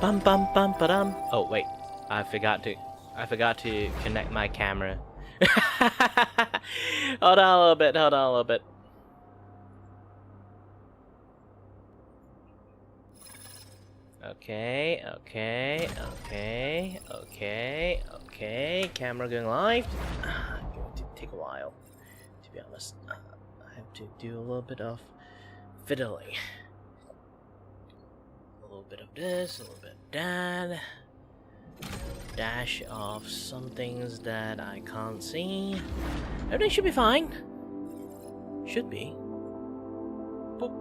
Bum bum bum ba-dum. Oh wait, I forgot to connect my camera. Hold on a little bit. Hold on a little bit. Okay. Camera going live. Going to take a while, to be honest. I have to do a little bit of fiddling. A little bit of this, a little bit of that. Dash of some things that I can't see. Everything should be fine. Should be. Boop.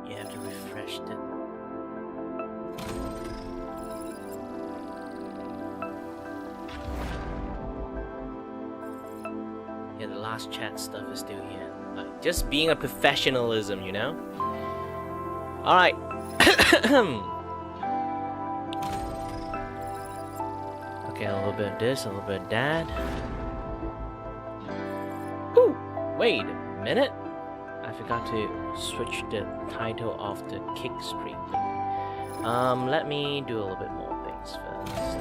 You have to refresh it. Yeah, the last chat stuff is still here. Like, just being a professionalism, you know? Alright. Okay, a little bit of this, a little bit of that. Ooh! Wait a minute. I forgot to switch the title of the kick stream. Let me do a little bit more things first.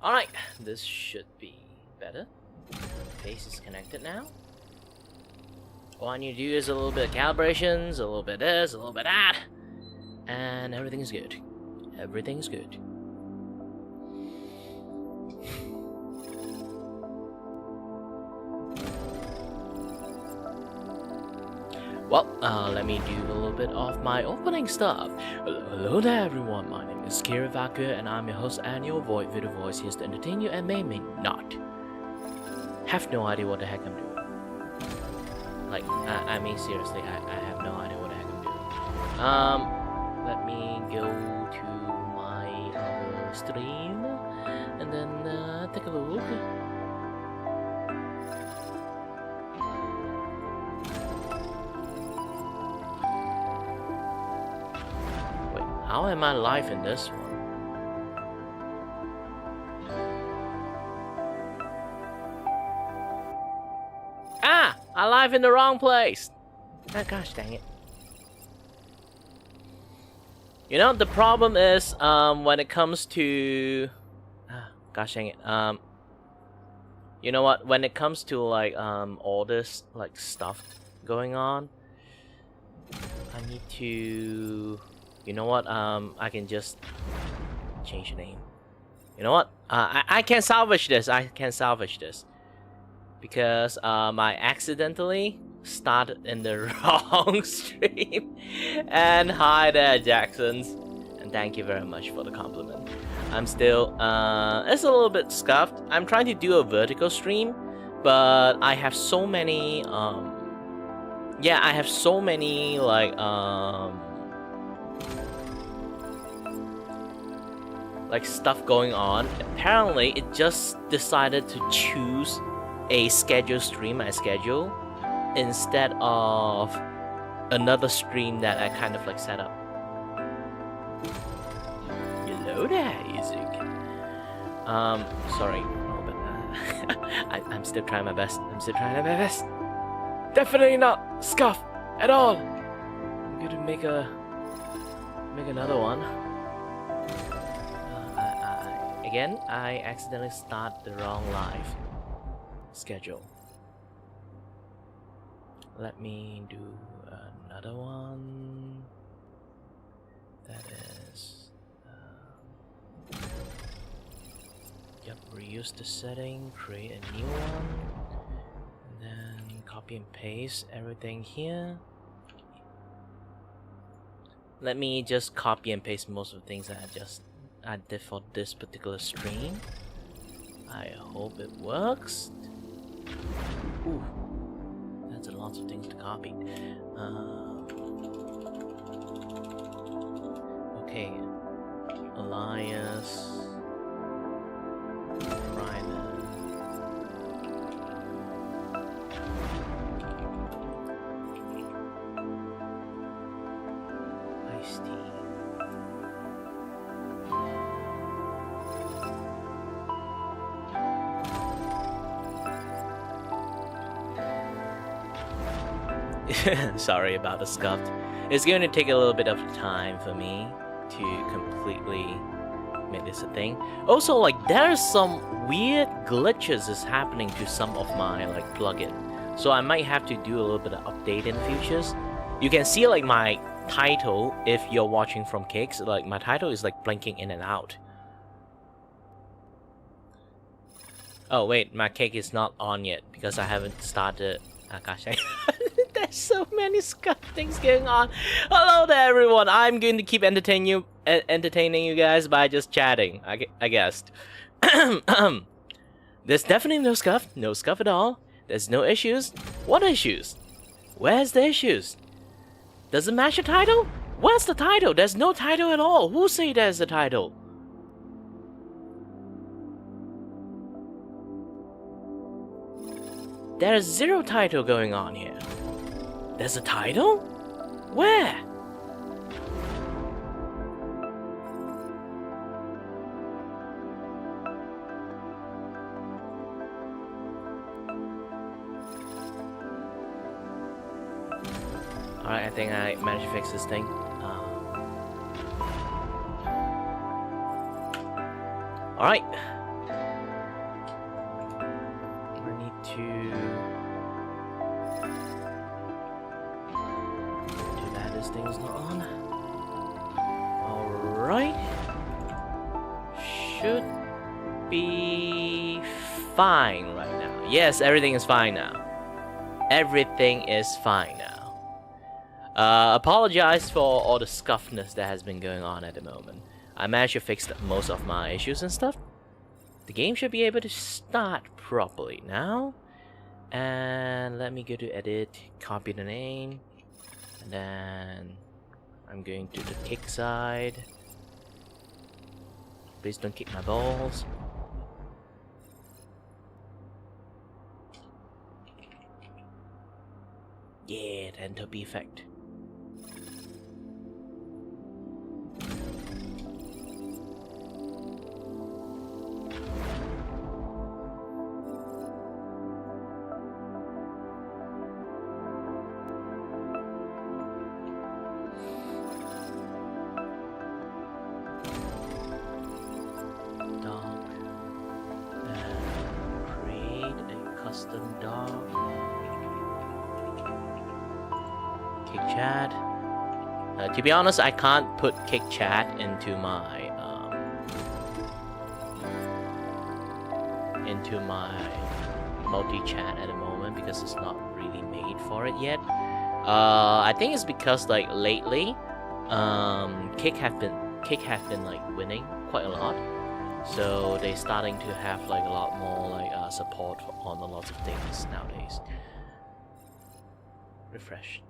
Alright, this should be better. Face is connected now. All I need to do is a little bit of calibrations, a little bit of this, a little bit of that, and everything's good. Everything's good. Well, let me do a little bit of my opening stuff. Hello there everyone, my name is Kira Vaku and I'm your host and your Vtuber voice here to entertain you and may not. Have no idea what the heck I'm doing. Like, I mean seriously, I have no idea what the heck I'm doing. Let me go to my stream and then take a look. How am I live in this one? Ah! I'm live in the wrong place! Ah, gosh dang it. You know, the problem is, when it comes to... gosh dang it. You know what? When it comes to, like, all this, like, stuff going on, I need to... You know what? I can just change the name. You know what? I can salvage this. I can salvage this because I accidentally started in the wrong stream. And hi there, Jacksons, and thank you very much for the compliment. I'm still it's a little bit scuffed. I'm trying to do a vertical stream, but I have so many yeah, I have so many like stuff going on. Apparently it just decided to choose a scheduled stream I schedule instead of another stream that I kind of like set up. Hello there, Izuk. Sorry a little bit. I'm still trying my best. Definitely not scuff at all. I'm going to make another one. Again, I accidentally start the wrong live schedule. Let me do another one. That is... yep, reuse the setting, create a new one, and then copy and paste everything here. Let me just copy and paste most of the things that I did for this particular stream. I hope it works. Ooh, that's a lot of things to copy. Okay. Elias. Ryman. Ice-T. Sorry about the scuffed. It's going to take a little bit of time for me to completely make this a thing. Also, like, there's some weird glitches is happening to some of my like plugin, so I might have to do a little bit of update in futures. You can see like my title if you're watching from Cakes. Like my title is like blinking in and out. Oh wait, my cake is not on yet because I haven't started. Oh, gosh, there's so many scuff things going on. Hello there, everyone. I'm going to keep entertaining you guys by just chatting. I guess. There's definitely no scuff at all. There's no issues. What issues? Where's the issues? Does it match the title? Where's the title? There's no title at all. Who say there's a title? There's zero title going on here. There's a title? Where? Alright, I think I managed to fix this thing. Alright. I need to... Too bad this thing's not on. Alright. Should be fine right now. Yes, everything is fine now. Everything is fine now. Apologize for all the scuffness that has been going on at the moment. I managed to fix most of my issues and stuff. The game should be able to start properly now. And let me go to edit, copy the name, and then I'm going to the kick side. Please don't kick my balls. Yeah, the entropy effect. To be honest, I can't put chit-chat into my multi-chat at the moment because it's not really made for it yet. I think it's because like lately, Kick have been like winning quite a lot, so they're starting to have like a lot more like support on a lot of things nowadays. Refresh.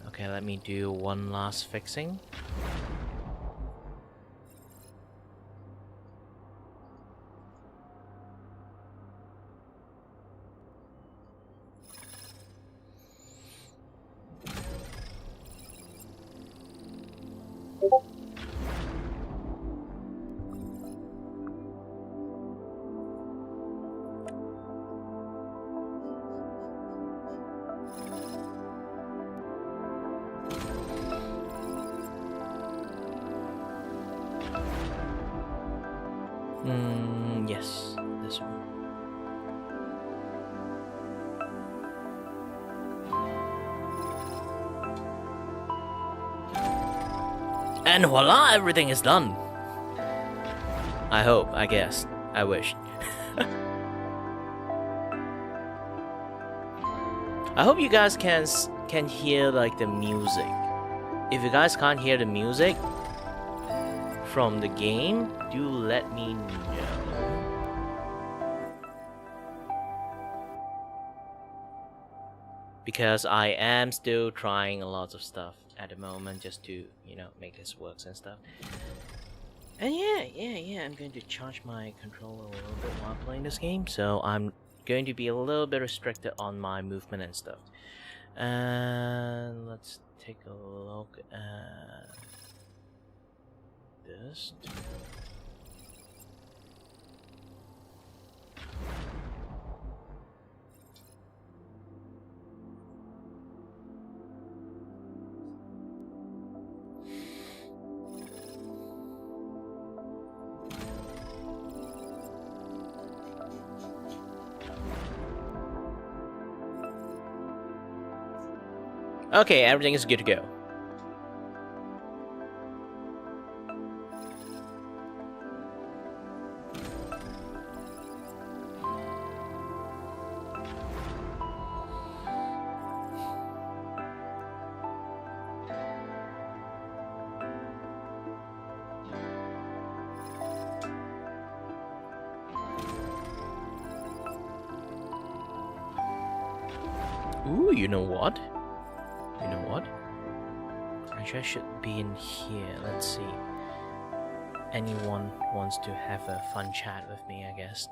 Okay, let me do one last fixing. Yes, this one. And voila, everything is done. I hope, I guess, I wish. I hope you guys can hear like the music. If you guys can't hear the music from the game, do let me know. because I am still trying a lot of stuff at the moment just to, you know, make this works and stuff. And yeah, I'm going to charge my controller a little bit while playing this game, so I'm going to be a little bit restricted on my movement and stuff. And let's take a look at this. Okay, everything is good to go. Ooh, you know what? You know what? Actually, I should be in here. Let's see. Anyone wants to have a fun chat with me, I guess.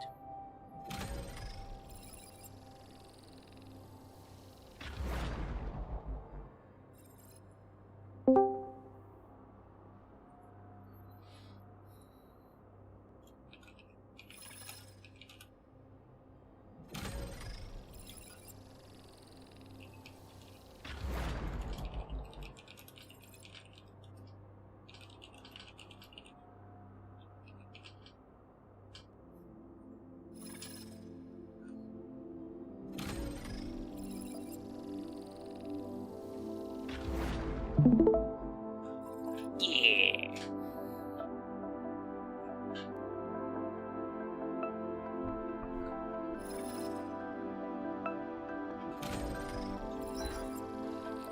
Yeah.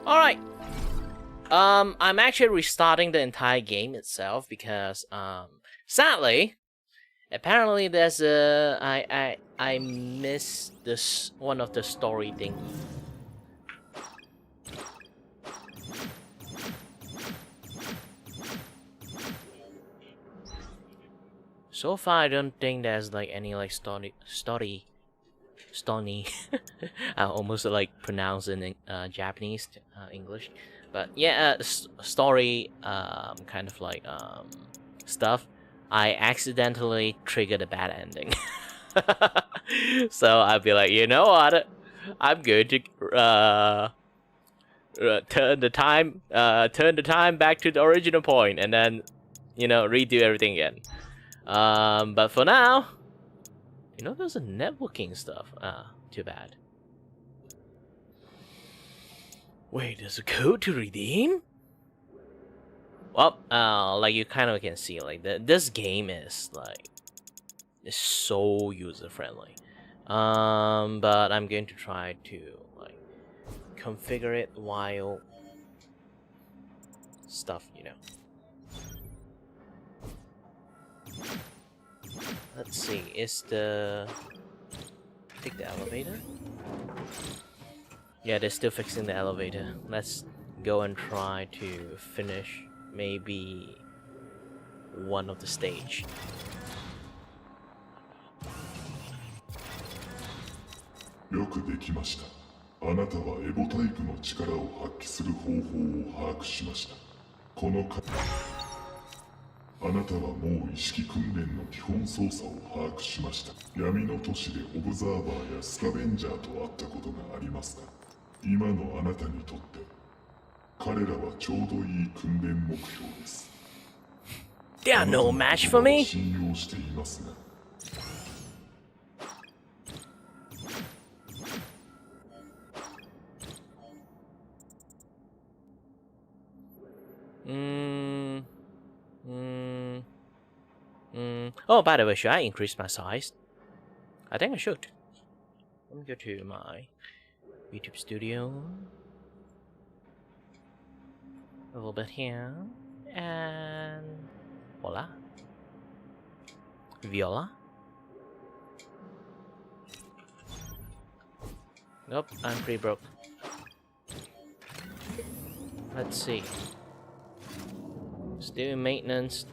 All right. I'm actually restarting the entire game itself because sadly, apparently there's a I missed this one of the story thing. So far, I don't think there's like any like story. I almost like pronounce it in Japanese, English, but yeah, story kind of like stuff. I accidentally triggered a bad ending, so I'd be like, you know what? I'm going to turn the time back to the original point, and then, you know, redo everything again. But for now, you know, there's a networking stuff. Too bad. Wait, there's a code to redeem? Well, like you kind of can see, like this game is so user friendly. But I'm going to try to like configure it while stuff, you know. Let's see, take the elevator? Yeah, they're still fixing the elevator. Let's go and try to finish maybe one of the stage. They are no match for me. Oh, by the way, should I increase my size? I think I should. Let me go to my YouTube studio. A little bit here. And voila. Viola. Nope, I'm pretty broke. Let's see. Let's do maintenance.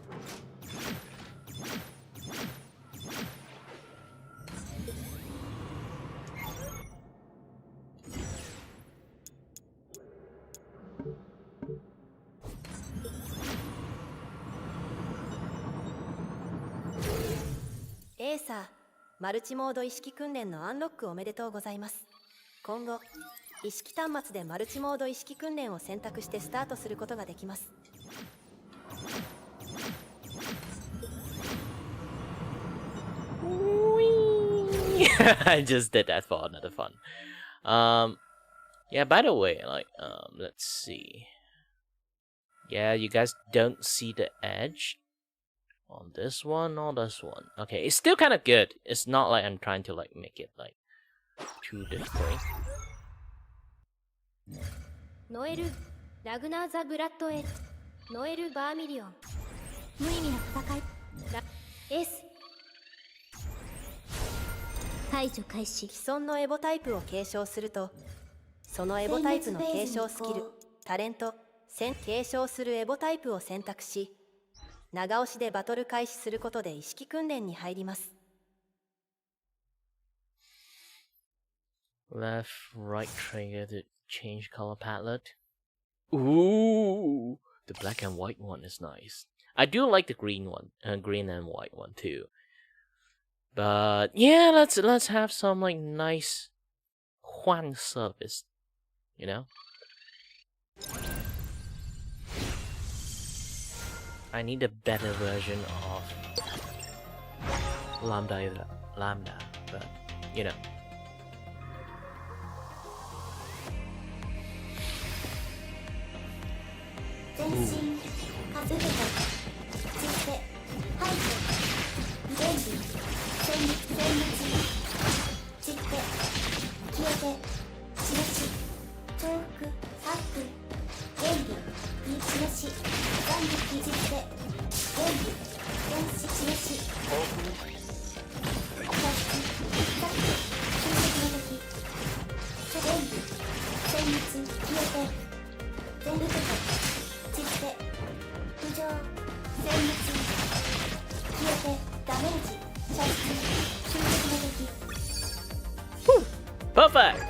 A さん、マルチモード意識訓練のアンロックおめでとうございます。今後、意識端末でマルチモード意識訓練を選択してスタートすることができます。I just did that for another fun. Yeah, by the way, like, let's see. Yeah, you guys don't see the edge on this one or this one. Okay, it's still kind of good. It's not like I'm trying to like make it like too difficult. ノエル・ラグナー・ザ・ブラッド・エノエル・バーミリオン無意味な戦いエース排除開始。既存のエボタイプを継承すると、そのエボタイプの継承スキル、タレント、継承するエボタイプを選択し、長押しでバトル開始することで意識訓練に入ります。Left, right trigger to change color palette. Ooh, the black and white one is nice. I do like the green one, green and white one too. But yeah, let's have some like nice Juan service, you know. I need a better version of Lambda, but you know. Perfect!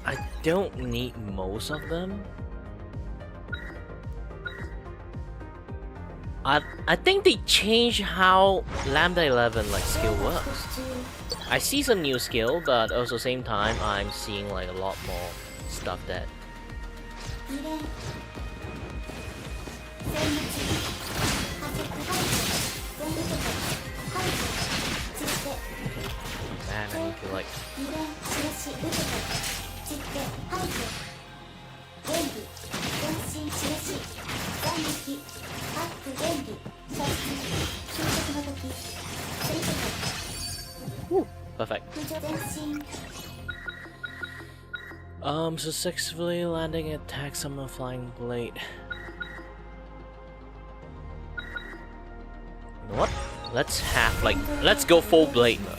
I don't need most of them. I think they changed how Lambda 11 like skill works. I see some new skill, but also same time I'm seeing like a lot more stuff that man, I need to like Woo, perfect. Successfully landing attacks on the flying blade. You know what? Let's have like, let's go full blade mode.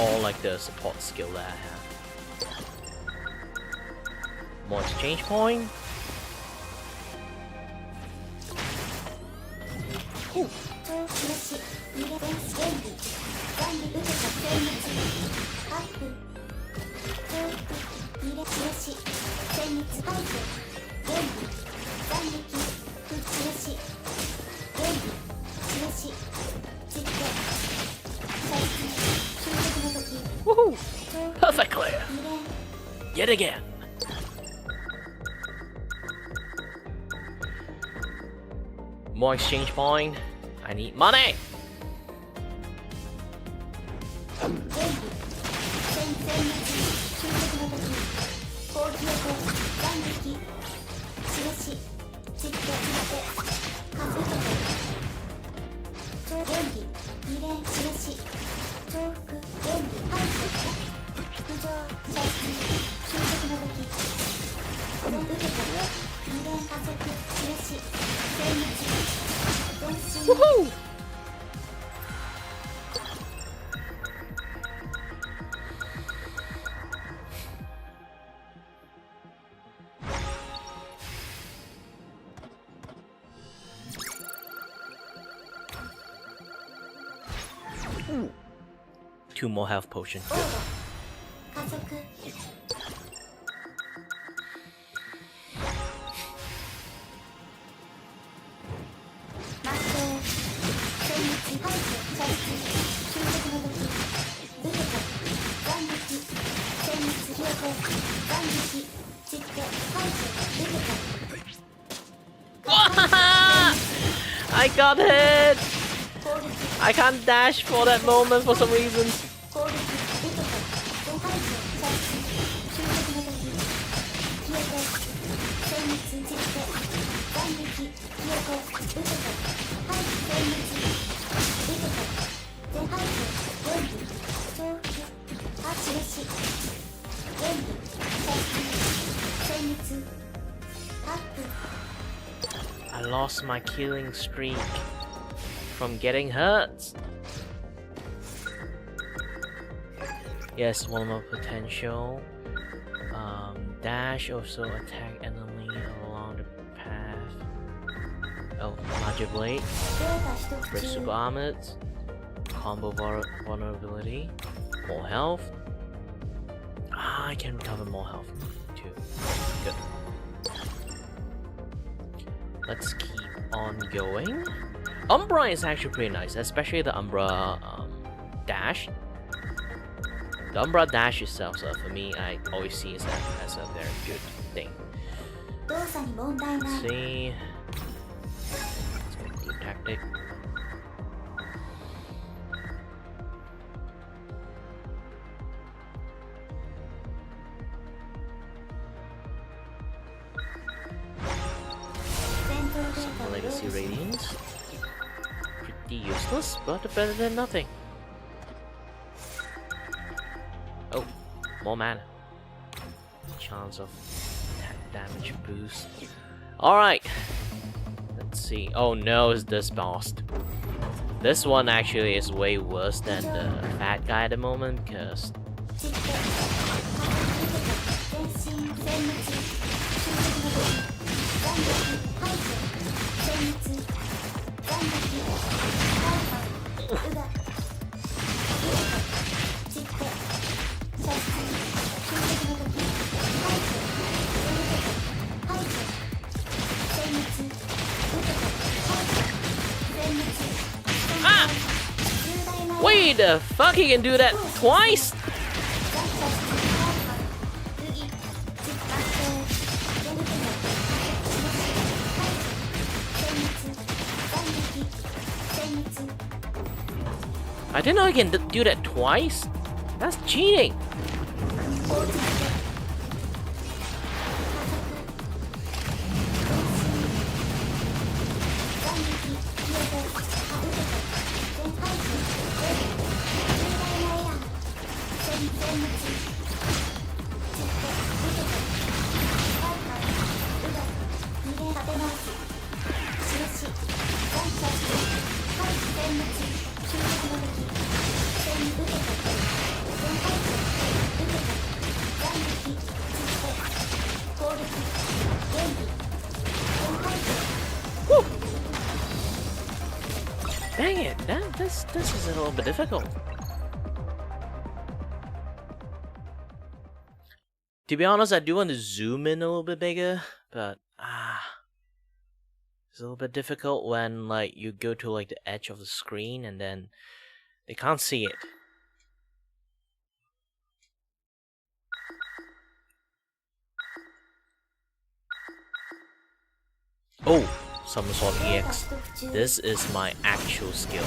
Or like the support skill that I have. More exchange point. Ooh. Woohoo! Perfect clear! Yet again! More exchange point. I need money! Woohoo! Two more health potions. Good. 加速 I got hit! I can't dash for that moment for some reason. I lost my killing streak from getting hurt. Yes, one more potential. Dash, also attack enemy along the path. Oh, larger blade. Break super armored. Combo vulnerability. More health. I can recover more health too. Good. Let's keep on going. Umbra is actually pretty nice, especially the Umbra dash. The Umbra dash itself, so for me, I always see it as a very good thing. Let's see. Let's get a good tactic. Some legacy radiance. Pretty useless, but better than nothing. Oh, more mana. Chance of attack damage boost. Alright. Let's see. Oh no, it's this boss. This one actually is way worse than the fat guy at the moment, because wait the fuck, he can do that twice? I didn't know he can do that twice. That's cheating. Dang it, this is a little bit difficult. To be honest, I do want to zoom in a little bit bigger, but it's a little bit difficult when like you go to like the edge of the screen and then they can't see it. Oh, Somersault EX. This is my actual skill.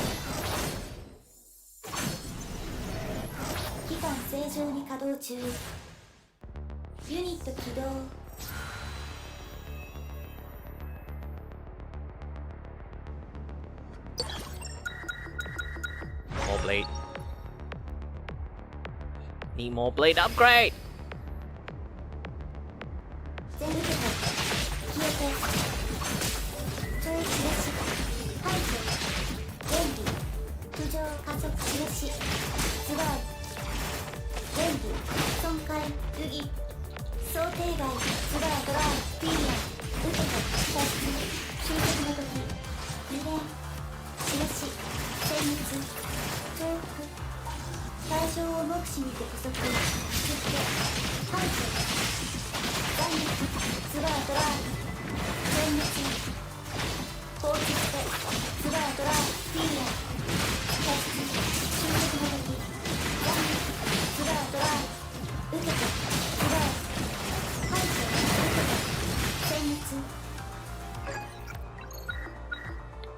More blade. Need more blade upgrade.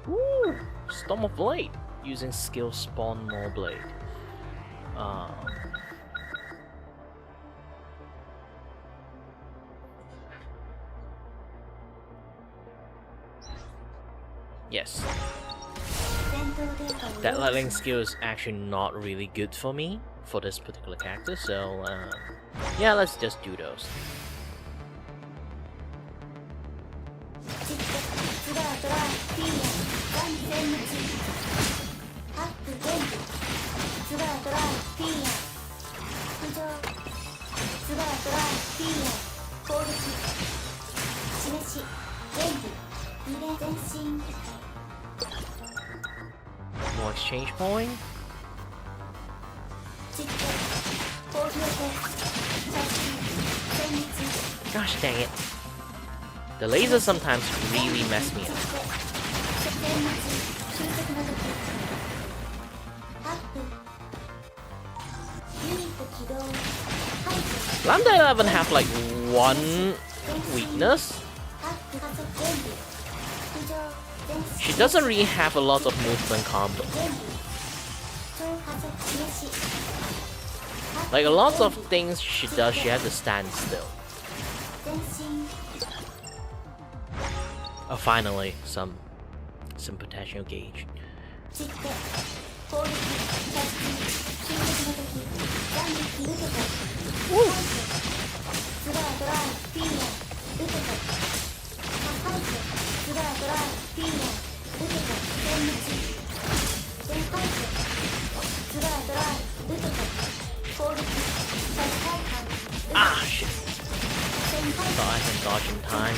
Woo! Storm of Blade. Using skill spawn more blade. Yes. That lightning skill is actually not really good for me for this particular character, so yeah, let's just do those. More exchange point. Gosh dang it. The lasers sometimes really mess me up. Lambda 11 have like one weakness. She doesn't really have a lot of movement combo. Like a lot of things she does, she has to stand still. Oh, finally, some potential gauge. Woo. Ah, shit. Thought I can dodge in time.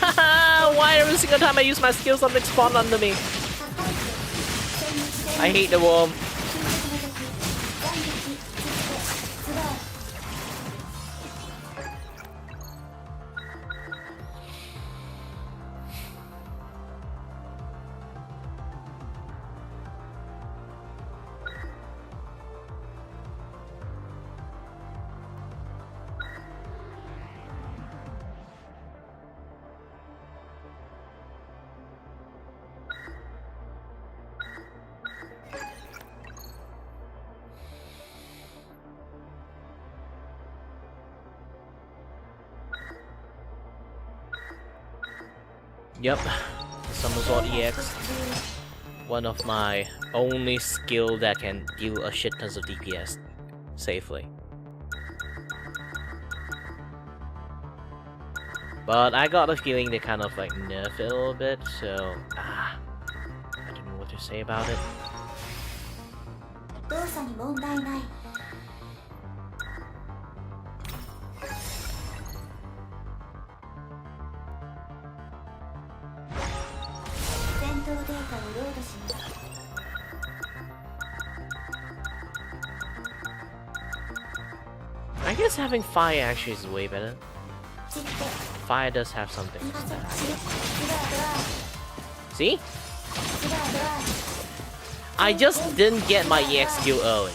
Ah, why every single time I use my skill something spawned under me? I hate the worm. Yep, Somersault EX. One of my only skill that can deal a shit tons of DPS safely. But I got a feeling they kind of like nerf it a little bit, so I don't know what to say about it. I guess having fire actually is way better. Fire does have something. See? I just didn't get my EX skill early.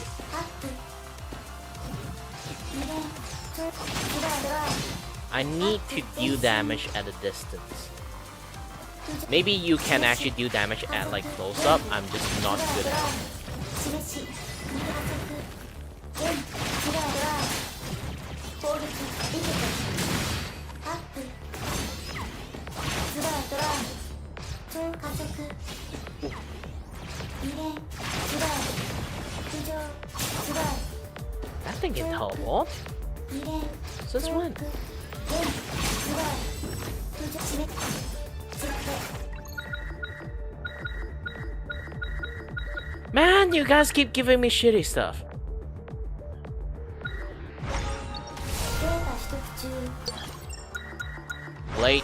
I need to deal damage at a distance. Maybe you can actually do damage at like close up, I'm just not good at it. thing can teleport. Since when? Man, you guys keep giving me shitty stuff. Late.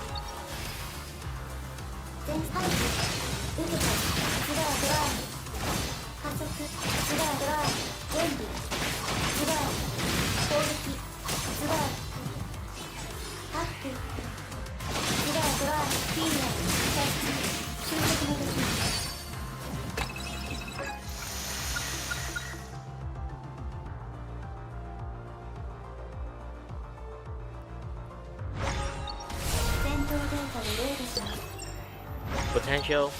Potential.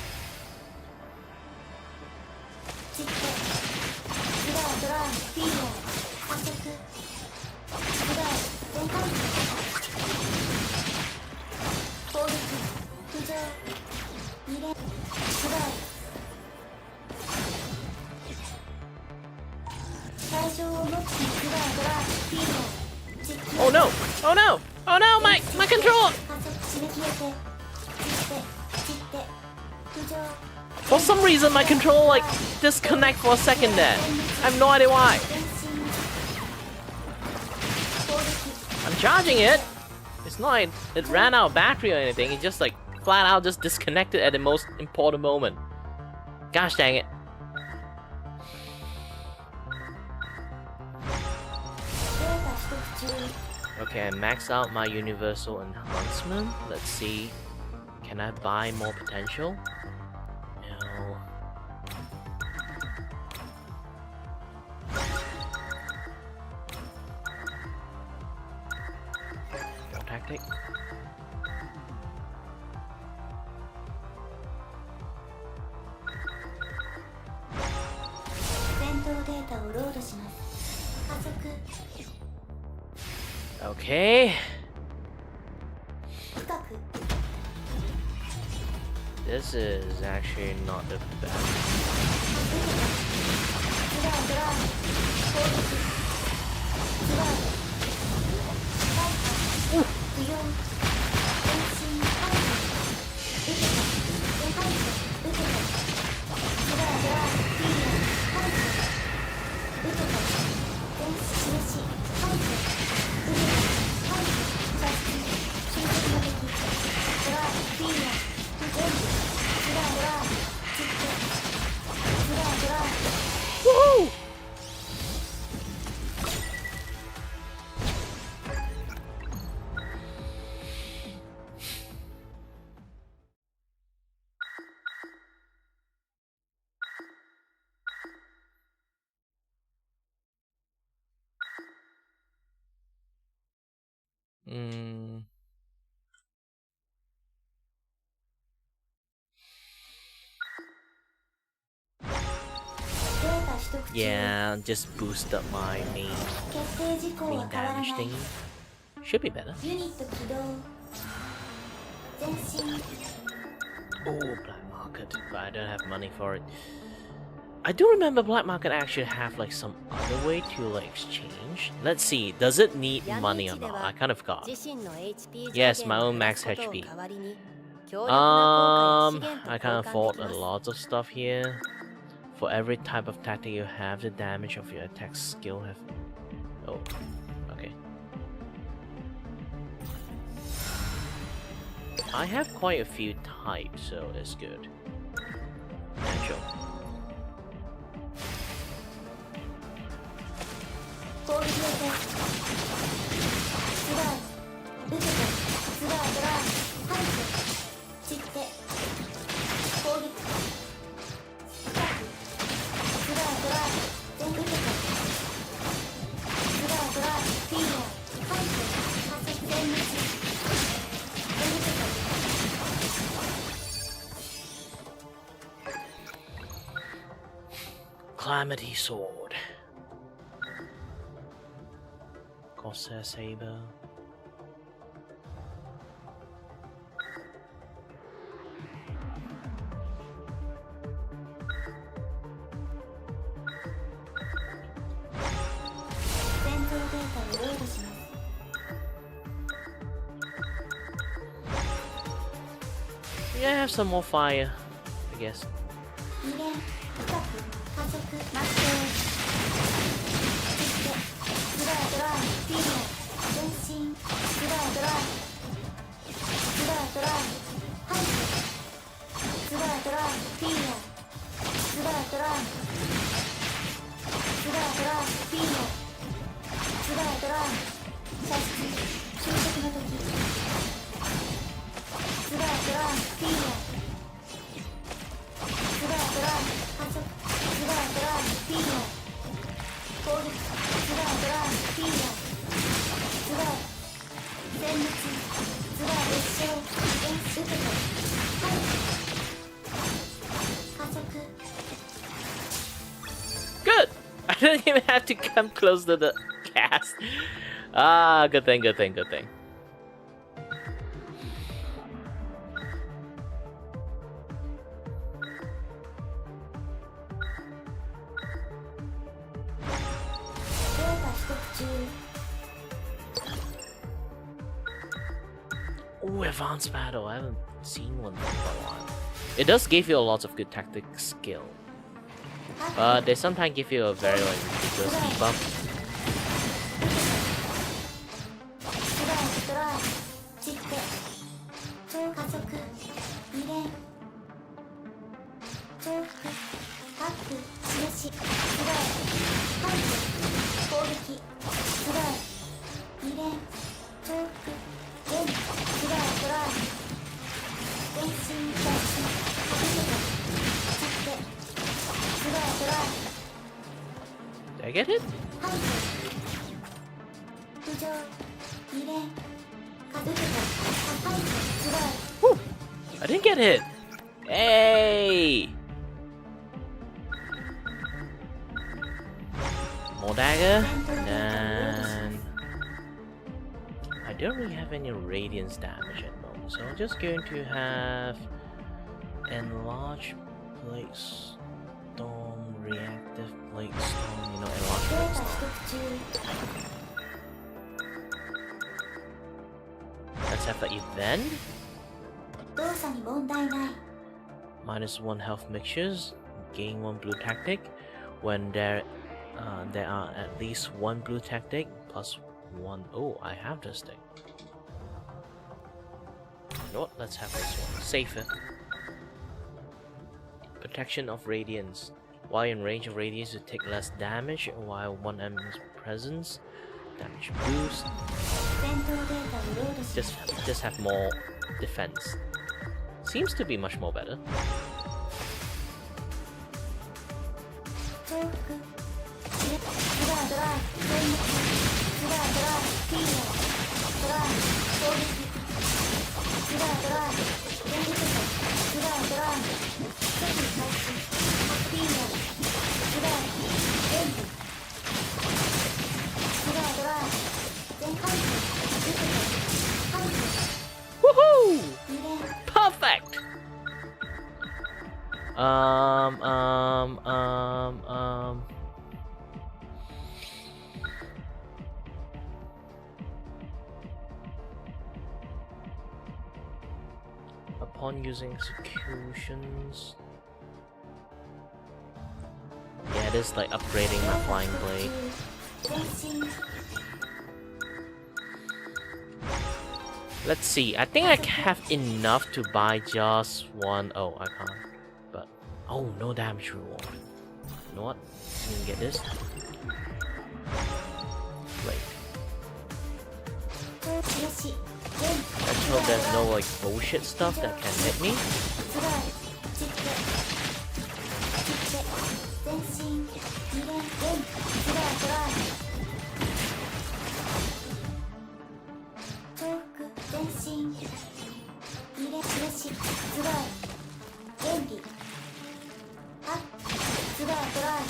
Oh no! Oh no! Oh no! My controller! For some reason, my controller like disconnect for a second there. I have no idea why. I'm charging it. It's not like it ran out of battery or anything. It just like flat out just disconnected at the most important moment. Gosh dang it. Okay, I maxed out my universal enhancement. Let's see. Can I buy more potential? No. Go tactic. Okay. This is actually not the best. Woohoo! Yeah, just boost up my main damage thingy. Should be better. Oh, black market, but I don't have money for it. I do remember black market actually have like some other way to like exchange. Let's see, does it need money or not? I kind of forgot. Yes, my own max HP. I can't afford a lot of stuff here. For every type of tactic you have, the damage of your attack skill have... Oh, okay. I have quite a few types, so it's good. Potential. Calamity Sword. Corsair Saber. I have some more fire, I guess. 二連深く加速待ってスラードライフィール前進スラードライスラードライハイスラードライフィールスラードライスラードライフィールスラードライ射出収束の時スラードライフィールスラードライ加速スラードライフィール攻撃スラードライフィールスラー全滅スラー列車受けてはい加速 Good! I didn't even have to come close to the cast. Ah, good thing, good thing, good thing. Oh, advanced battle. I haven't seen one for a while. It does give you a lot of good tactic skill. But they sometimes give you a very ridiculous debuff. スライドライ散って超加速2連重複タップ印スライパンチ攻撃スライ2連重複連スライドライ前進ダッシュかけて散ってスライドライ Did I get hit? パンチ浮上2連かけてパンチスライ Woo! I didn't get hit! Hey! More dagger? And I don't really have any radiance damage at the moment, so I'm just going to have enlarged plate storm, reactive plate storm, you know, enlarged デー plate タ storm. 取得中 Let's have the event. 動作に問題ない -1 health mixtures, gain 1 blue tactic. When there are at least 1 blue tactic plus 1. Oh, I have this thing. You know what? Let's have this one. Save it. Protection of Radiance. While in range of radiance, you take less damage. While one enemy's presence, damage boost. 戦闘データをロードし Just have more defense. Seems to be much more better. 重複スラードライ全滅スラードライフィールドライ攻撃スラードライ全力スラードライ処理開始フィールスライ全部スラードライ全回避受けて回避 Woohoo! 2連 Perfect! Upon using executions. Yeah, it is like upgrading my flying blade. 全身 Let's see. I think I have enough to buy just one. Oh, I can't. But oh, no damage reward. You know what? You can get this. Wait. よし Let's hope there's no like bullshit stuff that can hit me. スライ散って散って全身2連連スライドライ重複全身2連よしスライ原理あスライドライ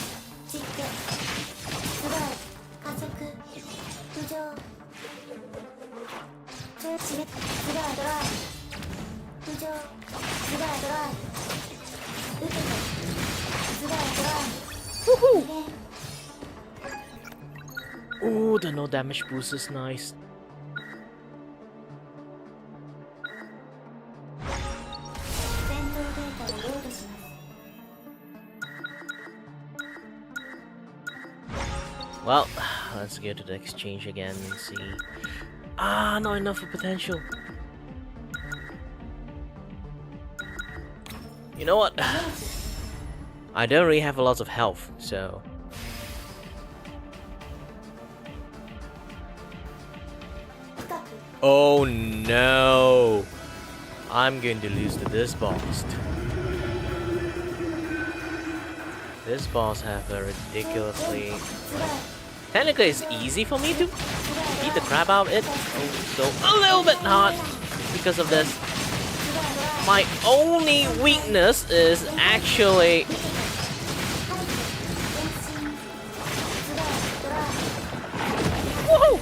散ってスライ加速浮上スライドライ浮上スライドライ受けてスライドライ Woohoo! Oh, the no damage boost is nice. Well, let's go to the exchange again and see. Ah, not enough for potential. You know what? I don't really have a lot of health, so... Oh no! I'm going to lose to this boss. This boss have a ridiculously... Technically it's easy for me to beat the crap out of it, so a little bit hard because of this. My only weakness is actually... Woohoo!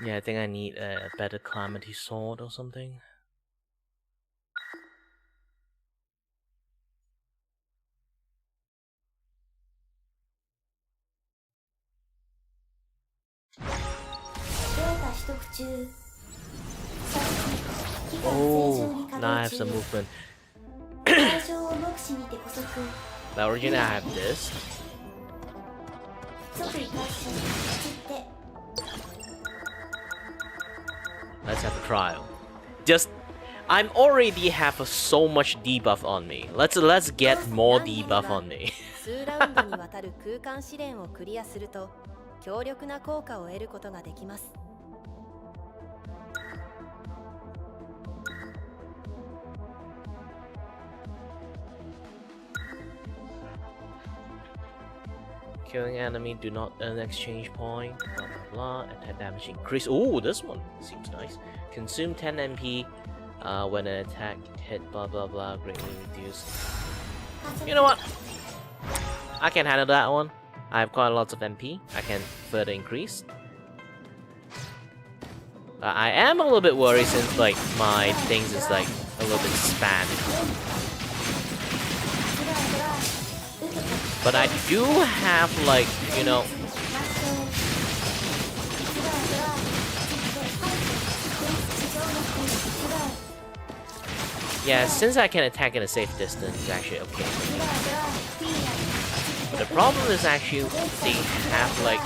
Yeah, I think I need a better calamity sword or something. Oh, now I have some movement. But originally I have this. Let's have a trial. I'm already have so much debuff on me. Let's get more debuff on me. 数ラウンドにわたる空間試練をクリアすると強力な効果を得ることができます。 Killing enemy do not earn exchange point. Blah blah blah. Attack damage increase. Oh, this one seems nice. Consume 10 MP when an attack hit. Blah blah blah. Greatly reduced. You know what? I can handle that one. I have quite a lot of MP. I can further increase. I am a little bit worried since like my things is like a little bit spammed. But I do have like, you know, yeah, since I can attack at a safe distance, it's actually okay. But the problem is actually they have like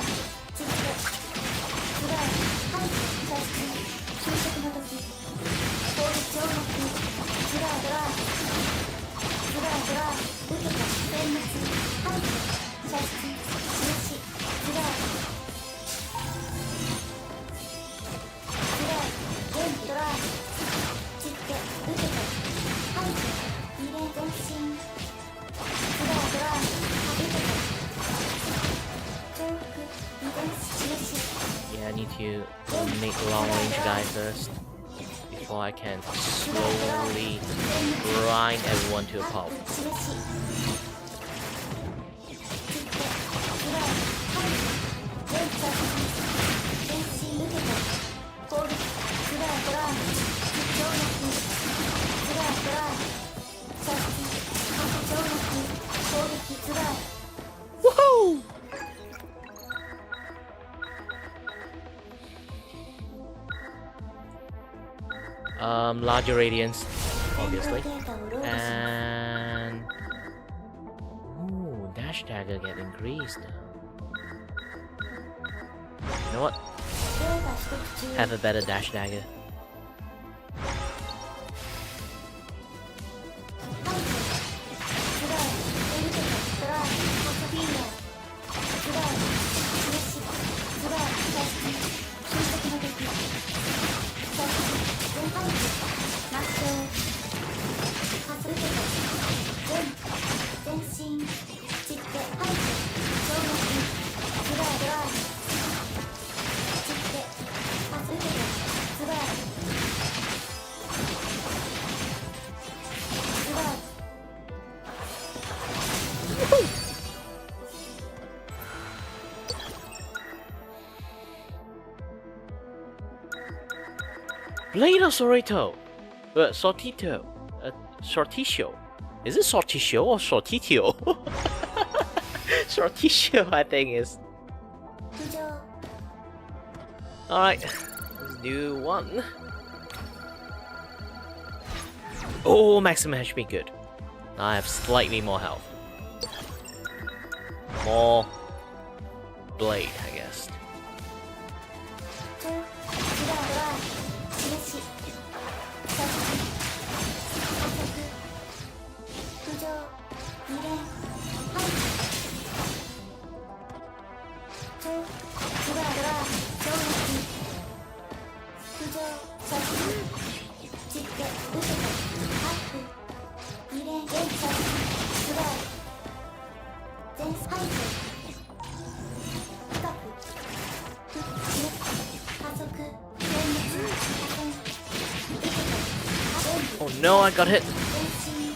yeah, I need to make long range guy first before I can slowly grind everyone to a pulp. Woohoo! Larger radiance, obviously, and ooh, dash dagger get increased now. You know what? Have a better dash dagger. Blade of Sorito. Sortito. Sorticio. Is it Sorticio or Sortitio? Sorticio, I think is. 浮上 Alright, let's do one. Oh, maximum HP, good. Now I have slightly more health. More blade, I guess. 中フラードは印加速浮上2連はい中フラードは衝撃浮上射出散って受けたアップ2連連射フラード全スパイク深く加速点滅加点受けた Oh no, I got hit. 全身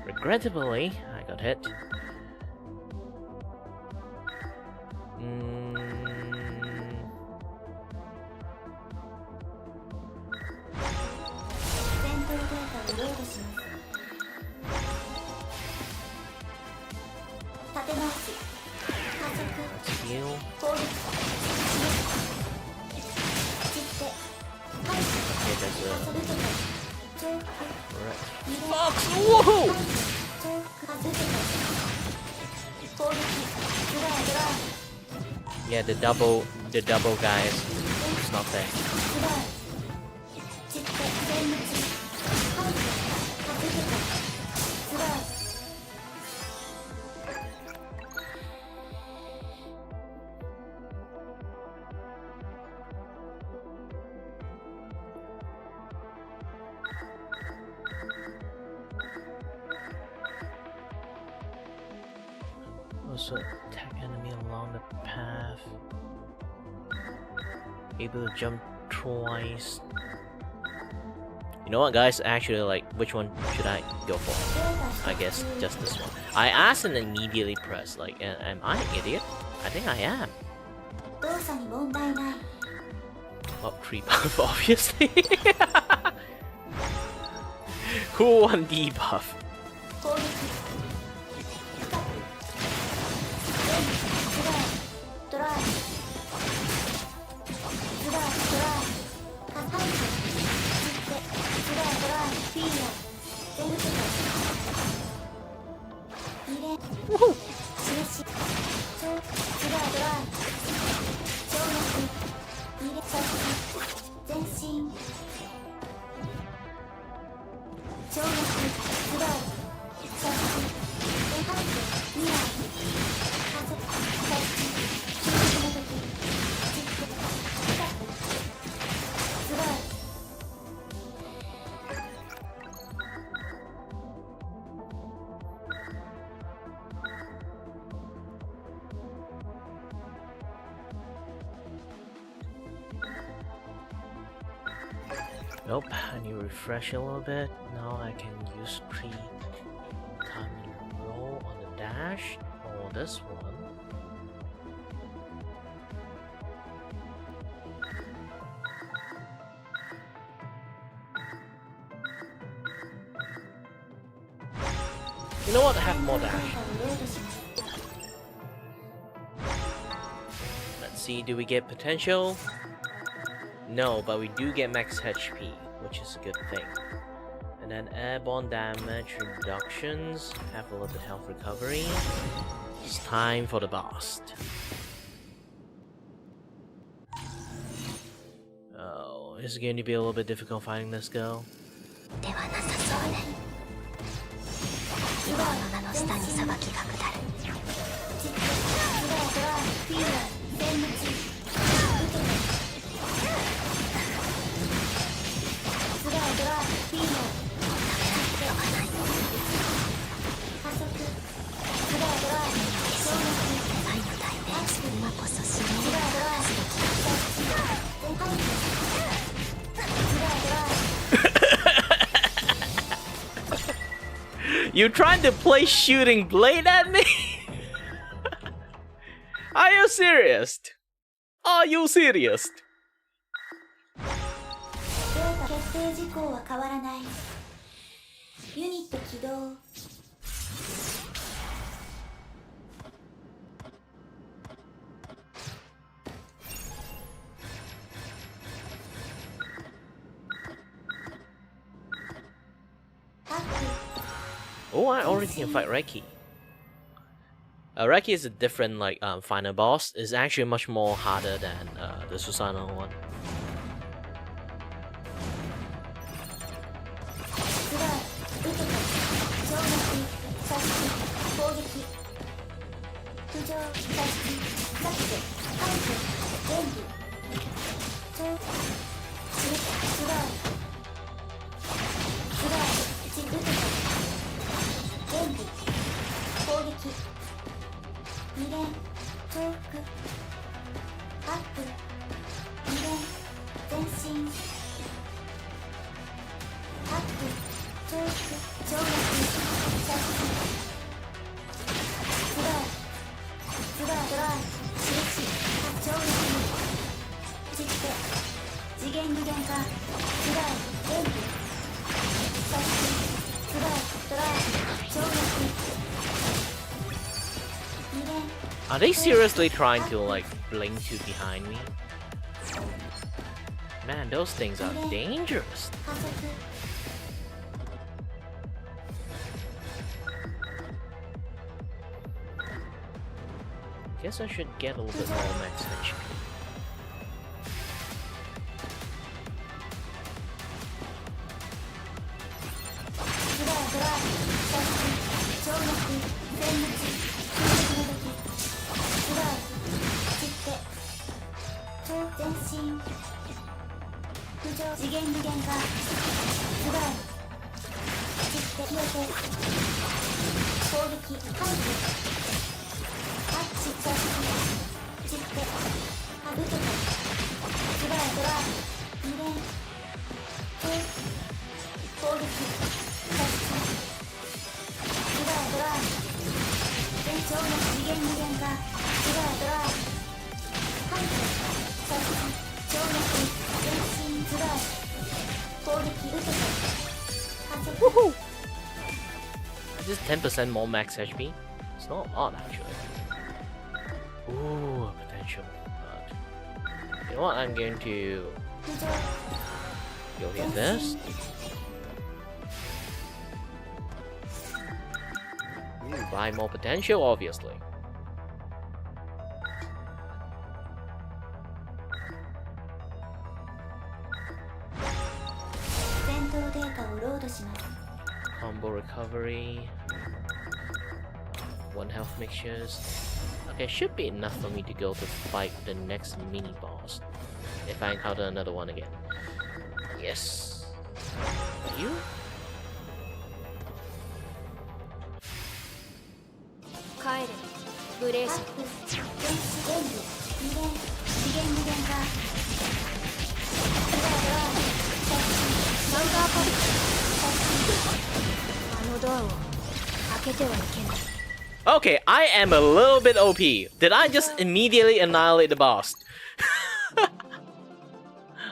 Regrettably, I got hit. Mm. 戦闘データをロードします立て直し加速 Let's heal. 攻撃散って回 Okay, there's 避 a 重けた重複 right. 2連 Fox! Whoa! 重複外れた攻撃ドライドライ Yeah, the double guys. It's not there. ドライ散って全滅回避外れたドライ Also attack enemy along the path. Able to jump twice. You know what, guys? Actually, like, which one should I go for? I guess just this one. I asked and immediately pressed. Like, am I an idiot? I think I am. 動作に問題ない Up 3 buff, obviously. Who won debuff? 攻撃深く全部ドライドライドライ破壊散ってドライドライフィーラー全部受けた2連印超ドライドライ超力2連射出全身超力ドライ射出全回転未来加速射出中速の時実況深くドライ Nope, I need to refresh a little bit. Now I can use 3 time in a row on the dash or this one. You know what? I have more dash. ロードします Let's see, do we get potential? No, but we do get max HP, which is a good thing. And then airborne damage reductions, have a little bit health recovery. It's time for the boss. Oh, it's going to be a little bit difficult fighting this girl. ではなさそうね希望の名の下に裁きが下る実況ドライドライフィーラー全滅受けたドライドライフィーラー加速ドライドライ衝撃アクセル今こそドライドライ全回転ドライドライ You trying to play shooting blade at me? Are you serious? Are you serious? データ決定事項は変わらない。ユニット起動。Oh, I already can fight Reiki. Reiki is a different like final boss. It's actually much more harder than the Susanoo one. スライ、受けた、衝撃、射出、攻撃。浮上、射出、削除、排除、演技。超、スライ、スライ、受けた。演技、攻撃。2連、重複。アップ。2連、前進。アップ、重複、跳躍、射出。スライ、スライ、ドライ、印、跳躍。散って、次元具現化、スライ、演技。射出、スライ、ドライ、跳躍。2連、 Are they seriously trying to like blink to behind me? Man, those things are dangerous. 加速。Guess I should get a little bit more max HP. スライ、ドライ、射出、跳躍、全滅、空撃の時。スライ、散って、超前進。浮上、次元具現化。スライ、散って消えて。攻撃、排除。タッチ、射出、散って、受けた。スライ、ドライ、2連。攻撃、射出。スライ、ドライ。全長の次元無限化。スライ、ドライ。排除、射出、跳躍、前進、スライ。攻撃、受けた。加速。 Woohoo! Just 10% more max HP. It's not odd actually. Ooh, potential. But you know what? I'm going to 浮上、 go here 前 first. 進。 Ooh, buy more potential, obviously. 戦闘データをロードします。 Combo recovery. 1 health mixtures. Okay, should be enough for me to go to fight the next mini boss. If I encounter another one again. Yes. You? 帰れブレーシアップ、電子電部、2連、次元無限化。スライ、ドライ、射出、サンダーパル射出。あのドアを開けてはいけない Okay, I am a little bit OP. Did I just immediately annihilate the boss?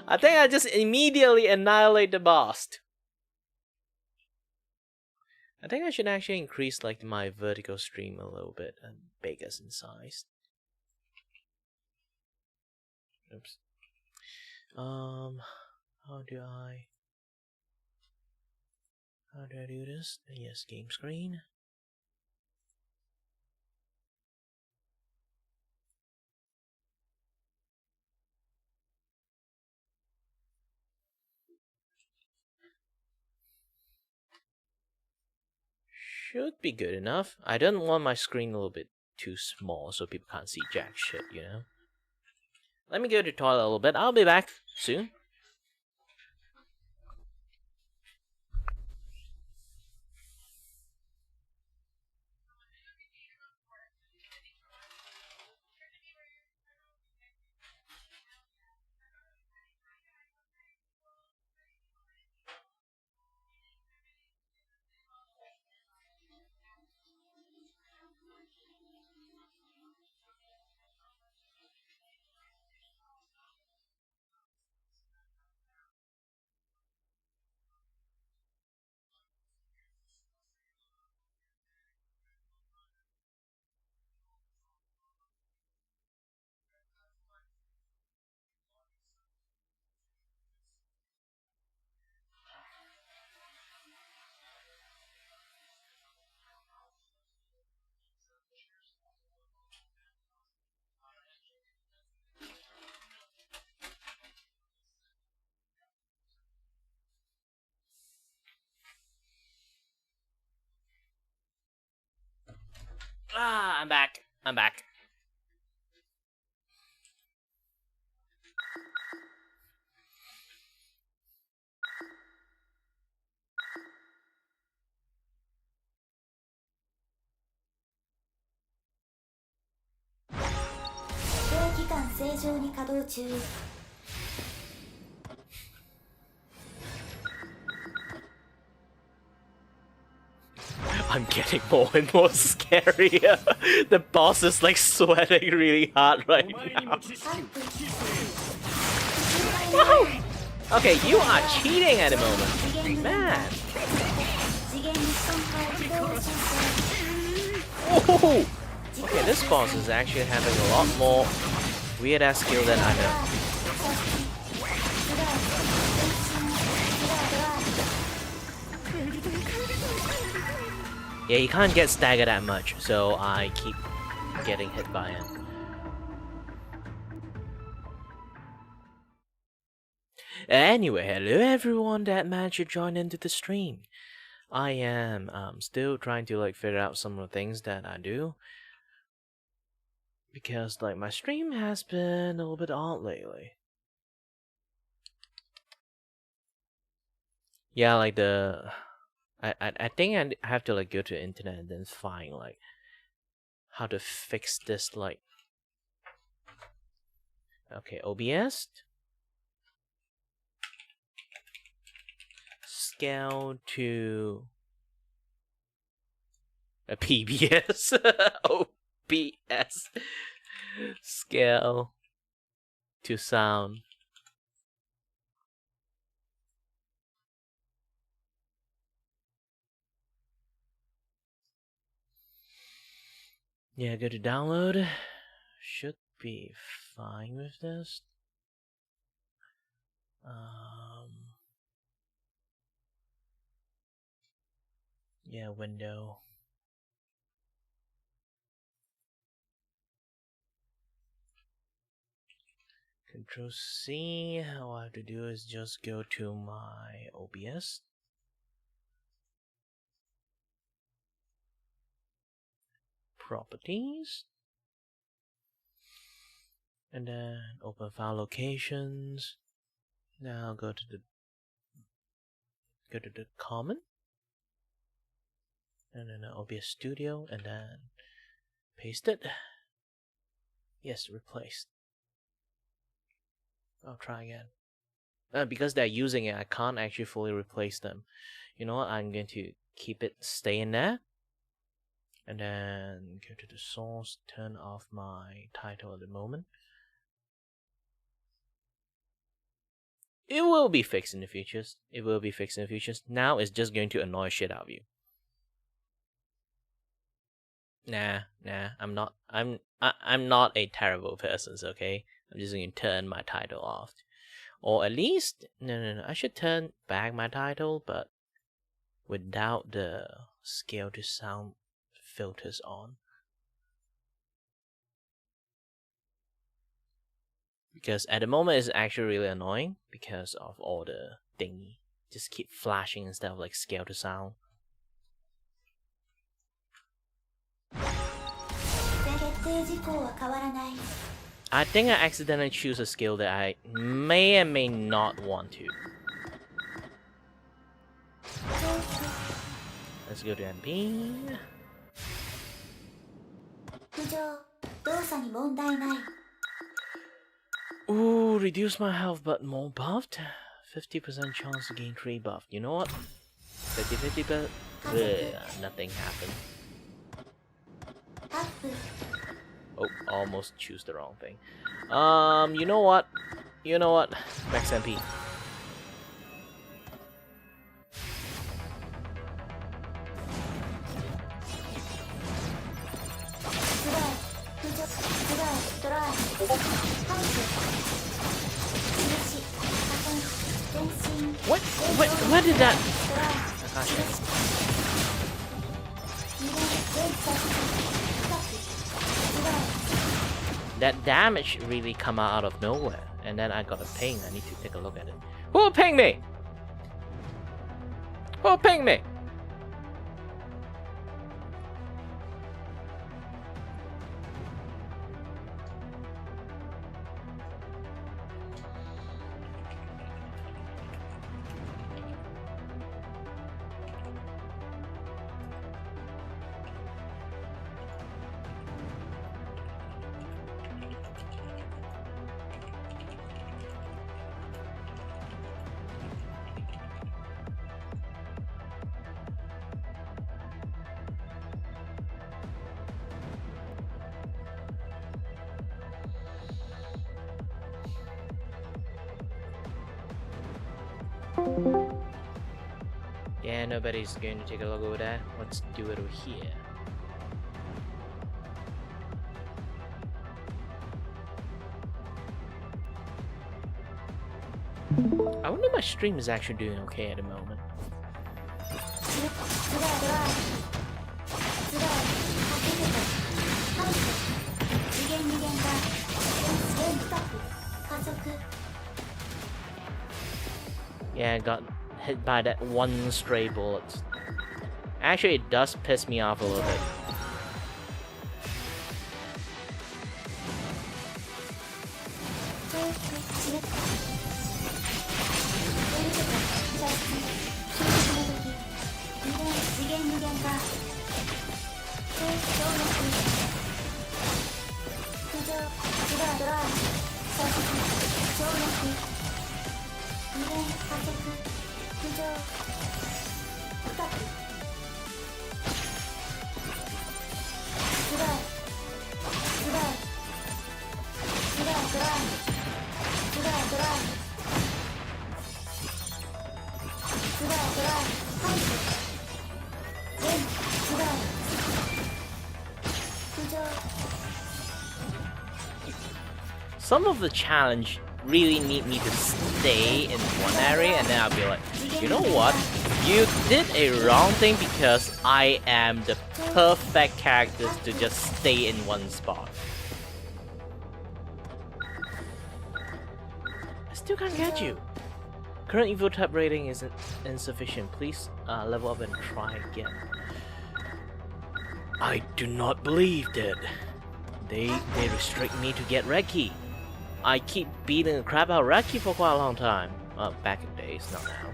I think I just immediately annihilate the boss. I think I should actually increase like my vertical stream a little bit and bigger in size. Oops. How do I do this? Yes, game screen. Should be good enough. I don't want my screen a little bit too small so people can't see jack shit, you know? Let me go to the toilet a little bit. I'll be back soon. Ah, I'm back. I'm back. I'm getting more and more scarier. The boss is like sweating really hard right now. Whoa! Okay, you are cheating at the moment. Man. Oh! Okay, this boss is actually having a lot more weird ass skill than I know. Yeah, you can't get staggered that much, so I keep getting hit by it. Anyway, hello everyone that managed to join into the stream. I am still trying to like figure out some of the things that I do, because like my stream has been a little bit odd lately. Yeah, like I think I have to like go to the internet and then find like how to fix this, like, okay, OBS, scale to a PBS, OBS, scale to sound. Yeah, go to download. Should be fine with this. Yeah, window. Control C. All I have to do is just go to my OBS. Properties. And then open file locations. Now go to the common. And then OBS Studio, and then paste it. Yes, replaced. I'll try again. Because they're using it, I can't actually fully replace them. You know what? I'm going to keep it stay in there. And then go to the source, turn off my title at the moment. It will be fixed in the futures. It will be fixed in the futures. Now it's just going to annoy shit out of you. Nah, I'm not. I'm not a terrible person, okay? I'm just going to turn my title off. Or at least, no. I should turn back my title, but without the scale to sound filters on. Because at the moment it's actually really annoying because of all the thingy. Just keep flashing instead of like scale to sound. I think I accidentally choose a skill that I may and may not want to. Let's go to MP. Ooh, reduce my health but more buffed. 50% chance to gain 3 buff. You know what? 50-50 nothing happened. Oh, almost choose the wrong thing. You know what? Max MP. What? Where did that? That damage really come out of nowhere, and then I got a ping. I need to take a look at it. Who pinged me? Who pinged me? Yeah, nobody's going to take a look over there. Let's do it over here. I wonder if my stream is actually doing okay at the moment. Yeah, I got hit by that one stray bullet. Actually, it does piss me off a little bit. Some of the challenge really need me to stay in one area, and then I'll be like, you know what? You did a wrong thing because I am the perfect character to just stay in one spot. I still can't get you. Current evil type rating is insufficient. Please level up and try again. I do not believe that. They restrict me to get Reki. I keep beating the crap out of Reki for quite a long time. Well, back in days, not now.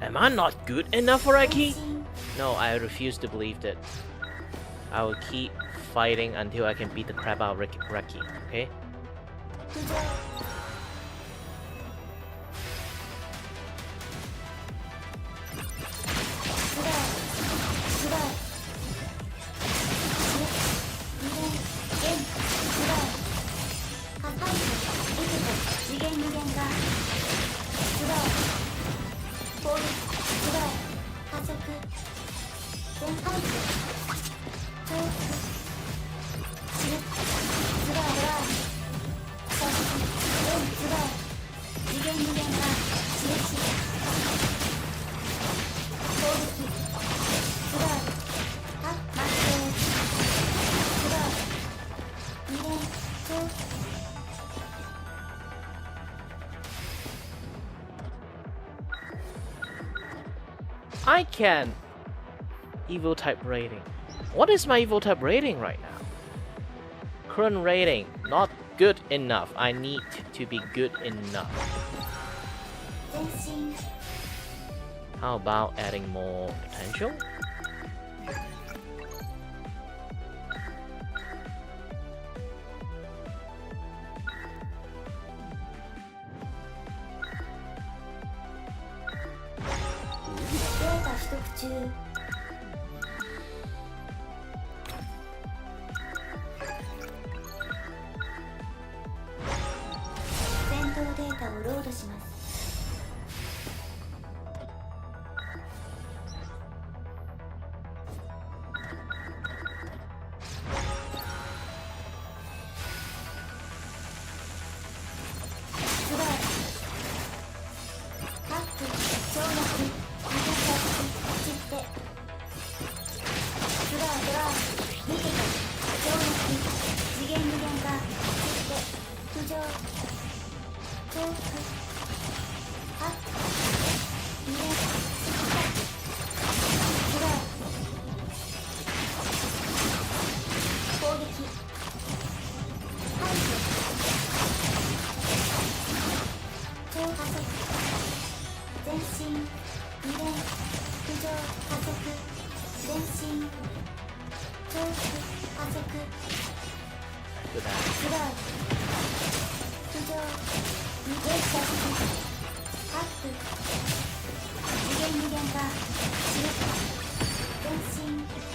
Am I not good enough for Reki? No, I refuse to believe that. I will keep fighting until I can beat the crap out of Reki, okay? I can evil type rating. What is my evil type rating right now? Current rating, not good enough. I need to be good enough. How about adding more potential?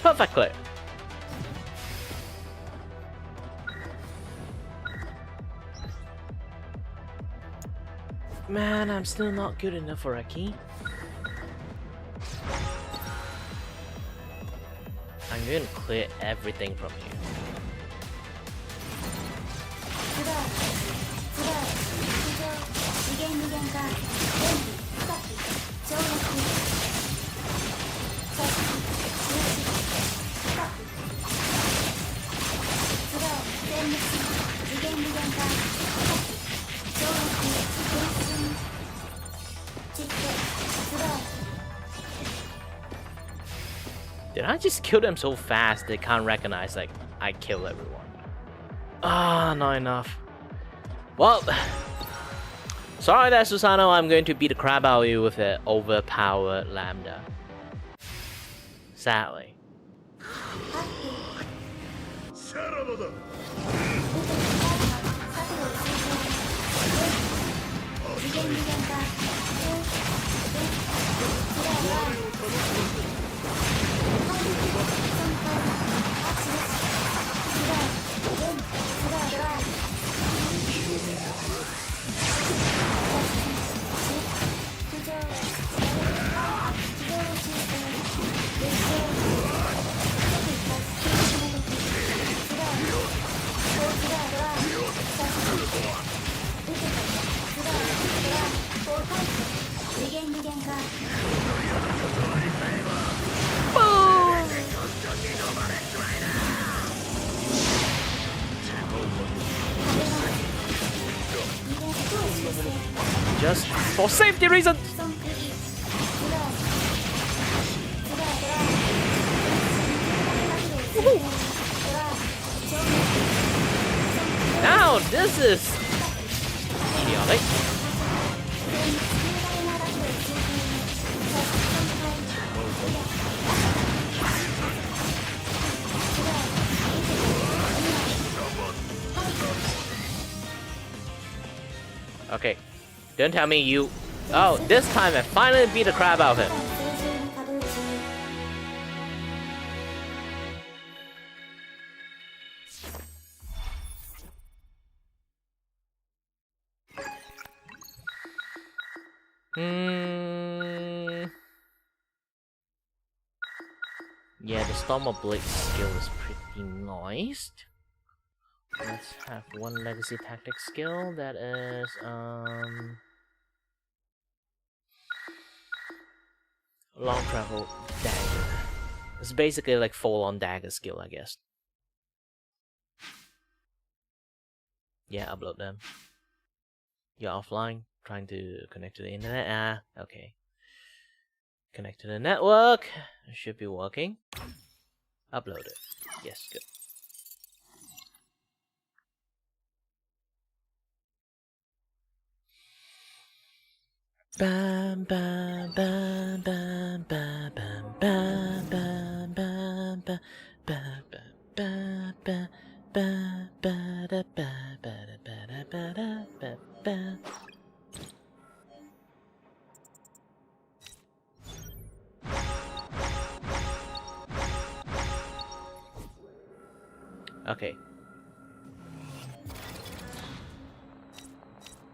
Perfectly. Man, I'm still not good enough for a key. I'm going to clear everything from here. Did I just kill them so fast they can't recognize like I killed everyone? Ah, not enough. Well, sorry there, Susano. I'm going to beat the crap out of you with an overpowered Lambda. Sadly. Just for safety reasons. Now this is idiotic. Okay, don't tell me you... Oh, this time I finally beat the crap out of him. Yeah, the Storm of Blade skill is pretty nice. Let's have one legacy tactic skill that is long travel dagger. It's basically like full on dagger skill, I guess. Yeah, upload them. You're offline, trying to connect to the internet. Ah, okay. Connect to the network. It should be working. Upload it. Yes, good. Bam bam bam bam bam bam bam bam bam bam bam bam bam bam ba da ba ba da ba da ba da ba ba. Okay.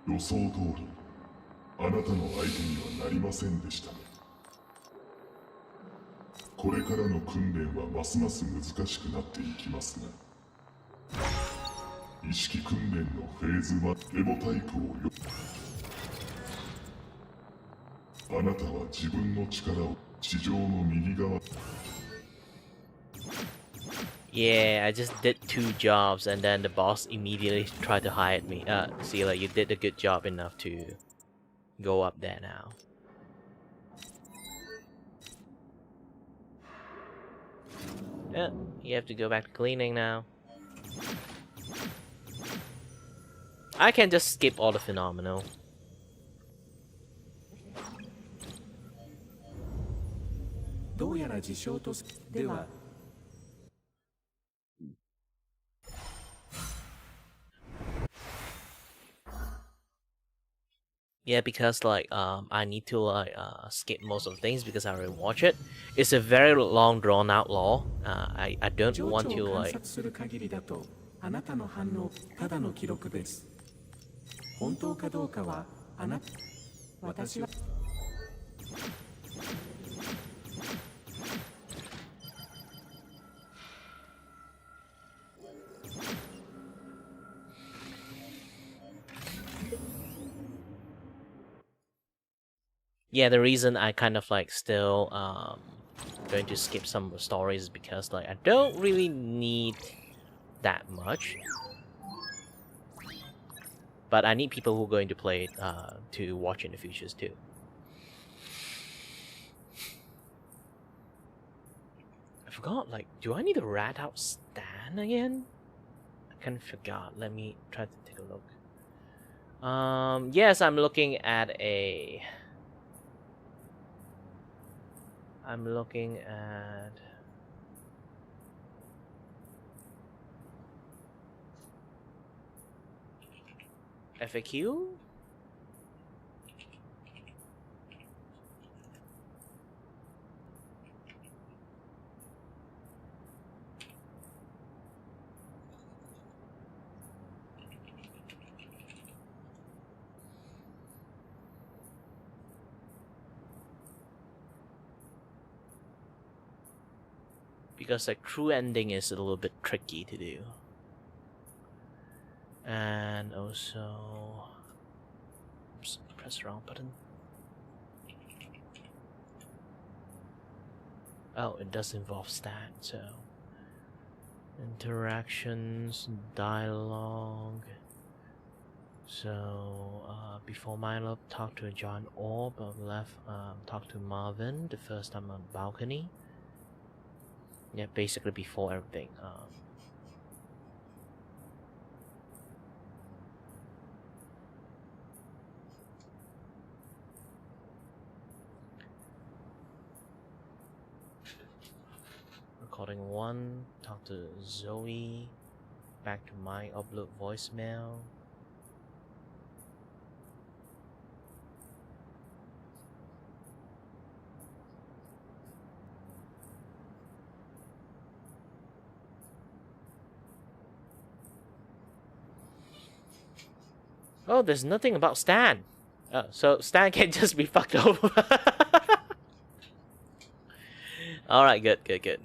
予想通り、あなたの相手にはなりませんでしたね。これからの訓練はますます難しくなっていきますが、意識訓練のフェーズはエボタイプをあなたは自分の力を地上の右側 Yeah, I just did 2 jobs and then the boss immediately tried to hire me. See, like, you did a good job enough to go up there now. Yeah, you have to go back to cleaning now. I can just skip all the phenomenal. Yeah, because like I need to like skip most of the things because I already watch it. It's a very long drawn out law. I don't want to like. あな私は Yeah, the reason I kind of like still going to skip some stories is because like I don't really need that much, but I need people who are going to play it to watch in the futures too. I forgot, like, do I need to rat out Stan again? I kind of forgot. Let me try to take a look. Yes, I'm looking at a... I'm looking at... FAQ? Because the true ending is a little bit tricky to do. And also... Oops, press the wrong button. Oh, it does involve stat, so... Interactions, dialogue... So, before Milo, talk to John Orb, on the left, talk to Marvin, the first time on balcony. Yeah, basically before everything. Recording 1, talk to Zoe, back to my upload voicemail. Oh, there's nothing about Stan. So Stan can just be fucked over. Alright, good, good, good.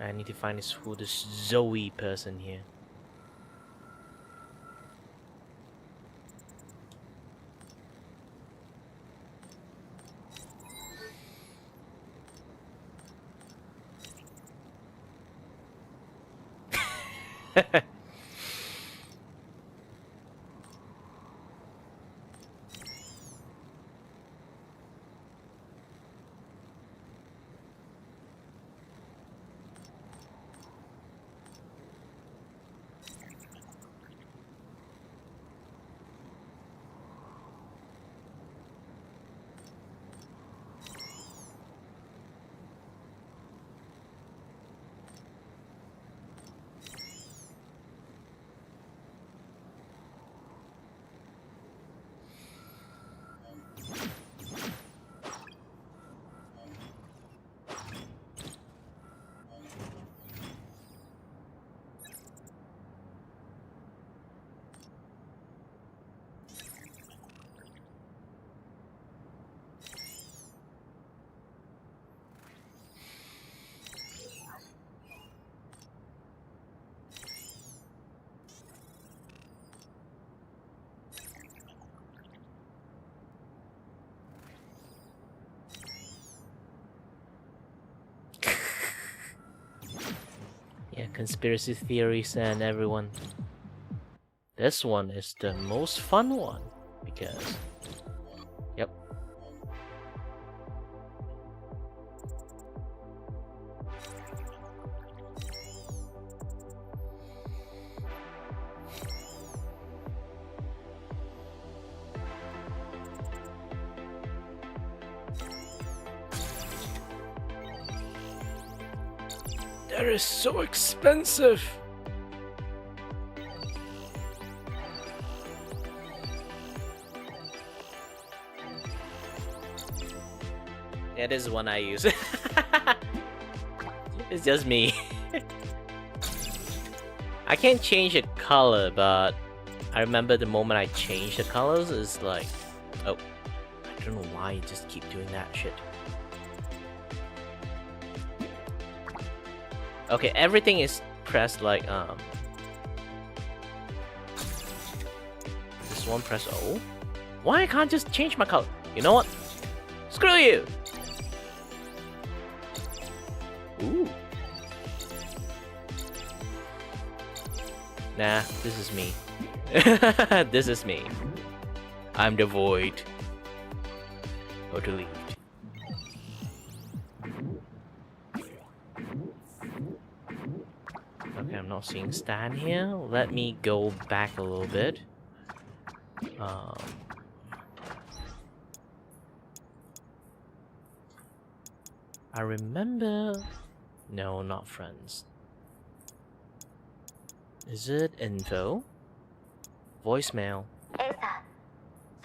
I need to find this Zoe person here. conspiracy theories and everyone. This one is the most fun one because, yep. That is so expensive. Yeah, this is one I use. It's just me. I can't change the color, but I remember the moment I changed the colors is like, oh, I don't know why you just keep doing that shit. Okay, everything is pressed like this one press O. Why I can't just change my color? You know what? Screw you! Ooh. Nah, this is me. This is me. I'm the void. Or to leave. Okay, I'm not seeing Stan here. Let me go back a little bit. I remember... No, not friends. Is it info? Voicemail. エーサ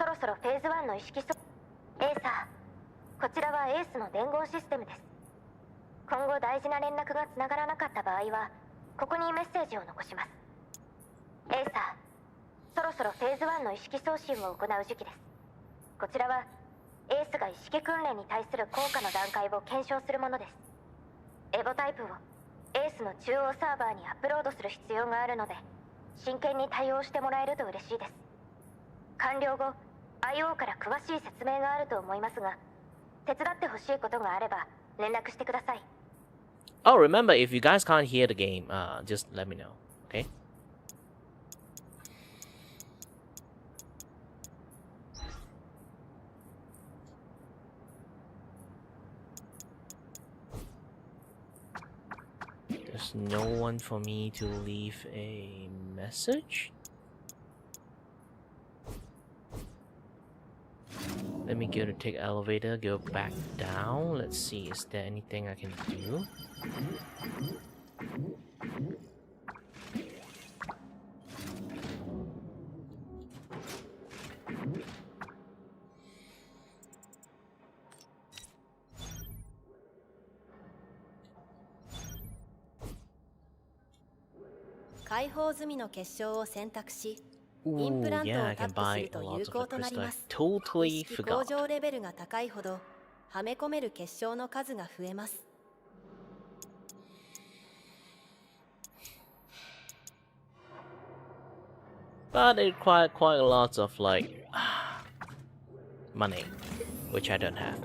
ー、そろそろフェーズ1の意識エーサー、こちらはエースの伝言システムです。今後大事な連絡がつながらなかった場合はここにメッセージを残します。エーサー、そろそろフェーズ1の意識送信を行う時期です。こちらはエースが意識訓練に対する効果の段階を検証するものです。エボタイプをエースの中央サーバーにアップロードする必要があるので真剣に対応してもらえると嬉しいです。完了後 IO から詳しい説明があると思いますが、手伝ってほしいことがあれば連絡してください。 Oh, remember, if you guys can't hear the game, just let me know, okay? There's no one for me to leave a message? Let me go to take elevator, go back down. Let's see, is there anything I can do? Ooh, yeah, I can buy lots of the crystal. I totally 意識向 forgot. 上レベルが高いほどはめ込める結晶の数が増えます。 But it required quite a lot of like money, which I don't have.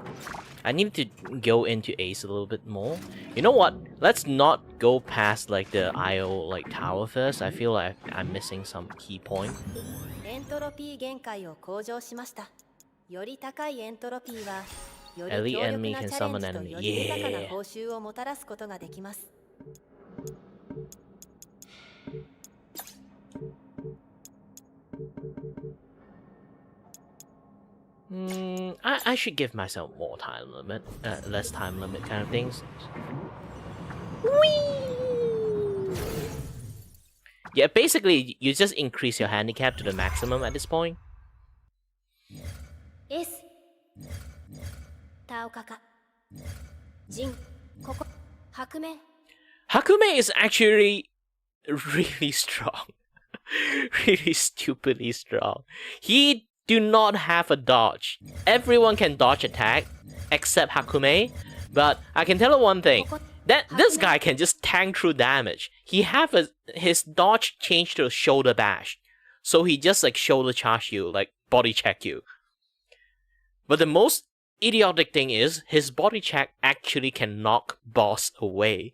I need to go into Ace a little bit more. You know what? Let's not go past like the IO like tower first. I feel like I'm missing some key point. エントロピー限界を向上しました。より高いエントロピーはより Elite 強力 enemy な can チャレン summon ジと enemy. より豊かな Yeah. 報酬をもたらすことができます。 I should give myself more time limit, less time limit kind of things. Whee! Yeah, basically you just increase your handicap to the maximum at this point. エースタオカカジンここ白面 Hakume is actually really strong. Really stupidly strong. He do not have a dodge. Everyone can dodge attack except Hakume, but I can tell you one thing. That this guy can just tank through damage. He have his dodge changed to a shoulder bash. So he just like shoulder charge you, like body check you. But the most idiotic thing is his body check actually can knock boss away.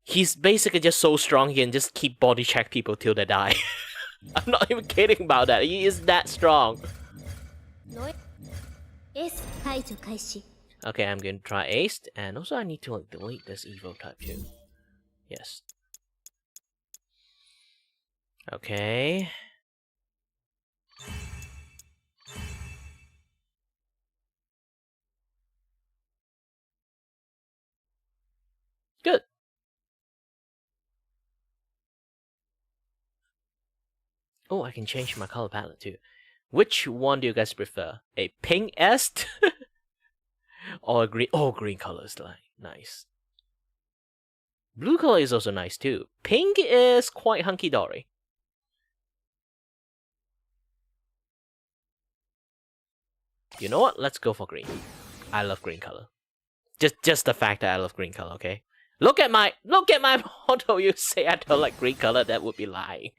He's basically just so strong he can just keep body check people till they die. I'm not even kidding about that. He is that strong. エース排除開始 Okay, I'm going to try Ace, and also I need to like delete this evil type too. Yes. Okay. Good. Oh, I can change my color palette too. Which one do you guys prefer? A pink est or a green? Oh, green color is like nice. Blue color is also nice too. Pink is quite hunky dory. You know what? Let's go for green. I love green color. Just the fact that I love green color. Okay. Look at my model. You say I don't like green color? That would be lying.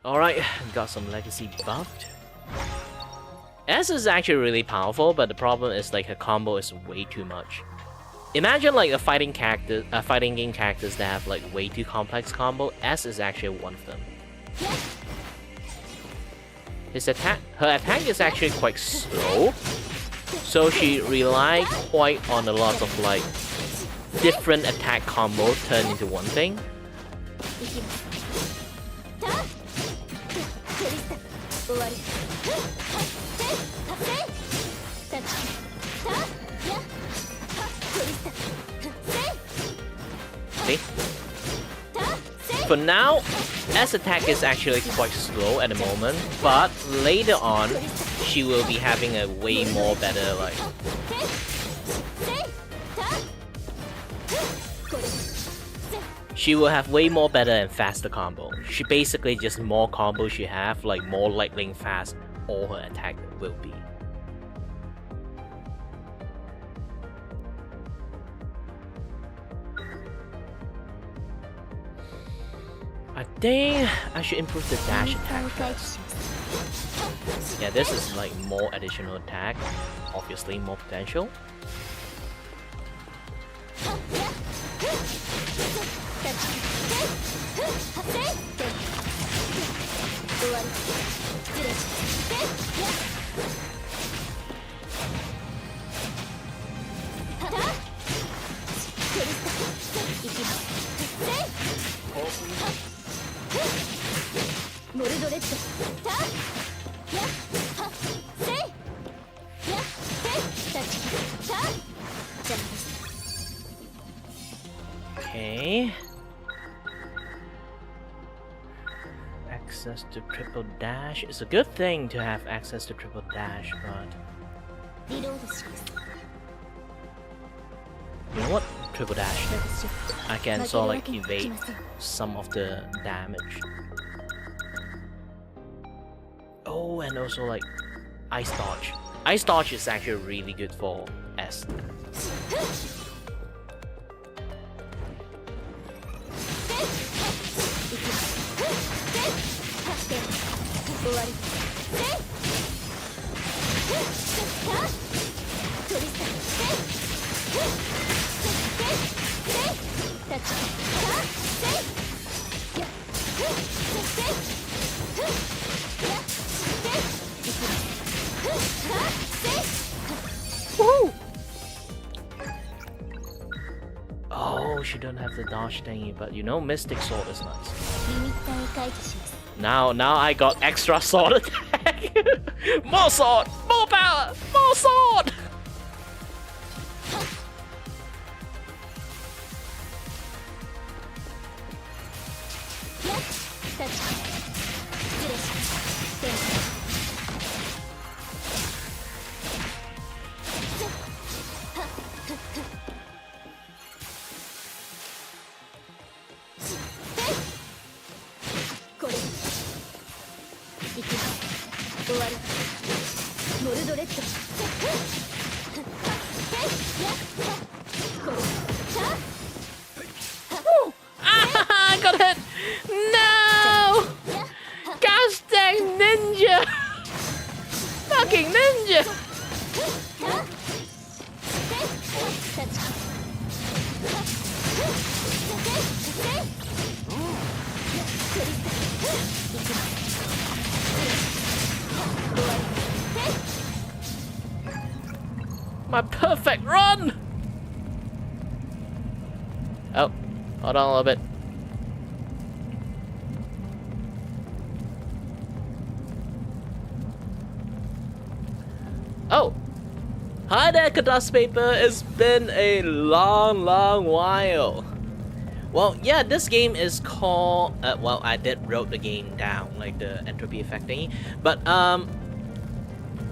Alright, got some legacy buffed. S is actually really powerful, but the problem is like her combo is way too much. Imagine like a fighting game characters that have like way too complex combo. S is actually one of them. Her attack is actually quite slow, so she relies quite on a lot of like different attack combos turned into one thing. See? For now, S attack is actually quite slow at the moment, but later on, she will be having a way more better like. She will have way more better and faster combo. She basically just more combos she have, like more lightning fast, all her attack will be. I think I should improve the dash attack first. Yeah, this is like more additional attack, obviously more potential. Okay. Access to triple dash. It's a good thing to have access to triple dash, but... You know what? Triple dash. I can sort of like evade some of the damage. Oh, and also like Ice Dodge. Ice Dodge is actually really good for S. Woo! Oh, she don't have the dodge thingy, but you know, Mystic Sword is nice. Now I got extra sword attack. More sword, more power, more sword. I got hit. fucking ninja! My perfect run! Oh, hold on a little bit. Oh! Hi there, Kadas Paper! It's been a long while. Well, yeah, this game is called... well, I did wrote the game down, like the entropy effect thingy. But,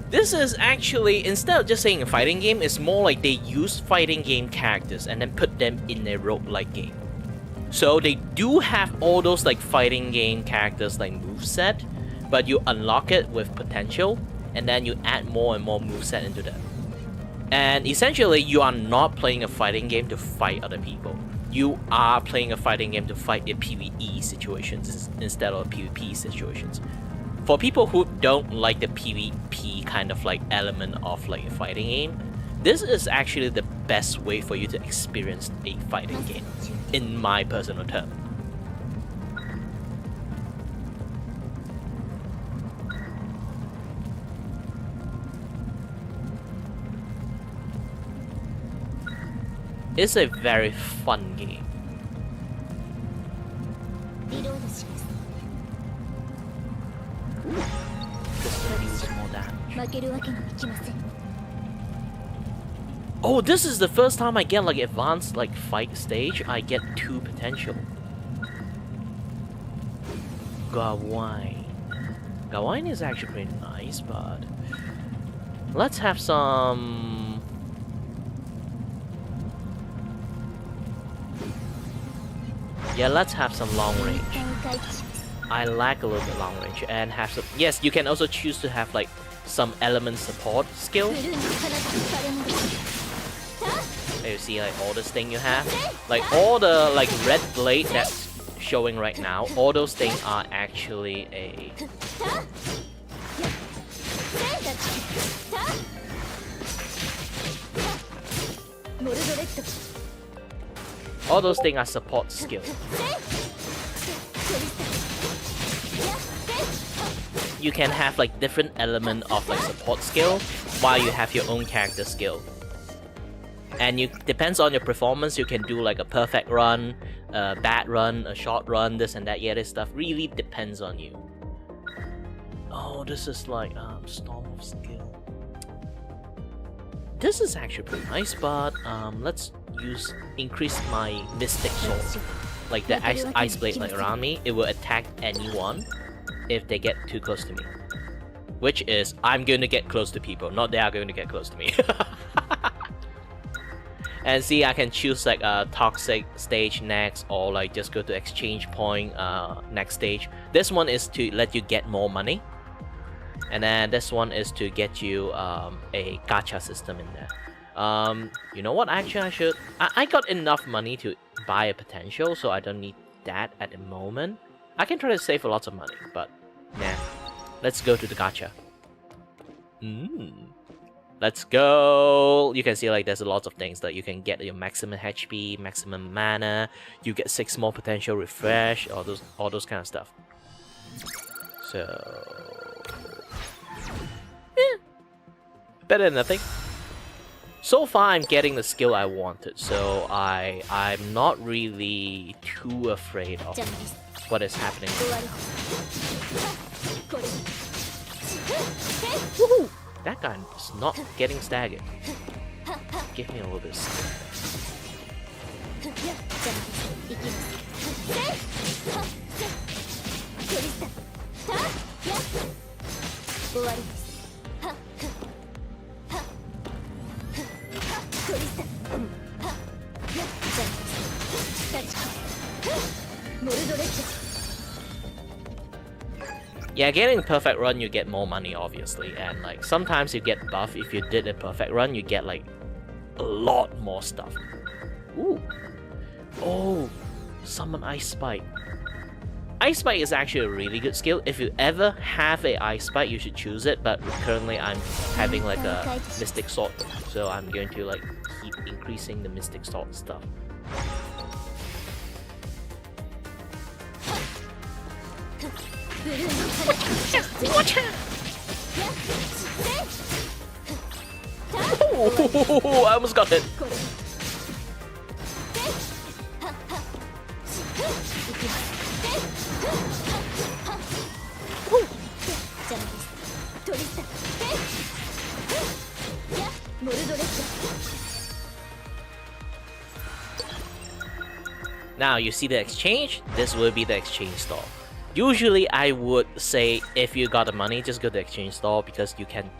this is actually, instead of just saying a fighting game, it's more like they use fighting game characters and then put them in a roguelike game. So they do have all those like fighting game characters like moveset, but you unlock it with potential, and then you add more and more moveset into that. And essentially, you are not playing a fighting game to fight other people. You are playing a fighting game to fight the PvE situations instead of PvP situations. For people who don't like the PvP kind of like element of like a fighting game, this is actually the best way for you to experience a fighting game, in my personal term. It's a very fun game. Oh, this is the first time I get like advanced like fight stage. I get 2 potential. Gawain. Gawain is actually pretty nice, but let's have some. Yeah, let's have some long range. I lack a little bit long range and have some. Yes, you can also choose to have like some element support skill. You see like all this thing you have, like all the like red blade that's showing right now, all those things are actually a all those things are support skill. You can have like different element of like support skill while you have your own character skill. And you depends on your performance, you can do like a perfect run, a bad run, a short run, this and that. Yeah, this stuff really depends on you. Oh, this is like Storm of Skill. This is actually pretty nice, but let's increase my Mystic Sword. Like the ice blade like around me, it will attack anyone if they get too close to me. Which is, I'm going to get close to people, not they are going to get close to me. And see, I can choose like a toxic stage next, or like just go to exchange point next stage. This one is to let you get more money, and then this one is to get you a gacha system in there. You know what? Actually, I got enough money to buy a potential, so I don't need that at the moment. I can try to save lots of money, but nah. Let's go to the gacha. Let's go. You can see like there's a lot of things that you can get your maximum HP, maximum mana. You get 6 more potential refresh, all those kind of stuff. So better than nothing. So far, I'm getting the skill I wanted, so I'm not really too afraid of what is happening. Woohoo! That guy is not getting staggered. Give me a little bit of Yeah, getting a perfect run, you get more money, obviously, and like sometimes you get buff. If you did a perfect run, you get like a lot more stuff. Ooh, oh, summon Ice Spike. Ice Spike is actually a really good skill. If you ever have a Ice Spike, you should choose it. But currently, I'm having like a Mystic Sword, so I'm going to like keep increasing the Mystic Sword stuff. Watch out! Oh, I almost got hit. Now you see the exchange, this will be the exchange store. Usually I would say if you got the money, just go to the exchange store because you can...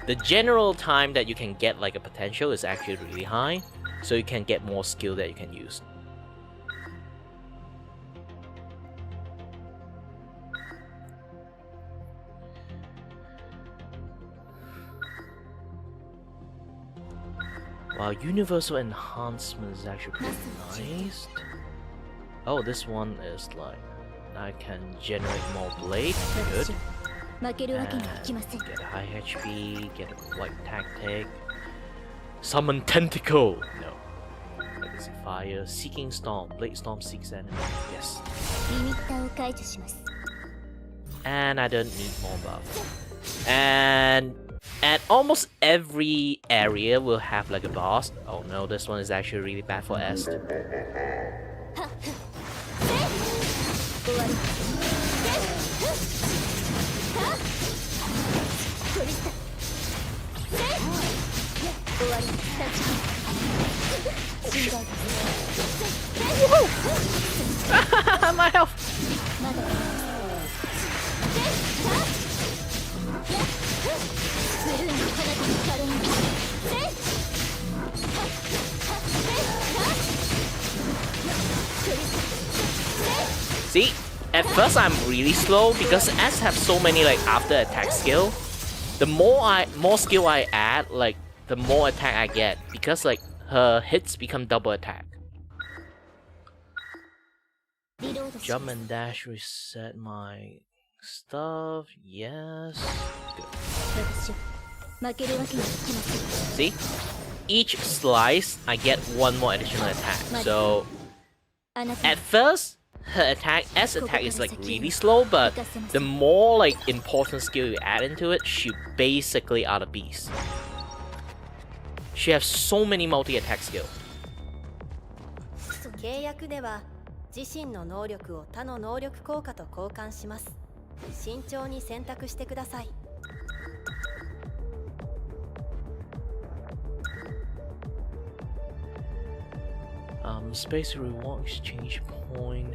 The general time that you can get like a potential is actually really high, so you can get more skill that you can use. Wow, universal enhancement is actually pretty nice. Oh, this one is like, I can generate more blade, good. And get a high HP, get a white tactic. Summon tentacle! No. Legacy fire, seeking storm, blade storm seeks enemy, yes. And I don't need more buff. And at almost every area will have like a boss. Oh no, this one is actually really bad for Est. My health! See? At first I'm really slow because S have so many like after attack skill. The more skill I add, like the more attack I get because like her hits become double attack. Jump and dash reset my stuff. Yes. Good. See? Each slice I get one more additional attack. So at first her attack, S attack is like really slow, but the more like important skill you add into it, she basically are the beast. She has so many multi-attack skills. 契約では自身の能力を他の能力効果と交換します。慎重に選択してください。Space reward exchange point,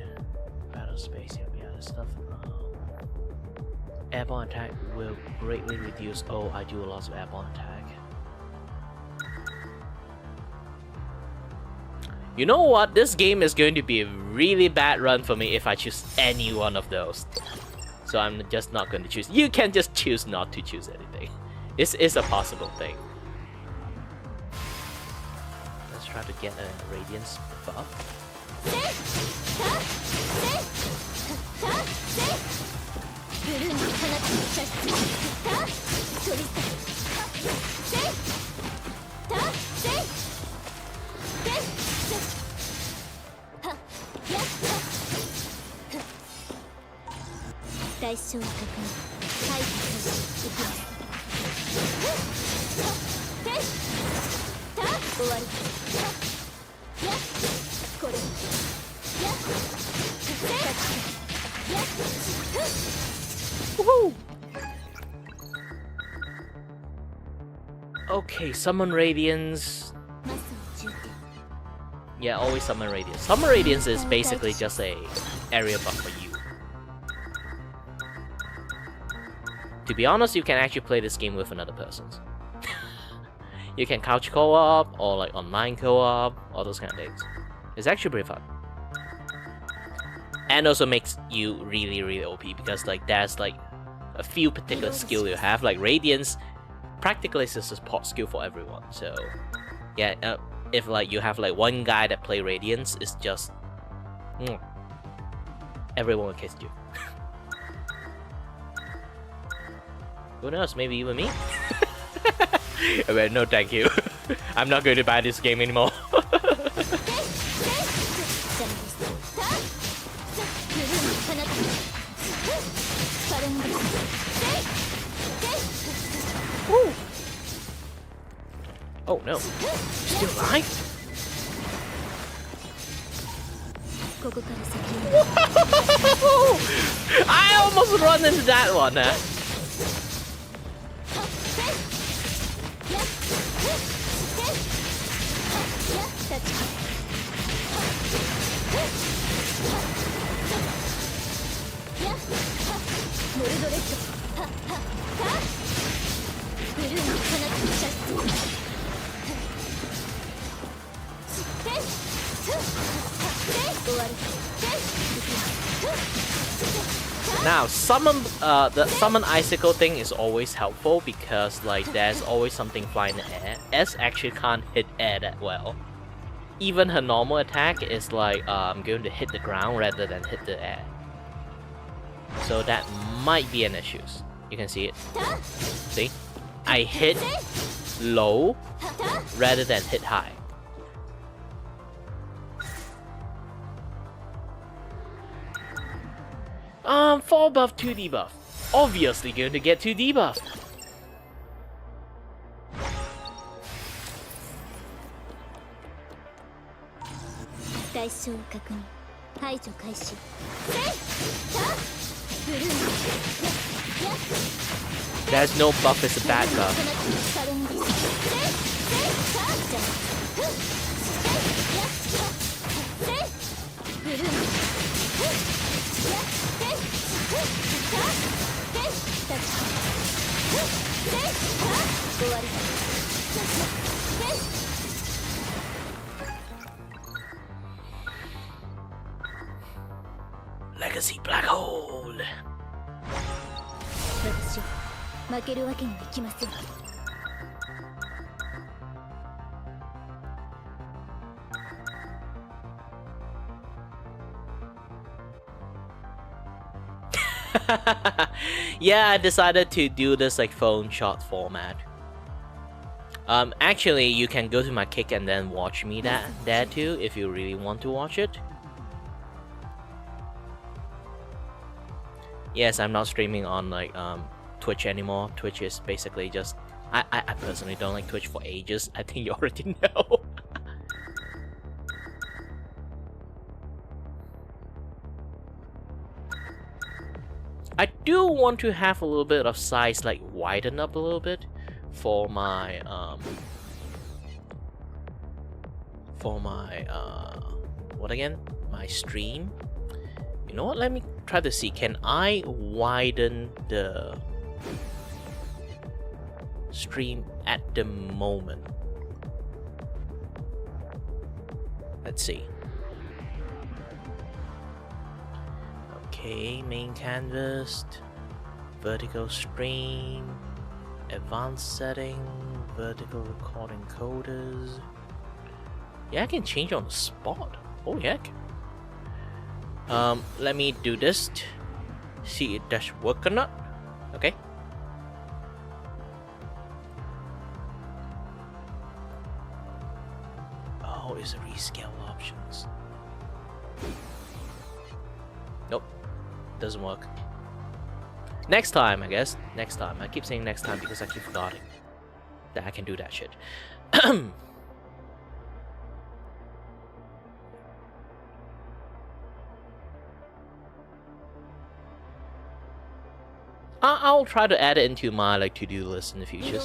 battle space, yeah, that stuff. Airborne attack will greatly reduce. Oh, I do a lot of airborne attack. You know what? This game is going to be a really bad run for me if I choose any one of those. So I'm just not going to choose. You can just choose not to choose anything. This is a possible thing. Let's try to get a Radiance buff. Woohoo! Okay, summon Radiance. Yeah, always summon Radiance. Summon Radiance is basically just a area buff for you. To be honest, you can actually play this game with another person. You can couch co-op or like online co-op, all those kind of things. It's actually pretty fun. And also makes you really OP because like there's like a few particular skill you have, like Radiance practically is a support skill for everyone. So yeah, if like you have like one guy that play Radiance, it's just everyone will kiss you. Who knows? Maybe even me. Okay, no, thank you. I'm not going to buy this game anymore. Woo. Oh no, still alive? I almost run into that one, huh? Now, the summon icicle thing is always helpful because like there's always something flying in the air. S actually can't hit air that well. Even her normal attack is like going to hit the ground rather than hit the air. So that might be an issue. You can see it. See? I hit low rather than hit high. Fall buff, 2 debuff. Obviously going to get 2 debuff. There's no buff as a bad buff. Legacy Black Hole. Yeah, I decided to do this like phone shot format. Actually, you can go to my kick and then watch me there too if you really want to watch it. Yes, I'm not streaming on like Twitch anymore. Twitch is basically just I personally don't like Twitch for ages. I think you already know. I do want to have a little bit of size like widen up a little bit for my what again? My stream. You know what? Let me try to see. Can I widen the stream at the moment? Let's see. Okay, main canvas, vertical stream, advanced setting, vertical recording coders. Yeah, I can change on the spot. Holy heck. Let me do this. See if that should work or not. Okay. Oh, it's rescale options. Nope. Doesn't work. Next time, I guess. Next time. I keep saying next time because I keep forgetting that I can do that shit. I'll try to add it into my like to-do list in the future.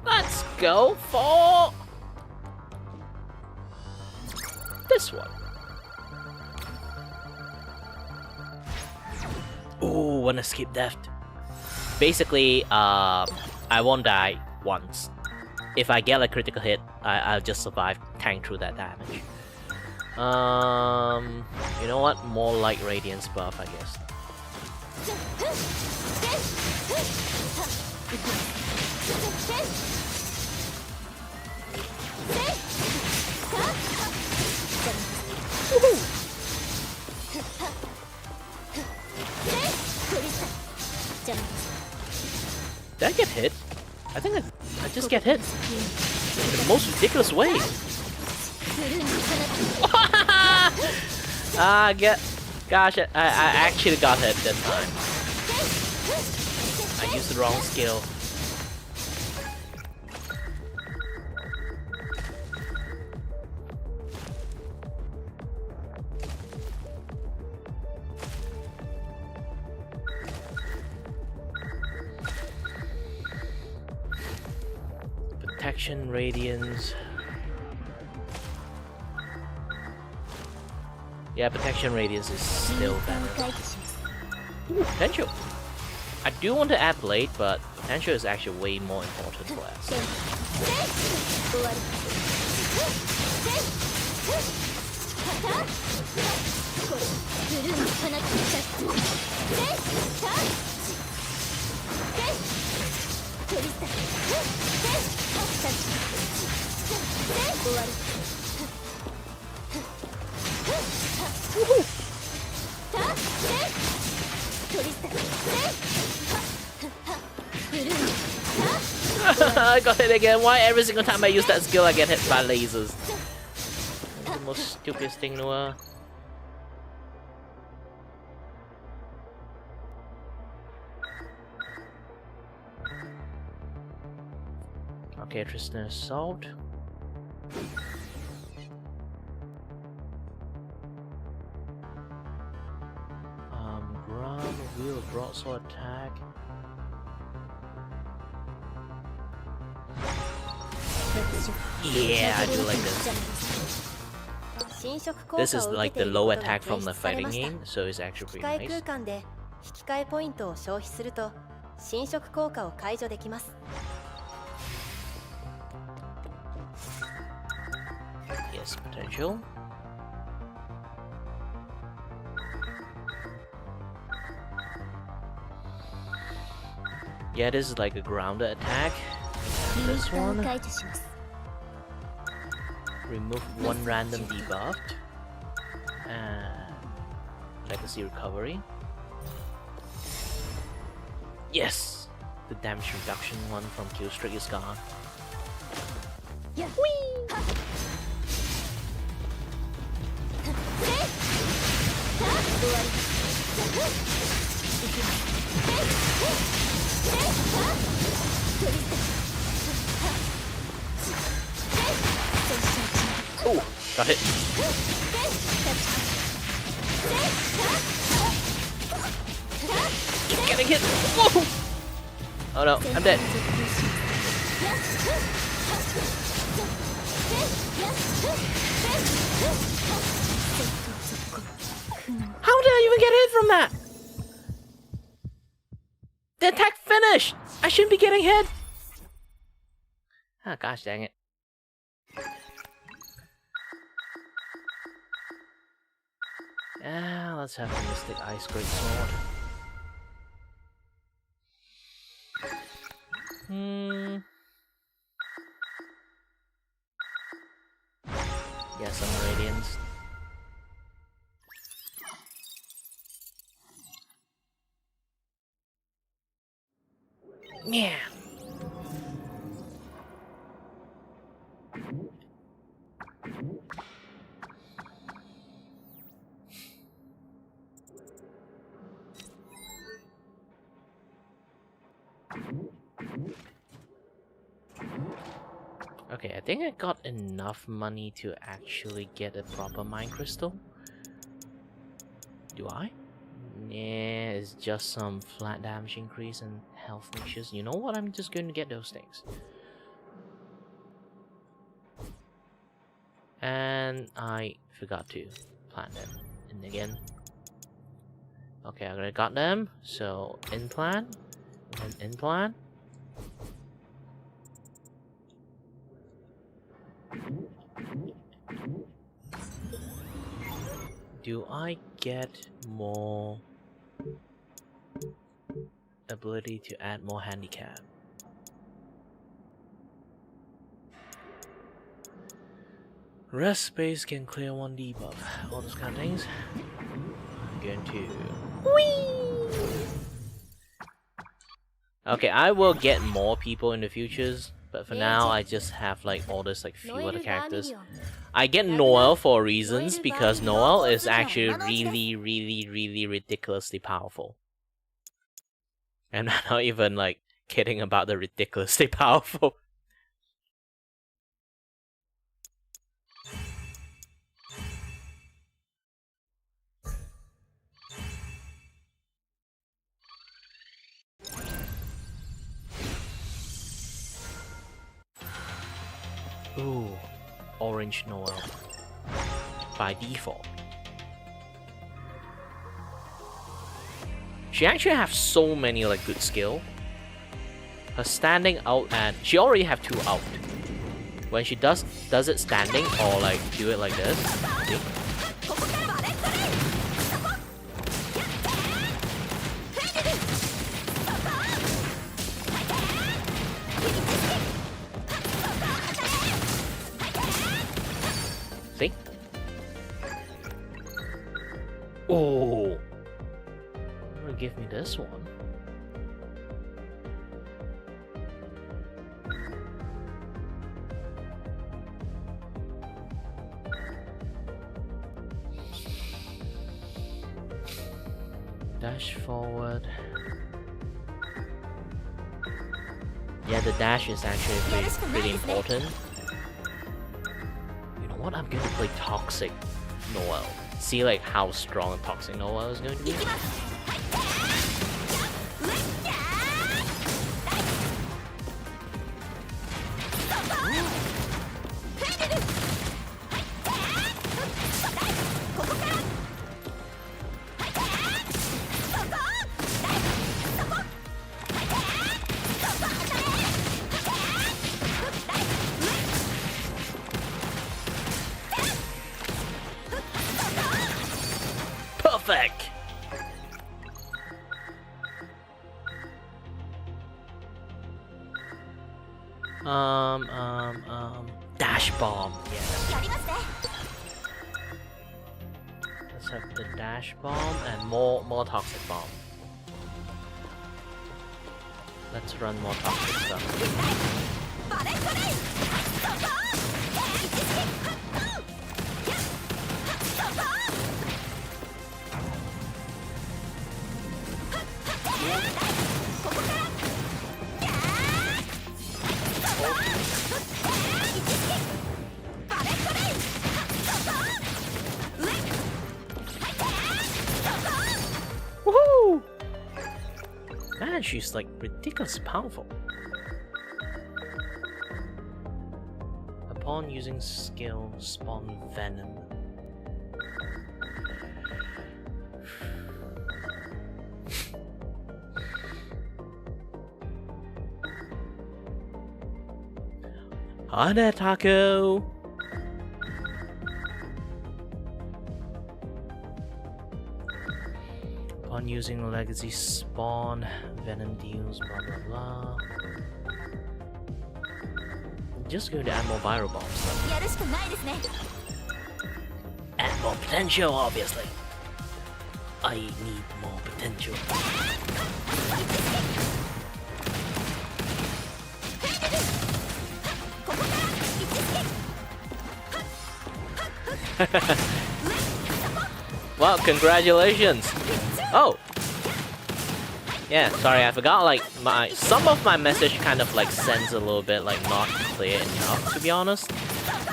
Let's go for this one. Ooh, wanna skip death. Basically, I won't die once. if I get a critical hit, I'll just survive, tank through that damage. You know what? More like Radiance buff, I guess. Did I get hit? I think I just get hit in the most ridiculous way. Gosh, I actually got hit that time. I used the wrong skill. Protection, Radiance. Yeah, Protection Radiance is still better. Ooh, Potential! I do want to add Blade, but Potential is actually way more important for us. I got hit again. Why every single time I use that skill I get hit by lasers? That's the most stupidest thing in the world. Okay, Tristan Assault. Ground, wheel, broadsword attack. Yeah, I do like this. This is like the low attack from the fighting game, so it's actually pretty nice. 空間で引き換えポイントを消費すると侵食効果を解除できます。 Yes, potential. Yeah, this is like a grounded attack. This one. Remove one random debuff. And legacy recovery. Yes! The damage reduction one from kill streak is gone. Yeah. Oh, got hit. Keep getting hit. Whoa! Oh no, I'm dead. How did I even get hit from that? The attack finished! I shouldn't be getting hit! Ah, gosh dang it. Ah, let's have the Mystic Ice Great Sword. Yeah, some Radiance. Yeah. Okay, I think I got enough money to actually get a proper Mind Crystal. Do I? Yeah, it's just some flat damage increase and health niches. You know what? I'm just going to get those things. And I forgot to plant them in again. Okay, I already got them. So in plan and in plan. Do I get more ability to add more handicap? Rest space can clear one debuff. All those kind of things. I'm going to. Whee! Okay, I will get more people in the futures, but for now I just have like all this like few other characters. I get Noel for reasons because Noel is actually really ridiculously powerful. And I'm not even like kidding about the ridiculously powerful. Ooh, orange Noel. By default. She actually has so many like good skill. Her standing out, and she already have 2 out. When she does it standing or like do it like this. See? See? Oh, gonna give me this one. Dash forward. Yeah, the dash is actually pretty important. You know what? I'm going to play Toxic Noel. See like how strong Toxic Noel is going to be. Perfect! Dash bomb, yes. Let's have the dash bomb and more toxic bomb. Let's run more toxic stuff. Woohoo! Man, she's like ridiculously powerful. Upon using skill, spawn venom. Hi there, Taco! Upon using legacy spawn, venom deals, blah blah blah. I'm just going to add more viral bombs. Add more potential, obviously. I need more potential. Well, congratulations! Oh! Yeah, sorry, I forgot, like, some of my message kind of, like, sends a little bit, like, not clear enough, to be honest.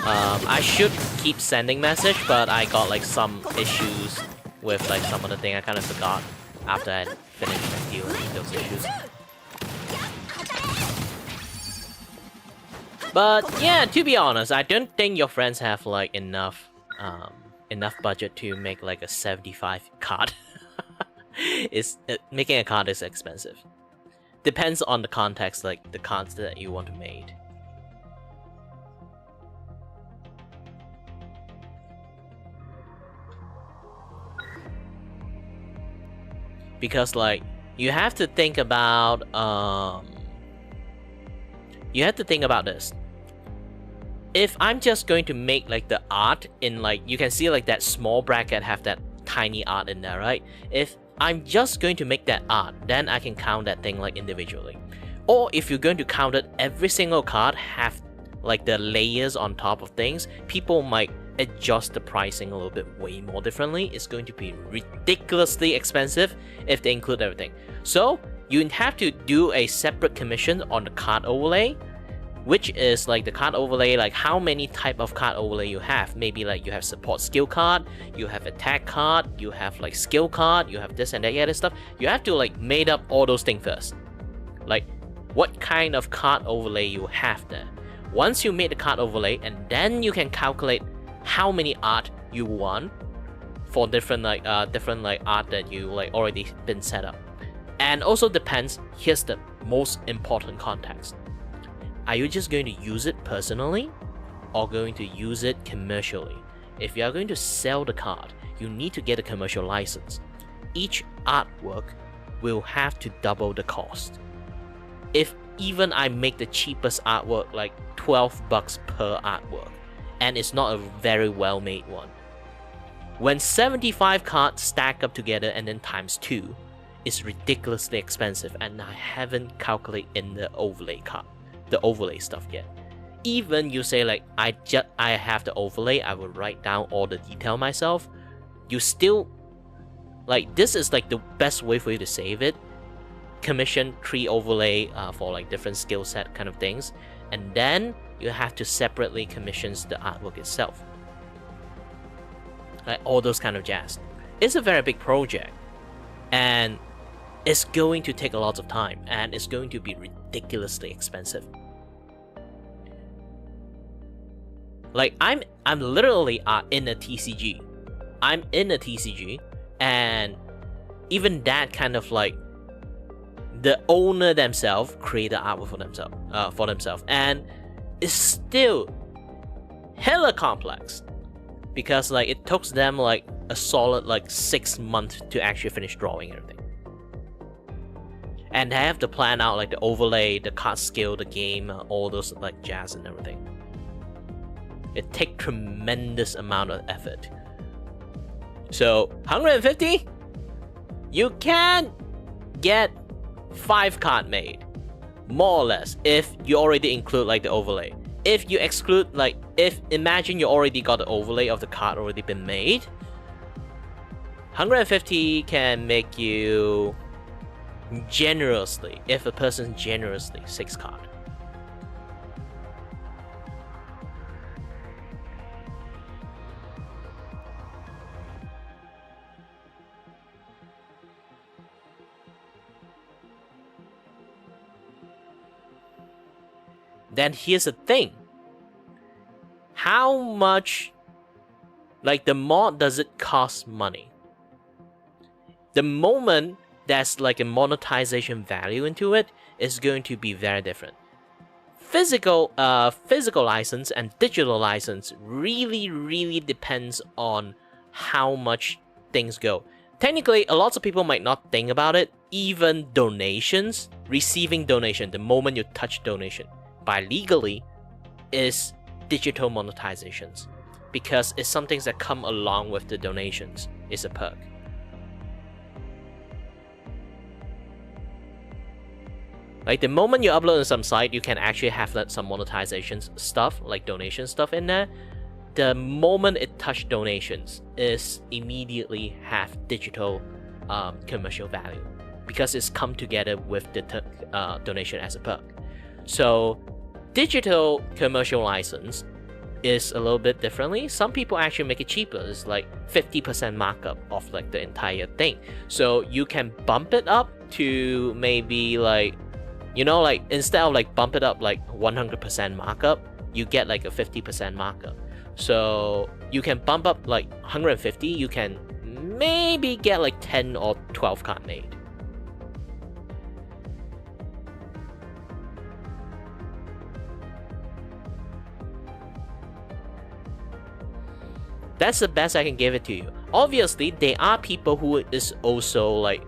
I should keep sending message, but I got, like, some issues with, like, some of the thing I kind of forgot after I finished like, dealing with those issues. But, yeah, to be honest, I don't think your friends have, like, enough budget to make, like, a 75 card. Making a card is expensive. Depends on the context, like, the cards that you want to make. because like you have to think about this. If I'm just going to make like the art in like, you can see like that small bracket have that tiny art in there, right? If I'm just going to make that art, then I can count that thing like individually. Or if you're going to count it, every single card have like the layers on top of things, people might adjust the pricing a little bit way more differently. It's going to be ridiculously expensive if they include everything. So you have to do a separate commission on the card overlay, which is like the card overlay, like how many type of card overlay you have. Maybe like you have support skill card, you have attack card, you have like skill card, you have this and that other stuff. You have to like made up all those things first. Like what kind of card overlay you have there. Once you made the card overlay, and then you can calculate how many art you want for different art that you like already been set up. And also depends, here's the most important context. Are you just going to use it personally or going to use it commercially? If you are going to sell the card, you need to get a commercial license. Each artwork will have to double the cost. If even I make the cheapest artwork like $12 per artwork, and it's not a very well made one, when 75 cards stack up together and then times 2, it's ridiculously expensive, and I haven't calculated in the overlay stuff yet. Even you say like I have the overlay, I will write down all the detail myself, you still like, this is like the best way for you to save it. Commission 3 overlay for like different skill set kind of things, and then you have to separately commission the artwork itself, like all those kind of jazz. It's a very big project, and it's going to take a lot of time, and it's going to be ridiculously expensive. Like I'm literally in a TCG. I'm in a TCG, and even that kind of like the owner themselves create the artwork for themselves, and it's still hella complex because like it took them like a solid like 6 months to actually finish drawing everything. And they have to plan out like the overlay, the card skill, the game, all those like jazz and everything. It takes tremendous amount of effort. So 150, you can get 5 card made, more or less, if you already include like the overlay. If you exclude, like, if imagine you already got the overlay of the card already been made, 150 can make you generously, if a person generously, 6 card. Then here's the thing. How much, like the mod, does it cost money? The moment there's like a monetization value into it, is going to be very different. Physical license and digital license really depends on how much things go. Technically, a lot of people might not think about it. Even donations, receiving donation, the moment you touch donation, by legally, is digital monetizations, because it's something that come along with the donations. It's a perk. Like the moment you upload on some site, you can actually have some monetization stuff, like donation stuff in there. The moment it touch donations, is immediately have digital commercial value, because it's come together with the donation as a perk. So digital commercial license is a little bit differently. Some people actually make it cheaper. It's like 50% markup of like the entire thing. So you can bump it up to maybe like, you know, like instead of like bump it up like 100% markup, you get like a 50% markup. So you can bump up like 150, you can maybe get like 10 or 12 card made. That's the best I can give it to you. Obviously, there are people who is also like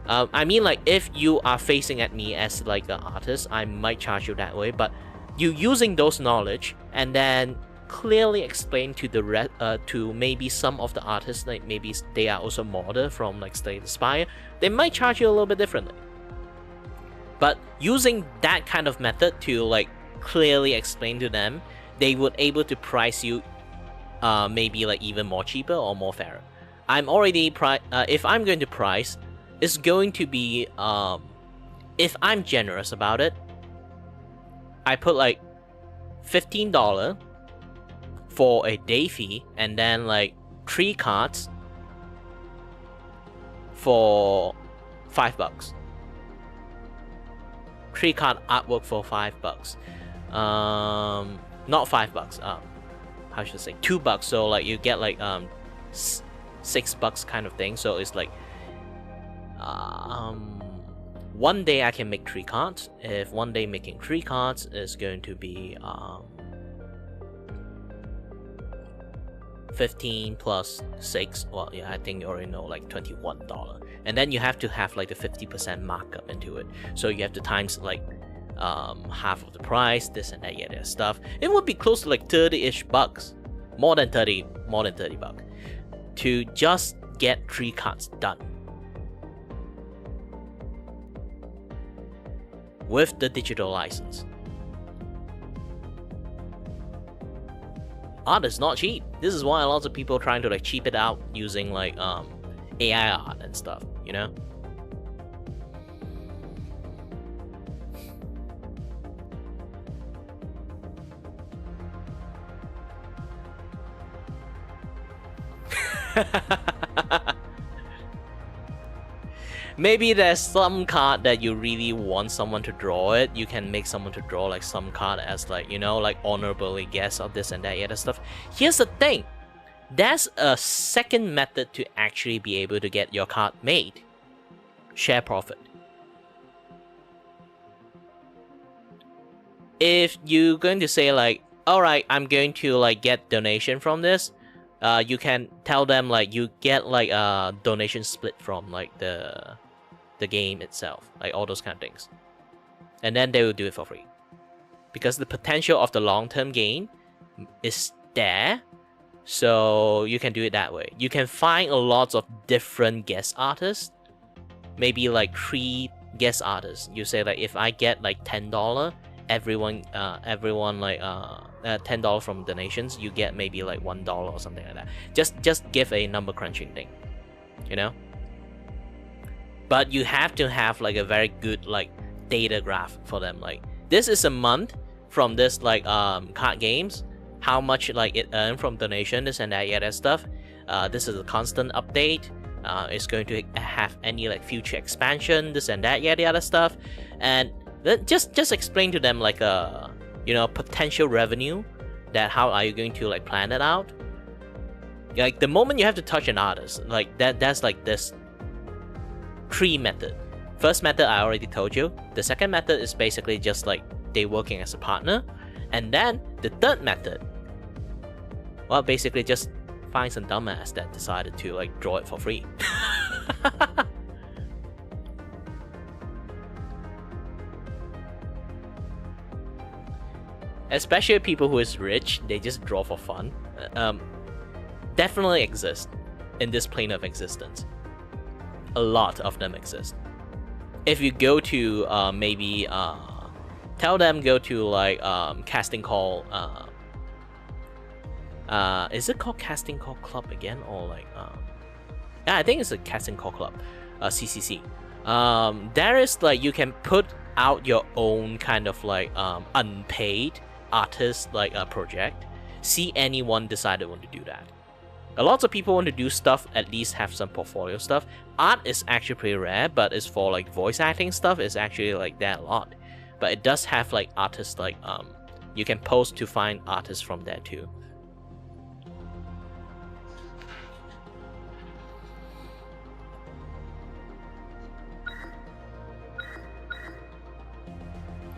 I mean, like, if you are facing at me as like an artist, I might charge you that way. But you using those knowledge and then clearly explain to the to maybe some of the artists, like maybe they are also modder from like Slay the Spire, they might charge you a little bit differently. But using that kind of method to like clearly explain to them, they would able to price you maybe like even more cheaper or more fairer. I'm already if I'm going to price, it's going to be if I'm generous about it, I put like $15 for a day fee, and then like 3 cards for $5. 3 card artwork for $5. Not $5. How should I say, $2. So like you get like $6 kind of thing. So it's like one day I can make 3 cards. If one day making 3 cards is going to be 15 plus 6, well, yeah, I think you already know, like $21. And then you have to have like the 50% markup into it, so you have to times like half of the price, this and that, yeah, that stuff. It would be close to like 30-ish bucks, more than 30 bucks to just get 3 cards done with the digital license. Art is not cheap. This is why lots of people are trying to like cheap it out using like AI art and stuff, you know? Maybe there's some card that you really want someone to draw it. You can make someone to draw like some card as like, you know, like honorably guess of this and that other stuff. Here's the thing. There's a second method to actually be able to get your card made. Share profit. If you're going to say like, alright, I'm going to like get donation from this, you can tell them like you get like a donation split from like the game itself, like all those kind of things, and then they will do it for free because the potential of the long-term gain is there. So you can do it that way. You can find a lot of different guest artists, maybe like 3 guest artists. You say like, if I get like $10, everyone like $10 from donations, you get maybe like $1 or something like that. Just give a number crunching thing, you know. But you have to have like a very good like data graph for them. Like, this is a month from this like card games, how much like it earned from donation, this and that, yeah, that stuff. This is a constant update. It's going to have any like future expansion, this and that, yeah, the other stuff. And then just explain to them like you know, potential revenue, that how are you going to like plan it out. Like the moment you have to touch an artist, like that's like this 3 method. First method I already told you. The second method is basically just like they working as a partner. And then the third method, well, basically just find some dumbass that decided to like draw it for free. Especially people who is rich, they just draw for fun. Definitely exist in this plane of existence. A lot of them exist. If you go to maybe tell them go to like casting call, is it called casting call club again, or like yeah, I think it's a casting call club, CCC. There is like, you can put out your own kind of like unpaid artist like a project. See anyone decided want to do that. A lot of people want to do stuff, at least have some portfolio stuff. Art is actually pretty rare, but it's for like voice acting stuff, it's actually like that a lot. But it does have like artists like you can post to find artists from there too.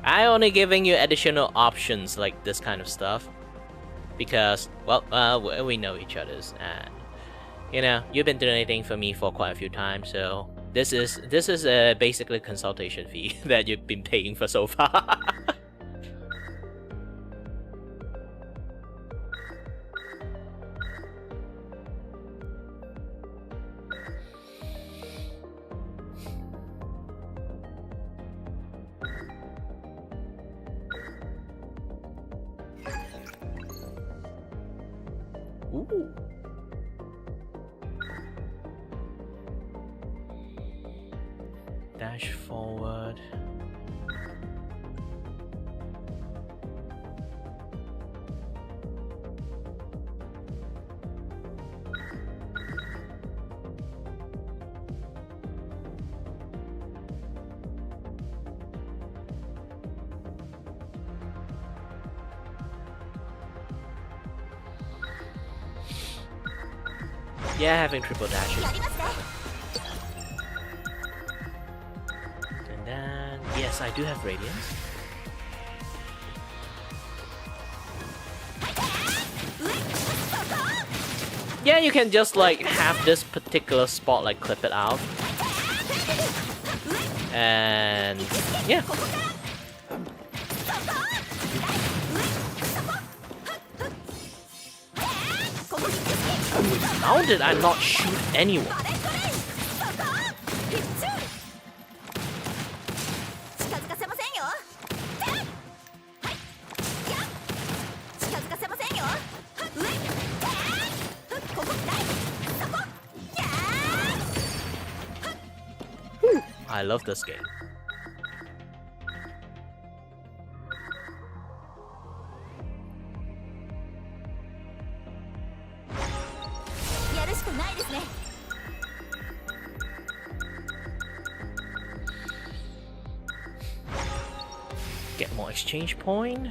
I only giving you additional options like this kind of stuff because, well, we know each other's, and you know, you've been donating for me for quite a few times, so This is basically a consultation fee that you've been paying for so far. Ooh. Dash forward. Yeah, having triple dashes. And then, yes, I do have radiance. Yeah, you can just like have this particular spot like clip it out. And yeah. How did I not shoot anyone? I love this game. Get more exchange point.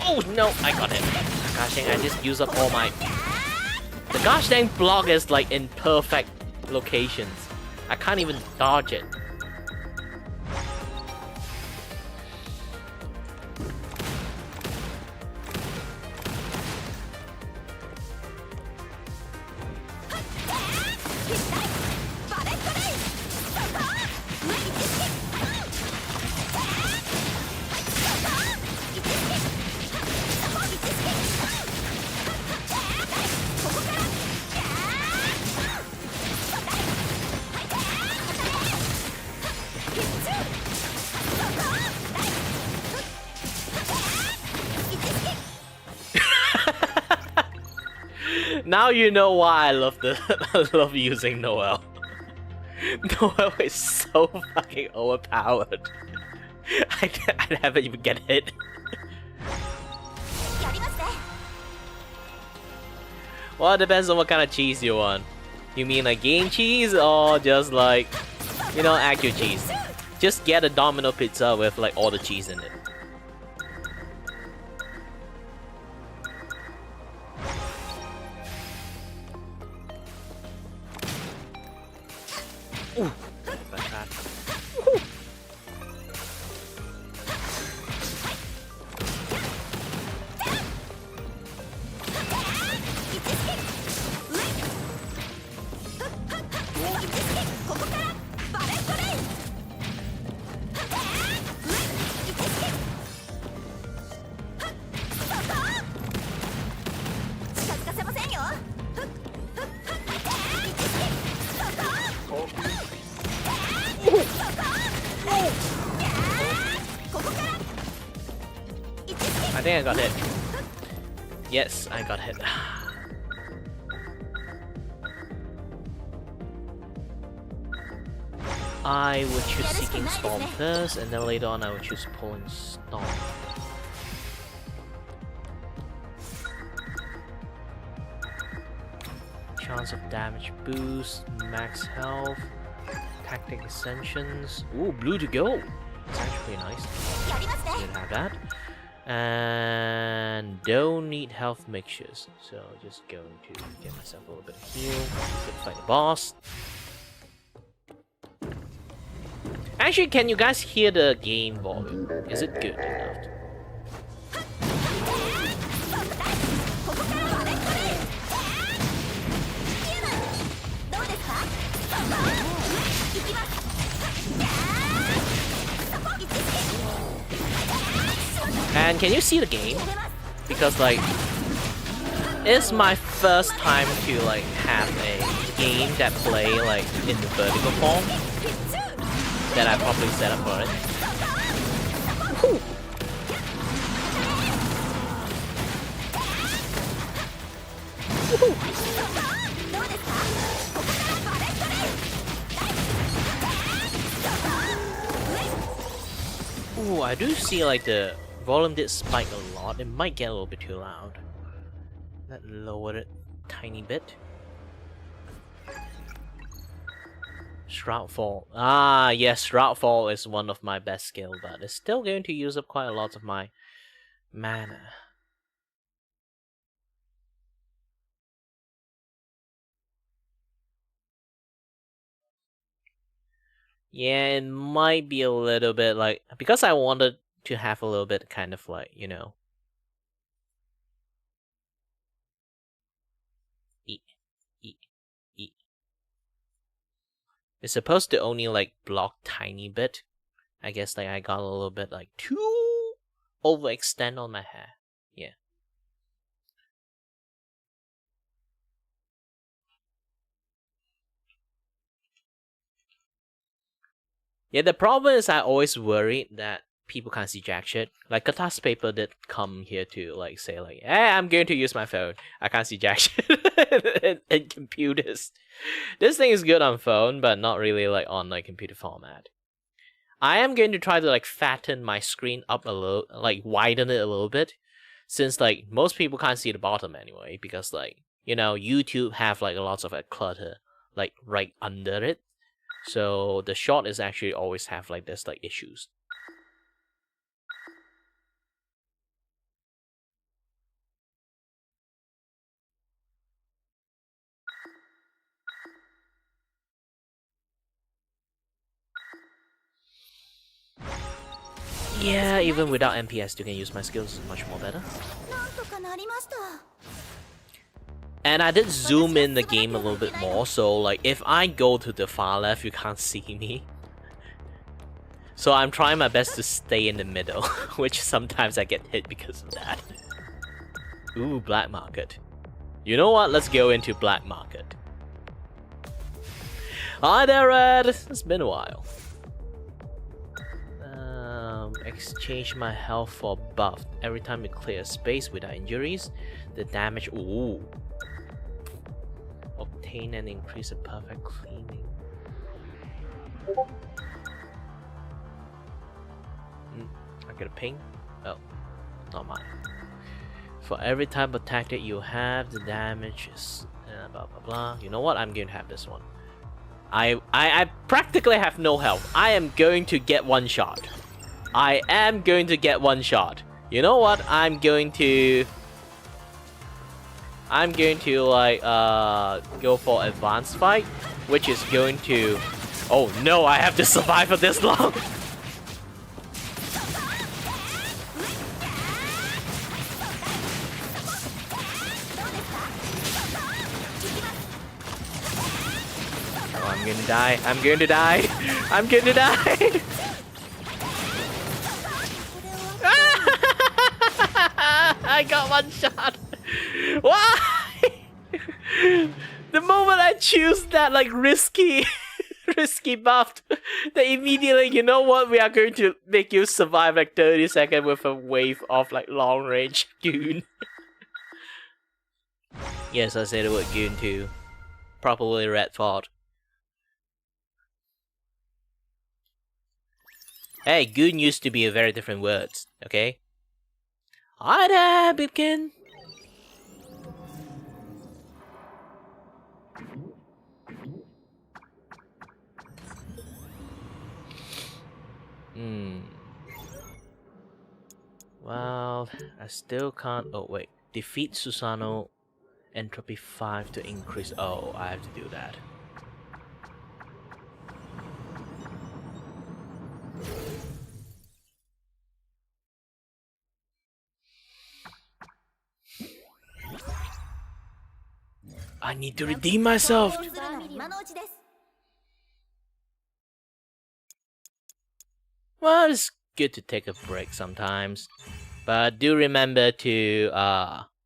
Oh no, I got it. Gosh dang, I just used up all my... The gosh dang block is like in perfect locations. I can't even dodge it. Now you know why I love I love using Noel. Noel is so fucking overpowered. I never even get hit. Well, it depends on what kind of cheese you want. You mean like game cheese or just like, you know, actual cheese? Just get a Domino pizza with like all the cheese in it. Ooh, like that. Woohoo. I think I got hit. Yes, I got hit. I would choose Seeking Storm first, and then later on I would choose Pulling Storm. Chance of damage boost, max health. Tactic Ascensions. Ooh, blue to go. It's actually nice. Should have that. And don't need health mixtures. So just going to get myself a little bit of heal. Gonna fight the boss. Actually, can you guys hear the game volume? Is it good enough? And can you see the game? Because like, it's my first time to like have a game that play like in the vertical form that I properly set up for it. Whew. Ooh, I do see like the volume did spike a lot. It might get a little bit too loud. Let's lower it a tiny bit. Shroudfall. Ah, yes, Shroudfall is one of my best skill, but it's still going to use up quite a lot of my mana. Yeah, it might be a little bit like, because I wanted to have a little bit kind of like, you know. Eat, eat, eat. It's supposed to only like block tiny bit. I guess like I got a little bit like too overextend on my hair. Yeah. Yeah, the problem is I always worried that people can't see jack shit. Like Katas Paper did come here to like say like, hey, I'm going to use my phone. I can't see jack shit in computers. This thing is good on phone, but not really like on like computer format. I am going to try to like fatten my screen up a little, like widen it a little bit, since like most people can't see the bottom anyway, because like, you know, YouTube have like lots of clutter like right under it. So the shot is actually always have like this like issues. Yeah, even without MPS, you can use my skills much more better. And I did zoom in the game a little bit more, so like if I go to the far left, you can't see me. So I'm trying my best to stay in the middle, which sometimes I get hit because of that. Ooh, black market. You know what? Let's go into black market. Hi there, Red! It's been a while. Exchange my health for buff. Every time you clear space without injuries, the damage... Ooh. Obtain and increase a perfect cleaning. I get a ping? Oh, not mine. For every type of attack that you have, the damage is blah blah blah. You know what? I'm going to have this one. I practically have no health. I am going to get one shot. I am going to get one shot. You know what? I'm going to like go for advanced fight, which is going to... Oh no, I have to survive for this long. Oh, I'm gonna die. I'm going to die. I'm going to die. I got one shot. Why? The moment I choose that like risky buff, they immediately, you know what, we are going to make you survive like 30 seconds with a wave of like long range goon. Yes, I said the word goon too. Probably red fault. Hey, goon used to be a very different word, okay? Hi there, Bipkin! Well, I still can't. Oh wait, defeat Susano, entropy 5 to increase. Oh, I have to do that. I need to redeem myself. するなら今のうちです。 Well, it's good to take a break sometimes, but do remember to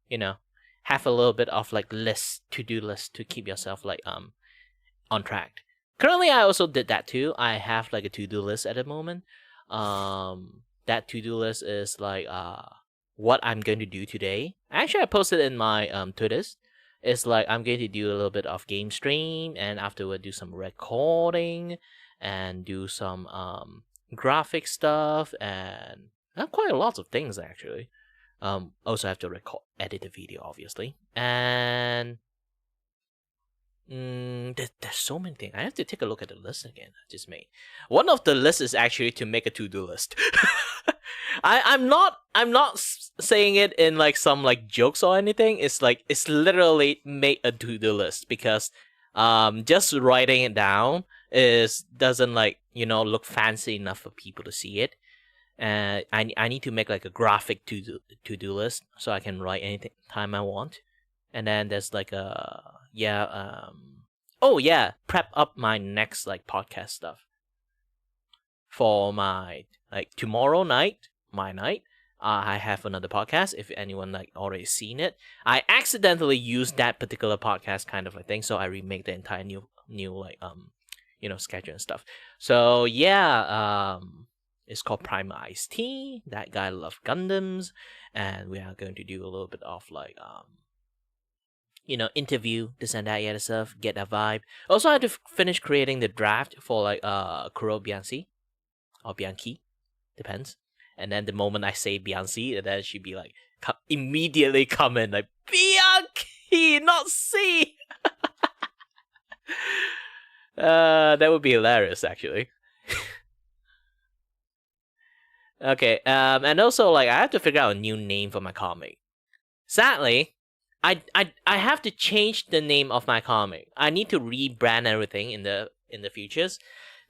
you know, have a little bit of like to-do list to keep yourself like on track. Currently, I also did that too. I have like a to-do list at the moment. That to-do list is like what I'm going to do today. Actually, I posted in my Twitters. It's like I'm going to do a little bit of game stream, and afterward do some recording and do some graphic stuff, and quite a lot of things actually. Also have to edit the video, obviously, and there's so many things. I have to take a look at the list again I just made. One of the lists is actually to make a to-do list. I'm not saying it in like some like jokes or anything. It's like it's literally make a to-do list, because just writing it down doesn't like, you know, look fancy enough for people to see it. And I need to make like a graphic to-do list so I can write anything time I want. And then there's like prep up my next like podcast stuff for my like tomorrow night, my night. I have another podcast. If anyone like already seen it, I accidentally used that particular podcast kind of a thing, so I remake the entire new like you know, schedule and stuff. So yeah, it's called Prime Ice Tea. That guy loves Gundams, and we are going to do a little bit of like you know, interview this and that other stuff, get a vibe. Also, I had to finish creating the draft for like Kuro Bianchi or Bianchi, depends. And then the moment I say Bianchi, and then she'd be like immediately comment like Bianchi, not C. That would be hilarious, actually. Okay, and also like I have to figure out a new name for my comic. Sadly, I have to change the name of my comic. I need to rebrand everything in the futures,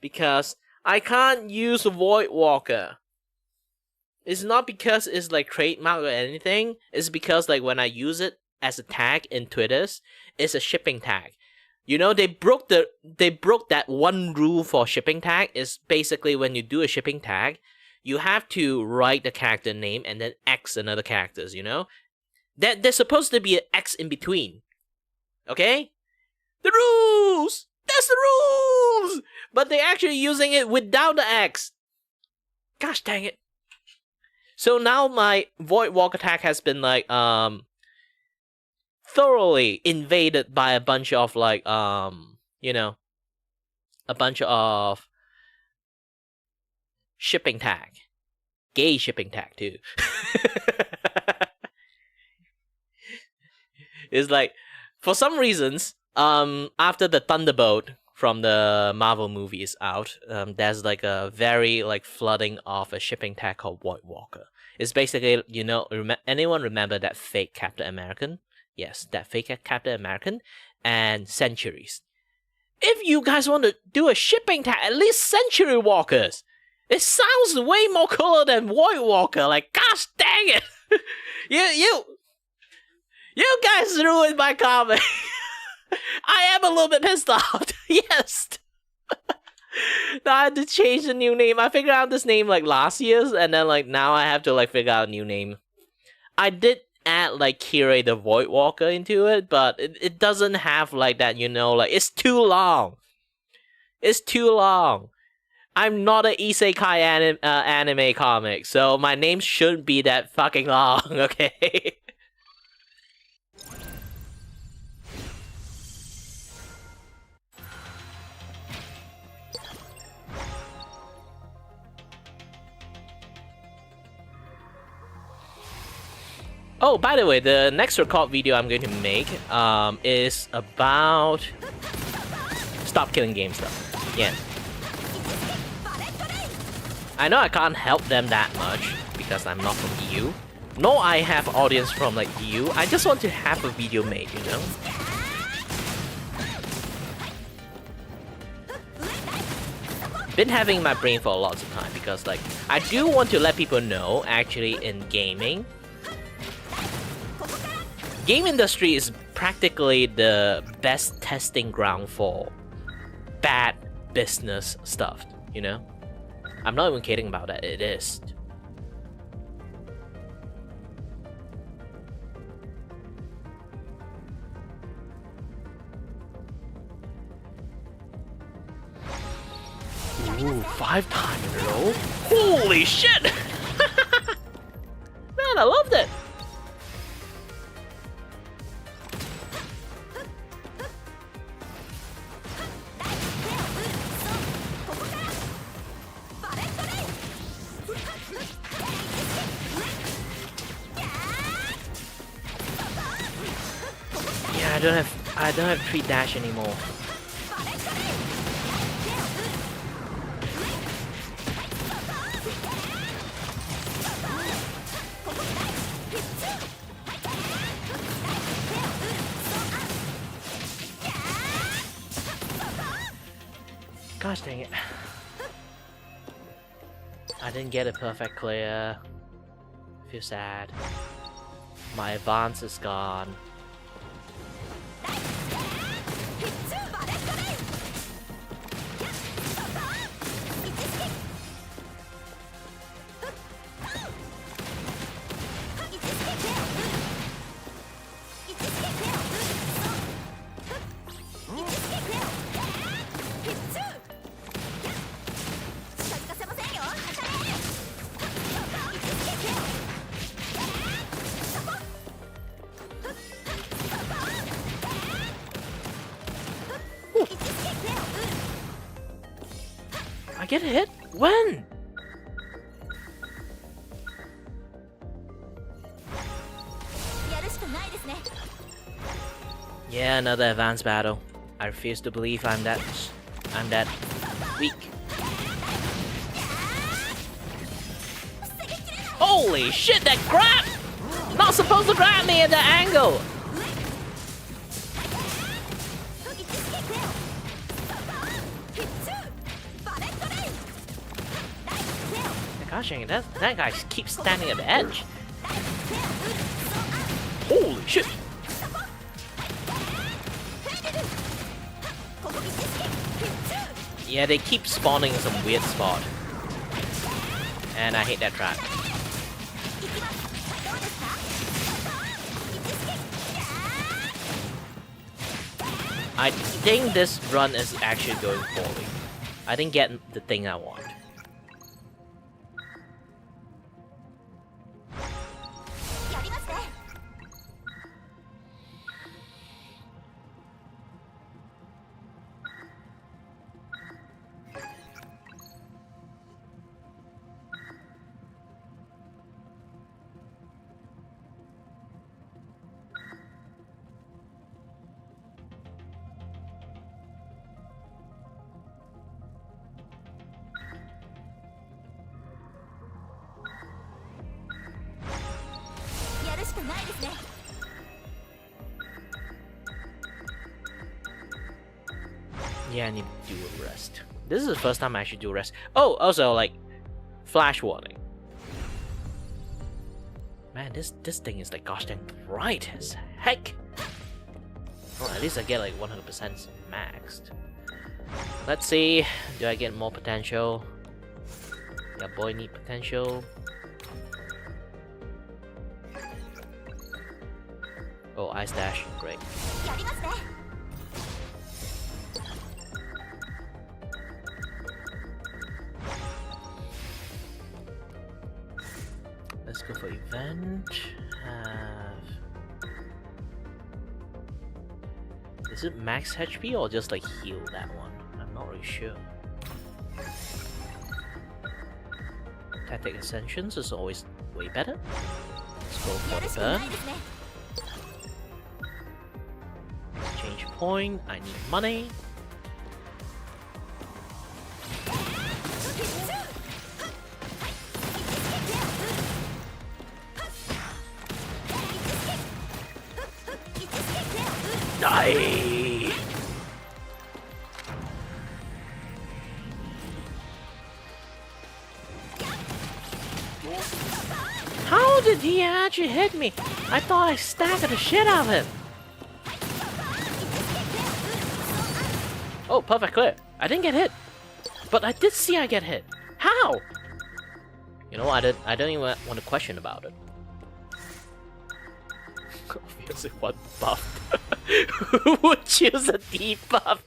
because I can't use Void Walker. It's not because it's like trademark or anything. It's because like when I use it as a tag in Twitters, it's a shipping tag. You know, they broke that one rule for shipping tag. Is basically when you do a shipping tag, you have to write the character name and then X another characters, you know? That there's supposed to be an X in between. Okay? The rules! That's the rules! But they're actually using it without the X. Gosh dang it. So now my Void Walker tag has been like thoroughly invaded by a bunch of like you know, a bunch of shipping tag. Gay shipping tag too. It's like, for some reasons, after the Thunderbolt from the Marvel movie is out, there's like a very like flooding of a shipping tag called Void Walker. It's basically, you know, anyone remember that fake Captain American? Yes, that fake Captain American and Centuries. If you guys want to do a shipping tag, at least Century Walkers. It sounds way more cooler than Void Walker. Like, gosh dang it! You guys ruined my comic. I am a little bit pissed off. Yes. Now I had to change the new name. I figured out this name like last year's, and then like now I have to like figure out a new name. I did add like Kira the Void Walker into it, but it doesn't have like that, you know, like it's too long. It's too long. I'm not an isekai anime comic, so my name shouldn't be that fucking long, okay? Oh, by the way, the next record video I'm going to make is about stop killing game stuff. Yeah. I know I can't help them that much because I'm not from EU. No, I have audience from like EU. I just want to have a video made, you know? Been having my brain for lots of time because like I do want to let people know actually in gaming. Game industry is practically the best testing ground for bad business stuff, you know? I'm not even kidding about that, it is. Ooh, 5 times in a row? Holy shit! Man, I loved it! Yeah, I don't have 3 dash anymore. Gosh dang it. I didn't get a perfect clear. Feel sad. My advance is gone. I get a hit? When? Yeah, another advanced battle. I refuse to believe I'm that weak. Holy shit, that grab! Not supposed to grab me at that angle! Gosh dang it, that guy keeps standing at the edge. Holy shit! Yeah, they keep spawning in some weird spot. And I hate that trap. I think this run is actually going poorly. I didn't get the thing I want. Yeah, I need to do a rest. This is the first time I actually do a rest. Oh, also, like, flash warning. Man, this thing is like gosh dang bright as heck. Well, at least I get like 100% maxed. Let's see, do I get more potential? Yeah, boy, need potential. Oh, ice dash, great. Let's go for event. Is it max HP or just like heal that one? I'm not really sure. Tactic Ascensions is always way better. Let's go for the burn. Exchange point. I need money. Die! How did he actually hit me? I thought I staggered the shit out of him. Oh, perfect clear. I didn't get hit. But I did see I get hit. How? You know, I don't even want to question about it. Obviously one buff. Who would choose a debuff?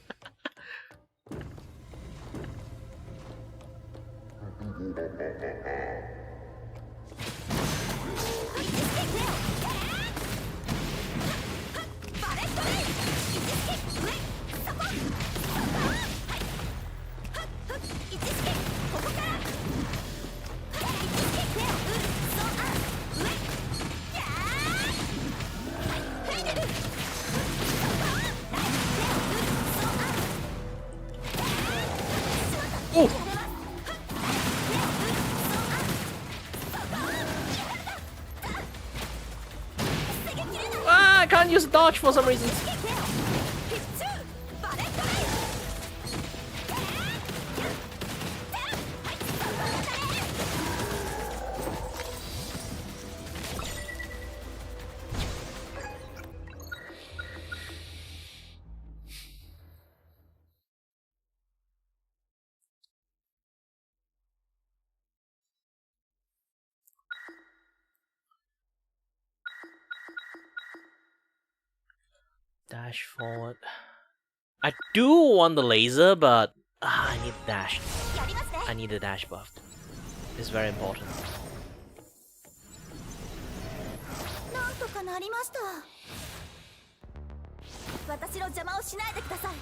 Ah, I can't use dodge for some reason. Dash forward. I do want the laser, but I need dash. I need the dash buff. It's very important. なんとかなりました。私の邪魔をしないでください。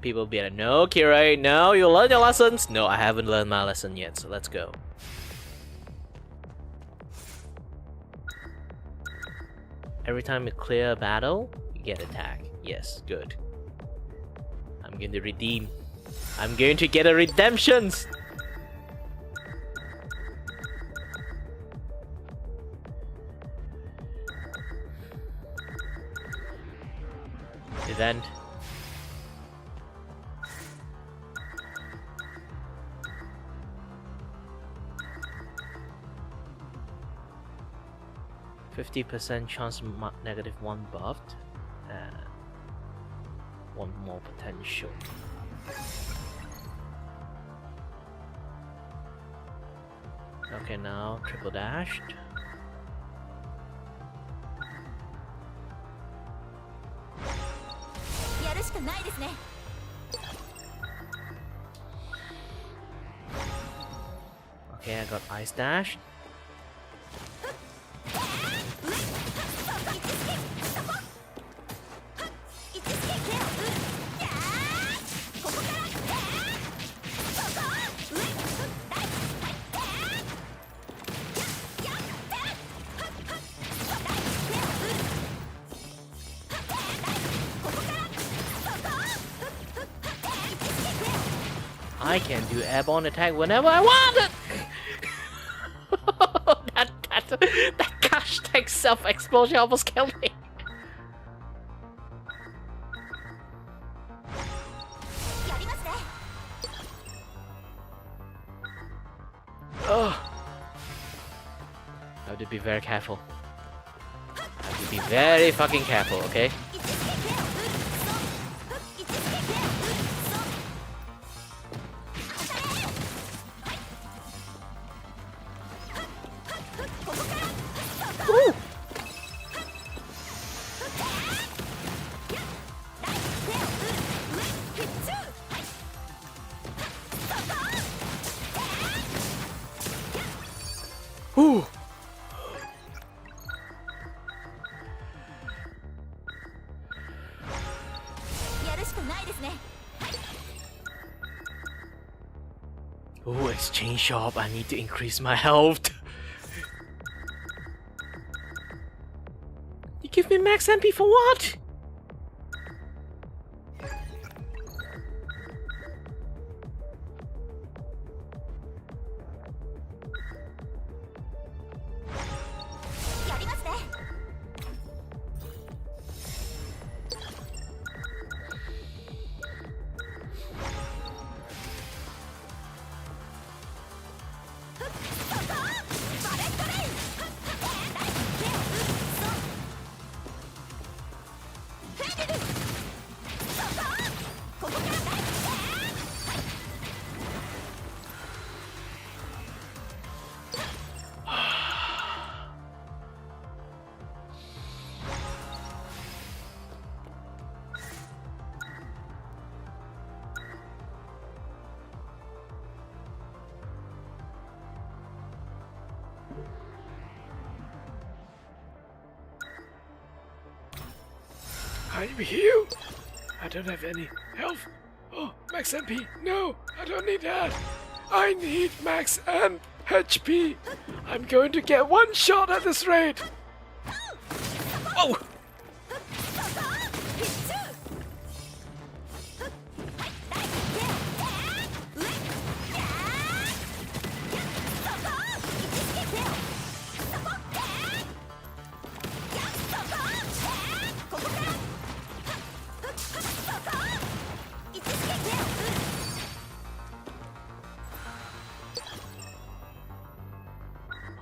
People be like, no, Kirei, no, you learn your lessons. No, I haven't learned my lesson yet, so let's go. Every time you clear a battle, you get attack. Yes, good. I'm going to redeem. I'm going to get a redemptions! Event. %50 chance -1 buffed and 1 more potential. Okay, now triple dashed. Okay, I got ice dash. I can do airborne attack whenever I want it! that hashtag self-explosion almost killed me. Oh. I have to be very careful. I have to be very fucking careful, okay? Ooh. Oh, exchange shop. I need to increase my health. You give me max MP for what? I'm healed. I don't have any health. Oh, max MP. No, I don't need that. I need max HP. I'm going to get one shot at this rate. Oh!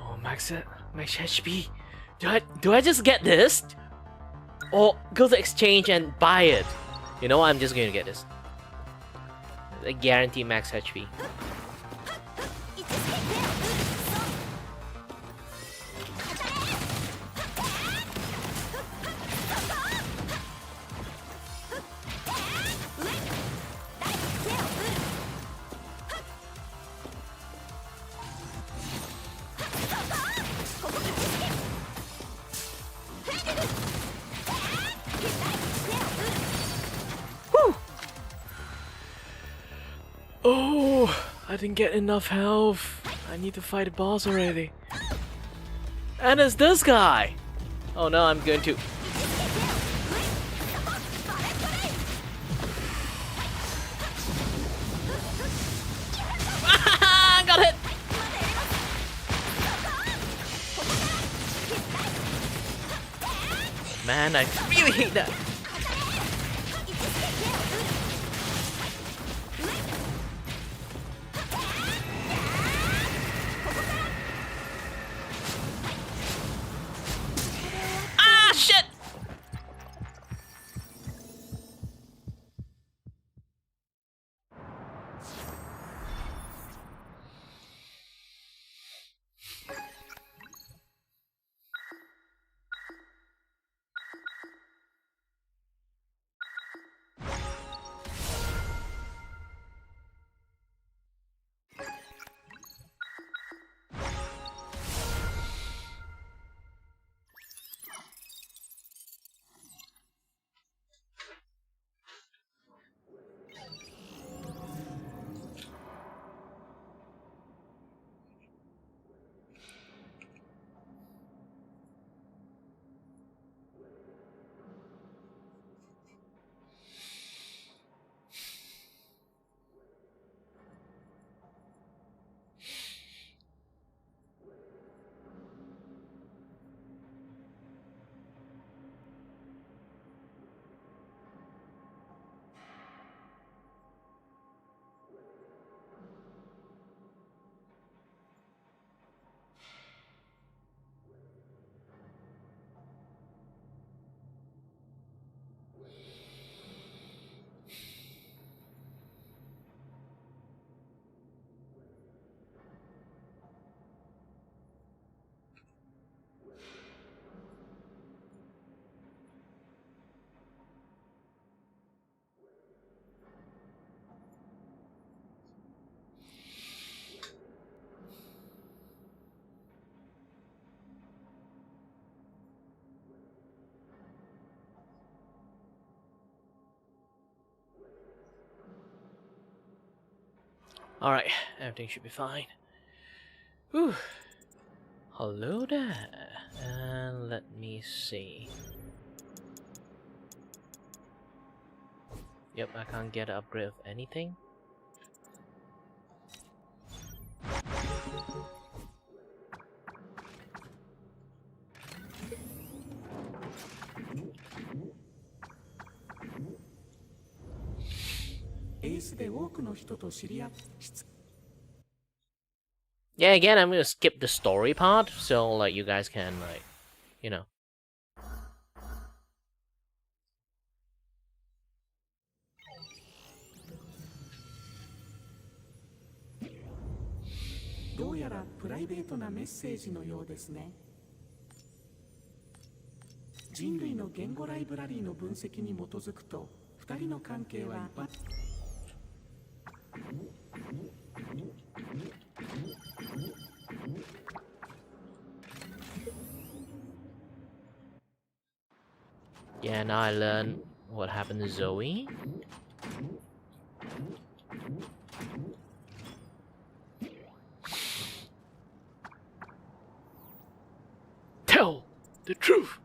Oh, max HP. Do I just get this? Or go to exchange and buy it? You know what? I'm just gonna get this. I guarantee max HP. Oh, I didn't get enough health. I need to fight a boss already. And it's this guy! Oh no, I'm going to... Got hit! Man, I really hate that. Ah, shit! Alright, everything should be fine. Whew. Hello there. And let me see. Yep, I can't get an upgrade of anything. Yeah, again, I'm gonna skip the story part, so like you guys can like, you know. Yeah, now I learn what happened to Zoe. Tell the truth.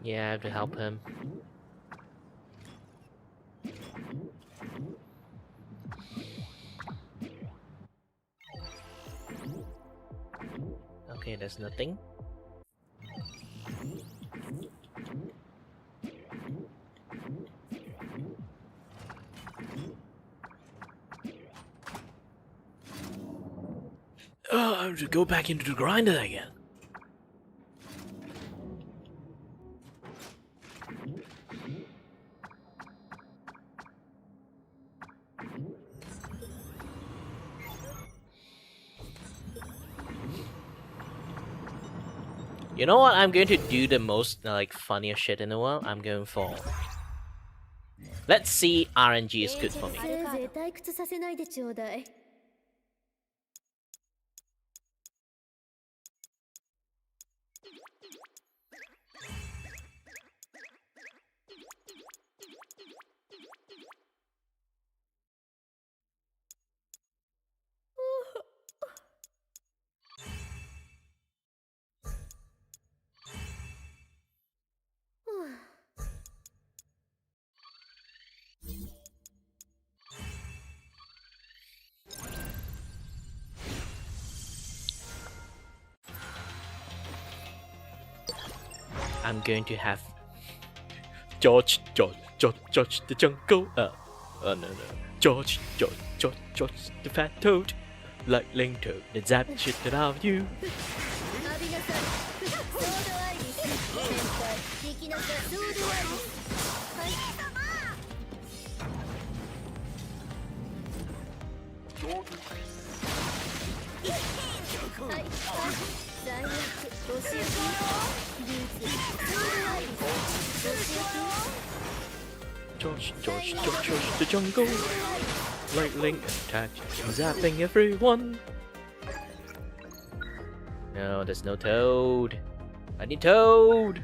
Yeah, I have to help him. Okay, there's nothing. Oh, I have to go back into the grinder again. You know what? I'm going to do the most like funniest shit in the world. I'm going for. Let's see RNG is good for me. せいぜい退屈させないでちょうだい。I'm going to have George the jungle. No. George the fat toad, like Link Toad, the zap shit out of you. 浴びなさい。ソードアイリス。先輩、行きなさい。ソードアイリス。はい。はい。最悪。ご仕置き。ルーツ。ソードアイリス。ご仕置き。George the jungle, like Link attached, zapping everyone. No, there's no Toad. I need Toad.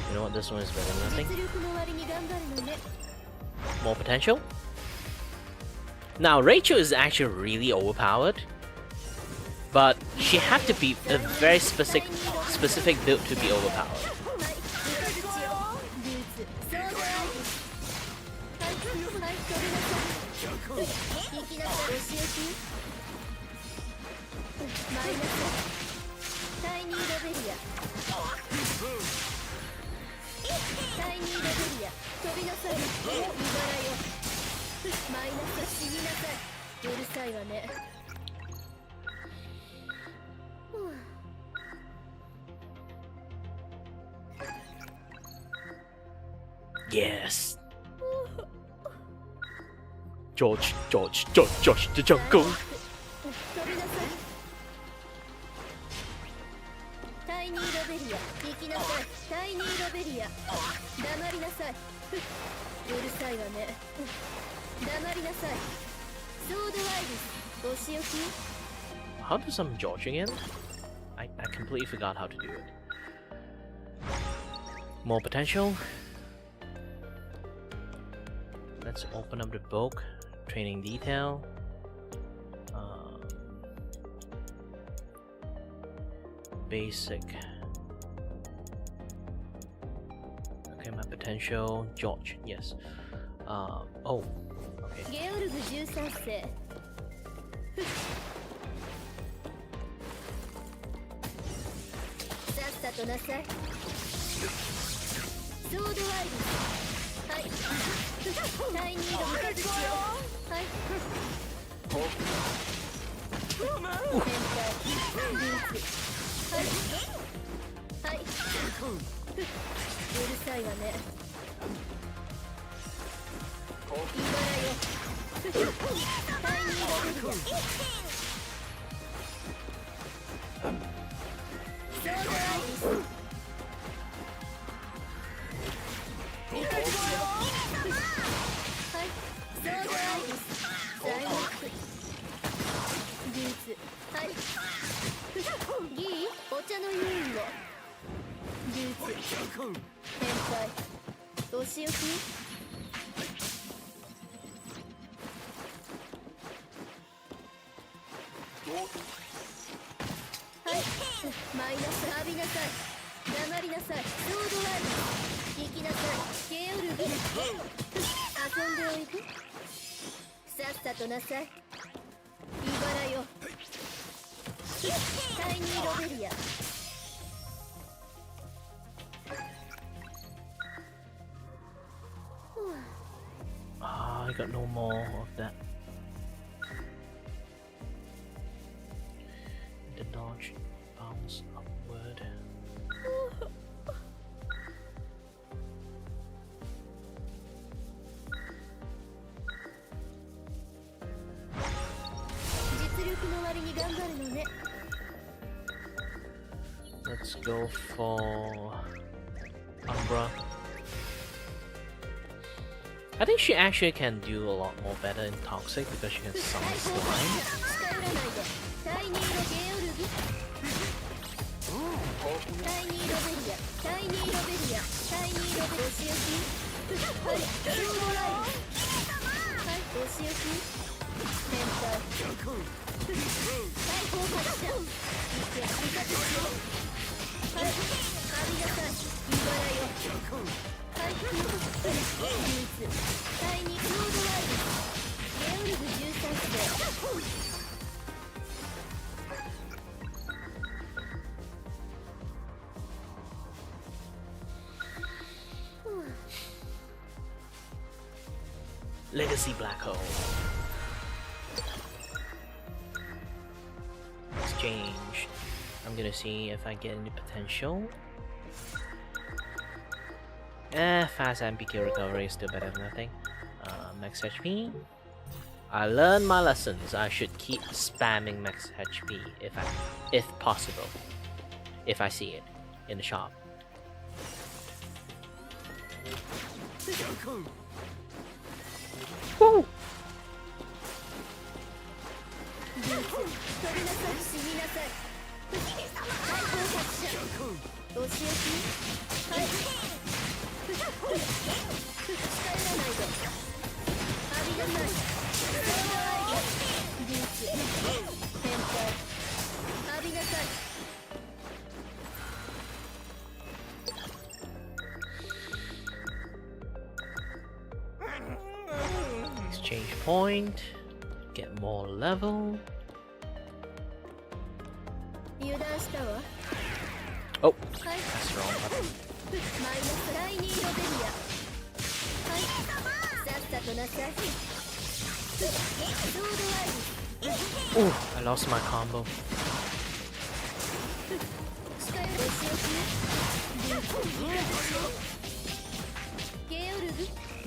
You know what? This one is better than nothing. 実力の割に頑張るのね。 More potential. Now Rachel is actually really overpowered, but she had to be a very specific build to be overpowered. はい。ルーツ。ソードアイリス。はい。はい。飛びなさい。行きなさい。ご仕置き。マイナス。タイニーロベリア。タイニーロベリア。飛びなさい。身柄よ。マイナス。死になさい。うるさいわね。Yes. George the jungle. 飛びなさい。タイニーロベリア。行きなさい。タイニーロベリア。黙りなさい。うるさいわね。黙りなさい。ソードアイリス。お仕置き。 How do some George again? I completely forgot how to do it. More potential. Let's open up the book. Training detail. Basic. Okay, my potential. George, yes. Oh, okay. ゲオルグ13世。さとなさい。ソードワイルド。はい。タイニードムカズチよ。はい。変態。ルーツ。はい。はい。うるさいわね。イバラよ。タイニードムカズチ。ソードアイリス。ミカズチよ。はい。ソードアイリス。ダイナック。ビーツ。はい。ギー、お茶のユーンを。ビーツ。変態。お仕置き。はい。マイナス浴びなさい。黙りなさい。ソードワイルド。行きなさい。ケオルギル。遊んでおいで。さっさとなさい。イバラよ。タイニーロベリア。Ah, I got no more of that. The dodge bounce upward. Let's go for Umbra. I think she actually can do a lot more better in Toxic because she can summon slime. Legacy Black Hole. Exchange. I'm gonna see if I get any potential. Fast MPK recovery is still better than nothing. Max HP. I learned my lessons. I should keep spamming max HP if possible. If I see it in the shop. Woo! Exchange point, get more level. Oh, that's the wrong button. Oh, I lost my combo.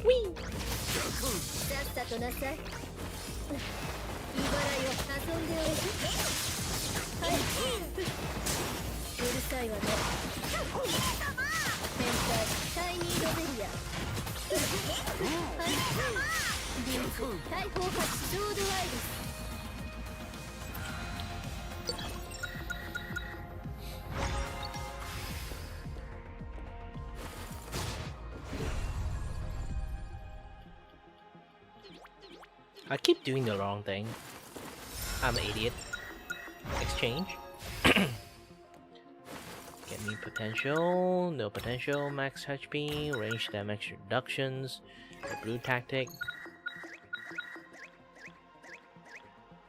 Whee! I keep doing the wrong thing. I'm an idiot. Exchange. Get me potential, no potential, max HP, range damage reductions, the blue tactic.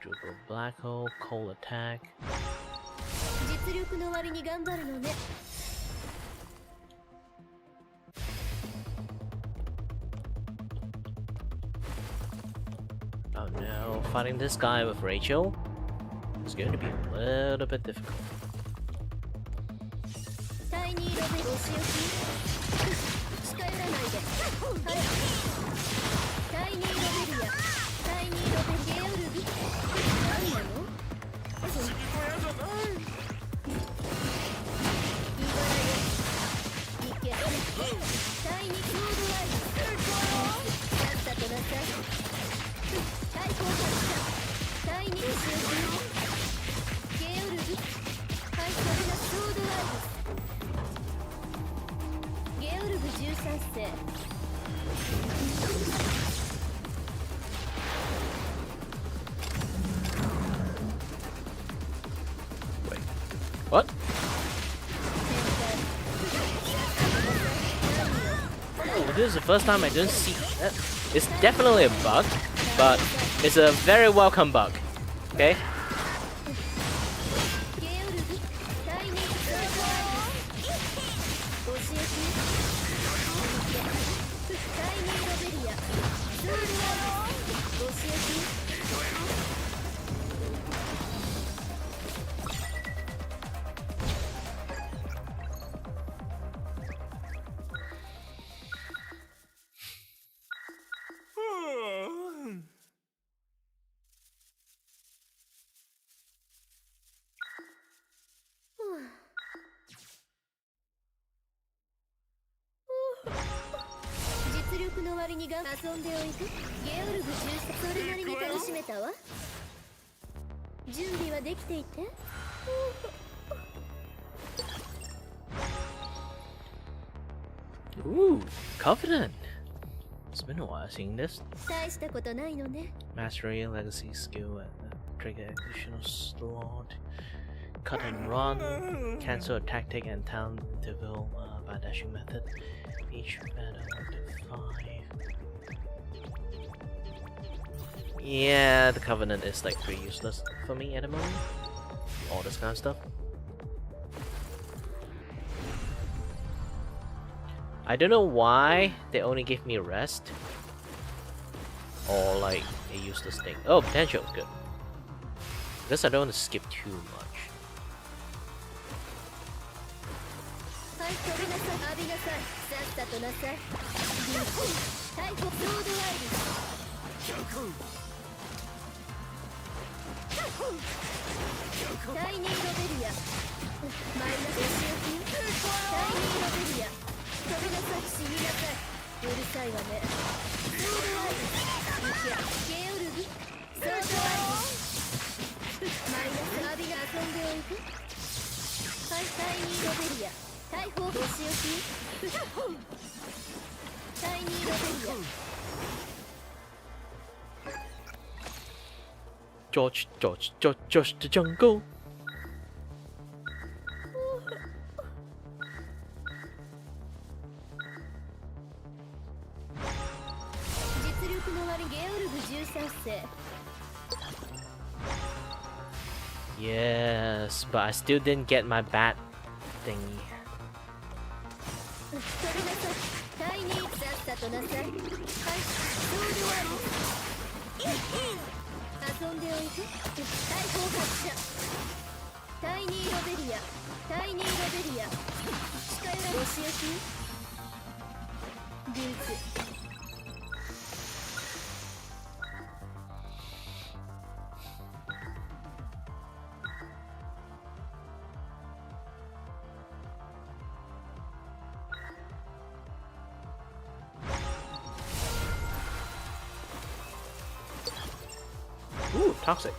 Dribble black hole, cold attack. fighting this guy with Rachel is going to be a little bit difficult. タイニーロベルお仕置き近寄らないではいタイニーロベリアタイニーロベゲオルビ何なのそんな小屋じゃない茨城行けタイニーソードライブさっさとなさい対抗発射タイニーお仕置きゲオルビはいそれがソードライブゲオルブ13世 Wait. What? Oh, this is the first time I don't see that. It's definitely a bug, but it's a very welcome bug. Okay? ゲオルブタイニーソードライブ教えてタイニーロベリアソードライブ教えて 実力の割にが遊んでおいてゲオルブ13それなりに楽しめたわ準備はできていて Ooh, Covenant. It's been a while seeing this. 大したことないのね Mastery, legacy, skill, and trigger additional slot. Cut and run. Cancel a tactic and talent interval by dashing method. Each battle up to 5. Yeah, the Covenant is like pretty useless for me at the moment. All this kind of stuff. I don't know why they only give me a rest. Or like a useless thing. Oh, potential, good. Because I don't want to skip too much. はい飛びなさい浴びなさいさっさとなさい逮捕ソードライブタイニーロベリアマイナス押し置きタイニーロベリア飛びなさい死になさいうるさいわねソードライブいけゲオルビソードライブマイナス浴びが遊んでおいてはいタイニーロベリア逮捕押し置きタイニーロベリア George the jungle. 実力の割ゲオルブ13世 Yes, but I still didn't get my bat thingy. 飛びなさいタイニーさっさとなさいはいソードワール遊んでおいて逮捕発射タイニーロベリアタイニーロベリア近寄ら押し置きルーツ Ooh, toxic.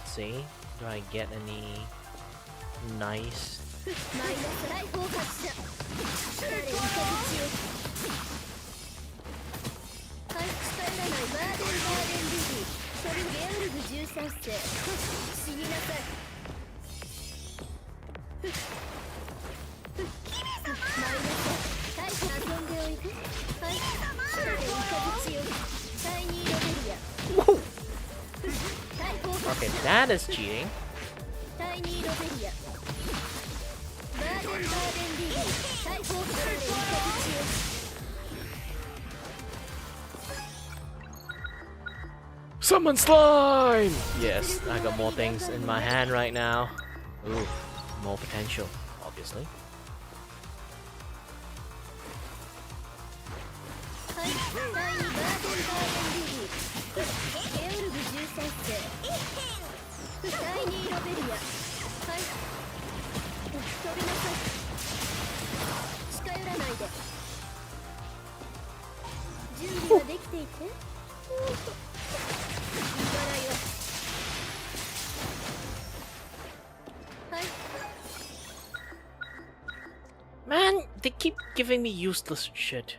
Let's see, do I get any nice? マイナス大砲発射誰に飛び血をはい近寄らないバーデンリリーそれゲオルブ13世死になさいマイナス大砲遊んでおいてはい誰に飛び血をタイニーロベリア Whoa! Okay, that is cheating. タイニーロベリアバーデンリリー大砲誰に飛び血を Toxic. Summon slime! Yes, I got more things in my hand right now. Ooh, more potential, obviously. はい第2バーデンバーデンリリーエオルグ13世第2ロベリアはい飛びなさい近寄らないで準備ができていて見払いをはい Man, they keep giving me useless shit.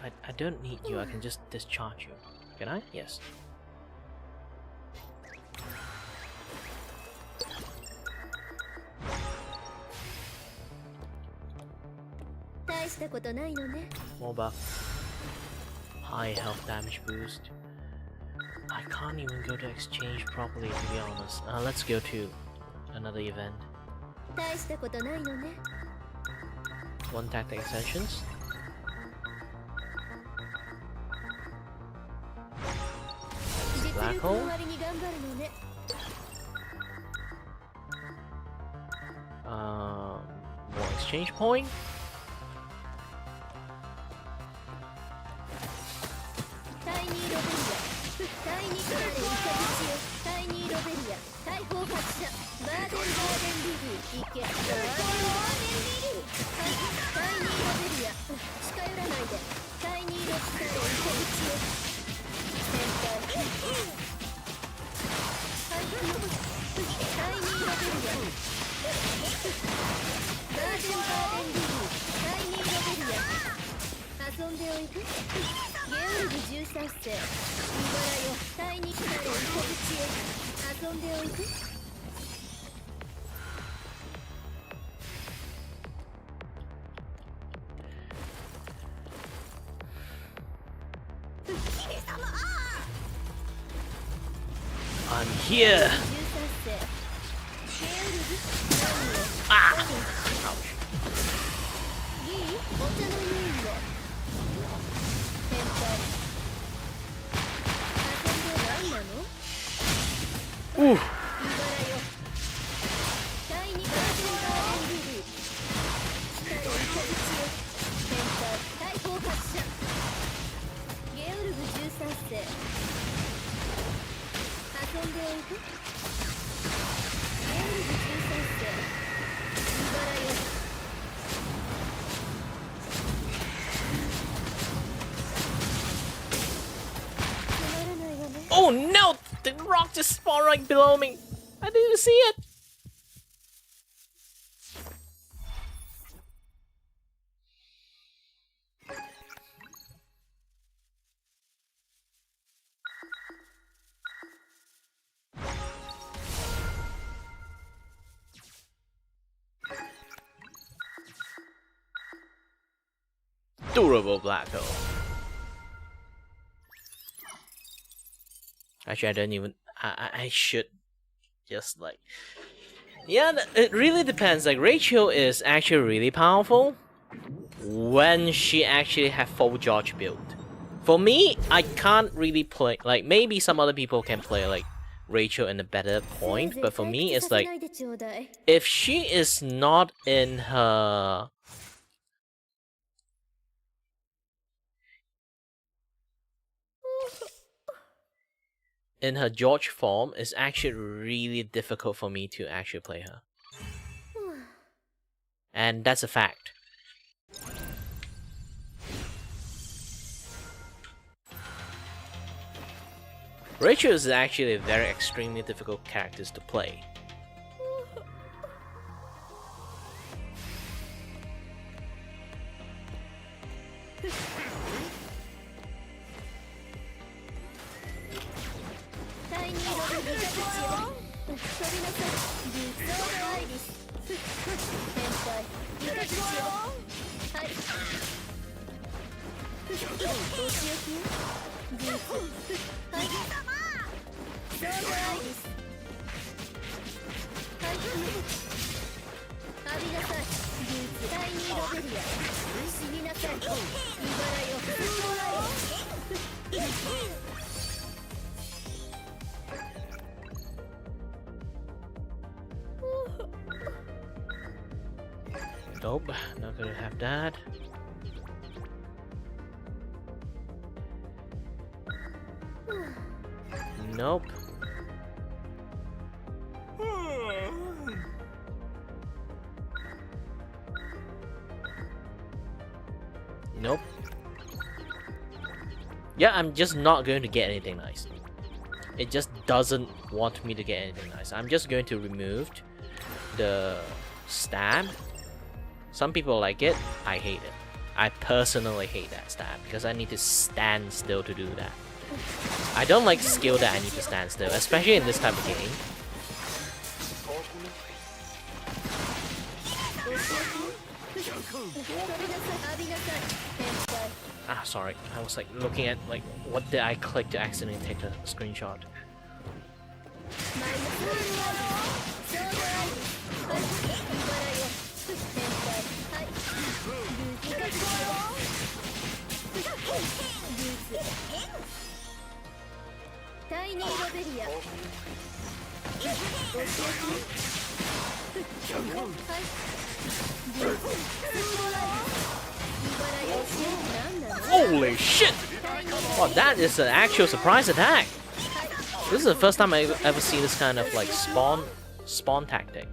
I don't need you, I can just discharge you. Can I? Yes. 大したことないのね More buff. High health damage boost. I can't even go to exchange properly, to be honest. Let's go to another event. 大したことないのね One tactic extensions. Black hole. 割に頑張るのね More exchange point. 第2ロベリア第2カーレンイカ口よ第2ロベリア大砲発射バーデンバーデンリリー行けバーデンバーデンリリーはい第2ロベリア近寄らないで第2ロベリアイカ口よ先輩はい第2ロベリアバーデンバーデンリリー第2ロベリア遊んでおいでゲオルグ13世見払いを第2カーレンイカ口よ遊んでおいで I'm here. 13世ゲオルグ Ah. Ouch. いいお茶の匂いを先輩遊んで何なの Ooh. 見払いを第2バーデンバーデンリリー光るイカ口よ先輩大砲発射ゲオルグ13世遊んでおいでゲオルグ13世見払いを Oh no! The rock just spawned right below me. I didn't see it. Durable black hole. Actually, I don't even. I should just like. Yeah, it really depends. Like Rachel is actually really powerful when she actually have full George build. For me, I can't really play. Like maybe some other people can play like Rachel in a better point, but for me, it's like if she is not in her. In her George form, it's actually really difficult for me to actually play her. And that's a fact. Rachel is actually a very extremely difficult character to play. Nope, not gonna have that. Nope. Nope. Yeah, I'm just not going to get anything nice. It just doesn't want me to get anything nice. I'm just going to remove the stab. Some people like it, I hate it. I personally hate that stab because I need to stand still to do that. I don't like skill that I need to stand still, especially in this type of game. Ah, sorry. I was like looking at like what did I click to accidentally take a screenshot. Holy shit! Oh, that is an actual surprise attack! This is the first time I've ever seen this kind of like spawn tactic.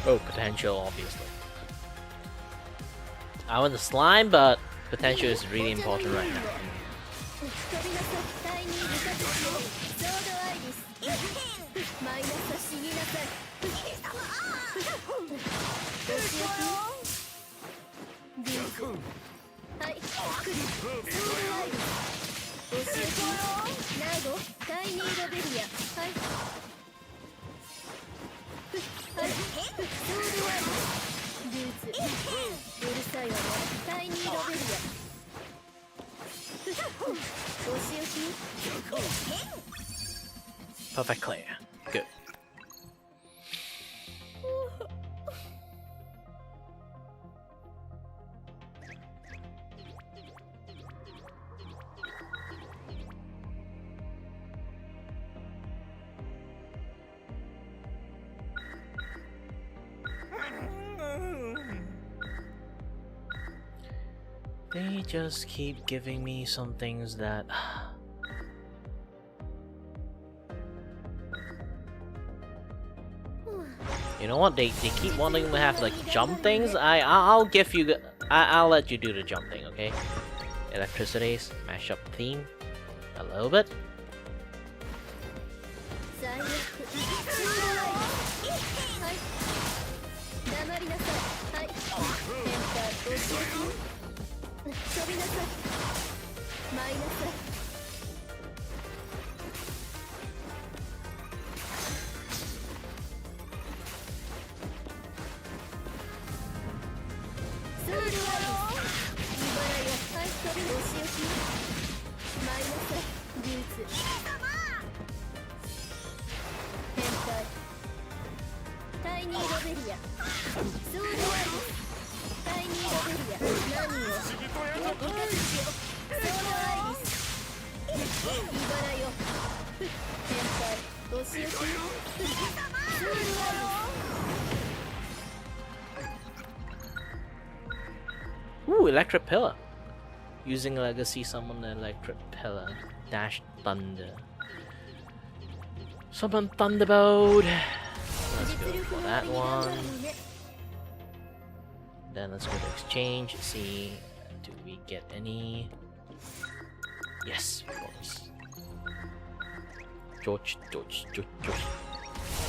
Oh, potential, obviously. I want the slime, but potential is really important right now. Perfect clear. Good. They just keep giving me some things that... You know what? They keep wanting to have like jump things. I'll give you. I'll let you do the jump thing, okay? Electricities, mash up theme, a little bit. Ooh, electric pillar. Using legacy, summon the electric pillar. Dash thunder. Summon thunderbolt. Let's go for that one. Then let's go to exchange. See, do we get any? Yes, bonus. George. Jungle.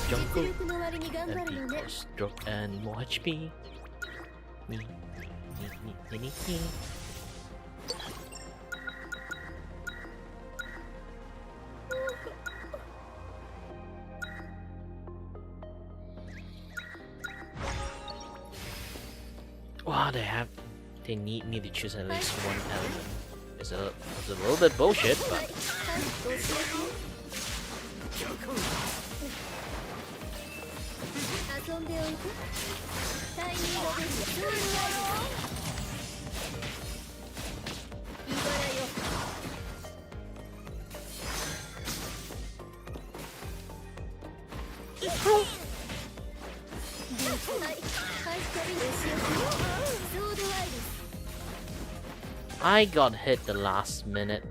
実力の割に頑張 And るのね equals drop and more HP. Me. Wow, they need me to choose at least one element. It's a little bit bullshit, but はいご指摘遊んでおいてタイニーロベリアソウルワイドイバラよはい旅のしおきソードワイド I got hit the last minute.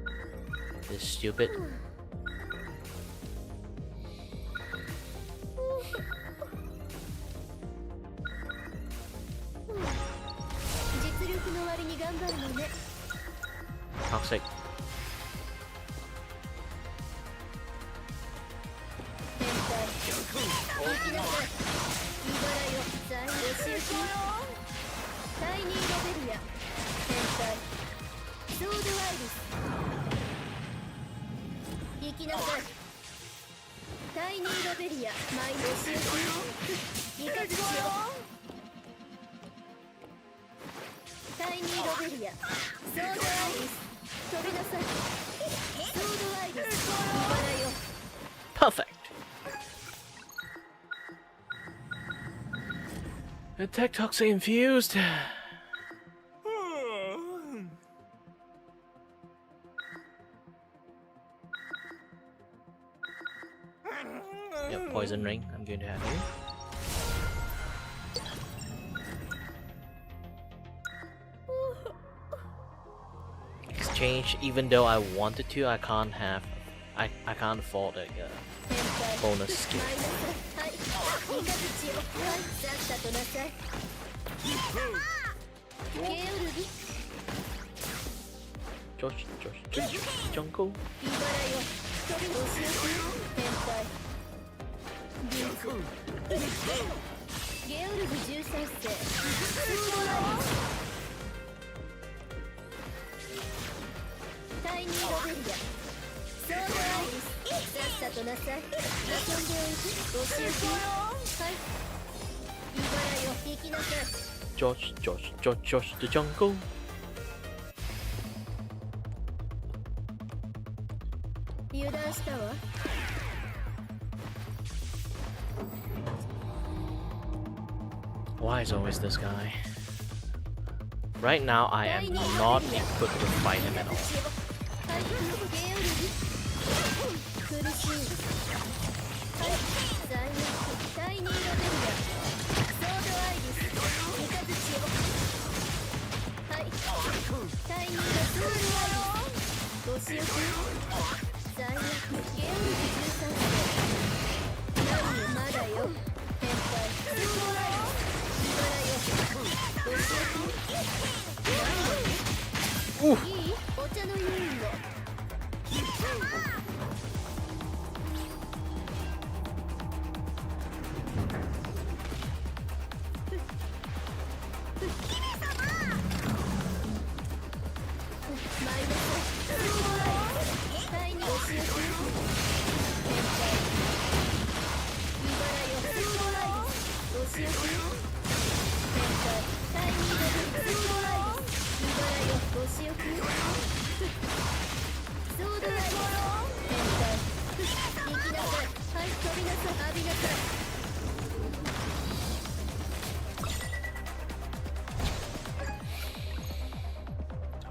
This stupid. Toxic. Perfect. Attack toxic infused. Yep, poison ring. I'm going to have you. Exchange. Even though I wanted to, I can't have. I can't afford a bonus skill. Josh, jungle. Josh, the jungle. Why is always this guy? Right now, I am not equipped to fight him at all.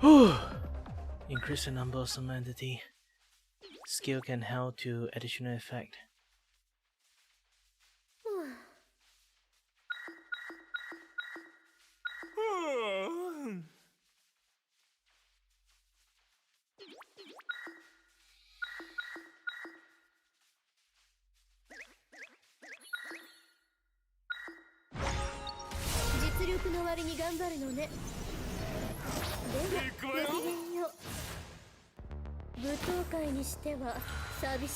Ooh. Increase the number of some entity. Skill can help to additional effect.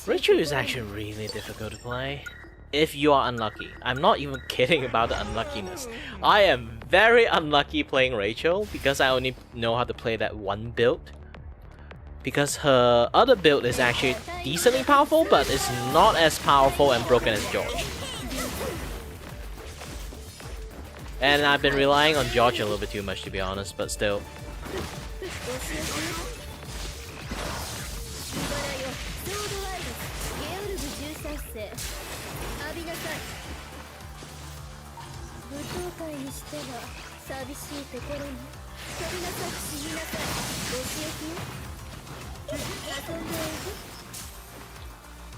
Rachel is actually really difficult to play. If you are unlucky. I'm not even kidding about the unluckiness. I am very unlucky playing Rachel because I only know how to play that one build. Because her other build is actually decently powerful, but it's not as powerful and broken as George. And I've been relying on George a little bit too much, to be honest, but still.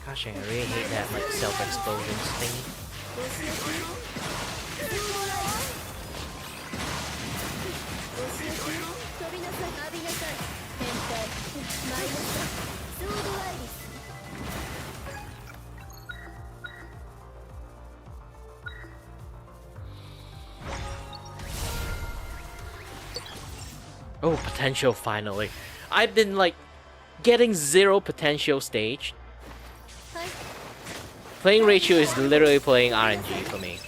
Gosh, I really hate that like self-explosions thing. Oh, potential finally. I've been like getting 0 potential stage. Playing Rachel is literally playing RNG for me.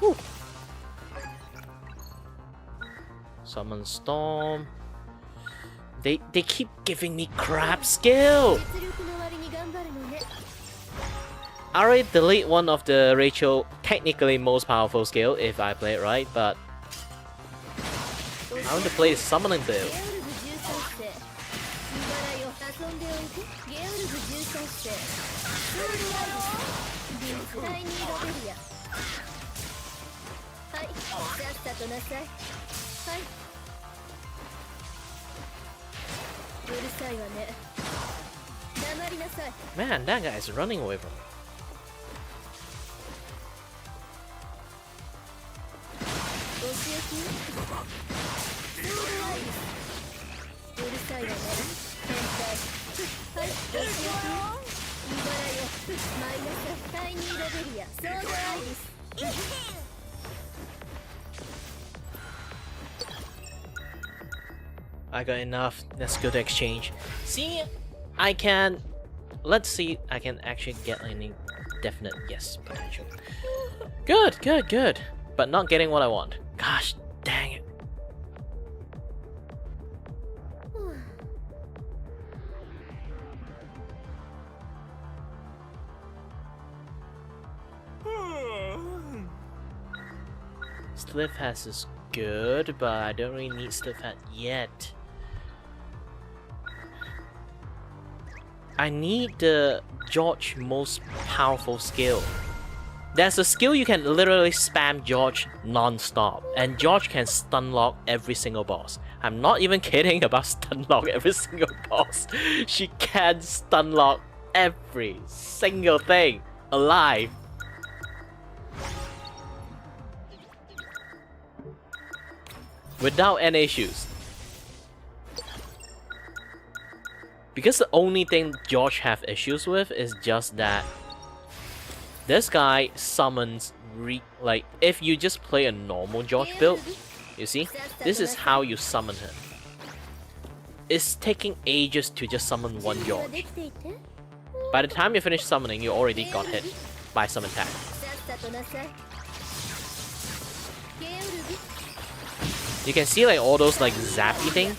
Whew. Summon Storm. They keep giving me crap skill. I already delete one of the Rachel technically most powerful skill if I play it right, but I want to play the summoning build. Man, that guy is running away from me. I got enough. Let's go to exchange. See, I can. Let's see. I can actually get any definite yes potential. Good, good, good. But not getting what I want. Gosh, dang it. Sliff has is good, but I don't really need Sliff hat yet. I need the George most powerful skill. There's a skill you can literally spam George non-stop, and George can stun lock every single boss. I'm not even kidding about stun lock every single boss. She can stun lock every single thing alive. Without any issues. Because the only thing George have issues with is just that this guy summons like if you just play a normal George build, you see, this is how you summon him. It's taking ages to just summon one George. By the time you finish summoning, you already got hit by some attack. You can see like all those like zappy things.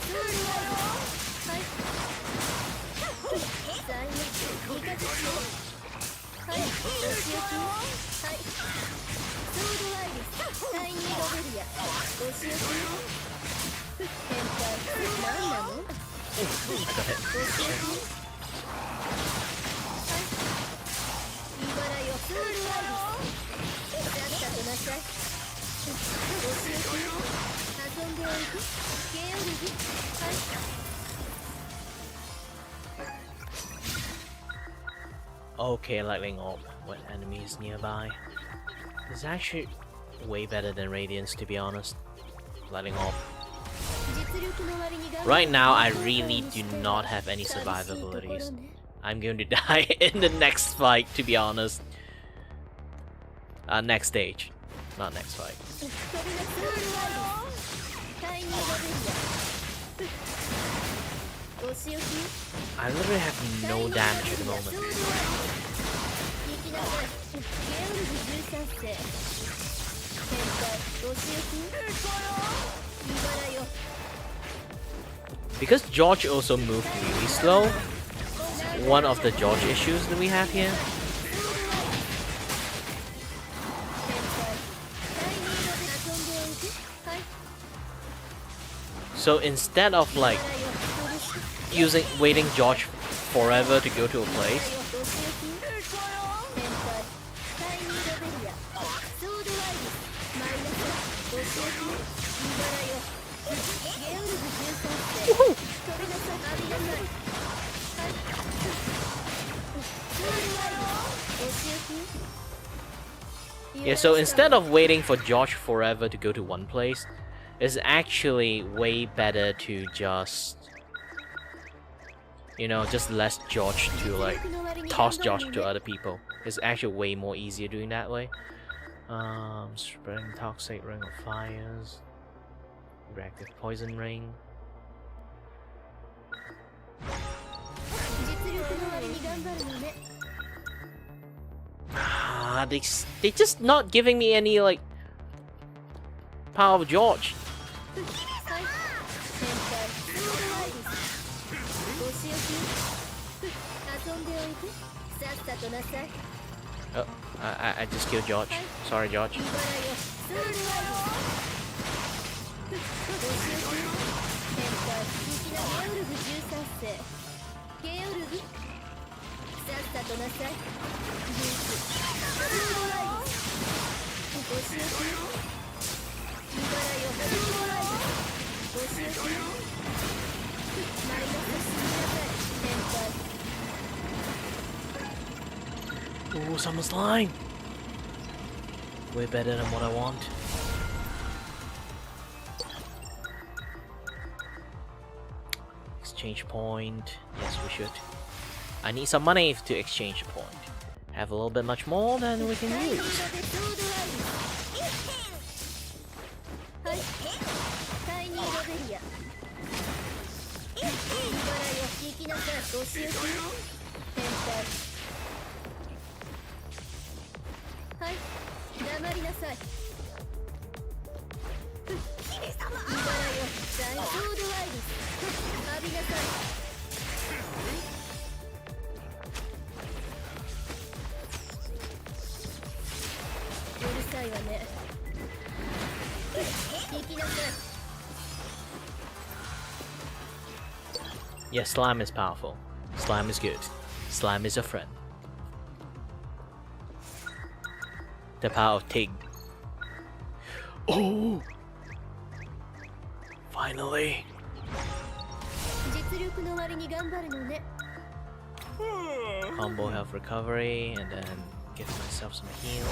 I got hit. Okay, lightning orb when enemy is nearby. It's actually way better than Radiance, to be honest. Letting off. Right now, I really do not have any survivabilities. I'm going to die in the next fight, to be honest. Next stage. Not next fight. I literally have no damage at the moment. Because George also moved really slow, one of the George issues that we have here. So instead of like waiting George forever to go to a place, yeah, so instead of waiting for George forever to go to one place, it's actually way better to just, you know, just let George to like toss George to other people. It's actually way more easier doing that way. Spreading toxic ring of fires, reactive poison ring. They just not giving me any like power of George. Oh, I just killed George. Sorry, George. Ooh, summer slime! Way better than what I want. Exchange point. Yes, we should. I need some money to exchange point. Have a little bit much more than we can use. Yes, slime is powerful. Slime is good. Slime is a friend. The power of Tig. Oh! Finally! Combo health recovery, and then give myself some heal.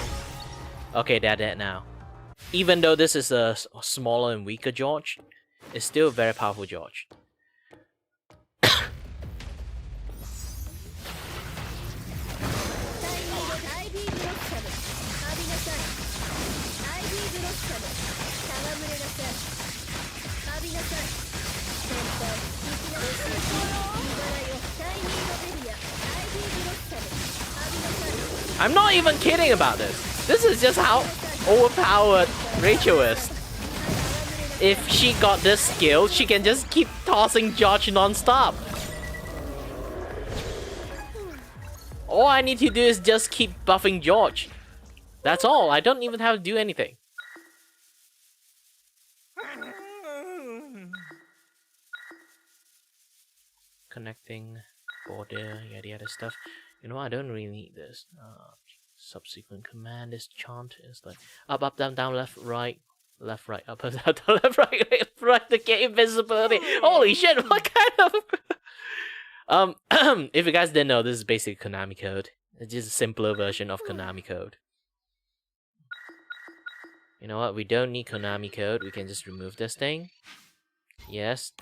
Okay, they're dead now. Even though this is a smaller and weaker George, it's still a very powerful George. I'm not even kidding about this. This is just how overpowered Rachel is. If she got this skill, she can just keep tossing George non-stop. All I need to do is just keep buffing George. That's all. I don't even have to do anything. Connecting, border, yada yada stuff. You know, I don't really need this. Subsequent command, this chant is like up, up, down, down, left, right, up, up, down, down, left, right, to get invisibility. Holy shit, what kind of... if you guys didn't know, this is basically Konami code. It's just a simpler version of Konami code. You know what? We don't need Konami code. We can just remove this thing. Yes.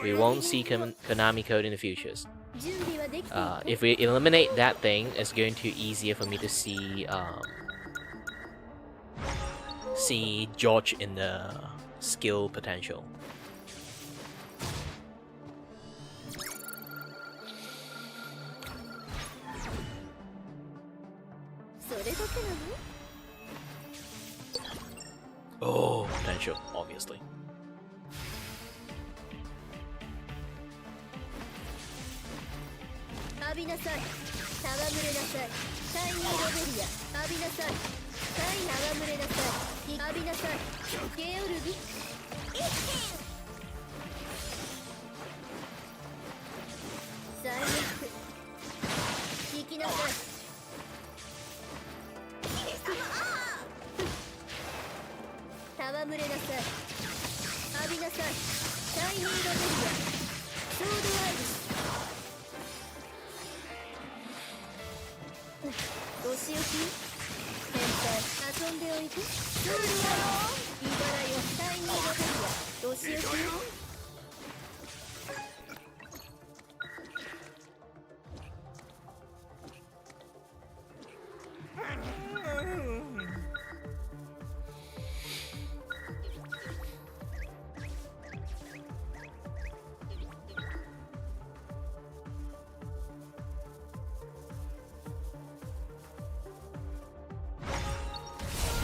We won't see Konami code in the futures. 準備はできている If we eliminate that thing, it's going to be easier for me to see George in the skill potential. それだけなの Oh, potential, obviously. 浴びなさい戯れなさいシャイニーロベリア浴びなさい戯れなさい浴びなさいゲオルビ最悪引きなさい戯れなさい浴びなさいシャイニーロベリアソードアイズお仕置き変態遊んでおいてソードアイズ茨よシャイニーロベリアお仕置き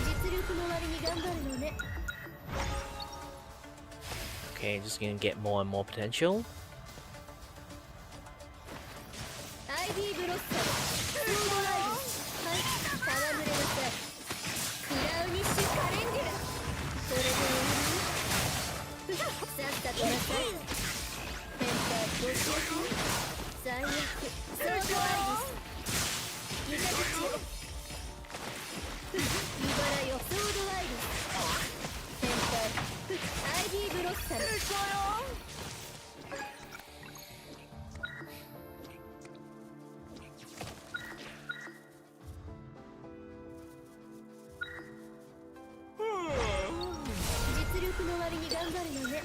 実力の割に頑張るのね Okay, just gonna get more and more potential. アイビーブロッサムソードアイズはい戯れなさいクラウニッシュカレンデュラそれで終わりさっさとなさい変態ご主人最悪ソードアイズゆか口茨よソードアイズ変態アイビーブロッサム 実力の割に頑張るのね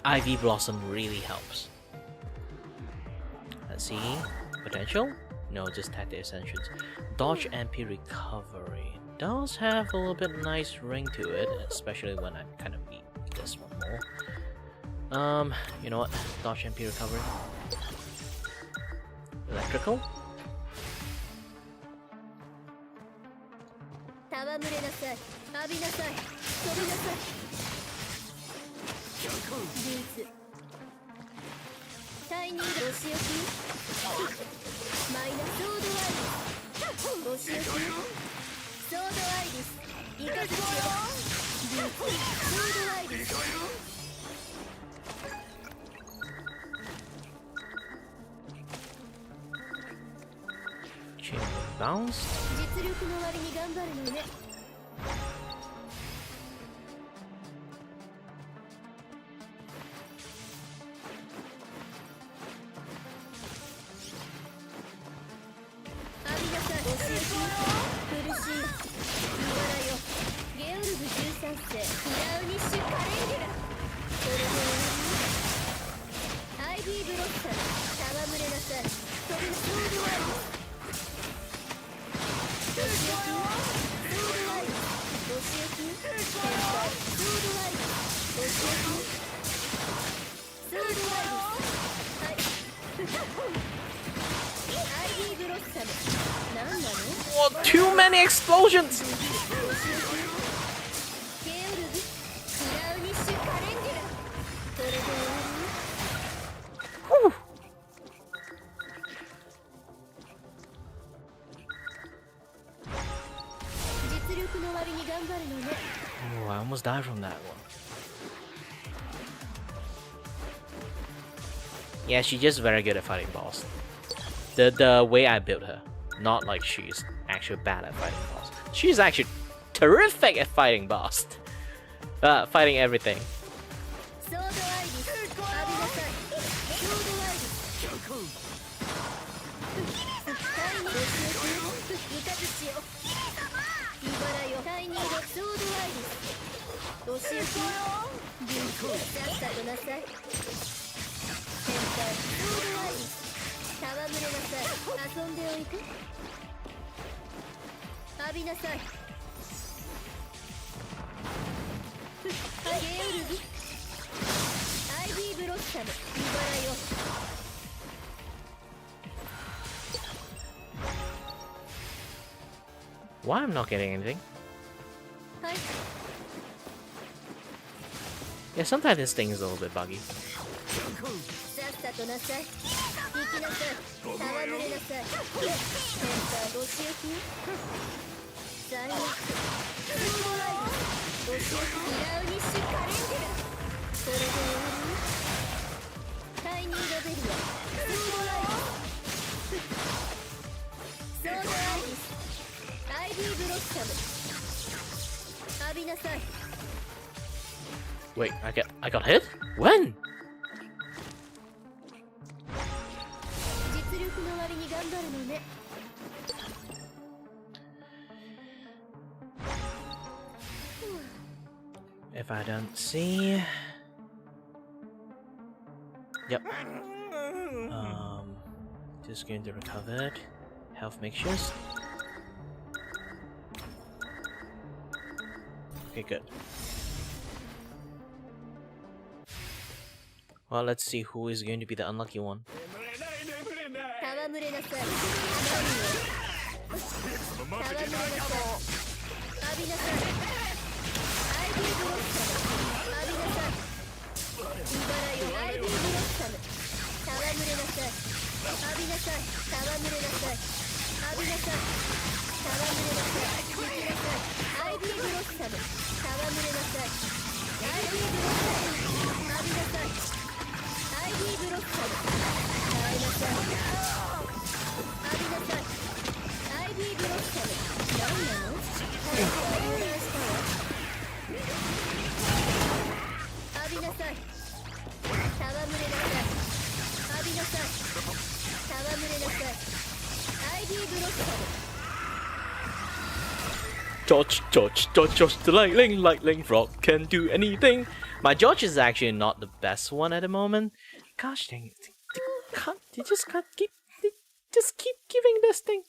Ivy Blossom really helps. Let's see. Potential? No, just tactic essentials. Dodge MP recovery. Does have a little bit nice ring to it, especially when I kind of need this one more. You know what? Dodge MP recovery. Electrical? 戯れなさい浴びなさい飛びなさいビーツシャイニーお仕置きマイナソードアイリスお仕置きソードアイリスイカズチよビーツソードアイリス Chain bounce. 実力の割に頑張るのね 浴びなさいお仕置き苦しい茨よゲオルブ13世クラウニッシュカレンデュラそれで終わりアイビーブロッサム戯れなさい飛びソードアイリスお仕置きソードアイリスお仕置き変態ソードアイリスお仕置きソードアイリスはいアイビーブロッサム何なの Oh, too many explosions! ゲオルブクラウニッシュカレンデュラそれで終わり Whew. 実力の割に頑張るのね Oh, I almost died from that one. Yeah, she's just very good at fighting boss. The way I built her, not like she's actually bad at fighting boss. She's actually terrific at fighting boss. Fighting everything. ソードアイリス浴びなさいソードアイリスタイにお仕置きイカズチよお仕置きリンクさっさとなさい。先輩ソードアイリス戯れなさい。遊んでおいて。浴びなさい。ゲオルギアイビーブロッサム見払いを。Why I'm not getting anything? はい。 Yeah, sometimes this thing is a little bit buggy. さっさとなさい。行きなさい。戯れなさい。先輩お仕置き最悪スードライブお仕置きミラウニッシュカレンデル。それで終わり。タイニードベリアスードライブソードアイリスアイビーブロッサム浴びなさい。 Wait, I got hit? When? 実力の割に頑張るのね。 If I don't see... Yep. Just going to recover it. Health mixtures. Okay, good. Well, let's see who is going to be the unlucky one. 戯れなさい。何を戯れなさい。浴びなさい。アイビーブロッサム浴びなさい。茨よアイビーブロッサム戯れなさい。浴びなさい。戯れなさい。浴びなさい。戯れなさい。行きなさい。アイビーブロッサム戯れなさい。アイビーブロッサム浴びなさい。アイビーブロッサム耐えなさい。浴びなさい。アイビーブロッサム何なの？早くお願いしたわ。浴びなさい。戯れなさい。浴びなさい。戯れなさい。アイビーブロッサム George, the lightning frog can do anything. My George is actually not the best one at the moment. Gosh dang it. They just can't keep giving this thing.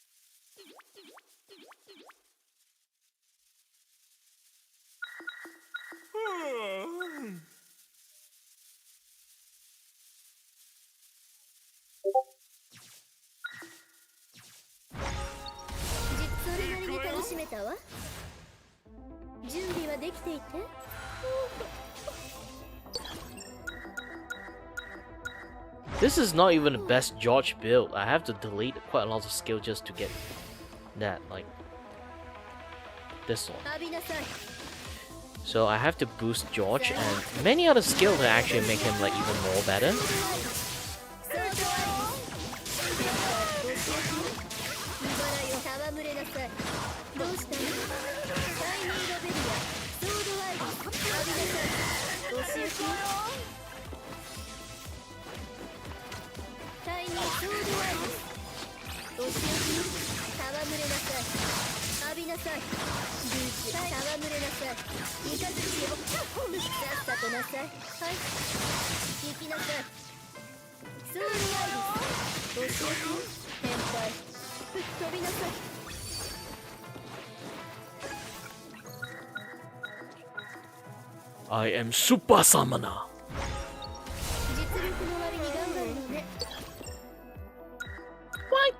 This is not even the best George build. I have to delete quite a lot of skill just to get that, like this one. So I have to boost George and many other skills to actually make him like even more better. I am Super Summoner. What?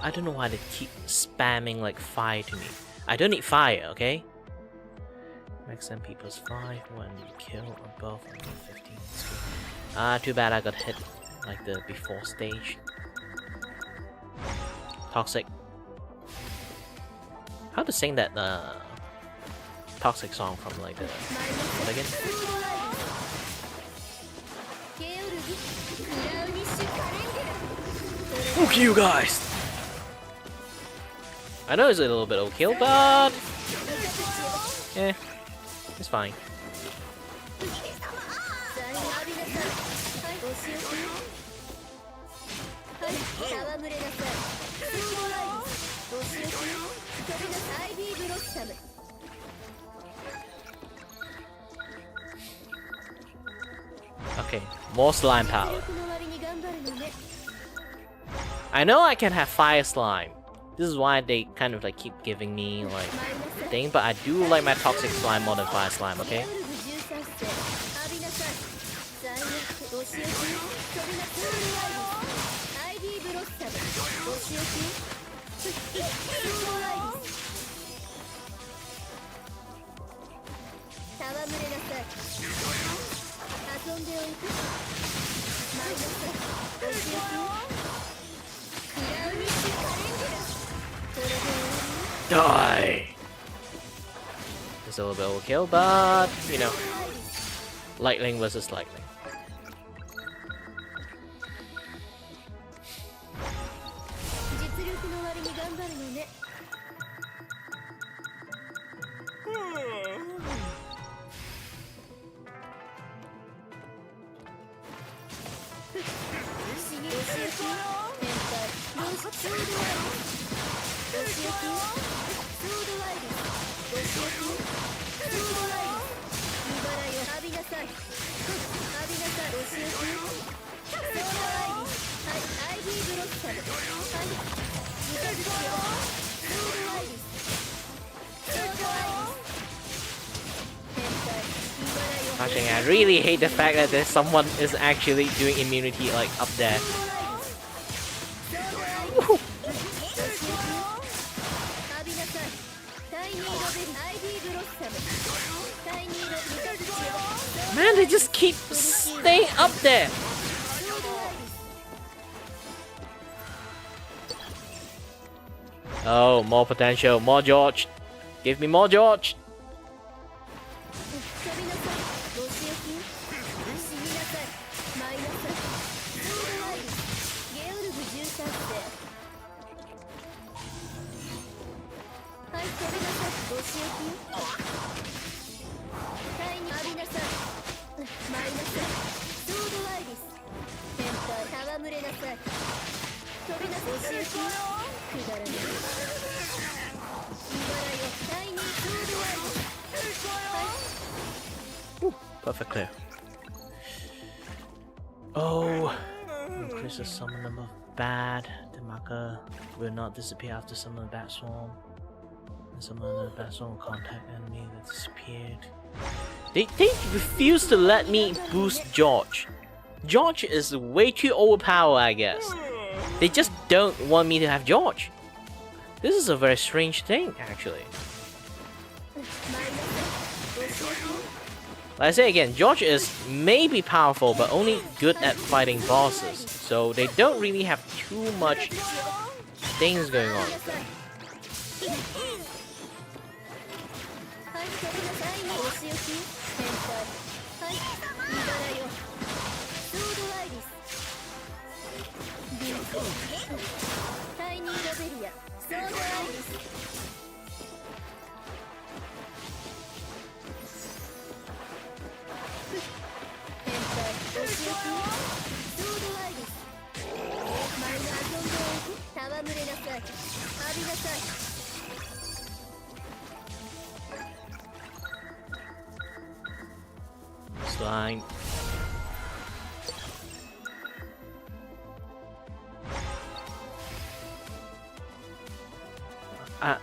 I don't know why they keep spamming like fire to me. I don't need fire, okay? Max MP plus 5 when you kill above 15. Ah, too bad I got hit like the before stage. Toxic. How to sing that toxic song from like the what again? Fuck you guys! I know it's a little bit overkill, but yeah, it's fine. Okay, more slime power. 力の割に頑張るのね I know I can have fire slime. This is why they kind of like keep giving me like thing, but I do like my toxic slime more than fire slime, okay? 遊んでおいてマイナスお仕置きクラウニッシュカレンジャーこれで終わり Die! It's a little bit overkill, but you know, lightning versus lightning. 実力の割に頑張るのね Actually, I really hate the fact that there's someone is actually doing immunity like up there. Man, they just keep staying up there. Oh, more potential, more George. Give me more George. Perfect clear. Oh, increase the summon number of bad. The marker will not disappear after summon the bat swarm. And summon the bat swarm will contact enemy that disappeared. They refuse to let me boost George. George is way too overpowered, I guess. They just don't want me to have George. This is a very strange thing, actually. Like I say again, George is maybe powerful, but only good at fighting bosses. So they don't really have too much things going on. Slime.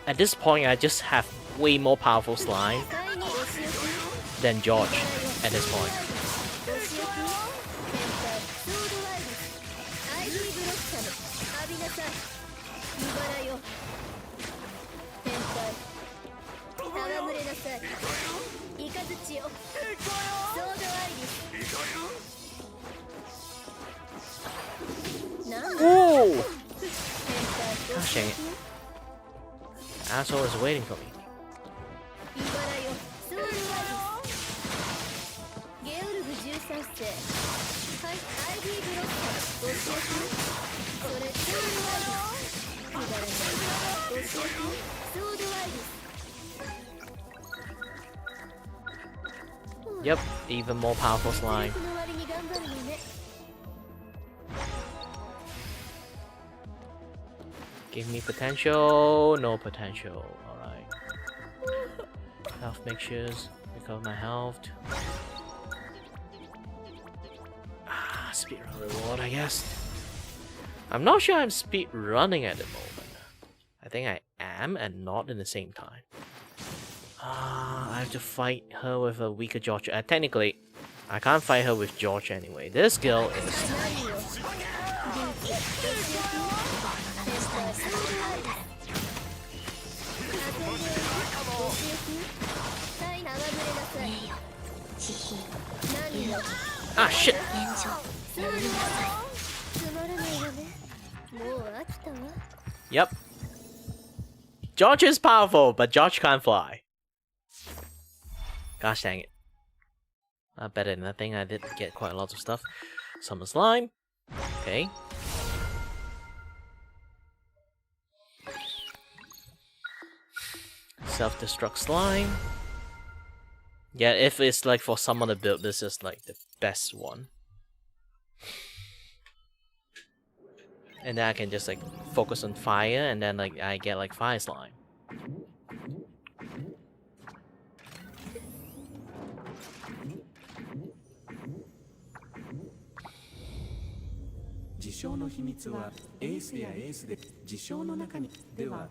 At this point, I just have way more powerful slime than George at this point. Ooh! Gosh dang it. The asshole is waiting for me. Yep, even more powerful slime. Give me potential, no potential. Alright. Health mixtures, recover my health. speedrun reward, I guess. I'm not sure I'm speedrunning at the moment. I think I am and not in the same time. I have to fight her with a weaker George. Technically, I can't fight her with George anyway. This girl is... Ah, shit! Yep. George is powerful, but George can't fly. Gosh dang it. Better than nothing, I did get quite a lot of stuff. Summon slime. Okay. Self-destruct slime. Yeah, if it's like for someone to build, this is like the best one. And then I can just like focus on fire, and then like I get like fire slime. 事象の秘密はエースやエースで事象の中にでは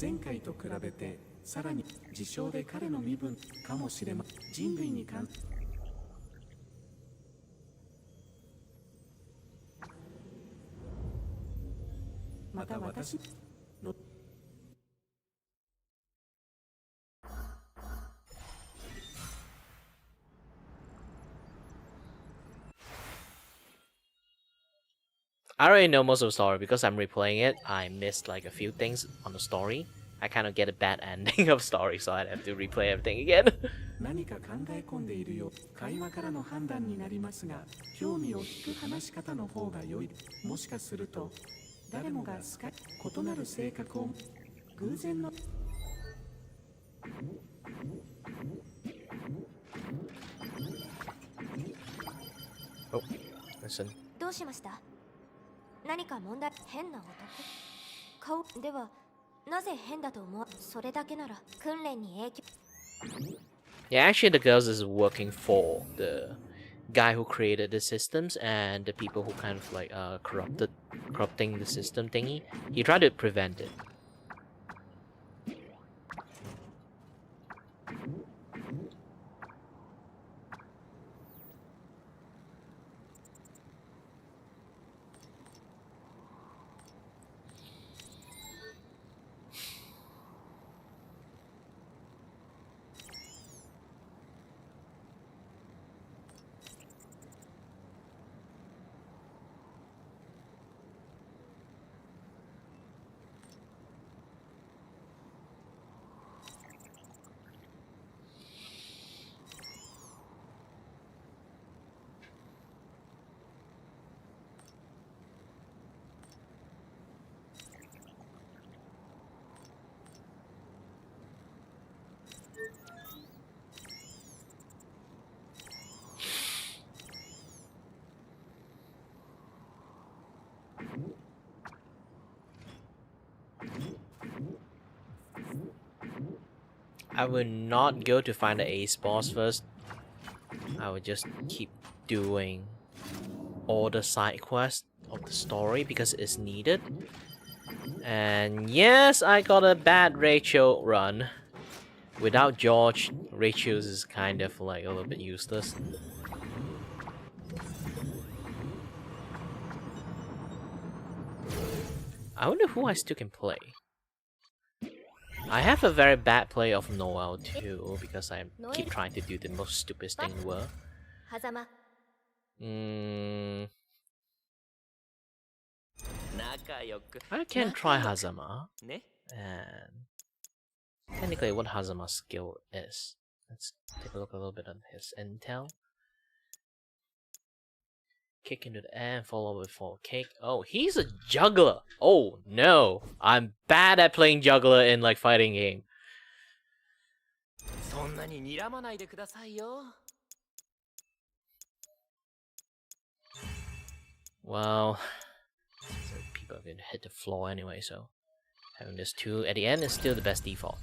前回と比べてさらに事象で彼の身分かもしれま人類に関 また私の I already know most of the story because I'm replaying it. I missed like a few things on the story. I kind of get a bad ending of story, so I'd have to replay everything again. 何か考え込んでいるよ会話からの判断になりますが興味を引く話し方の方が良いもしかすると誰もが異なる性格を偶然の Oh, listen. どうしました？何か問題？変な男？顔ではなぜ変だと思う？それだけなら訓練に影響。 Yeah, actually the girls is working for the guy who created the systems and the people who kind of like corrupting the system thingy. He tried to prevent it. I would not go to find the ace boss first. I would just keep doing all the side quests of the story because it's needed. And yes, I got a bad Rachel run. Without George, Rachel's is kind of like a little bit useless. I wonder who I still can play. I have a very bad play of Noel too because I keep trying to do the most stupidest thing in the world. I can try Hazama. And technically what Hazama's skill is. Let's take a look a little bit on his intel. Kick into the air and follow with full cake. Oh, he's a juggler. Oh no, I'm bad at playing juggler in like fighting game. Well, so people are going to hit the floor anyway, so having this 2 at the end is still the best default.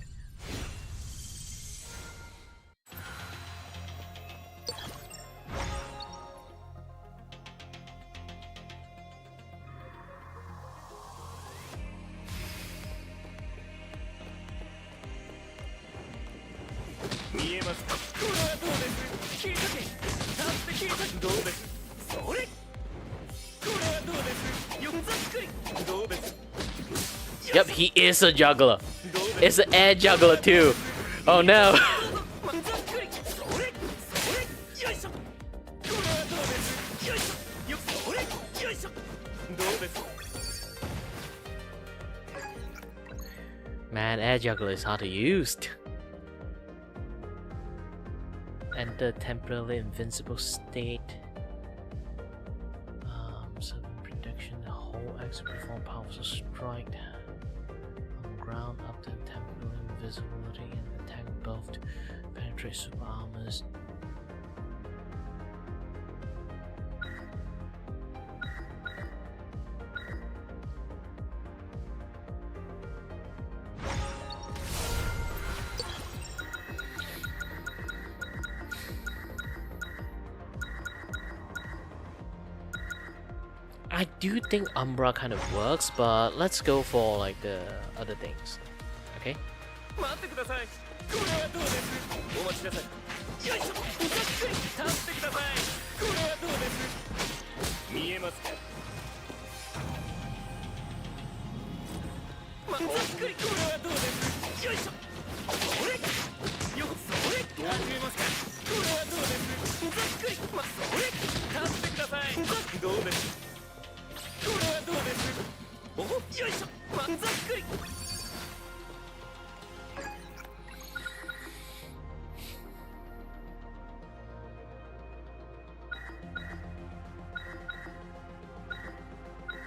Yep, he is a juggler. It's an air juggler too. Oh no. Man, air juggler is hard to use. Enter temporarily invincible state. Sudden prediction, the whole X perform powerful strike on ground up to temporary invisibility and attack both to penetrate super armors. I do think Umbra kind of works, but let's go for like the other things. Okay?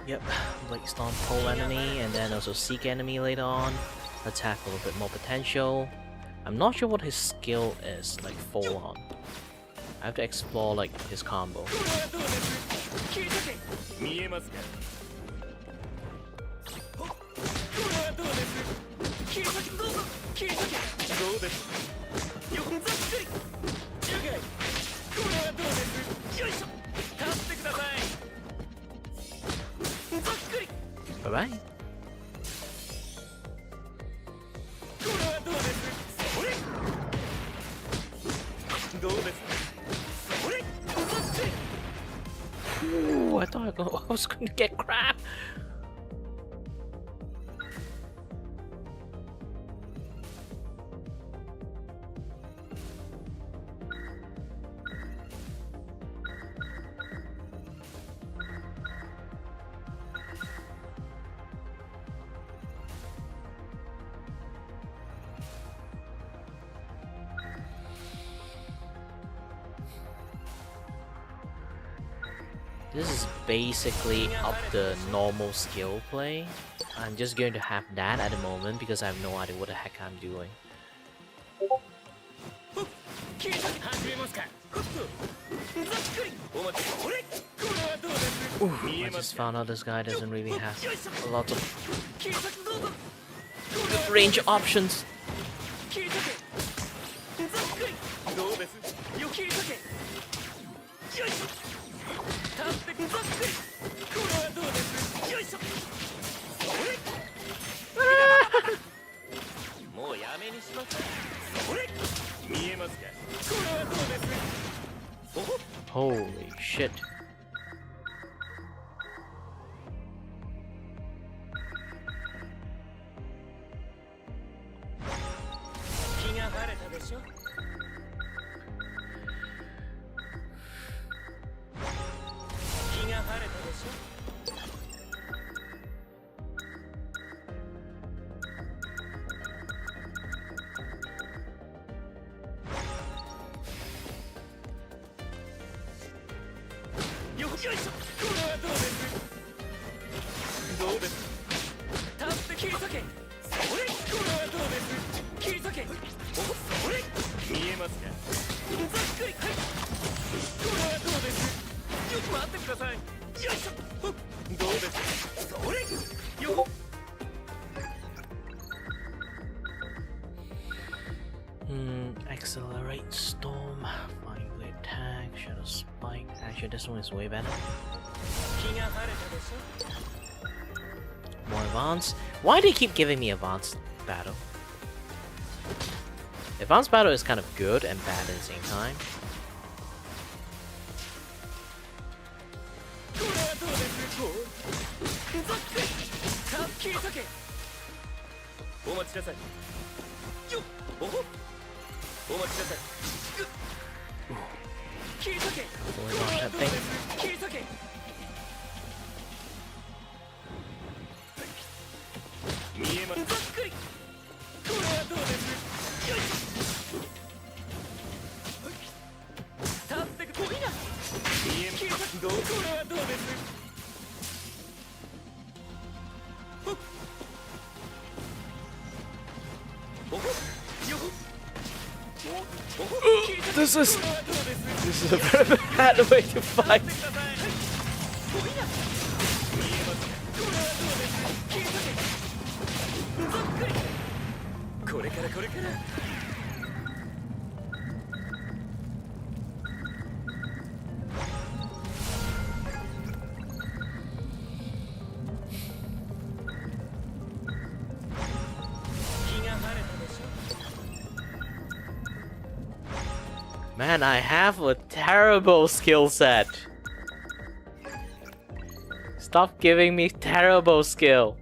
Yep, Blake Storm pull enemy and then also seek enemy later on. Attack a little bit more potential. I'm not sure what his skill is, like full on. I have to explore like his combo. Bye bye. Ooh, I thought I was going to get crap. This is basically up the normal skill play. I'm just going to have that at the moment because I have no idea what the heck I'm doing. Ooh, I just found out this guy doesn't really have a lot of good range options. Holy shit. Accelerate Storm, Flying Blade Attack, Shadow Spike. Actually, this one is way better. More advanced. Why do they keep giving me advanced battle? Advanced battle is kind of good and bad at the same time. Fully launch that thing. This is a very bad way to fight. Man, I have a terrible skill set. Stop giving me terrible skill.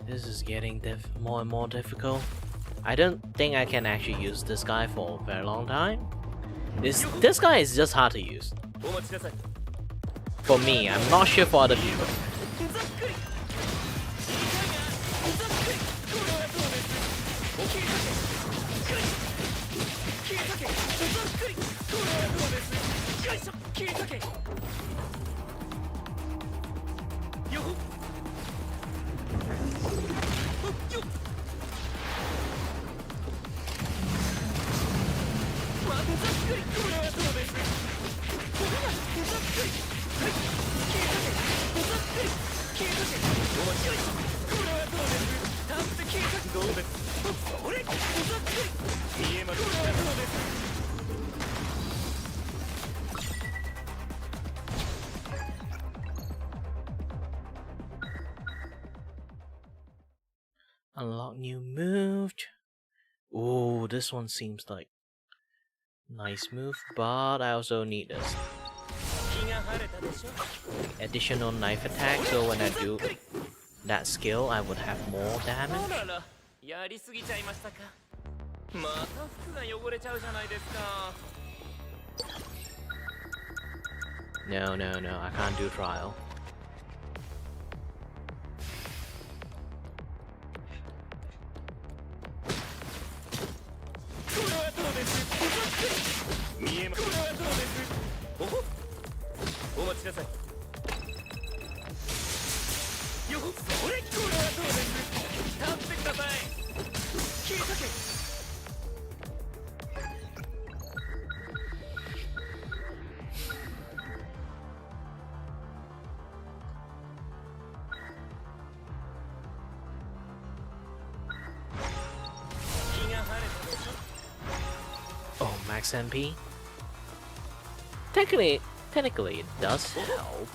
This is getting more and more difficult. I don't think I can actually use this guy for a very long time. This guy is just hard to use. For me, I'm not sure for other people. Unlock new move. Ooh, this one seems like nice move, but I also need this additional knife attack, so when I do that skill I would have more damage. No, I can't do trial. max MP. Technically it does help.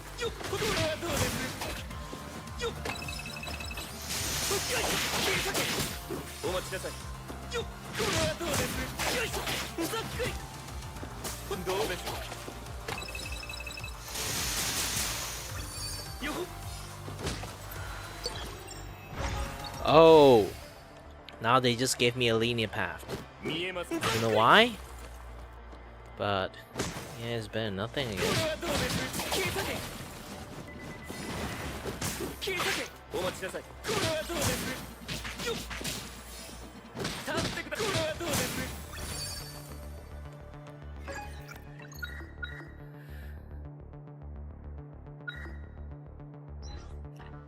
Oh, now they just gave me a linear path. I don't know why, but yeah, it's better than nothing, I guess.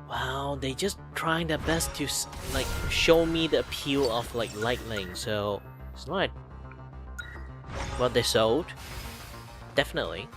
Wow, they just trying their best to like show me the appeal of like lightning, so it's not what they sold. Definitely.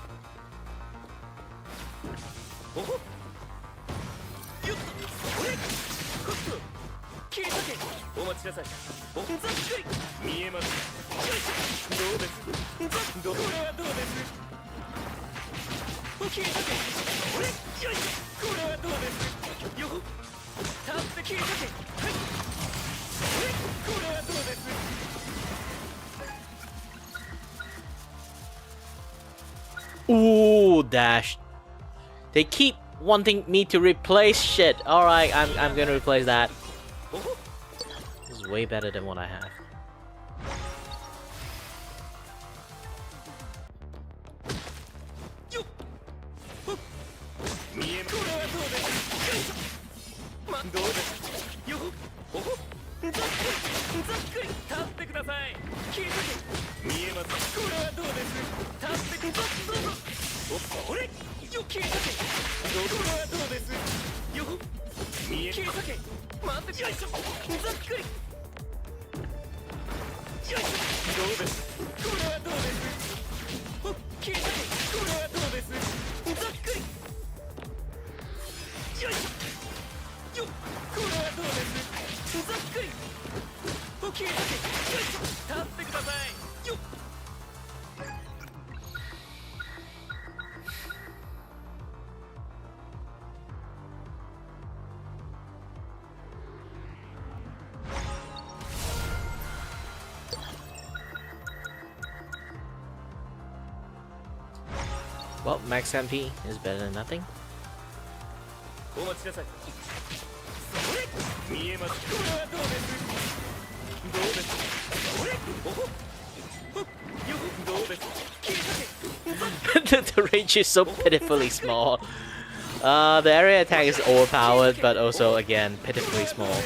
Ooh, dash. They keep wanting me to replace shit. Alright, I'm gonna replace that. This is way better than what I have. Well, max MP is better than nothing. The range is so pitifully small. The area attack is overpowered, but also again pitifully small.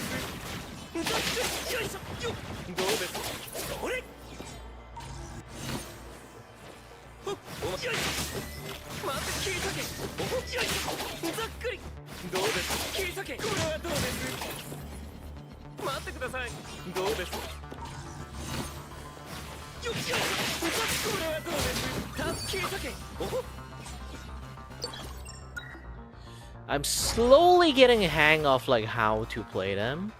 I'm slowly getting a hang of like how to play them.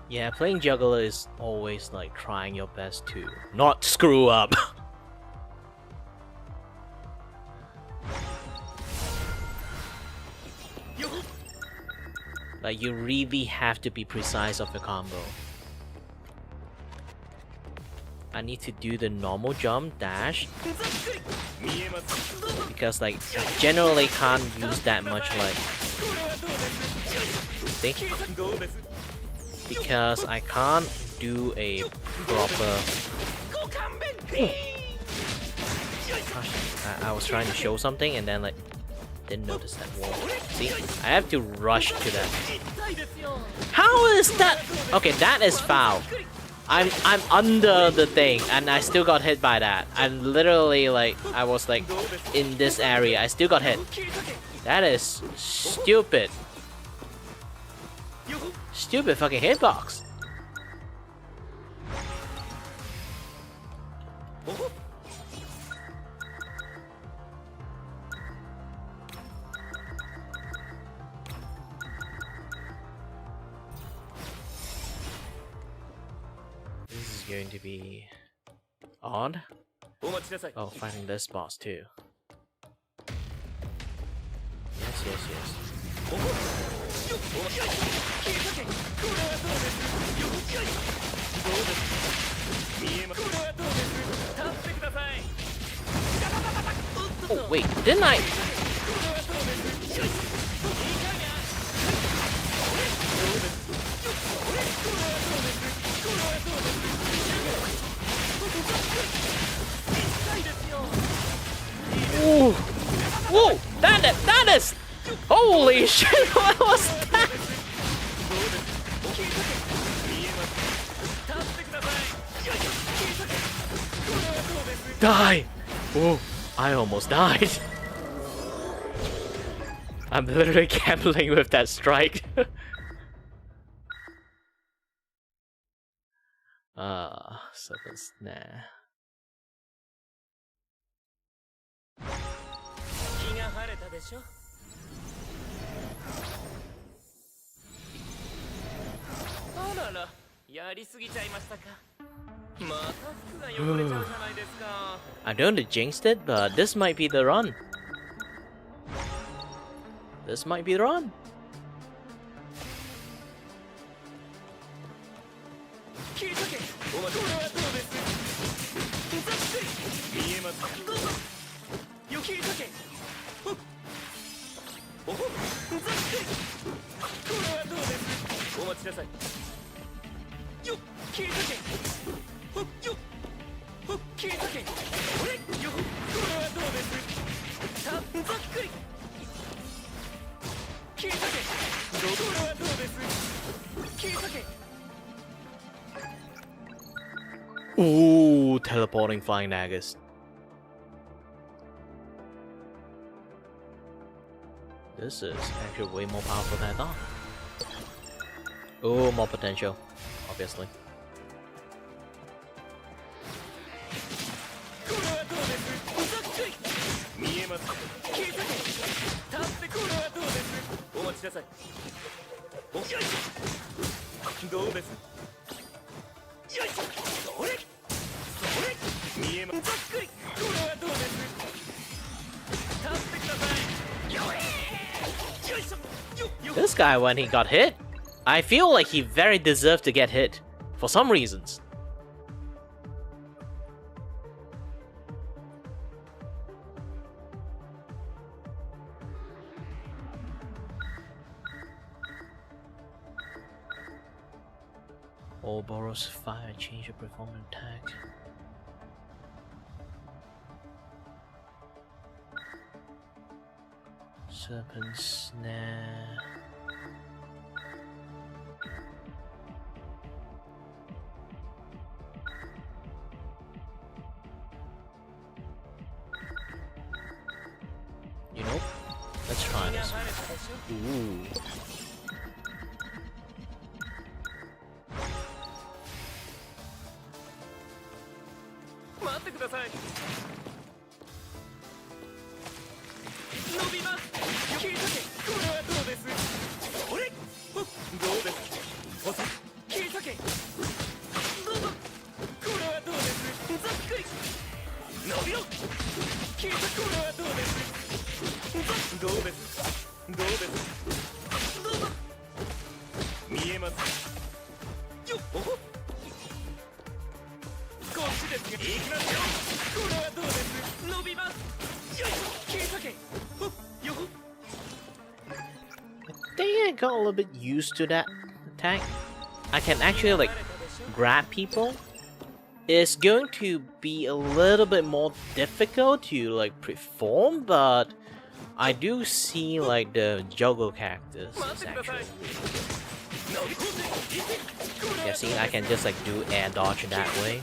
Yeah, playing juggler is always like trying your best to not screw up. Like you really have to be precise of the combo. I need to do the normal jump dash because like I generally can't use that much like think because I can't do a proper. I was trying to show something and then like didn't notice that wall. See, I have to rush to that. How is that? Okay, that is foul. I'm under the thing and I still got hit by that. I'm literally like I was like in this area. I still got hit. That is stupid. Stupid fucking hitbox. This is going to be odd. Oh, fighting this boss too. Yes, yes, yes. Oh wait, didn't I? Ooh. Whoa! That is! Holy shit! What was that? Die! Oh, I almost died. I'm literally gambling with that strike. Serpent Snare. I don't know jinxed it, but this might be the run. This might be the run. Ooh, teleporting flying daggers. This is actually way more powerful than I thought. Oh, more potential, obviously. This guy, when he got hit, I feel like he very deserved to get hit, for some reasons. Ouroboros fire, change your performance attack. Serpent Snare. You know, let's try this. Ooh. I think I got a little bit used to that attack. I can actually like grab people. It's going to be a little bit more difficult to like perform, but I do see like the juggle characters is actually really good. Yeah, see, I can just like do air dodge that way.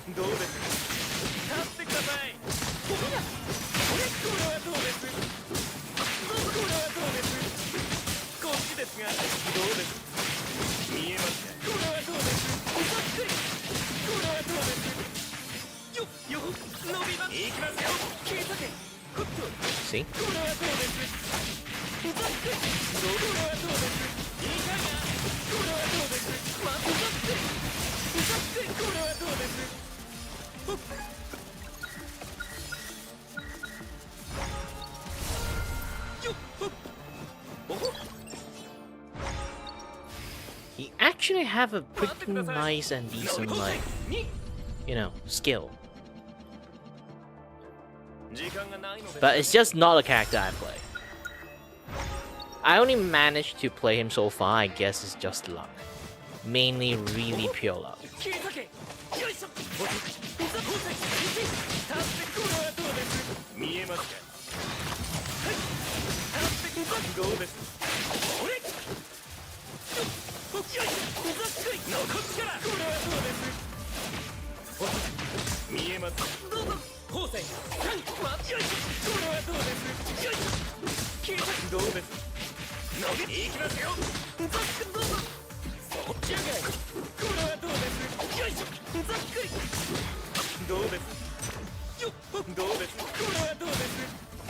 See? He actually have a pretty nice and decent, like, you know, skill. But it's just not a character I play. I only managed to play him so far, I guess it's just luck. Mainly really pure luck.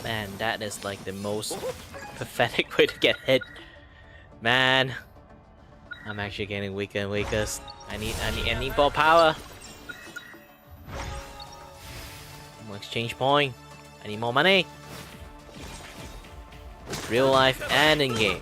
Man, that is like the most pathetic way to get hit. Man, I'm actually getting weaker and weaker. I need more power. More exchange point. I need more money. Real life and in game.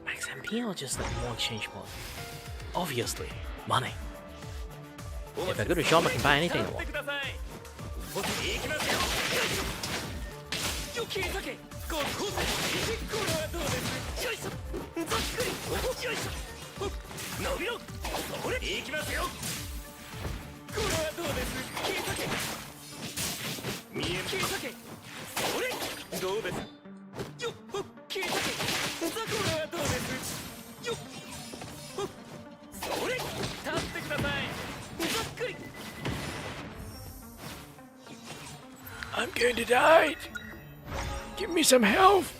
Max MP or just like more exchange point? Obviously, money. If I go to shop, I can buy anything I want. I'm going to die. Give me some health.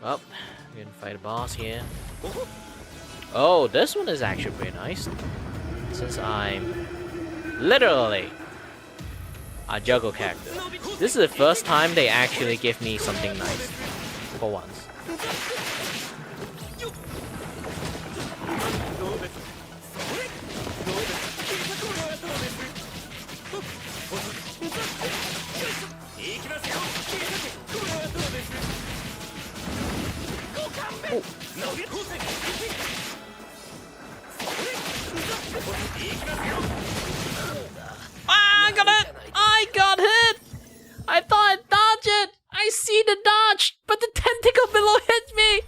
Well, we're gonna fight a boss here. Oh, this one is actually pretty nice. Since I'm literally a juggle character. This is the first time they actually give me something nice. For once. I got it! I got hit! I thought I dodged it! I see the dodge, but the tentacle below hit me!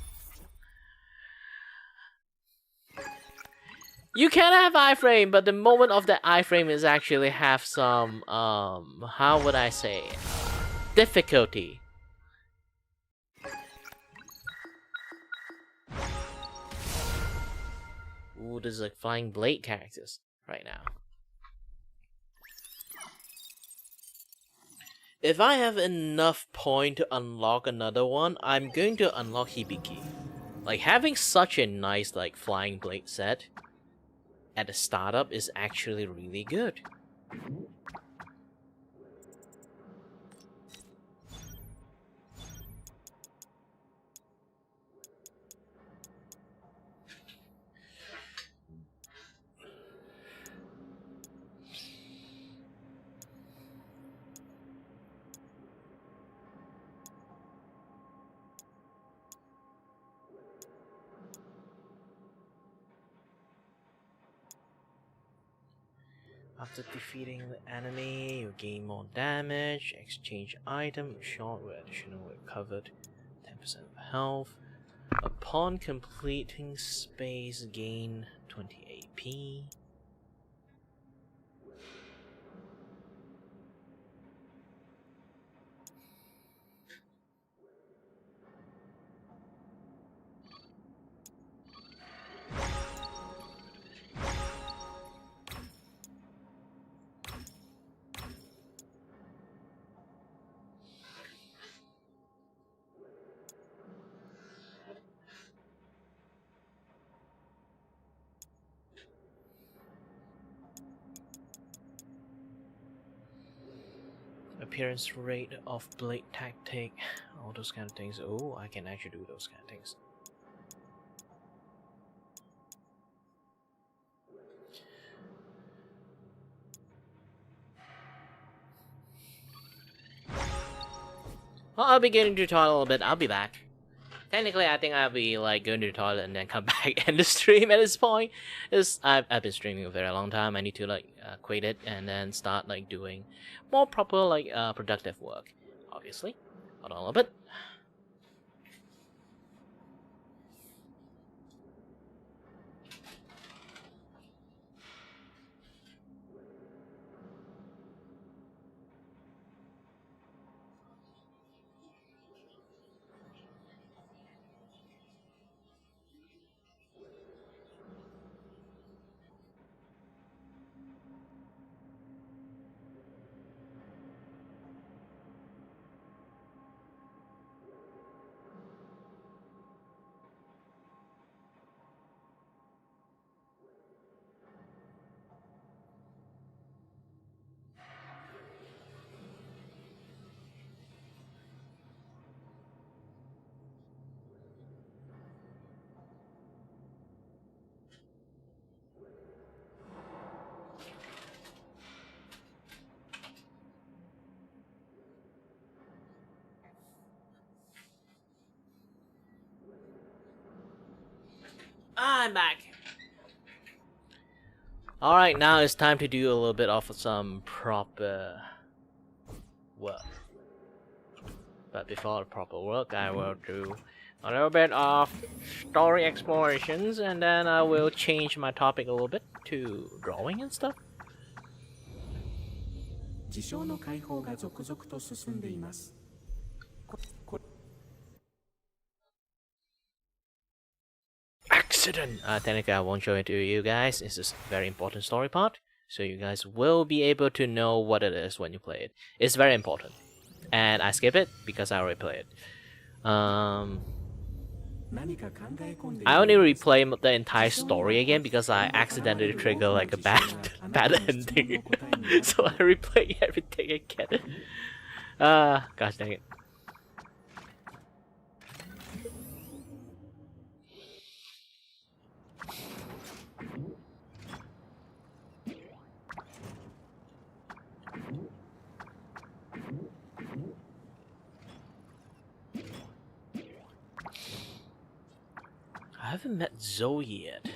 You can have iframe, but the moment of the iframe is actually have some, how would I say, difficulty. Ooh, there's like flying blade characters right now. If I have enough point to unlock another one, I'm going to unlock Hibiki. Like having such a nice like flying blade set at the startup is actually really good. After defeating the enemy, you gain more damage, exchange item, shot with additional recovered 10% of health. Upon completing space, gain 20 AP. Appearance rate of blade tactic, all those kind of things. Oh, I can actually do those kind of things. Well, I'll be getting to the toilet a little bit. I'll be back. Technically, I think I'll be like going to the toilet and then come back and the stream at this point. Is I've been streaming a very long time. I need to like quit it and then start like doing more proper like productive work. Obviously, hold on a little bit. I'm back. Alright, now it's time to do a little bit of some proper work. But before the proper work, I will do a little bit of story explorations, and then I will change my topic a little bit to drawing and stuff. 自称の解放が続々と進んでいます。Accident! Technically, I won't show it to you guys. It's a very important story part, so you guys will be able to know what it is when you play it. It's very important. And I skip it because I already played it. I only replay the entire story again because I accidentally trigger like a bad ending. So I replay everything again. Gosh dang it. I haven't met Zoe yet.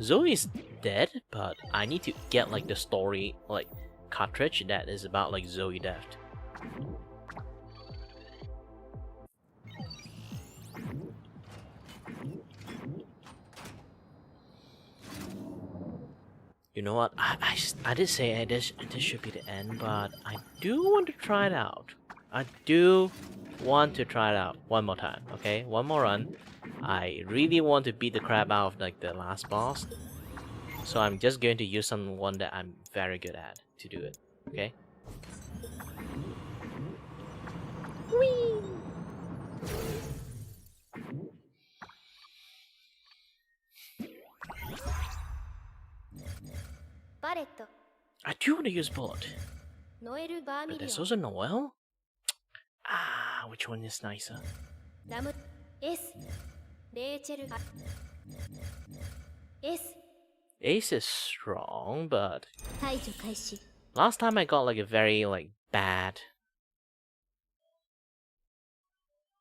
Zoe's dead, but I need to get like the story like cartridge that is about like Zoe death. You know what? I did say this should be the end, but I do want to try it out. I do want to try it out one more time, okay? One more run. I really want to beat the crap out of like the last boss. So I'm just going to use someone that I'm very good at to do it, okay? Whee! Barretto, I do want to use bullet. Noel But there's Vermilion, also Noel? Ah, which one is nicer? Ramu, S, Rachel, S, Ace is strong, but 排除開始 last time I got like a very like bad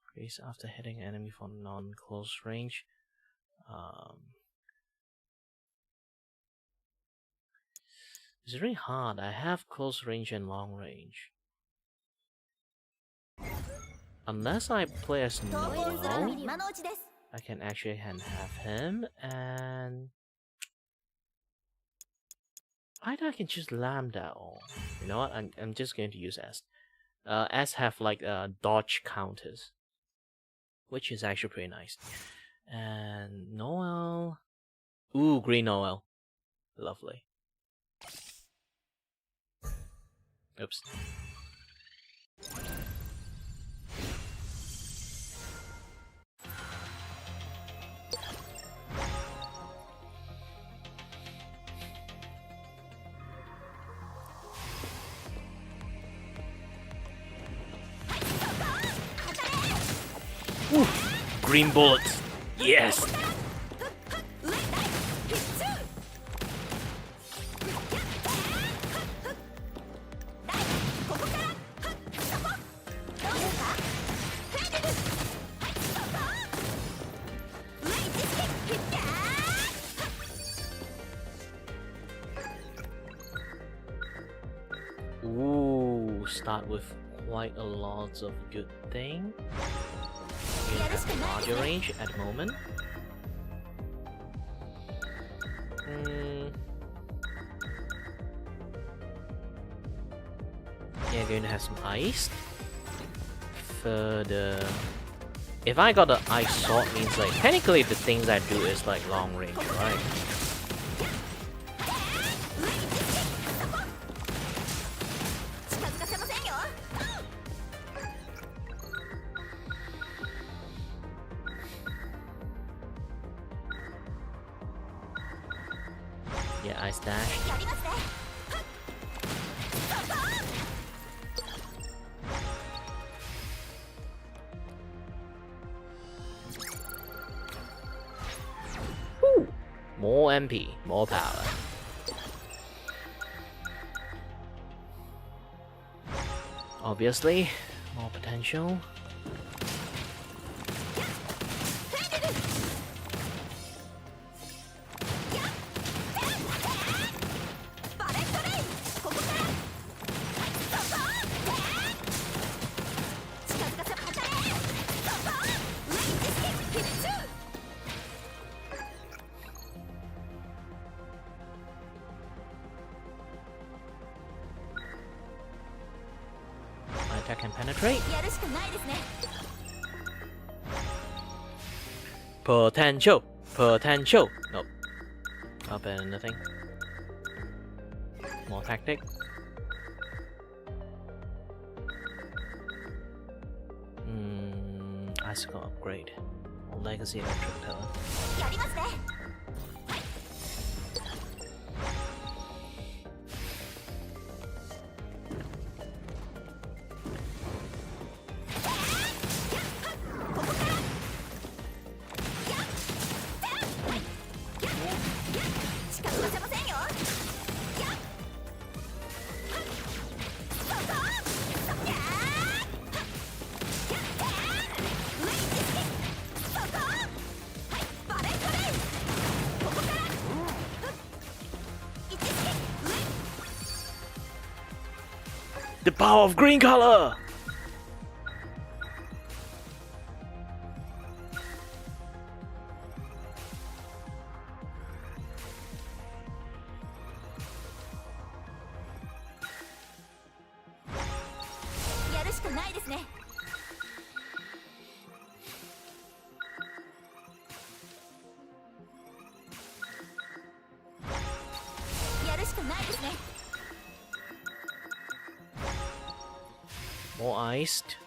increase after hitting enemy for non-close range. It's really hard. I have close range and long range. Unless I play as 投稿するの Noel, に今のうちです I can actually have him, and either I can choose Lambda or, you know what, I'm just going to use S. S have like dodge counters, which is actually pretty nice. And Noel, ooh, green Noel, lovely. Oops. Ooh, green bullets. Yes. Ooh, start with quite a lot of good thing. We have larger range at the moment. Yeah, going to have some ice. Further, if I got the ice sword, means like technically the things I do is like long range, right? Yeah, ice dash. Woo! More MP, more power. Obviously, more potential. My attack can penetrate. やるしかないですね Potential! Potential! Nope. Up and nothing. More tactic. Icicle upgrade. Or legacy electric pillar. やりますね 近づかせませんよ The power of green color! More iced.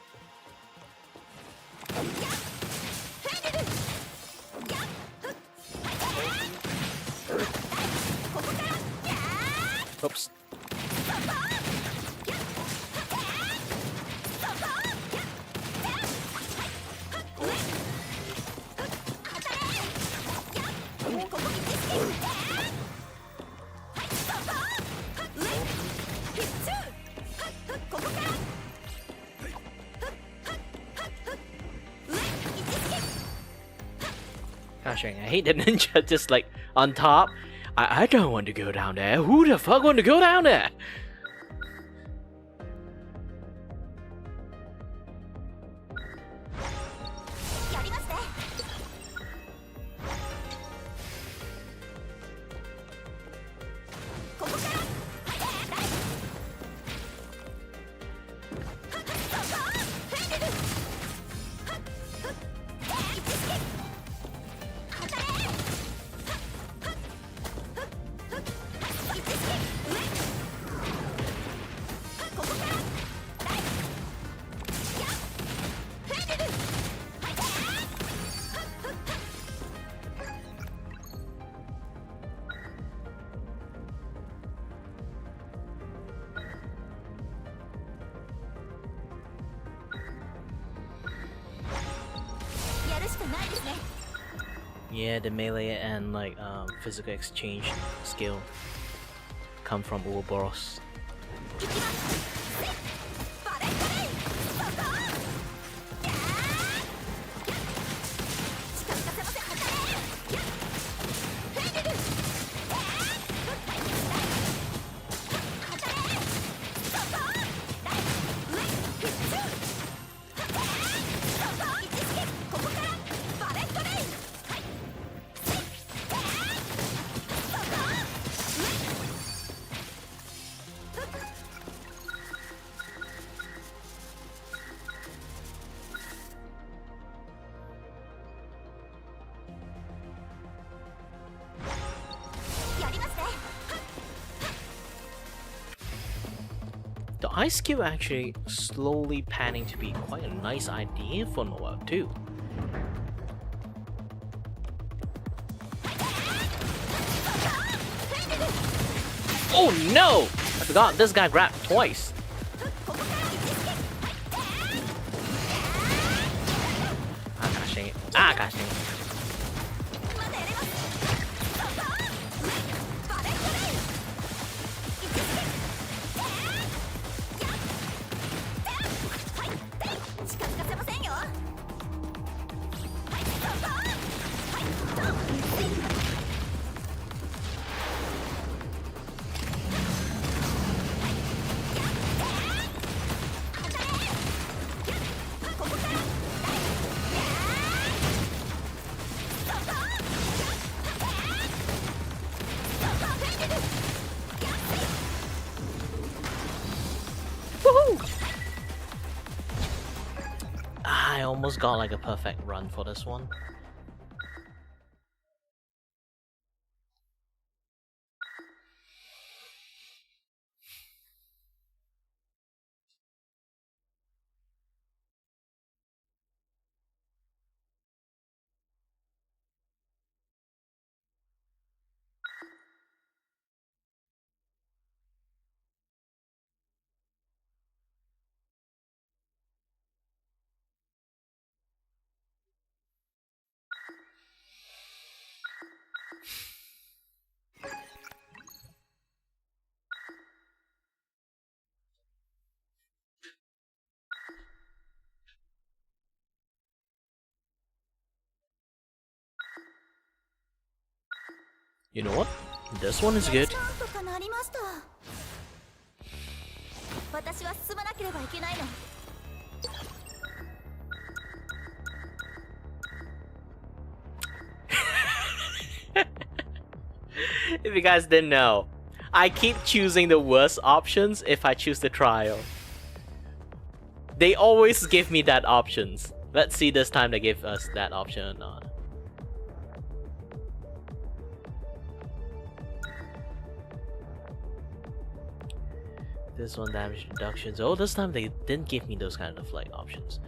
Oops. Gosh dang, I hate the ninja just like on top. I don't want to go down there. Who the fuck want to go down there? Yeah, the melee and like physical exchange skill come from Ouroboros. The ice cube actually slowly panning to be quite a nice idea for Noah too. Oh no! I forgot this guy grabbed twice. Ah gosh dang it. Ah gosh dang it. I almost got like a perfect run for this one. You know what? This one is good. なんとかなりました。私は進まなければいけないの。If you guys didn't know, I keep choosing the worst options if I choose the trial. They always give me that options. Let's see this time they give us that option or not. This one damage reductions. Oh, this time they didn't give me those kind of like options.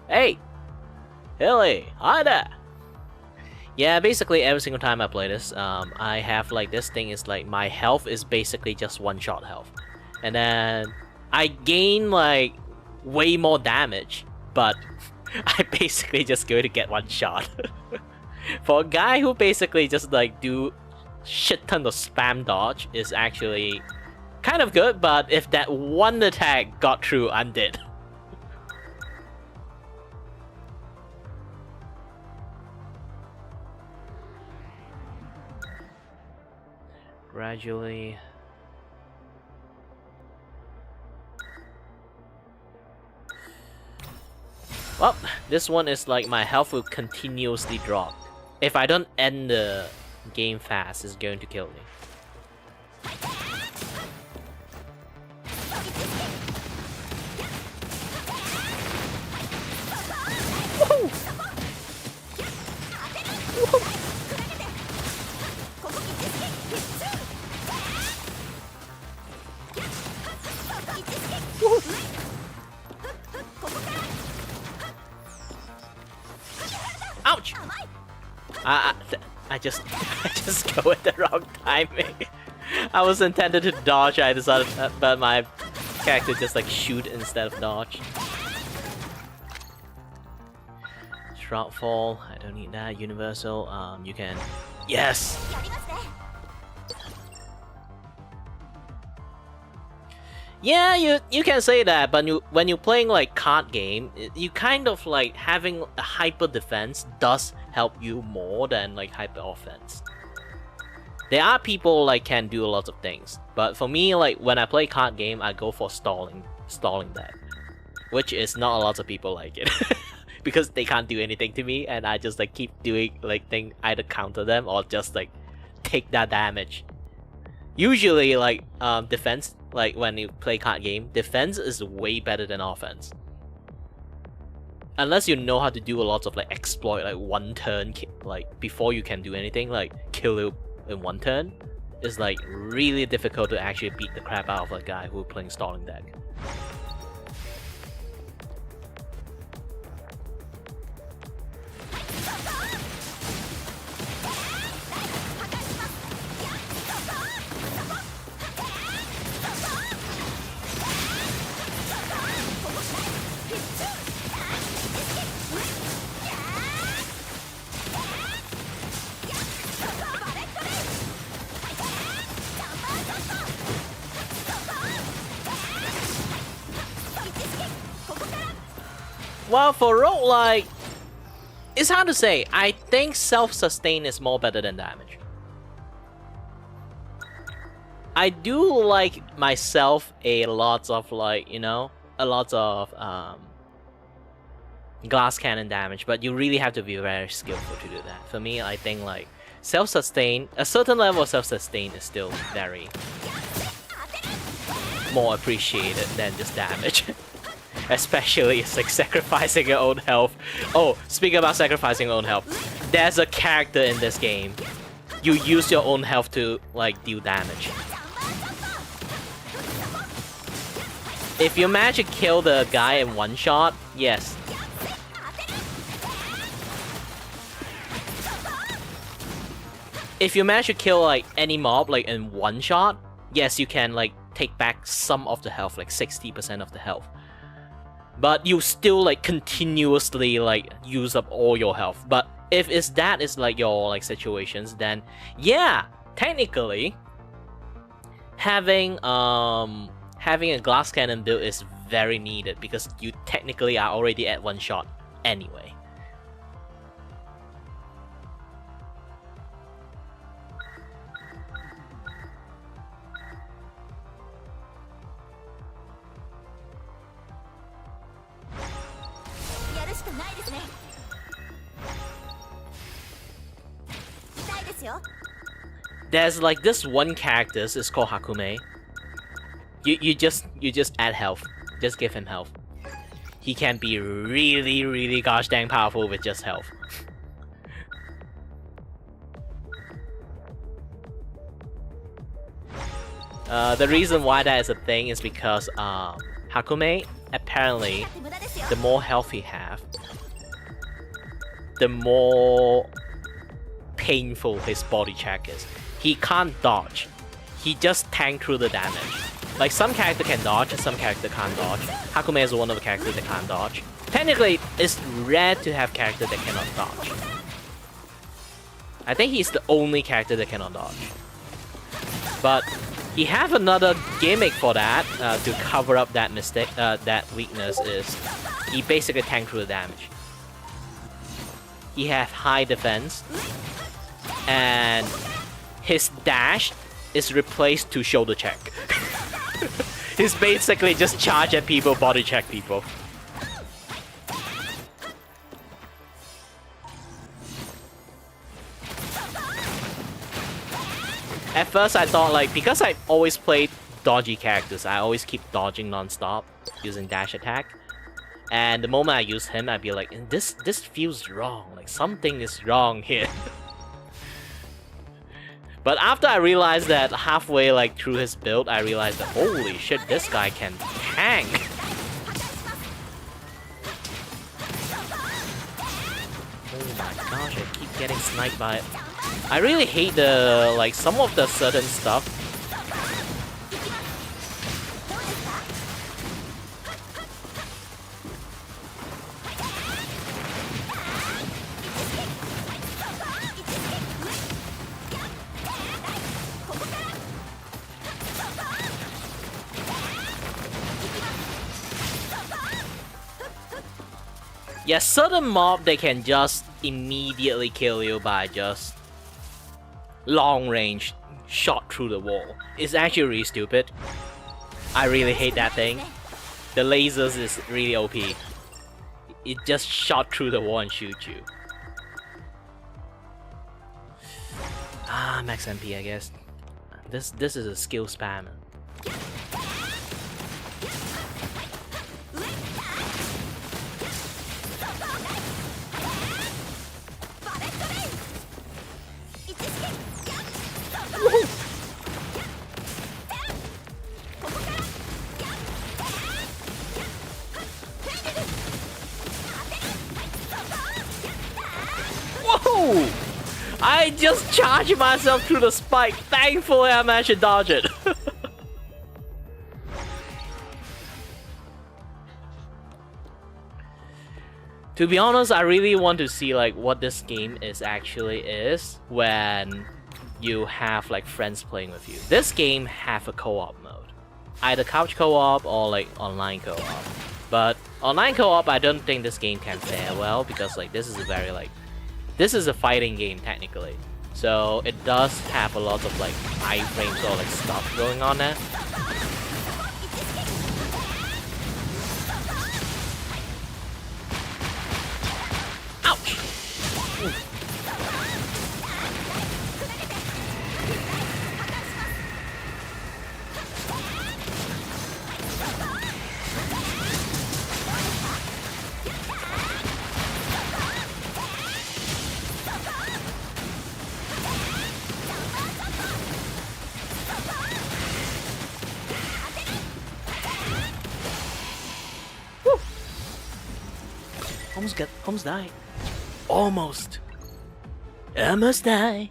Hey! Hilly! Hi there! Yeah, basically every single time I play this, I have like this thing is like my health is basically just one-shot health. And then I gain like way more damage, but I basically just go to get one shot. For a guy who basically just like do shit ton of spam dodge is actually kind of good, but if that one attack got through, I'm dead. gradually. Well, this one is like my health will continuously drop. If I don't end the game fast, it's going to kill me. Ouch! I just go at the wrong timing. I was intended to dodge. I decided, but my character just like shoot instead of dodge. Shroudfall. I don't need that. Universal. You can. Yes. Yeah, you can say that, but when you're playing like card game, you kind of like having a hyper defense does help you more than like hyper offense. There are people like can do a lot of things, but for me, like when I play card game, I go for stalling that, which is not a lot of people like it because they can't do anything to me, and I just like keep doing like thing either counter them or just like take that damage. Usually, like defense. Like when you play card game, defense is way better than offense. Unless you know how to do a lot of like exploit, like one turn, like before you can do anything, like kill you in one turn, it's like really difficult to actually beat the crap out of a guy who's playing stalling deck. Well, for roguelike, it's hard to say. I think self-sustain is more better than damage. I do like myself a lot of like, you know, a lot of glass cannon damage, but you really have to be very skillful to do that. For me, I think like self-sustain, a certain level of self-sustain is still very more appreciated than just damage. Especially it's like sacrificing your own health. Oh, speaking about sacrificing your own health, there's a character in this game. You use your own health to like deal damage. If you manage to kill the guy in one shot, yes. If you manage to kill like any mob like in one shot, yes, you can like take back some of the health, like 60% of the health. But you still like continuously like use up all your health. But if that is like your like situations, then yeah, technically having a glass cannon build is very needed because you technically are already at one shot anyway. There's like this one character, it's called Hakume. You just add health. Just give him health. He can be really gosh dang powerful with just health. The reason why that is a thing is because Hakume, apparently, the more health he have, the more painful his body check is. He can't dodge. He just tank through the damage. Like some character can dodge, some character can't dodge. Hakume is one of the characters that can't dodge. Technically, it's rare to have character that cannot dodge. I think he's the only character that cannot dodge. But he have another gimmick for that to cover up that mistake, that weakness is he basically tank through the damage. He have high defense, and his dash is replaced to shoulder check. He's basically just charge at people, body check people. At first I thought like, because I always played dodgy characters, I always keep dodging non-stop using dash attack. And the moment I use him, I'd be like, this feels wrong, like something is wrong here. But after I realized that halfway like through his build, I realized that holy shit, this guy can tank. Oh my gosh, I keep getting sniped by it. I really hate the like some of the certain stuff. Yeah, certain mob they can just immediately kill you by just long range shot through the wall. It's actually really stupid. I really hate that thing. The lasers is really OP. It just shot through the wall and shoot you. Ah, max MP I guess. This is a skill spammer. Whoa! I just charged myself through the spike. Thankfully, I managed to dodge it. To be honest, I really want to see like what this game actually is when you have like friends playing with you. This game have a co-op mode, either couch co-op or like online co-op. But online co-op, I don't think this game can fare well because like this is a very like this is a fighting game technically, so it does have a lot of like iframes or like stuff going on there. Ouch! Almost died. Almost died.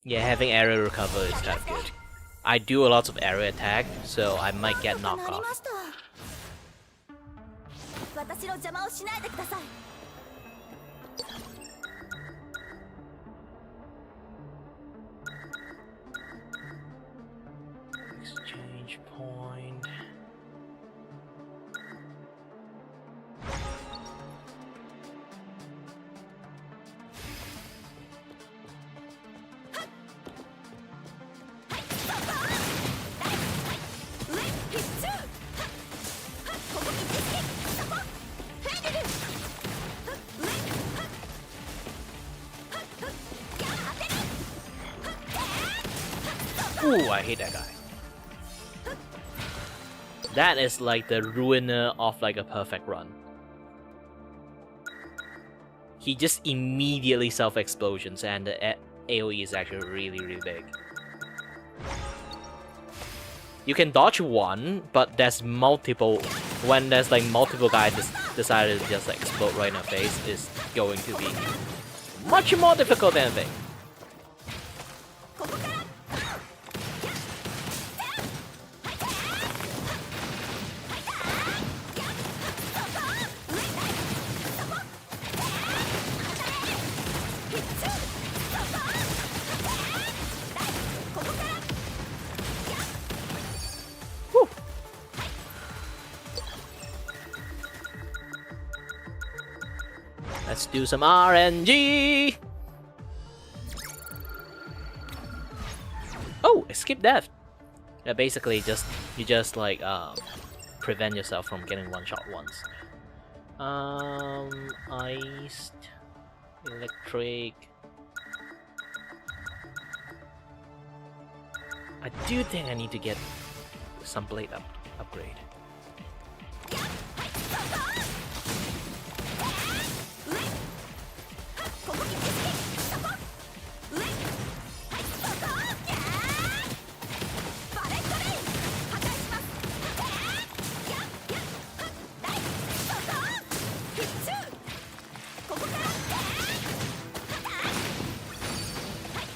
Yeah, having area recover is kind of good. I do a lot of area attack, so I might get knocked off. Exchange point. Ooh, I hate that guy. That is like the ruiner of like a perfect run. He just immediately self-explosions and the AoE is actually really big. You can dodge one, but there's multiple. When there's like multiple guys decided to just like explode right in your face, is going to be much more difficult than anything. Let's do some RNG. Oh, escape death. Yeah, basically you just like prevent yourself from getting one shot once. Iced, electric. I do think I need to get some blade upgrade.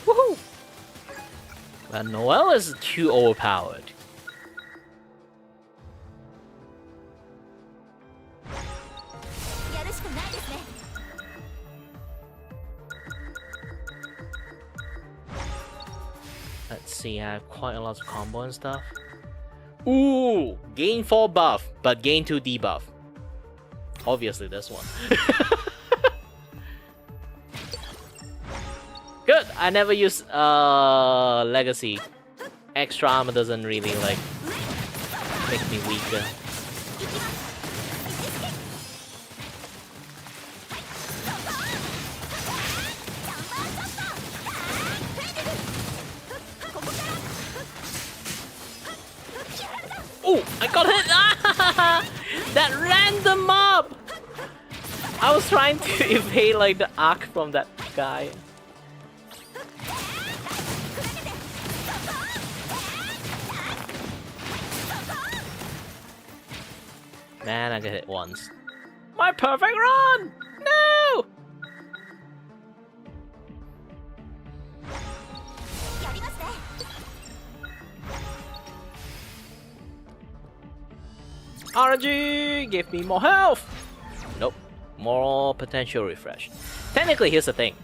Woohoo! But Noelle is too overpowered. Let's see, I have quite a lot of combo and stuff. Ooh! Gain 4 buff, but gain 2 debuff. Obviously this one. Good! I never use Legacy. Extra armor doesn't really like make me weaker. Oh, I got hit! That random mob! I was trying to evade like the arc from that guy. Man, I got hit once. My perfect run! No! RNG! Give me more health! Nope. More potential refresh. Technically, here's the thing.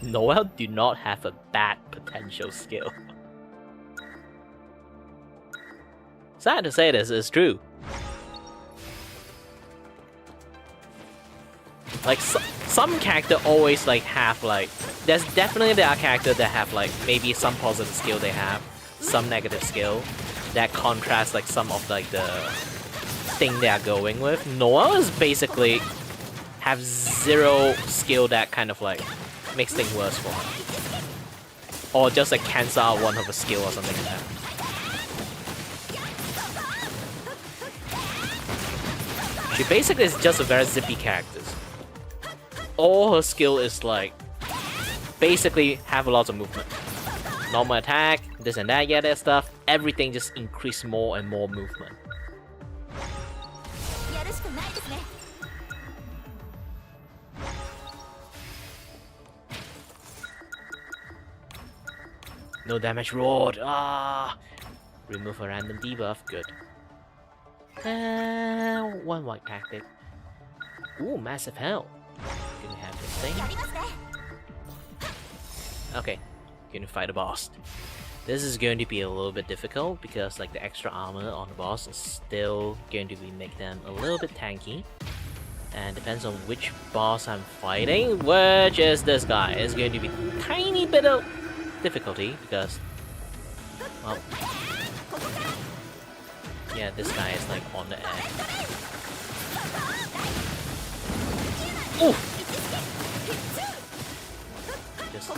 Noelle do not have a bad potential skill. Sad to say this is true. Like, some character always like have like... There's definitely there are characters that have like maybe some positive skill they have, some negative skill that contrast like some of like the thing they are going with. Noelle is basically have zero skill that kind of like makes things worse for her. Or just like cancel out one of her skill or something like that. She basically is just a very zippy character. All her skill is like basically have lots of movement. Normal attack, this and that, yeah, that stuff. Everything just increase more and more movement. No damage roared. Ah, remove a random debuff. Good. One white tactic. Ooh, massive health. Can we have this thing? Okay, gonna fight a boss. This is going to be a little bit difficult because like the extra armor on the boss is still going to be make them a little bit tanky. And depends on which boss I'm fighting, which is this guy. It's going to be a tiny bit of difficulty because, well, yeah, this guy is like on the edge. Ooh! Just in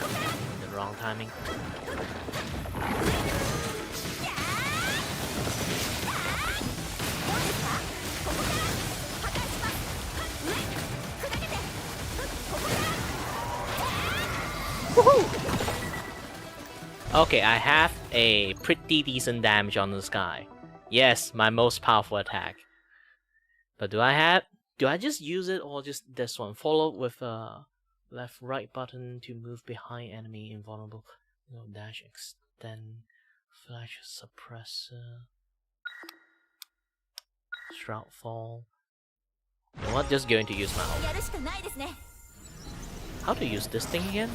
the wrong timing. Woohoo! Okay, I have a pretty decent damage on this guy. Yes, my most powerful attack. But do I just use it or just this one? Follow with left right button to move behind enemy invulnerable. No, dash extend, flash suppressor, shroud fall. You know what? Just going to use my ult. How to use this thing again?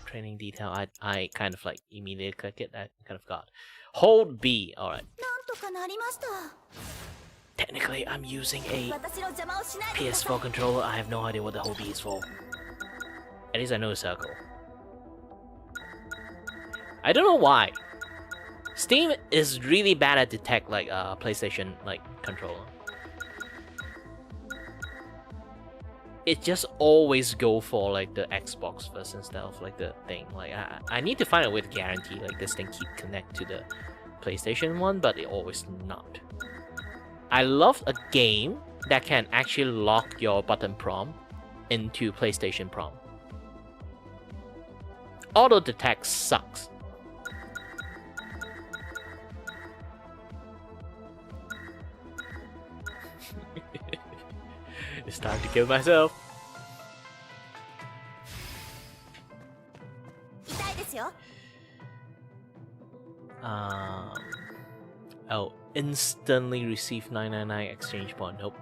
Training detail. I kind of like immediately click it. I kind of got. Hold B. All right. Technically, I'm using a 私の邪魔をしないでください PS4 controller. I have no idea what the whole B is for. At least I know the circle. I don't know why. Steam is really bad at detect like PlayStation like controller. It just always go for like the Xbox first instead of like the thing. Like I need to find a way to guarantee like this thing keep connect to the PlayStation one, but it always not. I love a game that can actually lock your button prompt into PlayStation prompt. Auto detect sucks. It's time to kill myself. 痛いですよ Oh, instantly receive 999 exchange point. Nope.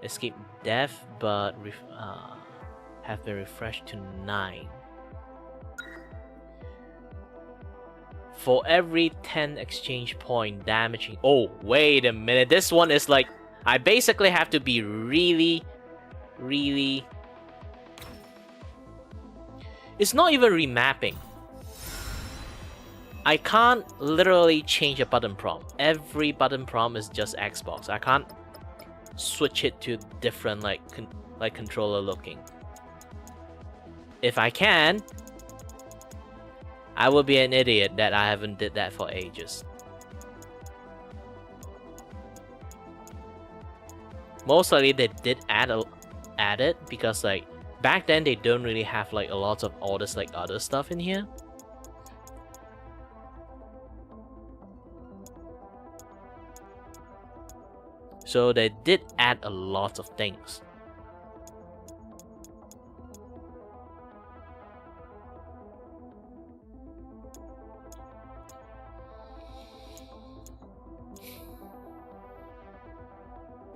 Escape death, but have been refreshed to 9. For every 10 exchange point damaging. Oh, wait a minute. This one is like, I basically have to be really. It's not even remapping. I can't literally change a button prompt. Every button prompt is just Xbox. I can't switch it to different like controller looking. If I can, I would be an idiot that I haven't did that for ages. Most likely they did add it because like back then they don't really have like a lot of all this like other stuff in here. So they did add a lot of things.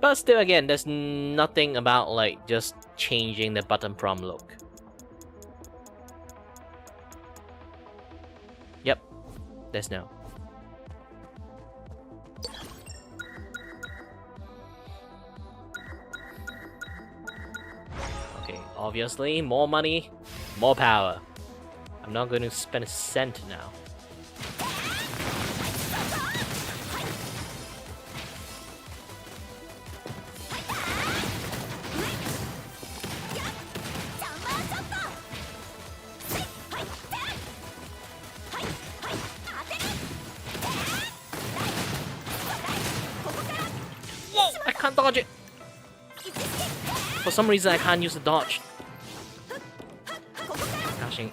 But still again, there's nothing about like just changing the button prompt look. Yep, there's no. Okay, obviously, more money, more power. I'm not going to spend a cent now. Whoa! I can't dodge it! For some reason I can't use the dodge. Dashing.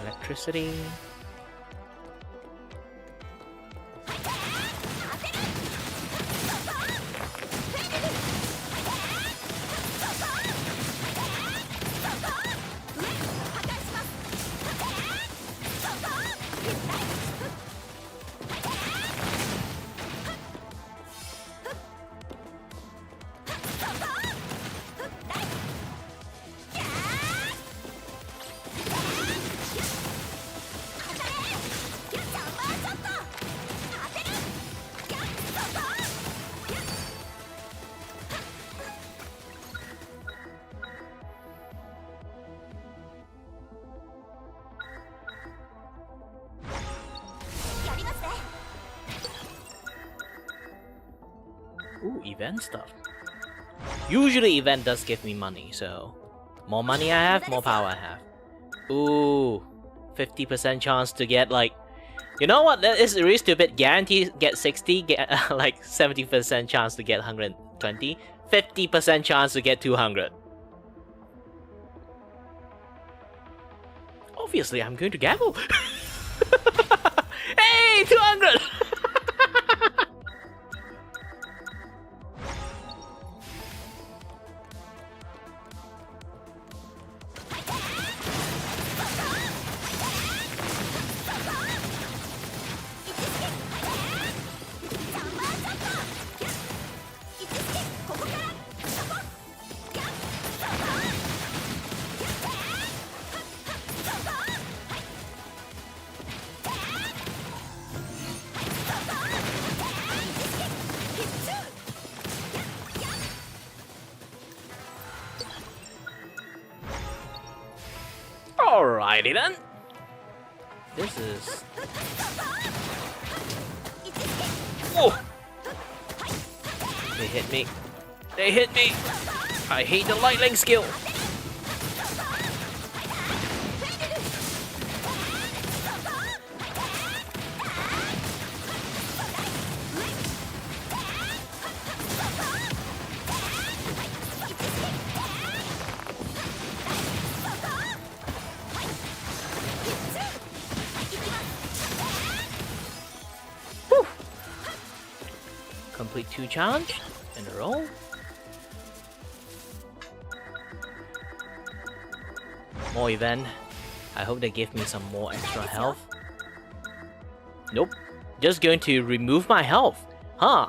Electricity. Ooh, event stuff. Usually event does give me money, so more money I have, more power I have. Ooh, 50% chance to get like, you know what? That is really stupid. Guarantee get 60, get like 70% chance to get 120, 50% chance to get 200. Obviously, I'm going to gamble. Hey, 200! Alrighty then. This is. Whoa! They hit me. They hit me. I hate the lightning skill. Complete 2 challenge in a row. More event. I hope they give me some more extra health. Nope. Just going to remove my health. Huh.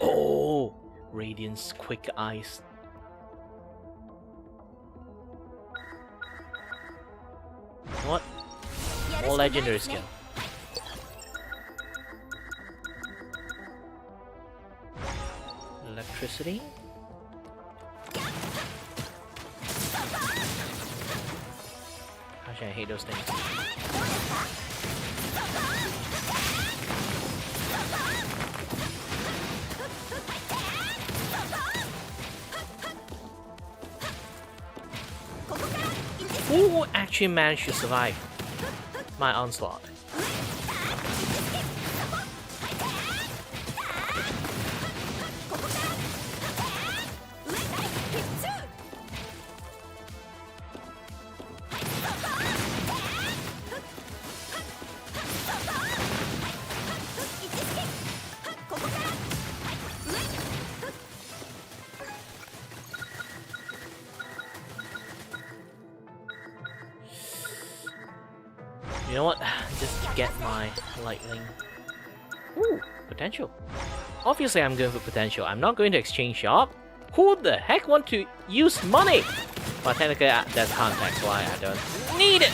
Oh, Radiance Quick Ice. You know what? More legendary skill. Electricity. Gosh, I hate those things. Who actually managed to survive my onslaught? You know what? Just get my lightning. Ooh, potential. Obviously, I'm going for potential. I'm not going to exchange shop. Who the heck want to use money? Well, technically, that's context why I don't need it.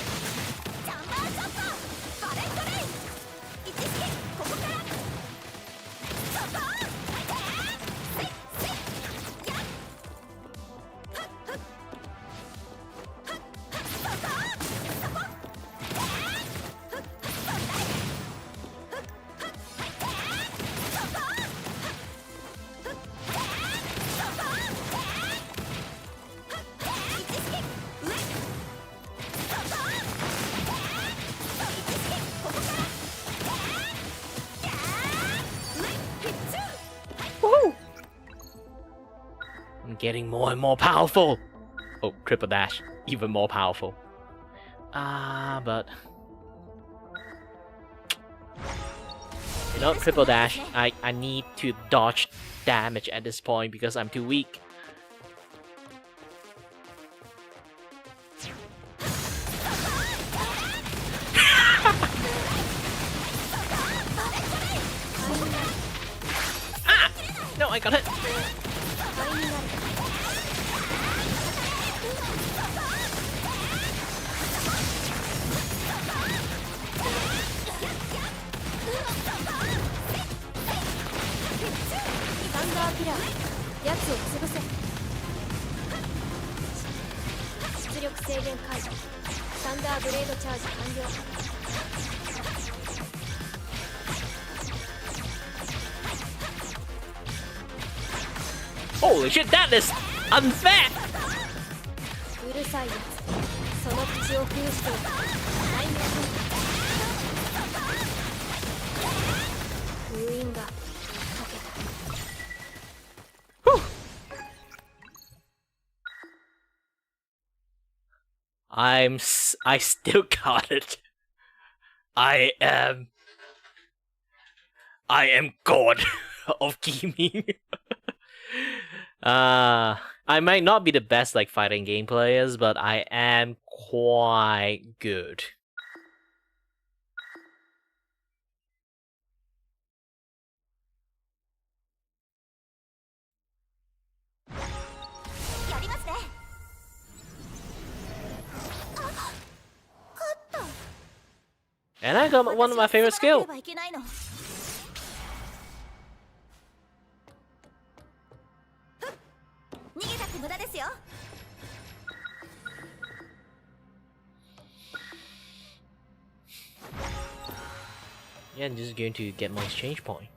I'm getting more and more powerful. Oh, triple dash, even more powerful. But you know, triple dash. I need to dodge damage at this point because I'm too weak. Ah! No, I got it. Holy shit, that is unfair! Whew. I still got it. I am God of gaming. I might not be the best like fighting game players, but I am quite good. And I got one of my favorite skills. Yeah, I'm just going to get my exchange point.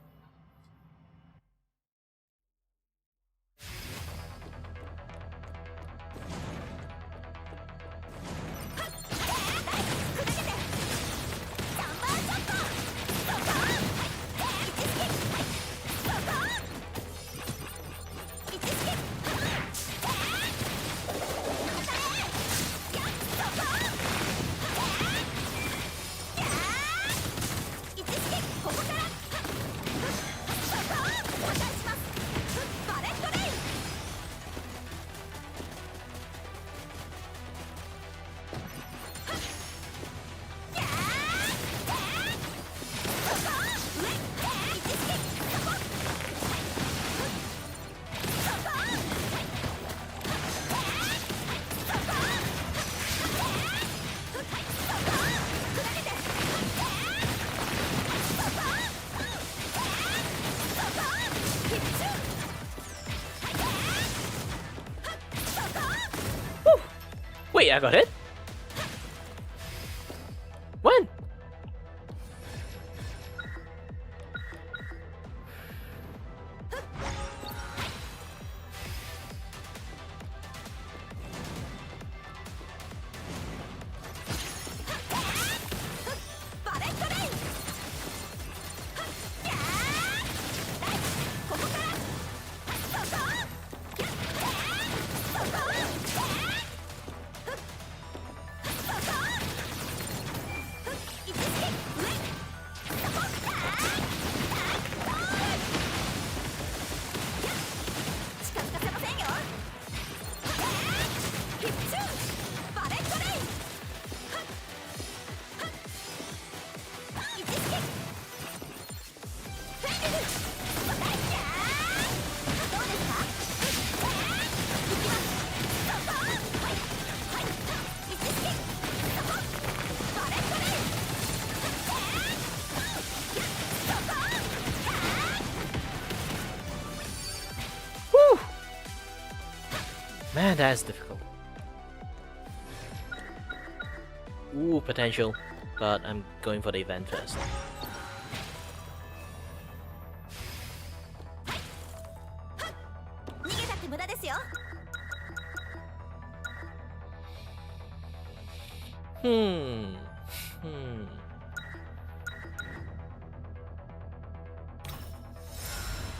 Wait, I got hit? When? Whew! Man, that is difficult. Ooh, potential. But I'm going for the event first. Hmm.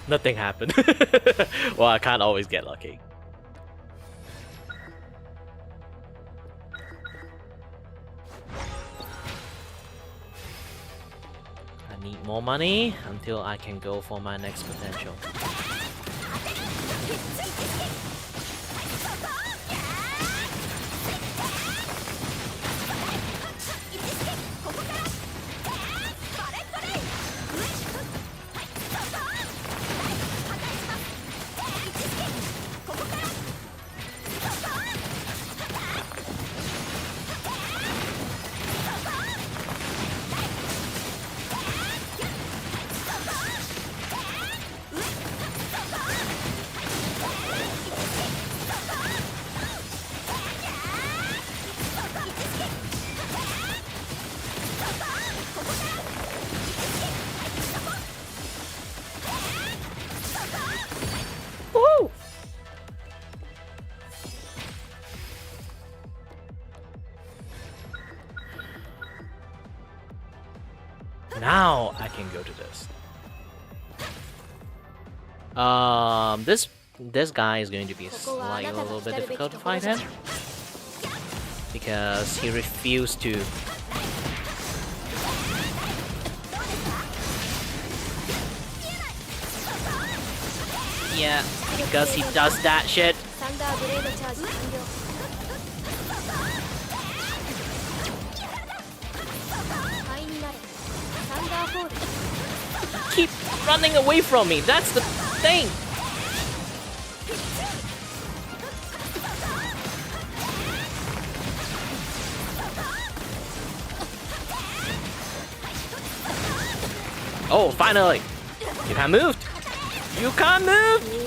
Nothing happened. Well, I can't always get lucky. I need more money until I can go for my next potential. Woo! Now I can go to this. This guy is going to be slightly a little bit difficult to fight him because he refused to. Yeah, because he does that shit. Keep running away from me, that's the thing. Oh, finally! You can't move! You can't move!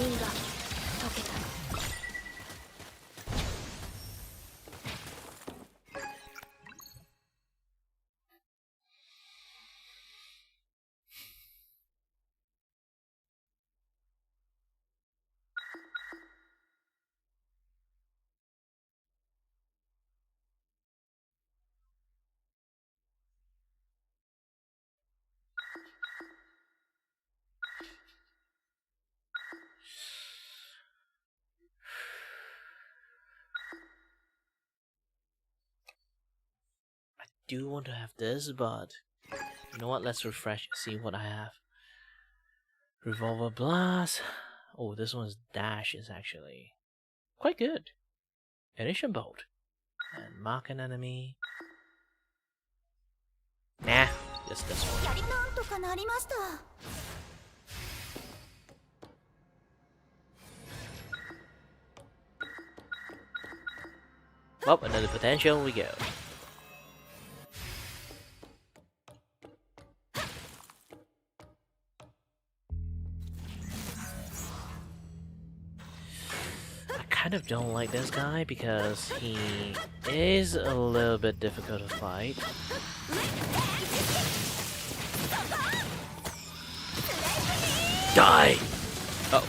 do want to have this, but you know what? Let's refresh, see what I have. Revolver Blast. Oh, this one's dash is actually quite good. Ignition Bolt. And mark an enemy. Nah, just this one. なんとかなりました。Well, another potential we go. I kind of don't like this guy because he is a little bit difficult to fight. Die! Oh.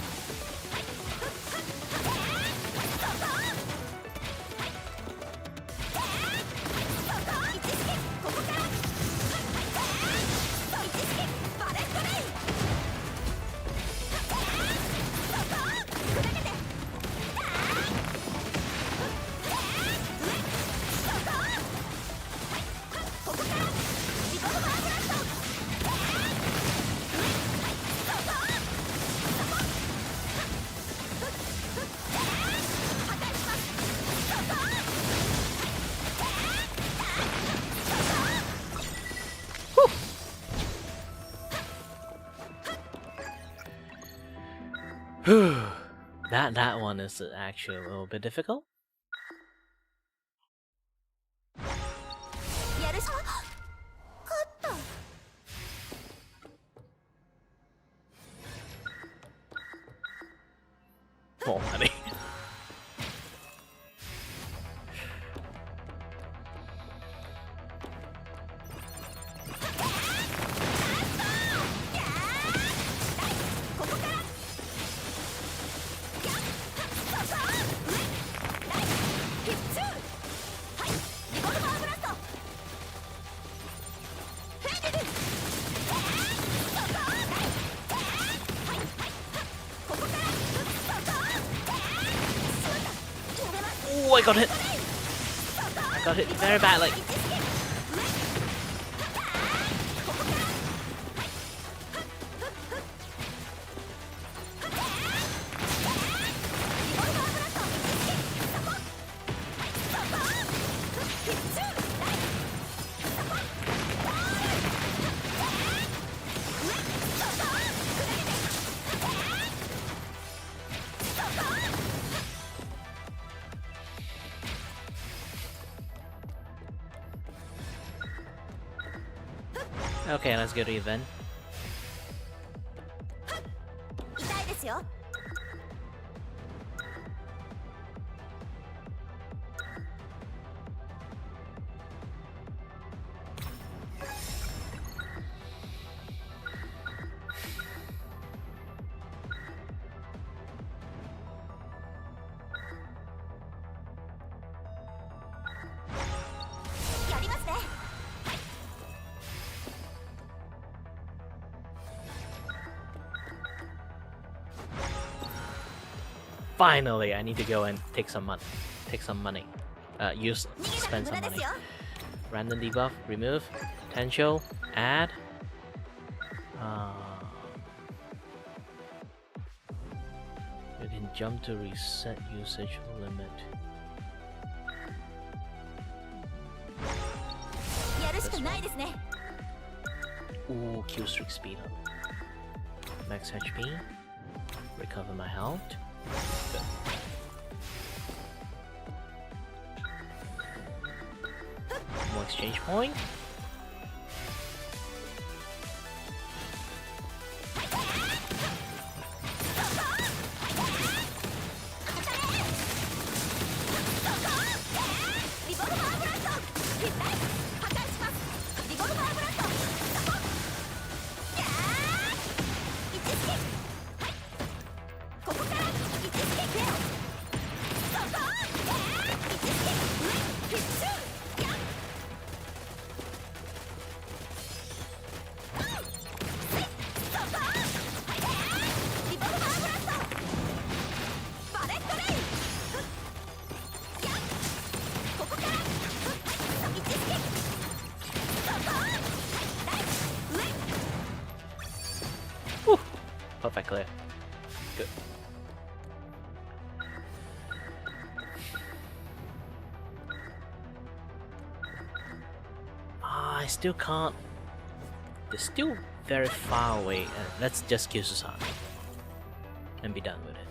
That one is actually a little bit difficult. やるしか勝った。 More money. Oh, I got hit. I got hit very badly. Okay, let's go to event. 痛いですよ。 やりますね。 Finally, I need to go and take some money. Take some money. Spend some 無駄で money. すよ。 Random debuff, remove. Potential, add. You can jump to reset usage limit. やるしかないですね。 Ooh, Q streak speed up. Max HP. Recover my health. Good. More exchange point. Perfect clear. Good. I still can't. They're still very far away. Let's just kill Susanna and be done with it.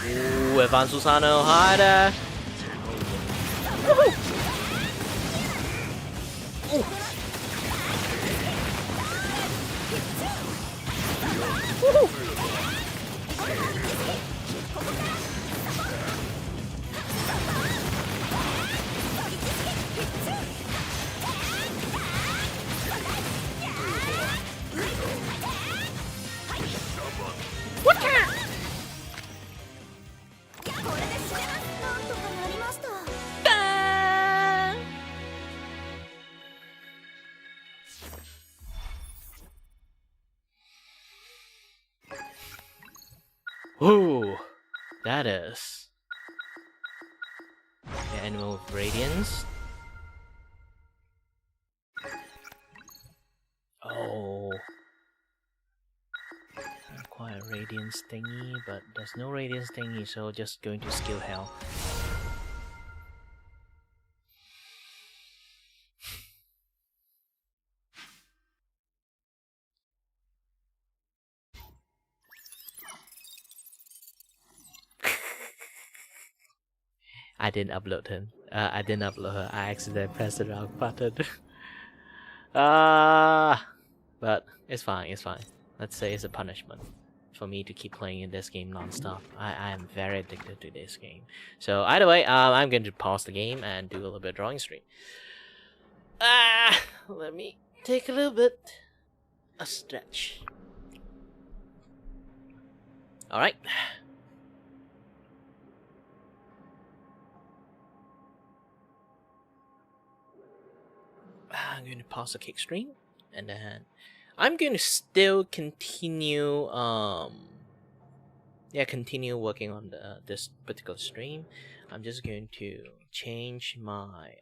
Ooh, Evan Susano, hi there! Ooh, that is the Animal of Radiance. Oh, acquire Radiance thingy, but there's no Radiance thingy, so just going to skill hell. I didn't upload him. I didn't upload her. I accidentally pressed the wrong button. But it's fine. It's fine. Let's say it's a punishment for me to keep playing in this game non-stop. I am very addicted to this game. So either way, I'm going to pause the game and do a little bit of drawing stream. Let me take a little bit a stretch. All right. I'm going to pause the kick stream, and then I'm going to still continue continue working on this particular stream. I'm just going to change my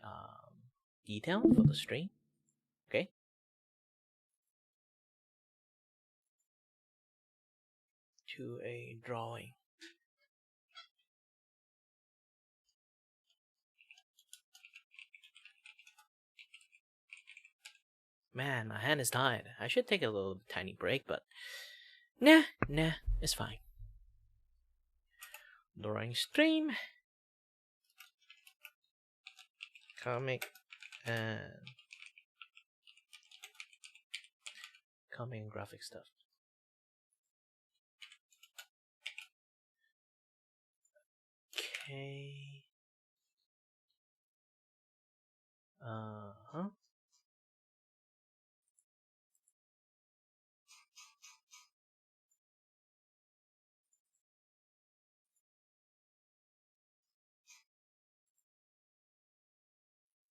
detail for the stream. Okay. To a drawing. Man, my hand is tired. I should take a little tiny break, but nah, it's fine. Drawing stream, comic and graphic stuff. Okay.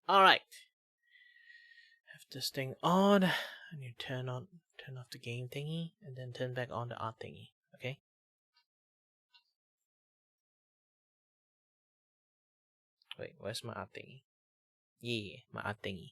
Alright. Have this thing on. And you turn off the game thingy, and then turn back on the art thingy. Okay? Wait, where's my art thingy? Yeah, my art thingy.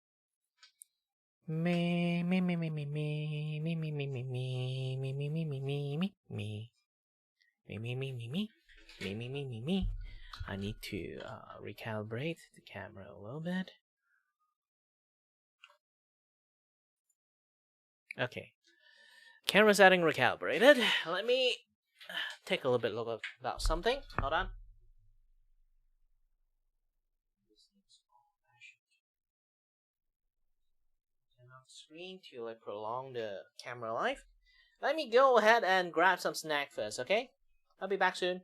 Me me me me me me me me me me me me me me me me me me me. I need to recalibrate the camera a little bit. Okay, camera setting recalibrated. Let me take a little bit look about something. Hold on. Screen to like prolong the camera life. Let me go ahead and grab some snack first, okay? I'll be back soon.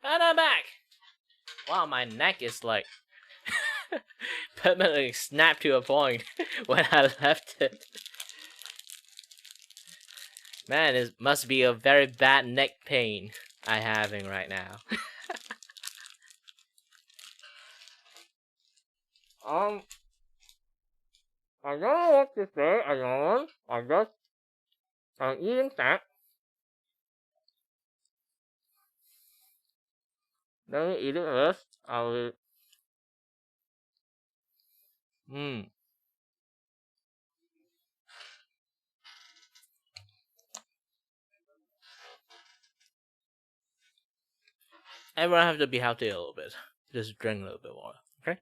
And I'm back. Wow, my neck is like permanently snapped to a point when I left it. Man, it must be a very bad neck pain I'm having right now. I don't know what to say. I'm eating that. Let me eat it first. I will. Everyone have to be healthy a little bit. Just drink a little bit water, okay?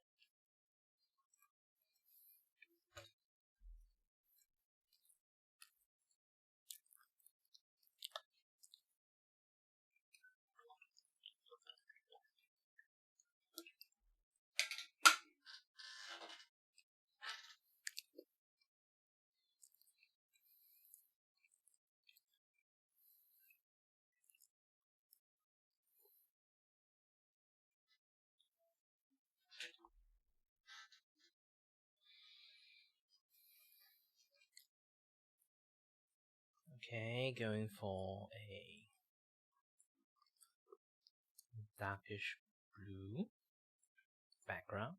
Okay, going for a darkish blue background.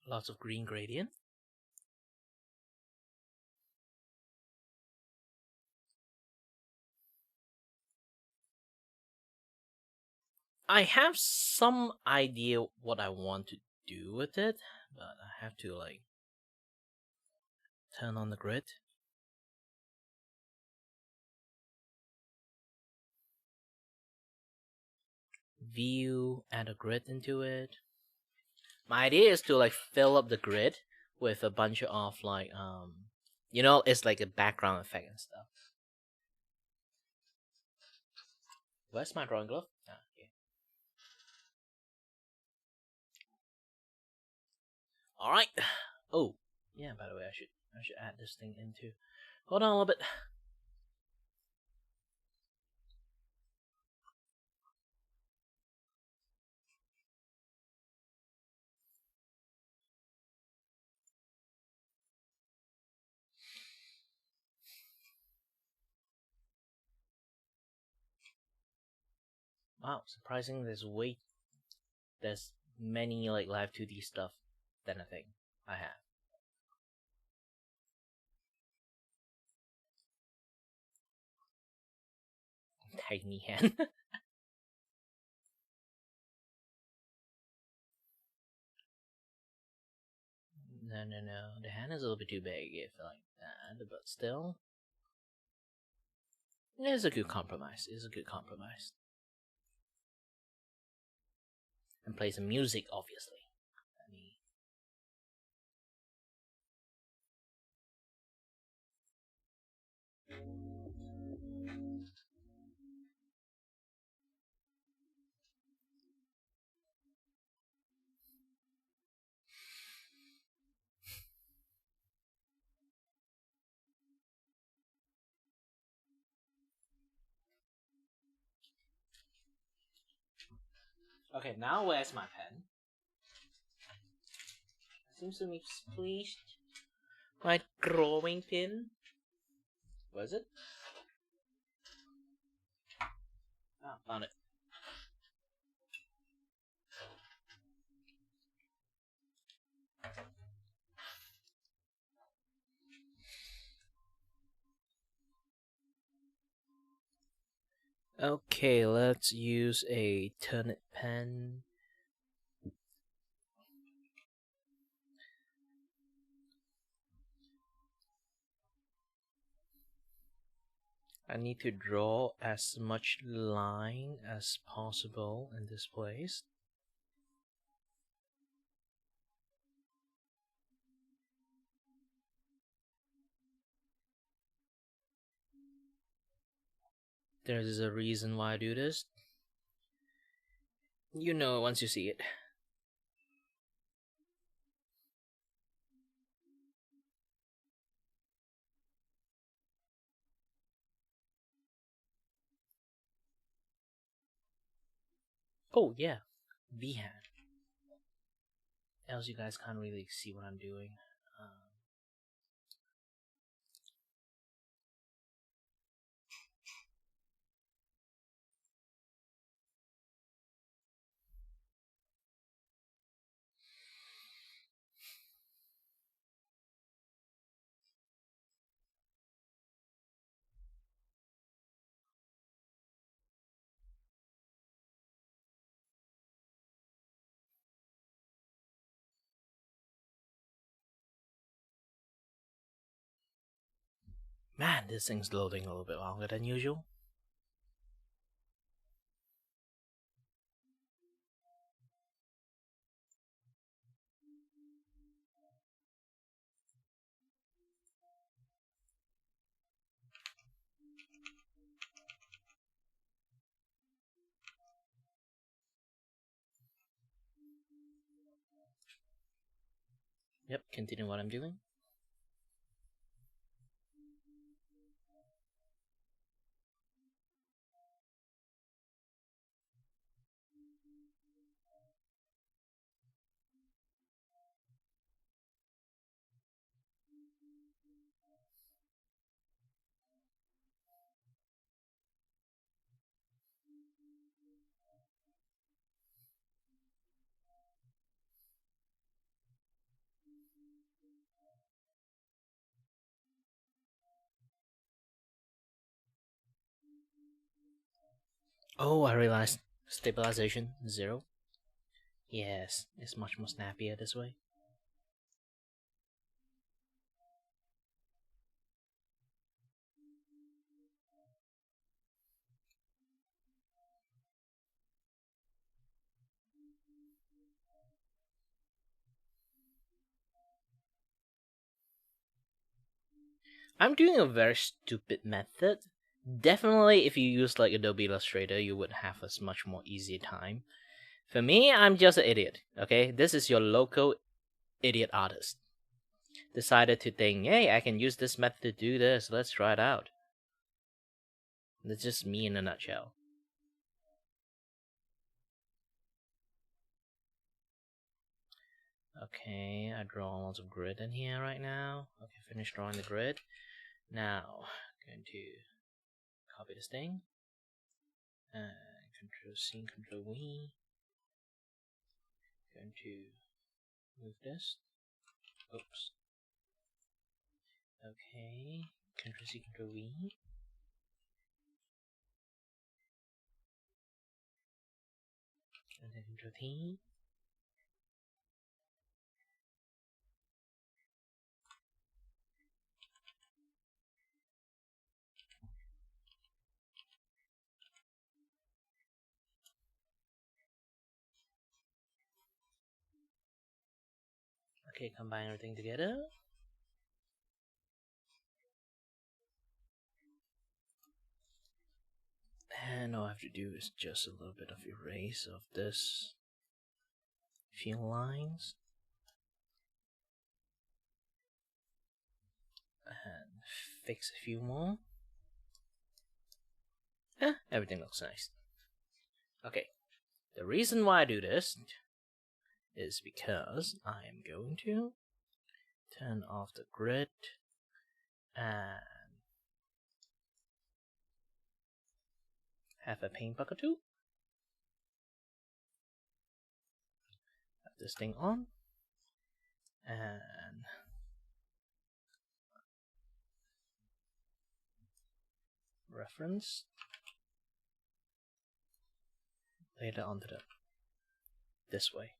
Lots of green gradient. I have some idea what I want to do with it, but I have to like turn on the grid. View, add a grid into it. My idea is to like fill up the grid with a bunch of like you know, it's like a background effect and stuff. Where's my drawing glove? Ah, here. All right. Oh, yeah. By the way, I should add this thing into. Hold on a little bit. Wow, surprising. There's many like live 2D stuff than I think I have. Tiny hand. No. The hand is a little bit too big if like that, but still. It's a good compromise. It's a good compromise. And play some music, obviously. Okay, now where's my pen? Seems to be misplaced. My drawing pin. Was it? Ah, found it. Okay, let's use a turnip pen. I need to draw as much line as possible in this place. There is a reason why I do this. You know it once you see it. Oh yeah, V hand. Else you guys can't really see what I'm doing. Man, this thing's loading a little bit longer than usual. Yep, continue what I'm doing. Oh, I realized stabilization 0. Yes, it's much more snappier this way. I'm doing a very stupid method. Definitely, if you use like Adobe Illustrator, you would have a much more easier time. For me, I'm just an idiot. Okay, this is your local idiot artist. Decided to think, hey, I can use this method to do this. Let's try it out. That's just me in a nutshell. Okay, I draw lots of grid in here right now. Okay, finish drawing the grid. Now, I'm going to copy this thing. Control C, Control V. Going to move this. Oops. Okay, Control C, Control V. And then Control T. Okay, combine everything together. And all I have to do is just a little bit of erase of this few lines. And fix a few more. Everything looks nice. Okay, the reason why I do this is because I am going to turn off the grid and have a paint bucket tool. Have this thing on and reference later onto this way.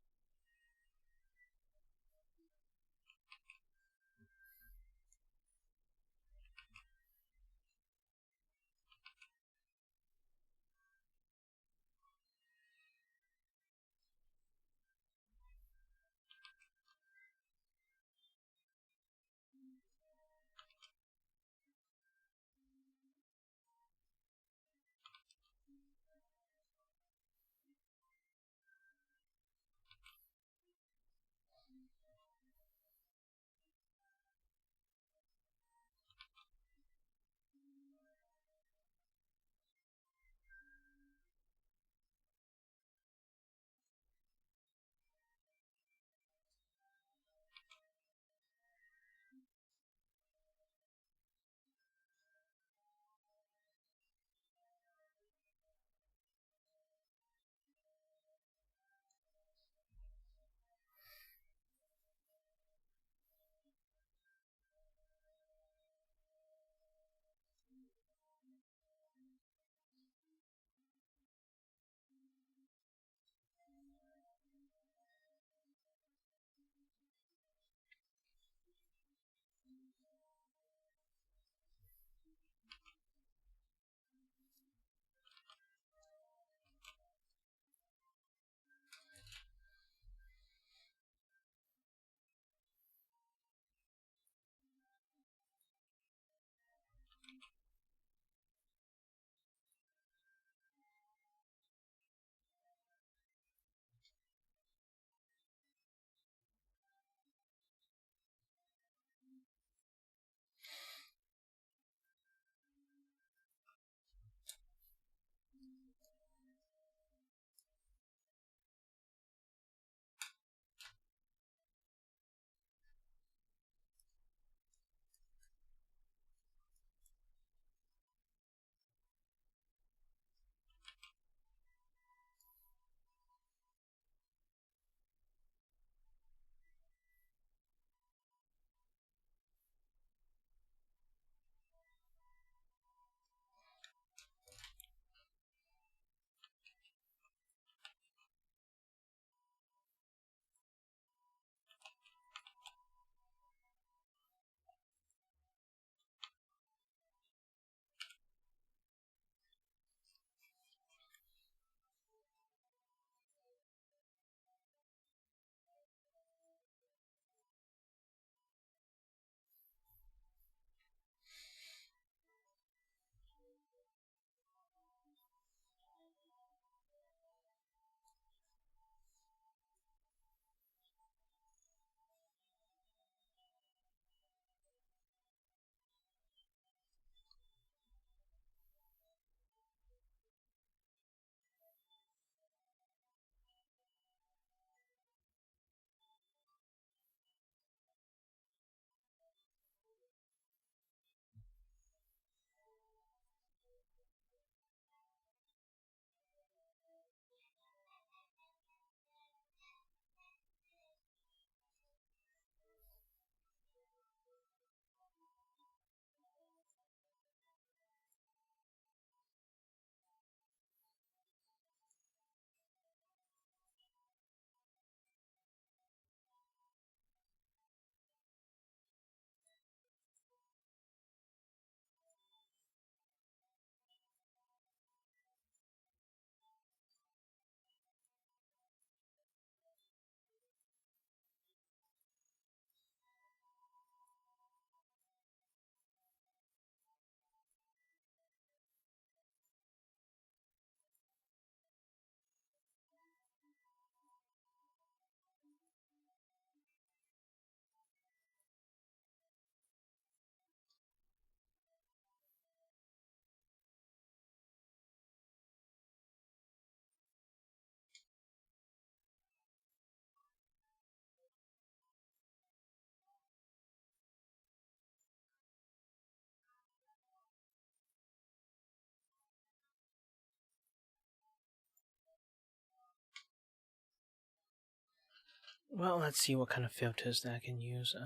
Well, let's see what kind of filters that I can use.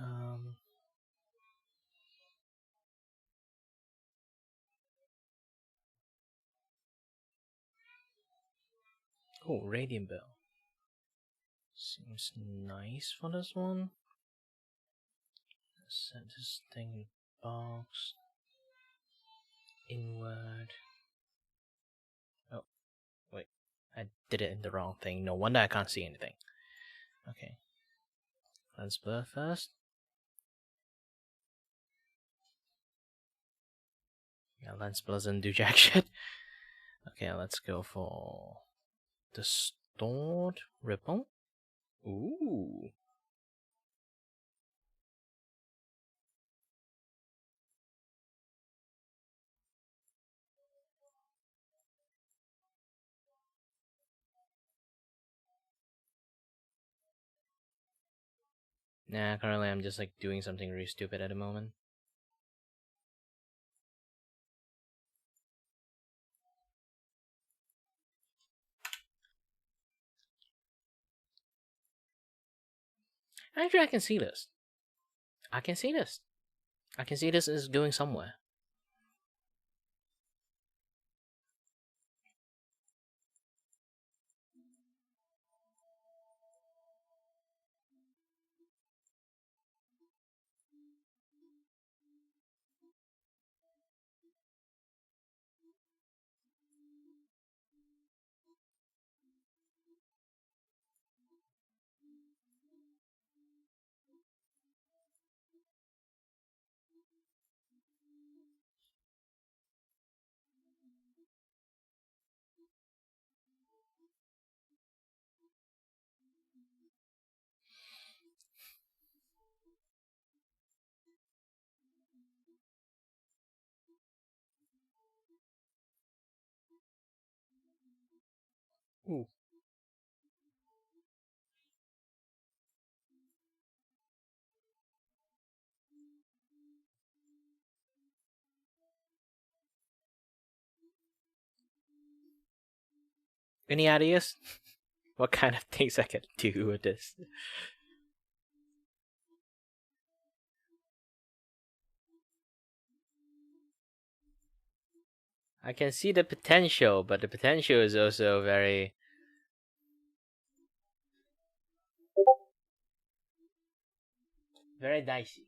Oh, Radiant Bell. Seems nice for this one. Let's set this thing in box. Inward. Oh, wait. I did it in the wrong thing. No wonder I can't see anything. Okay. Lens blur first. Yeah, lens blur doesn't do jack shit. Okay, let's go for the stored ripple. Ooh. Nah, currently I'm just like doing something really stupid at the moment. Actually, I can see this. I can see this. I can see this is going somewhere. Ooh. Any ideas? What kind of things I can do with this? I can see the potential, but the potential is also very dicey.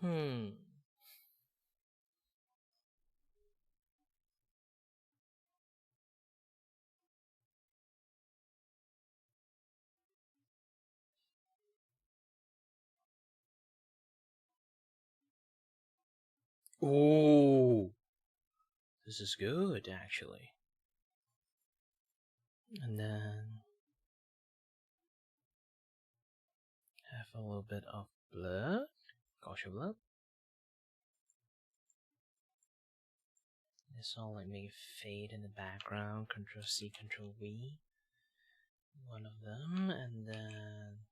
Hmm. Ooh. This is good, actually. And then have a little bit of blood. Gaussian blood. This all like make it fade in the background. Control C, Control V. One of them, and then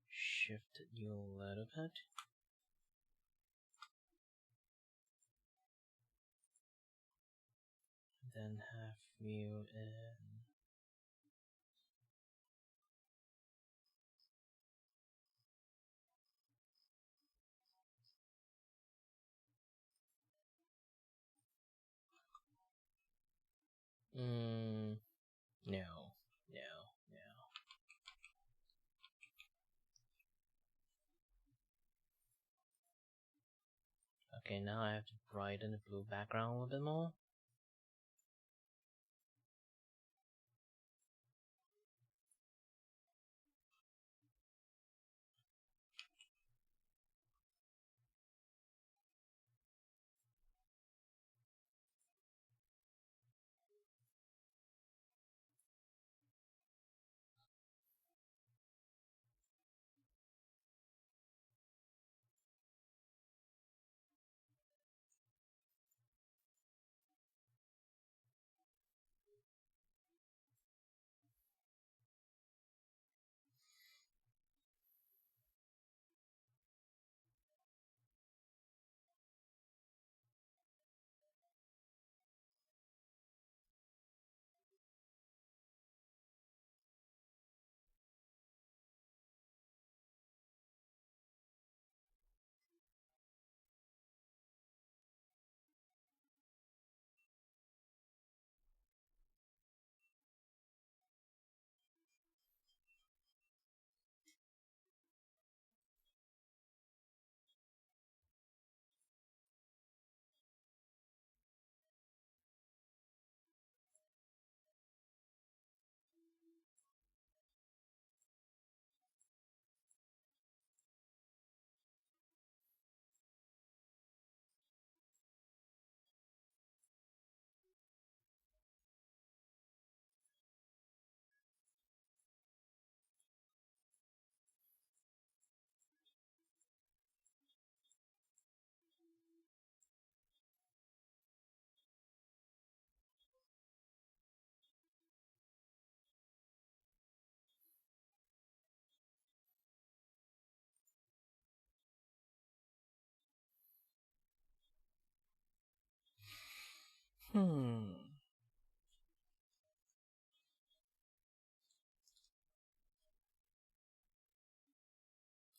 shift you a little bit. Then have you in. No, no, no. Okay, now I have to brighten the blue background a little bit more.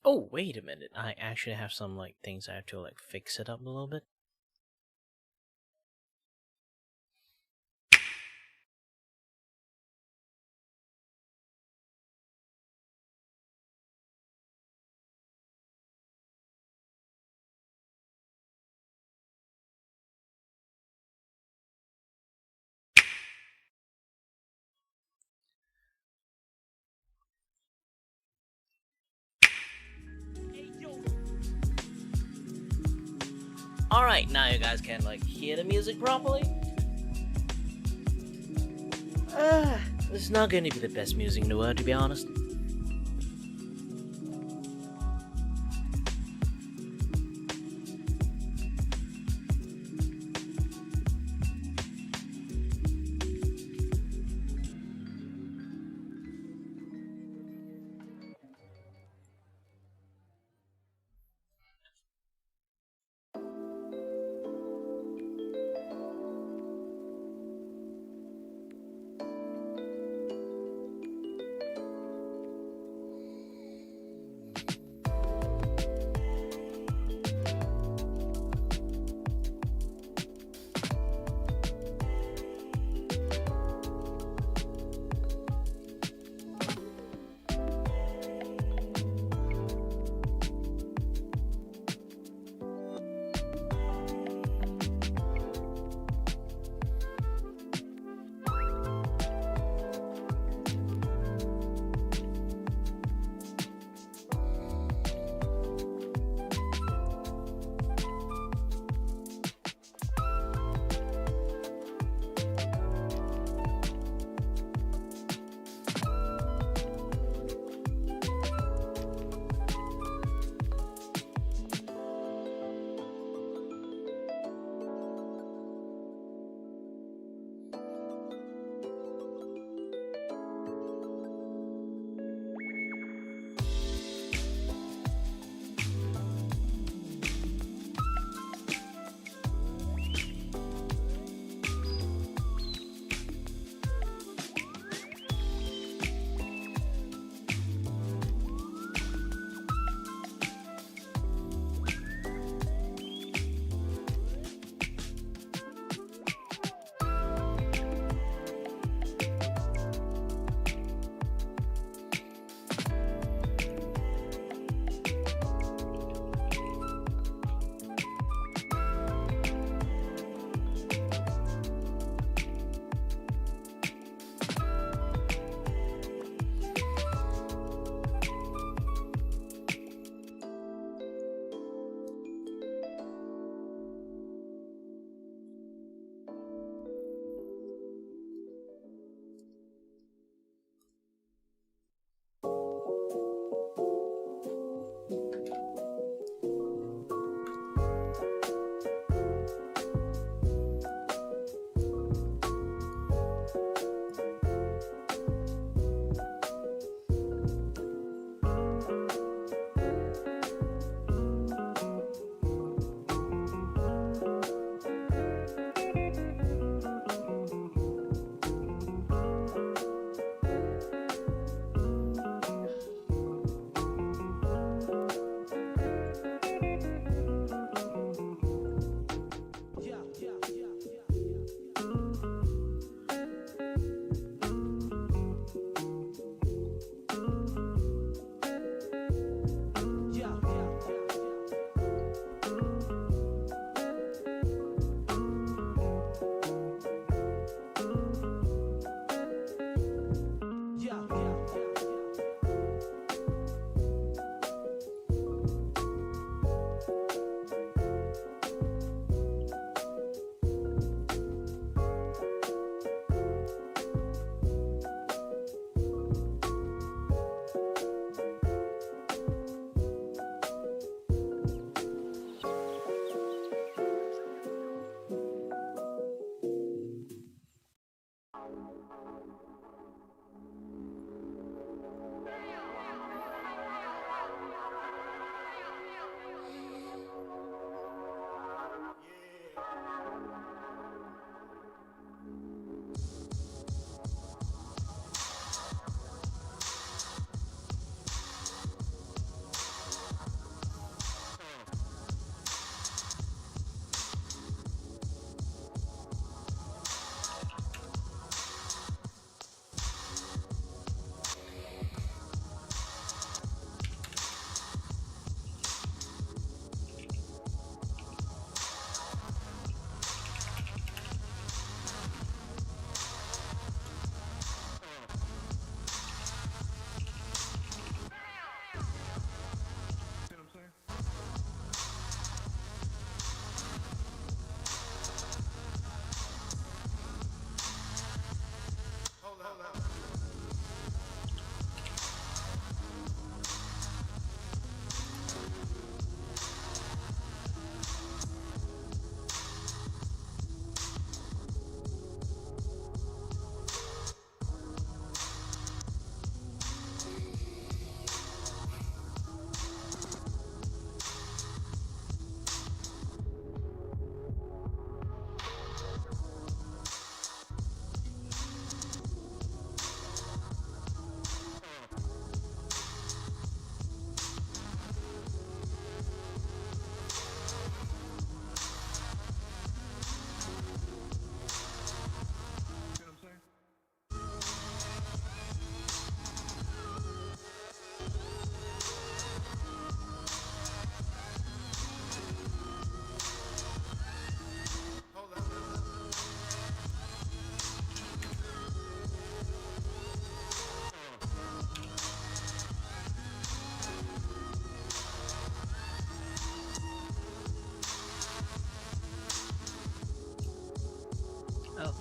Oh, wait a minute. I actually have some like things I have to like fix it up a little bit. Alright, now you guys can like hear the music properly. This is not going to be the best music in the world, to be honest.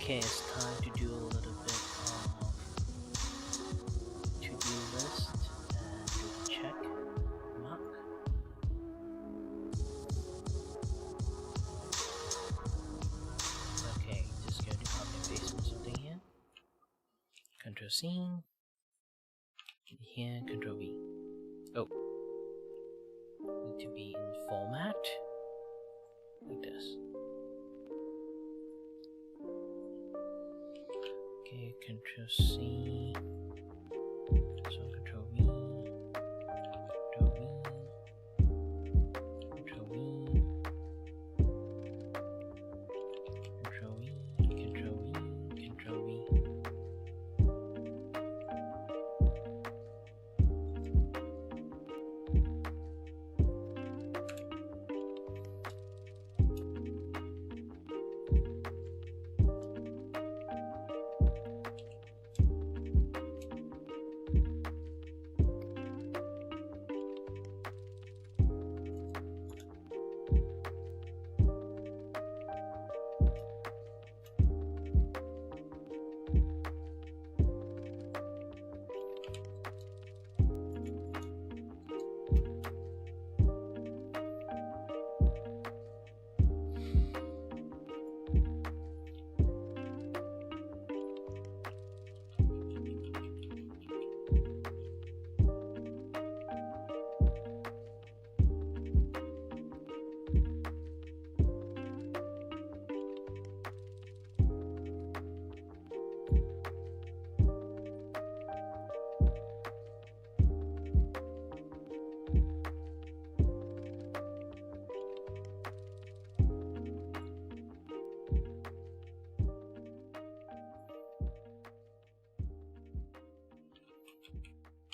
Okay, it's time to do a little bit of to-do list and do the check mark. Okay, just going to copy and paste something here. Control C. Here, Control V. Oh, need to be in format like this. Okay, Control C. So Control V. Control V. Control V. Control V. Control V. Control V.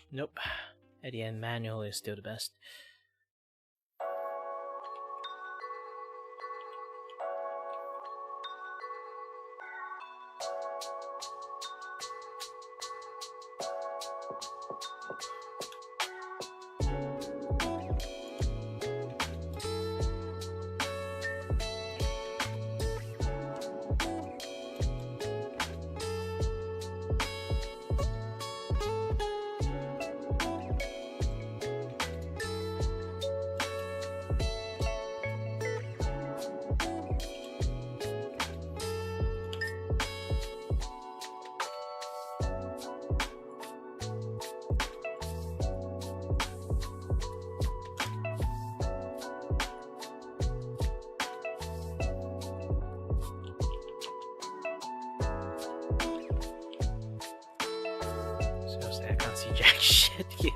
Nope. At the end, manual is still the best. Seriously, I can't see jack shit here.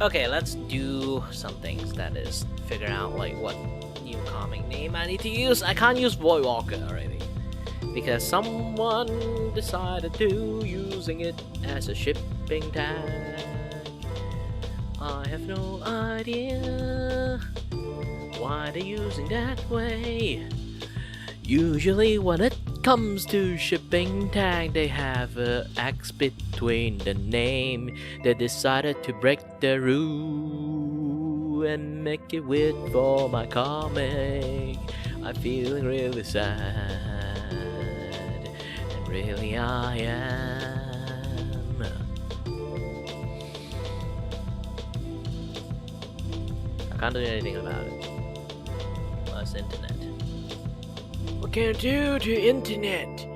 Okay, let's do some things that is figure out like what new comic name I need to use. I can't use Void Walker already because someone decided to using it as a shipping tag. I have no idea why they're using that way. Usually when it comes to shipping tag, they have a X between the name. They decided to break the rule and make it weird for my comic. I'm feeling really sad, and really I am. I can't do anything about it. Well, it's internet. What can I do to internet?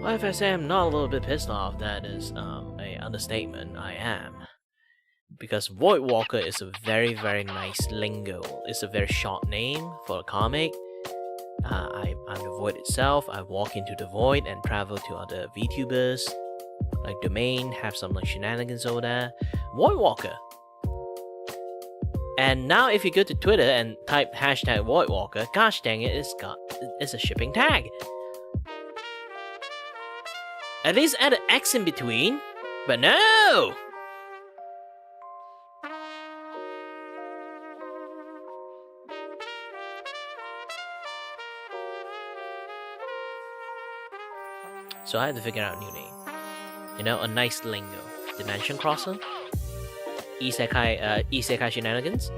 Well, if I say I'm not a little bit pissed off, that is a understatement. I am. Because Void Walker is a very, very nice lingo. It's a very short name for a comic. I'm the void itself. I walk into the void and travel to other VTubers, like Domain, have some like shenanigans over there. Void Walker. And now if you go to Twitter and type hashtag Void Walker, gosh dang it, it's a shipping tag. At least add an X in between, but no! So I had to figure out a new name. You know, a nice lingo. Dimension crosser? Isekai shenanigans?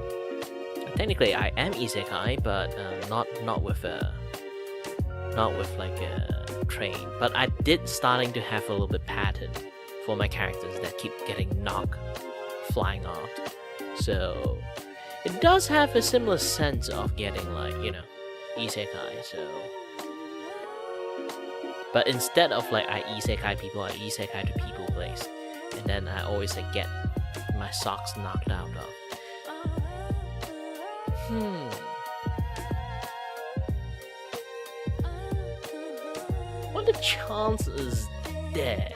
Technically I am Isekai, but not with like a train. But I did starting to have a little bit pattern for my characters that keep getting knocked flying off. So it does have a similar sense of getting like, you know, Isekai, so but instead of like I Isekai people, I Isekai to people place. And then I always like get my socks knocked out of. What the chance is there?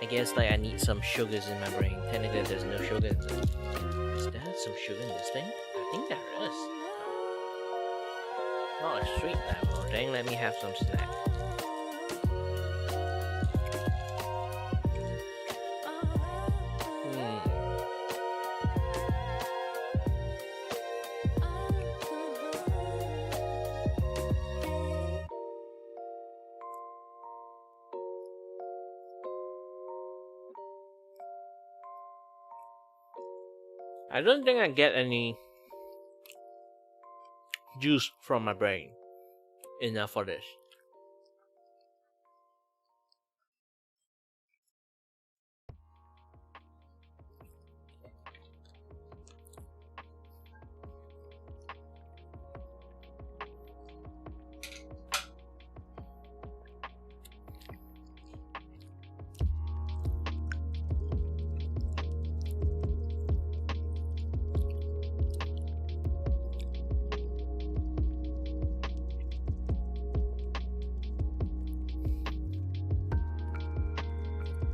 I guess like I need some sugars in my brain. Technically there's no sugar in this. Is there some sugar in this thing? I think there is. Not a street level. Dang, let me have some snack. I don't think I get any juice from my brain enough for this.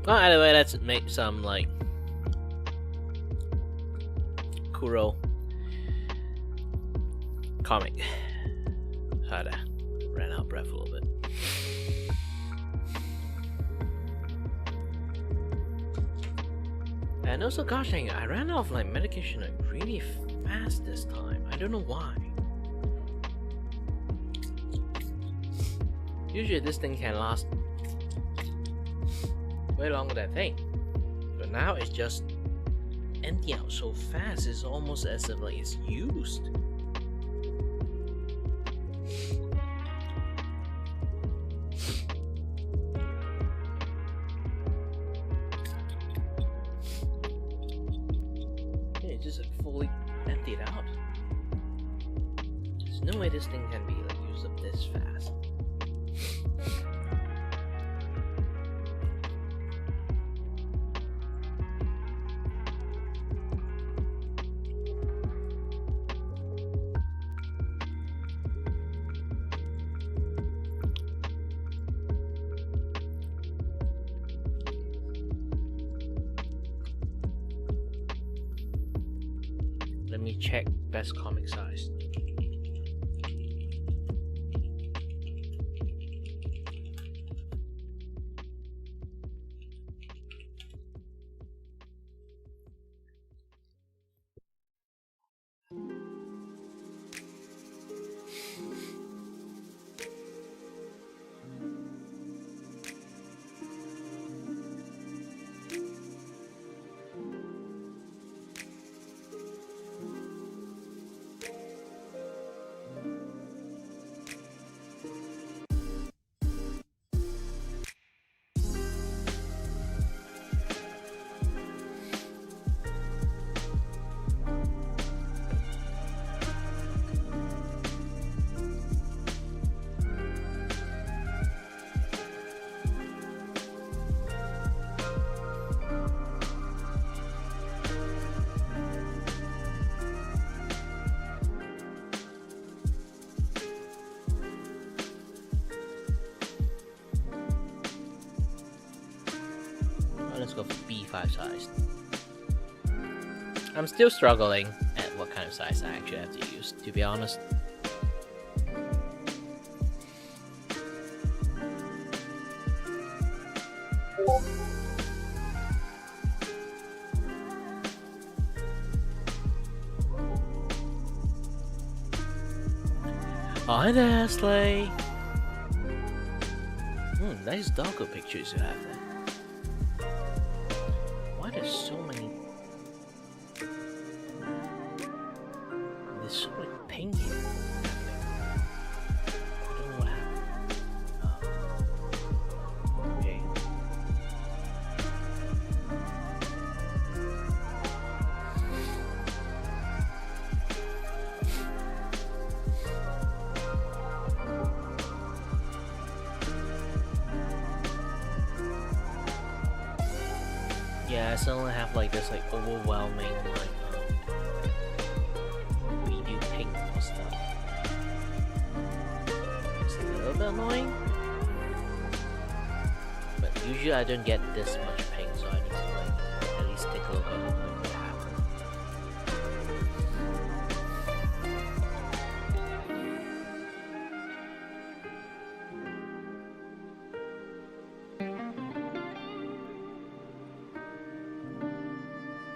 Well, either way, let's make some like Kuro comic. Sorry, ran out of breath a little bit. And also, gosh dang it, I ran out of like medication like really fast this time. I don't know why. Usually this thing can last way longer than I think. But now it's just empty out so fast, it's almost as if like it's used. No way this thing can be like used up this fast. Let me check best comic size. Let's go for B5 size. I'm still struggling at what kind of size I actually have to use, to be honest. Hi there, Slay! Nice doggo pictures you have there. Why there's so many... There's so many pink here. I don't know what happened. Okay. Yeah, I suddenly have like this like overwhelming like video pink or stuff. It's a little bit annoying, but usually I don't get this much pink, so I need to like at least take a look at what happened.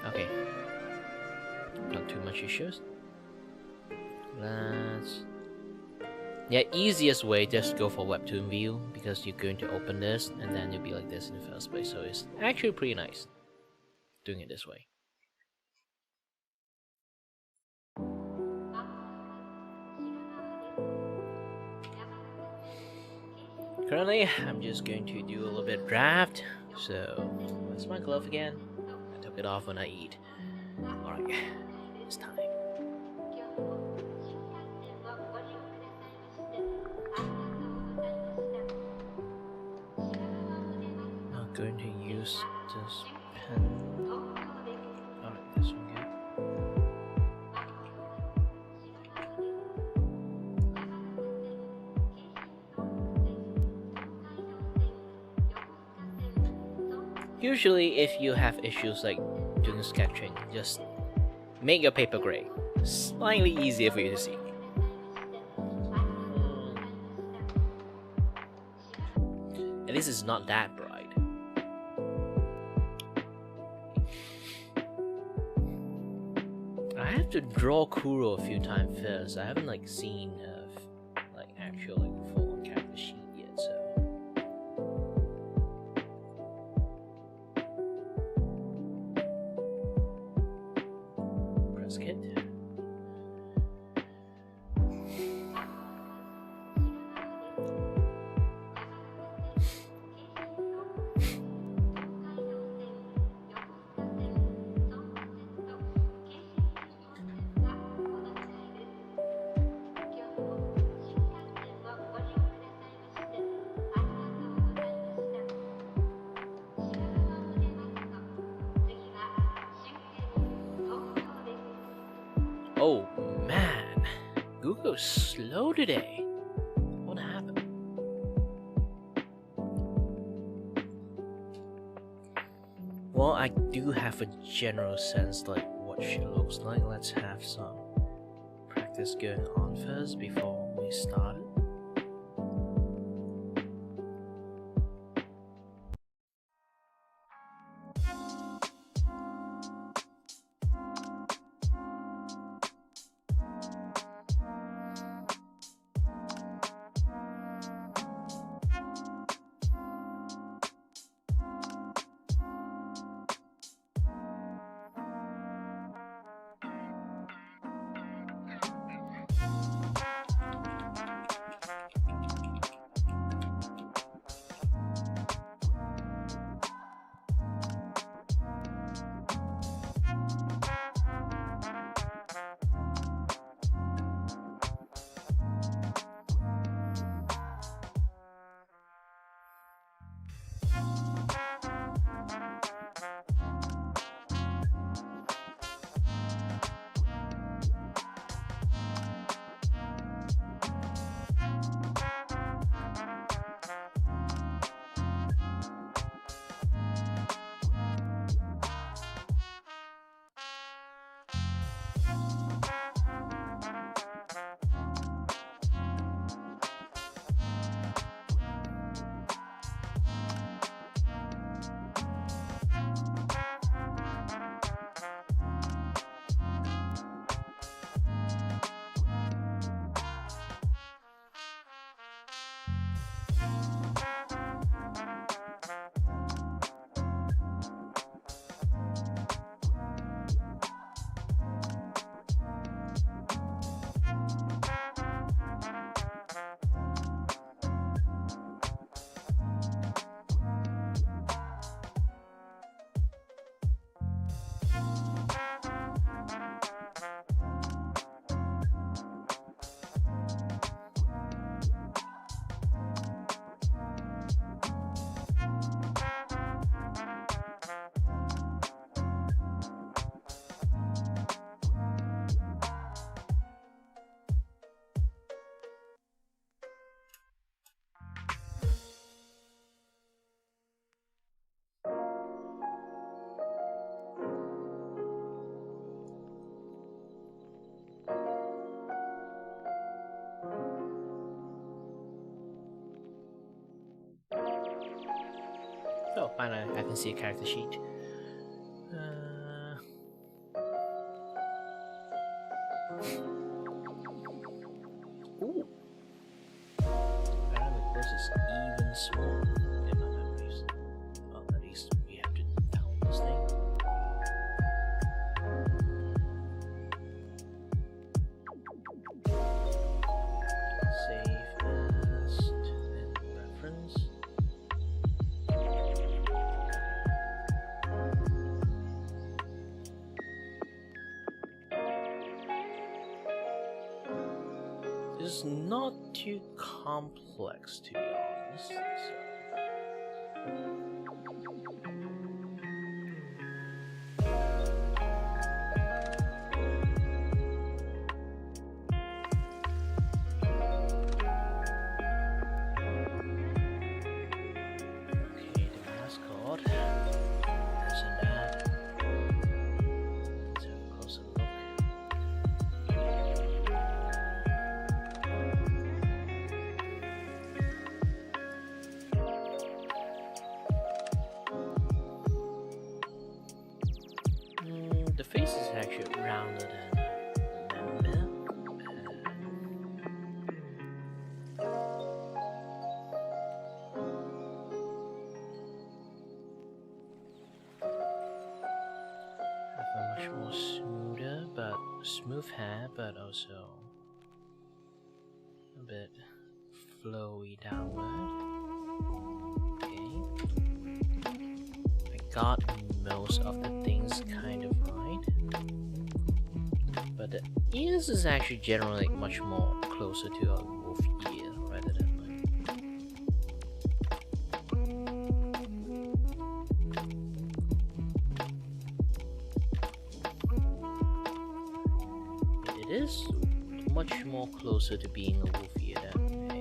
Okay, not too much issues. Yeah, easiest way, just go for webtoon view, because you're going to open this and then you'll be like this in the first place, so it's actually pretty nice doing it this way. Currently, I'm just going to do a little bit of draft, so where's my glove again? I took it off when I eat. Alright, it's time. I'm going to use this pen. Alright, this one good. Usually, if you have issues like doing sketching, just make your paper gray. Slightly easier for you to see. And this is not that bright. I have to draw Kuro a few times first. I haven't like seen like actual like full character sheet yet, so. Press kit. go slow today. What happened? Well, I do have a general sense like what she looks like. Let's have some practice going on first before we start. Oh, finally, I can see a character sheet. Ooh. Apparently, this is even smaller in my memories. Well, at least we have to download this thing. Save as and reference. It's not too complex, to be honest. Okay, the mascot. This and that. Let's have a closer look. The face is actually rounder than remember. Have a much more smoother, but smooth hair, but also a bit flowy downward. Okay, I got most of the things kind of right, but the ears is actually generally much more closer to a wolf ear rather than it is much more closer to being a wolfie than a...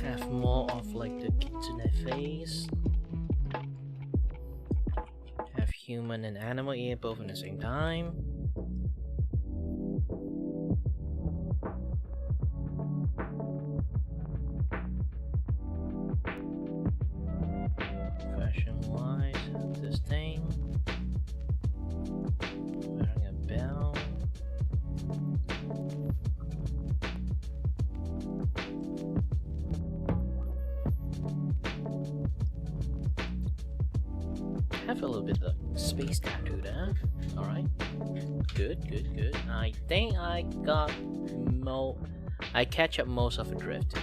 have more of like the kitsune face. Have human and animal ear both at the same time. Fashion wise, this thing. Wearing a bell. Have a little bit of space tattoo there. Alright. Good, good, good. I think I got I catch up most of the drift.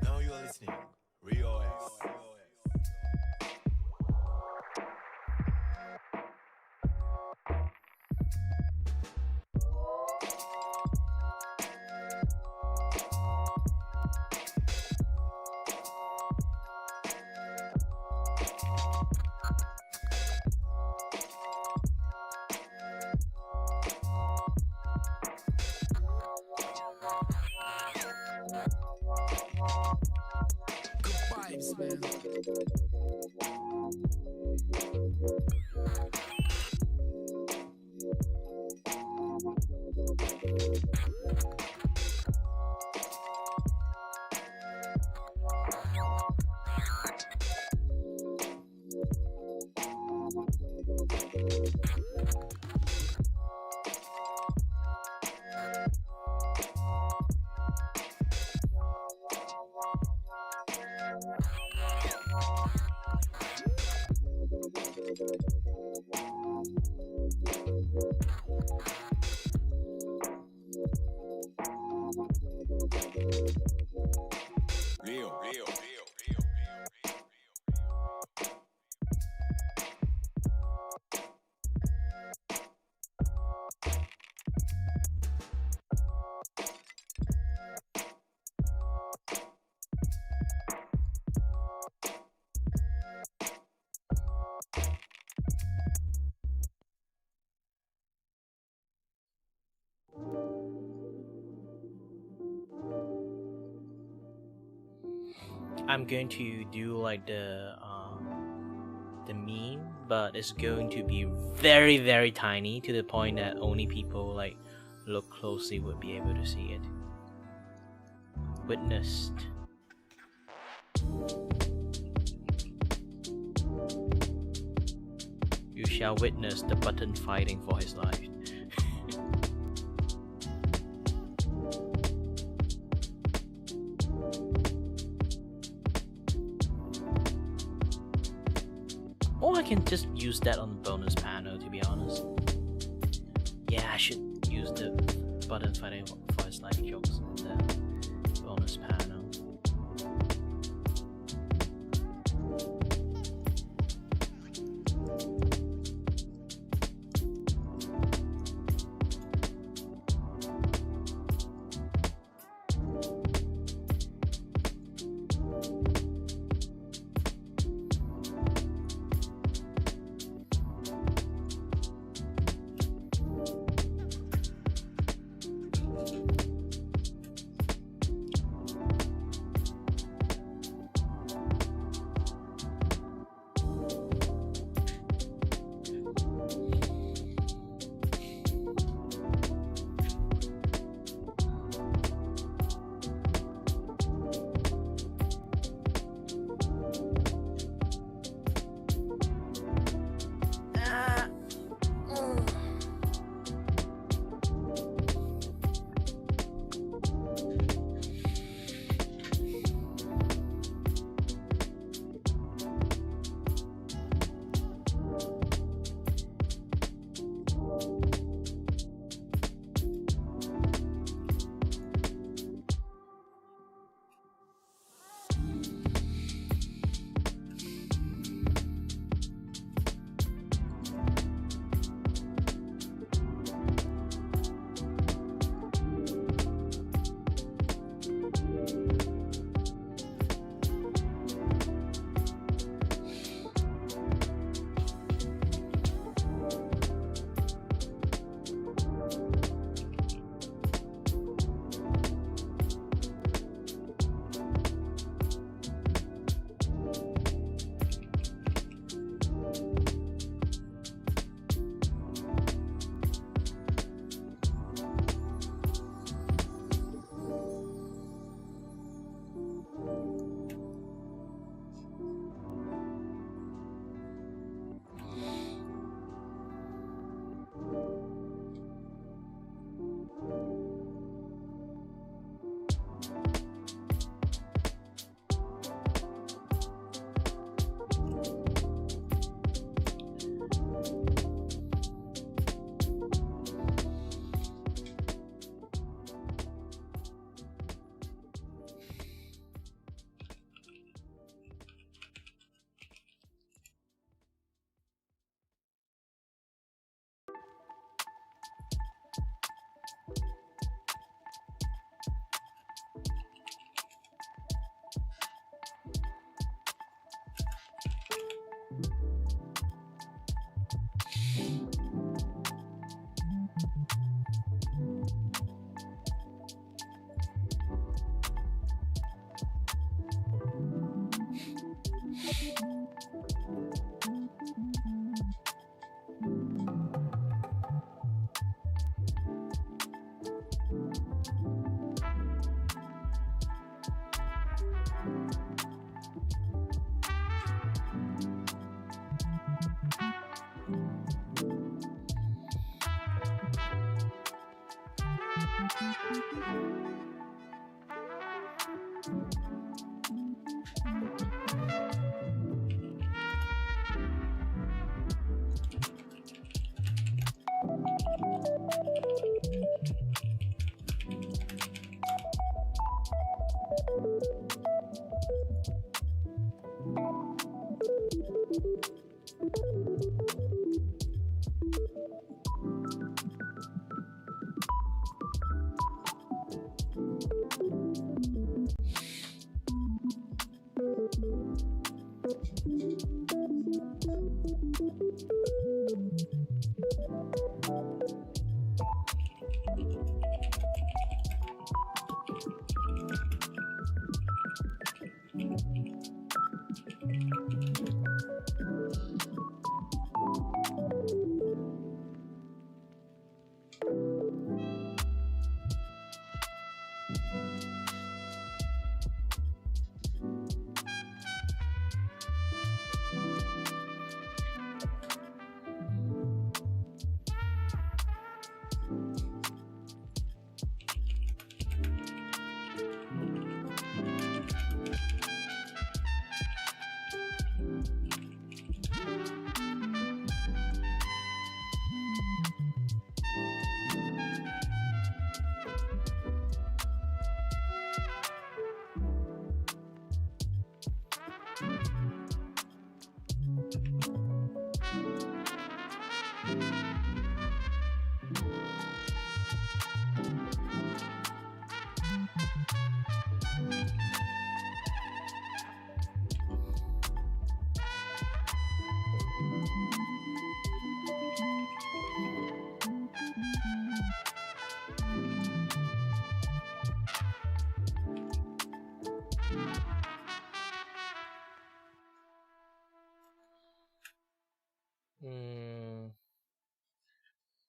Now you are listening. Rio X. Good vibes, man. Rio. I'm going to do like the meme, but it's going to be very, very tiny to the point that only people like look closely would be able to see it. Witnessed. You shall witness the button fighting for his life. Or I can just use that on the bonus panel, to be honest. Yeah, I should use the button fighting for his life jokes in the bonus panel.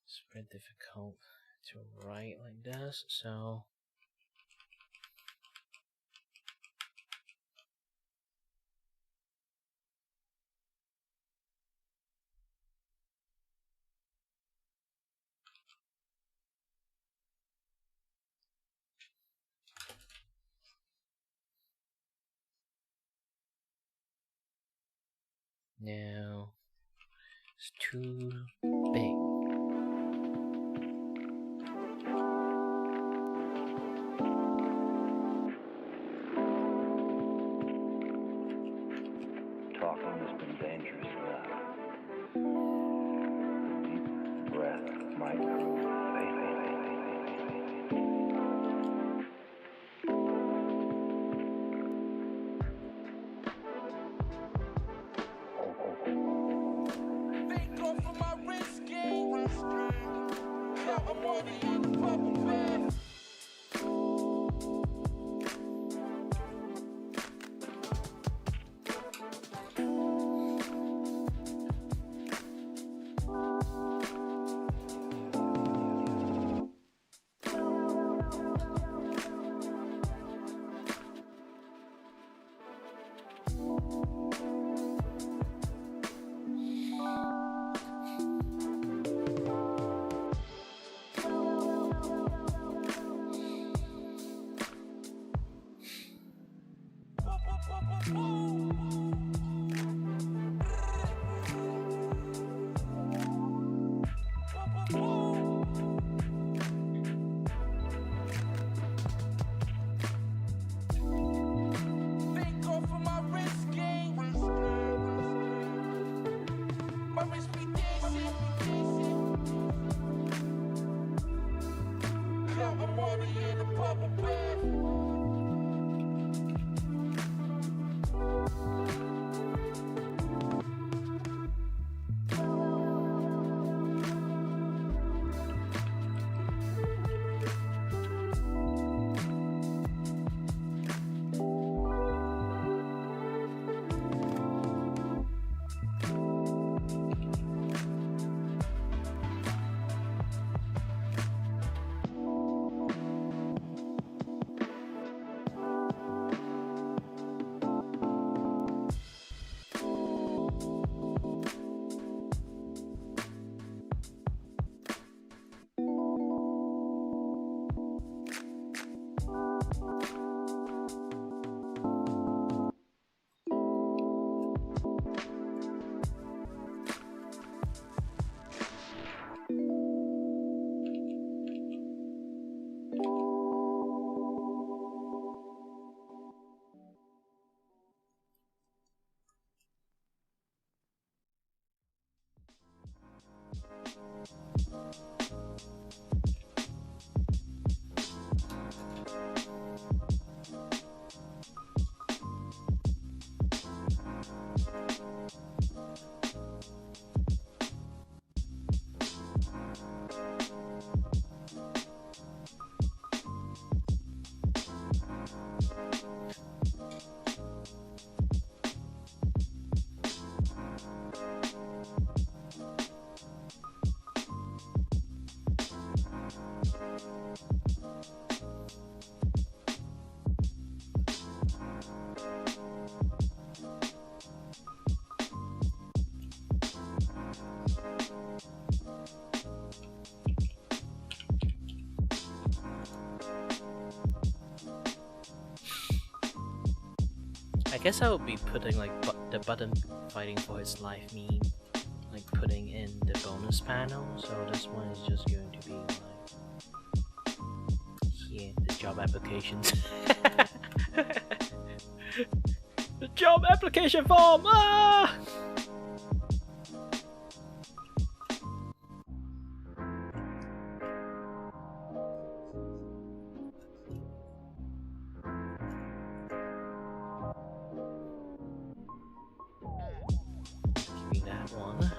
It's very difficult to write like this, so now it's too big. Talking has been dangerous enough. Deep breath might prove fatal. Thank God for my wrist game. Count my money in the bubble bag. I guess I would be putting like the button fighting for his life meme, like putting in the bonus panel. So this one is just going to be like here, the job applications. The job application form. Ah! Give me that one.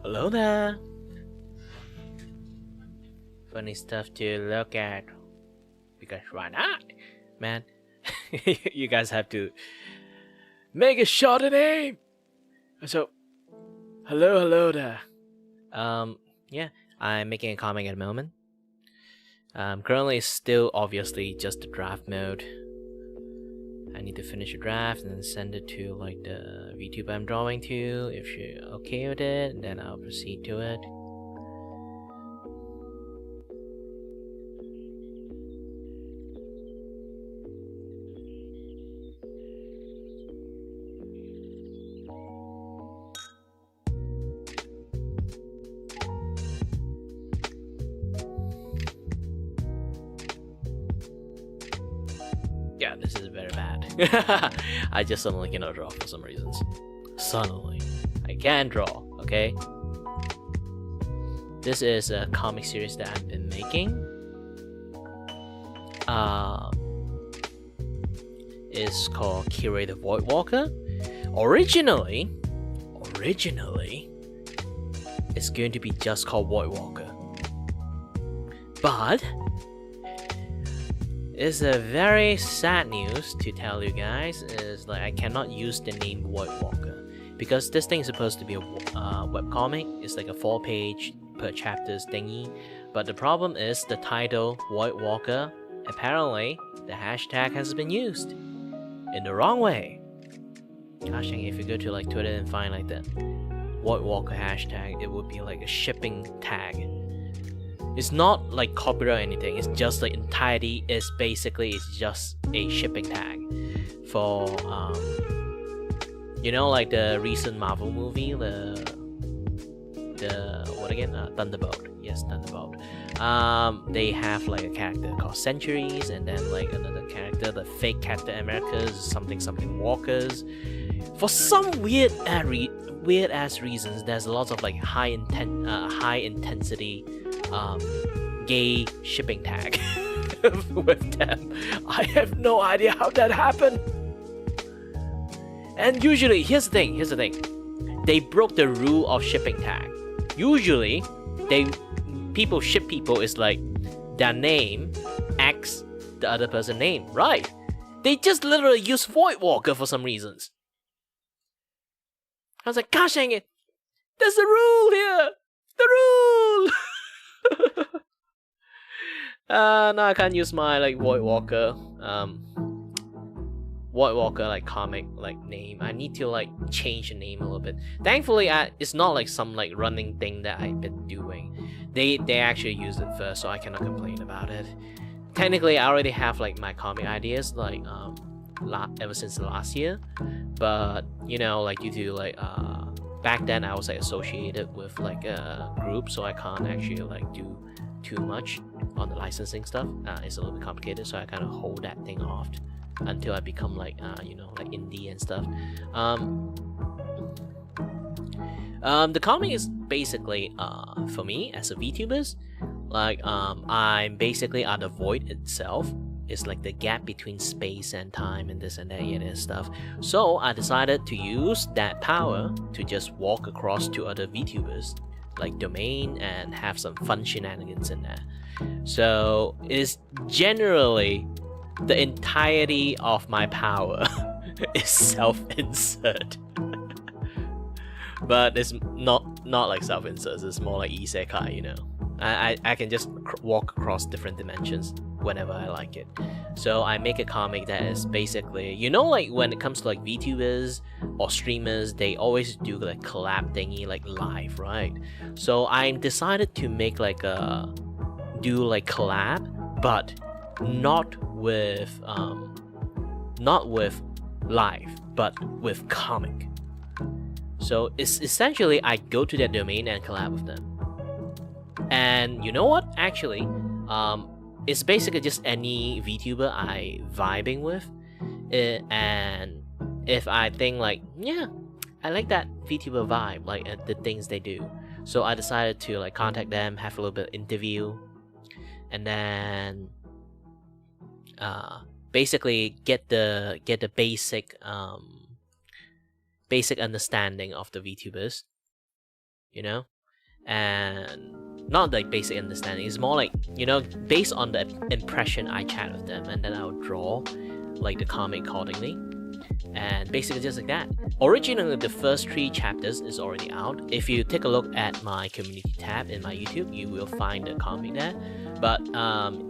Hello there. Funny stuff to look at. Because why not? Man, you guys have to make a shot and aim. So, hello there. Yeah, I'm making a comic at the moment. Currently it's still obviously just the draft mode. I need to finish a draft and then send it to like the VTuber I'm drawing to. If you're okay with it, then I'll proceed to it. Yeah, this is very bad. I just suddenly cannot draw for some reasons. Suddenly. I can draw, okay? This is a comic series that I've been making. It's called Kira the Voidwalker. Originally, it's going to be just called Voidwalker. But it's a very sad news to tell you guys is like I cannot use the name Voidwalker because this thing is supposed to be a webcomic. It's like a 4-page per chapters thingy, but the problem is the title Voidwalker. Apparently, the hashtag has been used in the wrong way. Gosh dang, if you go to like Twitter and find like the Voidwalker hashtag, it would be like a shipping tag. It's not like copyright or anything, it's just like entirety is basically it's just a shipping tag for you know, like the recent Marvel movie, the what again? Thunderbolt. Yes, Thunderbolt. They have like a character called Centuries, and then like another character, the fake Captain America's something Walkers. For some weird ass reasons, there's lots of like high intensity gay shipping tag with them. I have no idea how that happened. And usually, here's the thing. They broke the rule of shipping tag. Usually, people ship people is like their name X the other person's name, right? They just literally use Voidwalker for some reasons. I was like, gosh dang it, there's the rule here! The rule! No, I can't use my like Voidwalker like comic like name. I need to like change the name a little bit. Thankfully, it's not like some like running thing that I've been doing. They actually used it first, so I cannot complain about it. Technically, I already have like my comic ideas like ever since last year, but you know, like due to like back then I was like associated with like a group, so I can't actually like do too much on the licensing stuff. It's a little bit complicated, so I kind of hold that thing off until I become like you know, like indie and stuff. The comic is basically for me as a VTuber, like I'm basically at the void itself. It's like the gap between space and time and this and that and stuff. So I decided to use that power to just walk across to other VTubers like domain and have some fun shenanigans in there. So it's generally the entirety of my power is self-insert. But it's not like self-insert, it's more like isekai, you know. I can just walk across different dimensions whenever I like it. So I make a comic that is basically, you know, like when it comes to like VTubers or streamers, they always do like collab thingy like live, right? So I decided to make like a collab, but not with live, but with comic. So it's essentially I go to their domain and collab with them. And you know what? Actually, it's basically just any VTuber I vibing with, and if I think like, yeah, I like that VTuber vibe, like the things they do, so I decided to like contact them, have a little bit of interview, and then basically get the basic understanding of the VTubers, you know. and not like basic understanding. It's more like, you know, based on the impression I chat with them, and then I'll draw like the comic accordingly. And basically just like that. Originally, the first 3 chapters is already out. If you take a look at my community tab in my YouTube, you will find the comic there. But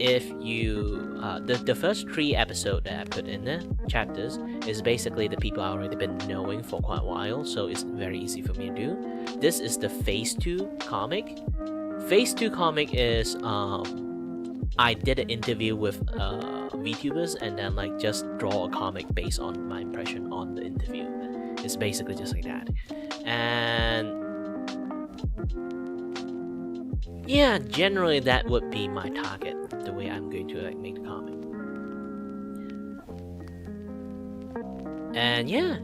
if you the first 3 episodes that I put in there, chapters, is basically the people I already been knowing for quite a while, so it's very easy for me to do. This is the Phase 2 comic. Phase 2 comic is I did an interview with VTubers and then like just draw a comic based on my impression on the interview. It's basically just like that. And yeah, generally that would be my target, the way I'm going to like make the comic. And yeah.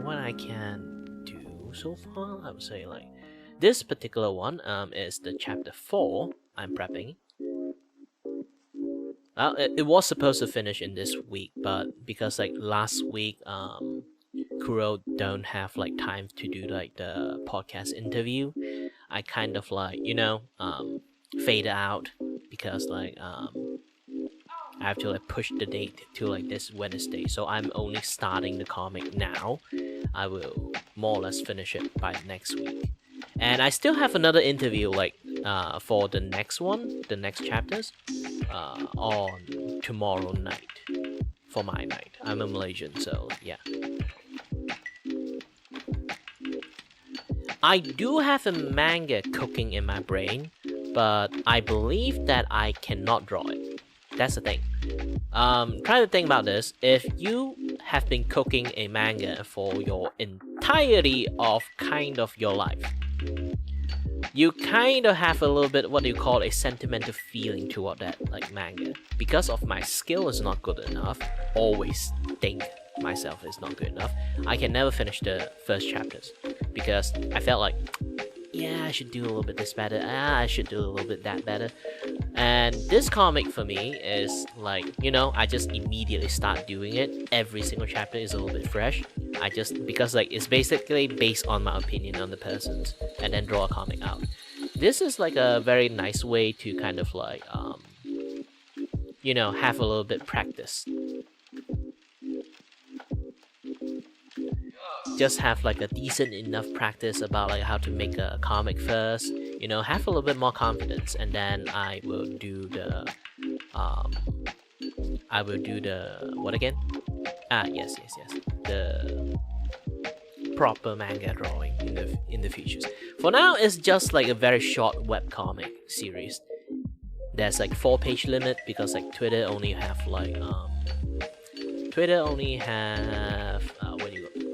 What I can do so far, I would say like this particular one is the chapter 4 I'm prepping. Well, it was supposed to finish in this week, but because like last week Kuro don't have like time to do like the podcast interview, I kind of like, you know, fade out because like I have to like push the date to like this Wednesday, so I'm only starting the comic now. I will more or less finish it by next week. And I still have another interview like for the next one, the next chapters, on tomorrow night for my night. I'm a Malaysian, so yeah. I do have a manga cooking in my brain, but I believe that I cannot draw it. That's the thing. Try to think about this. If you have been cooking a manga for your entirety of kind of your life, you kind of have a little bit what you call a sentimental feeling toward that like manga. Because of my skill is not good enough, always think myself is not good enough, I can never finish the first chapters because I felt like, yeah, I should do a little bit this better, I should do a little bit that better. And this comic for me is like, you know, I just immediately start doing it. Every single chapter is a little bit fresh. I just, because like it's basically based on my opinion on the persons and then draw a comic out. This is like a very nice way to kind of like you know, have a little bit practice. Just have like a decent enough practice about like how to make a comic first, you know, have a little bit more confidence, and then I will do the what again? Yes, the proper manga drawing in the futures. For now, it's just like a very short webcomic series. There's like 4-page limit because like Twitter only have like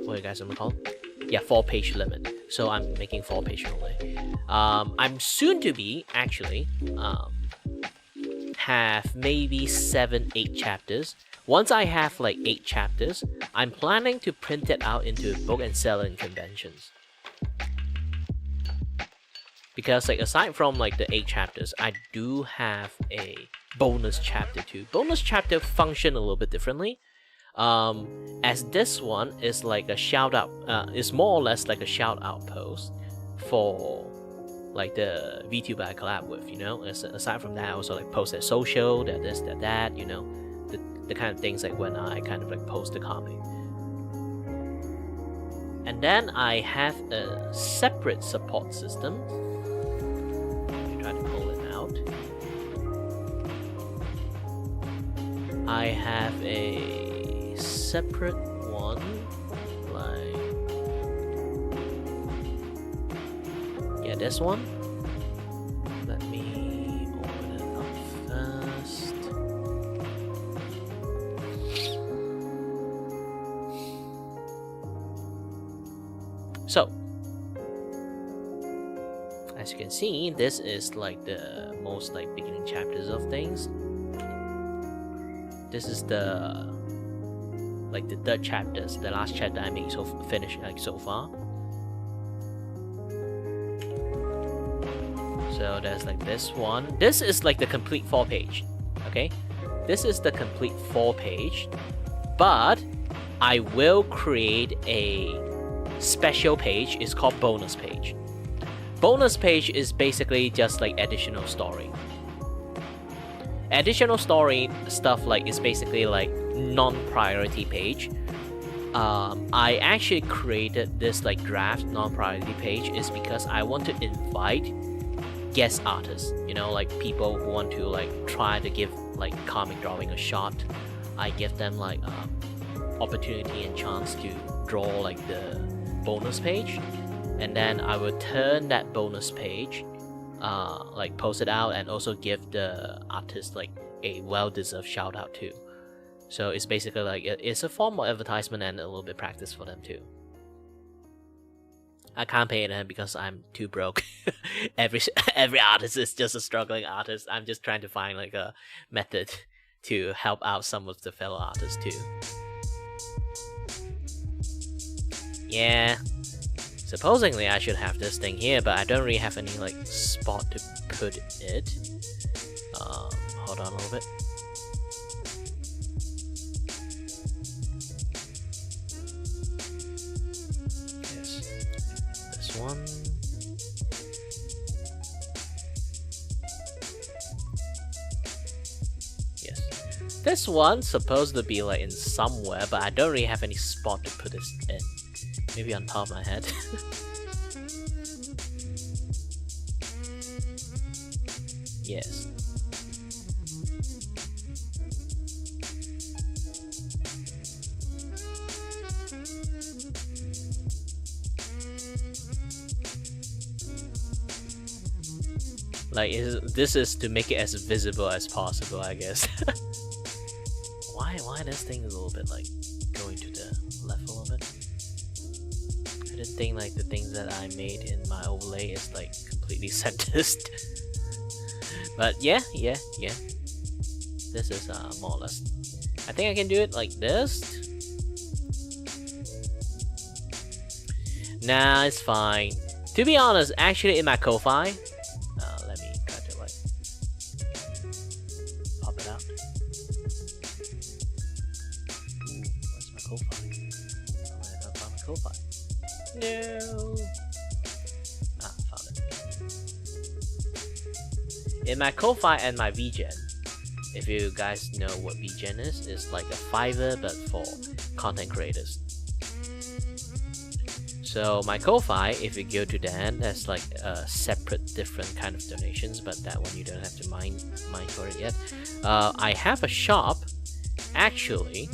what do you guys want to call it? Yeah, 4-page limit. So I'm making 4-page only. I'm soon to be actually have maybe 7-8 chapters. Once I have like 8 chapters, I'm planning to print it out into a book and sell it in conventions. Because like aside from like the 8 chapters, I do have a bonus chapter too. Bonus chapter function a little bit differently. As this one is like a shout out, it's more or less like a shout out post for like the VTuber I collab with, you know. Aside from that, I also like post at social, that this, that, you know, the kind of things like when I kind of like post the comic. And then I have a separate support system. Try to pull it out. I have a separate one, like, yeah, this one. Let me open it up first. So, as you can see, this is like the most like beginning chapters of things. This is the like the third chapters, the last chapter I made so finished like so far. So there's like this one. This is like the complete 4-page. Okay, this is the complete 4-page, but I will create a special page. It's called bonus page. bonus page is basically just like additional story. Additional story stuff like is basically like non-priority page. I actually created this like draft non-priority page is because I want to invite guest artists, you know, like people who want to like try to give like comic drawing a shot. I give them like opportunity and chance to draw like the bonus page, and then I will turn that bonus page like post it out and also give the artist like a well-deserved shout out too. So it's basically like it's a form of advertisement and a little bit practice for them too. I can't pay them because I'm too broke. every artist is just a struggling artist. I'm just trying to find like a method to help out some of the fellow artists too. Yeah, supposedly I should have this thing here, but I don't really have any like spot to put it. Hold on a little bit. Yes, this one. Yes, this one's supposed to be like in somewhere, but I don't really have any spot to put this in. Maybe on top of my head. Yes. Like, this is to make it as visible as possible, I guess. Why this thing is a little bit like going to the left a little bit? I didn't think like the things that I made in my overlay is like completely centered. But yeah. This is more or less. I think I can do it like this. Nah, it's fine. To be honest, actually in my Ko-Fi, let me try to like pop it out. Ooh, where's my Ko-Fi? Oh, I don't find my Ko-Fi. No. Found it. In my Ko-Fi and my VGen, if you guys know what VGen is, it's like a Fiverr but for content creators. So my Ko-Fi, if you go to that, that's like a separate, different kind of donations, but that one you don't have to mind for it yet. I have a shop. Actually,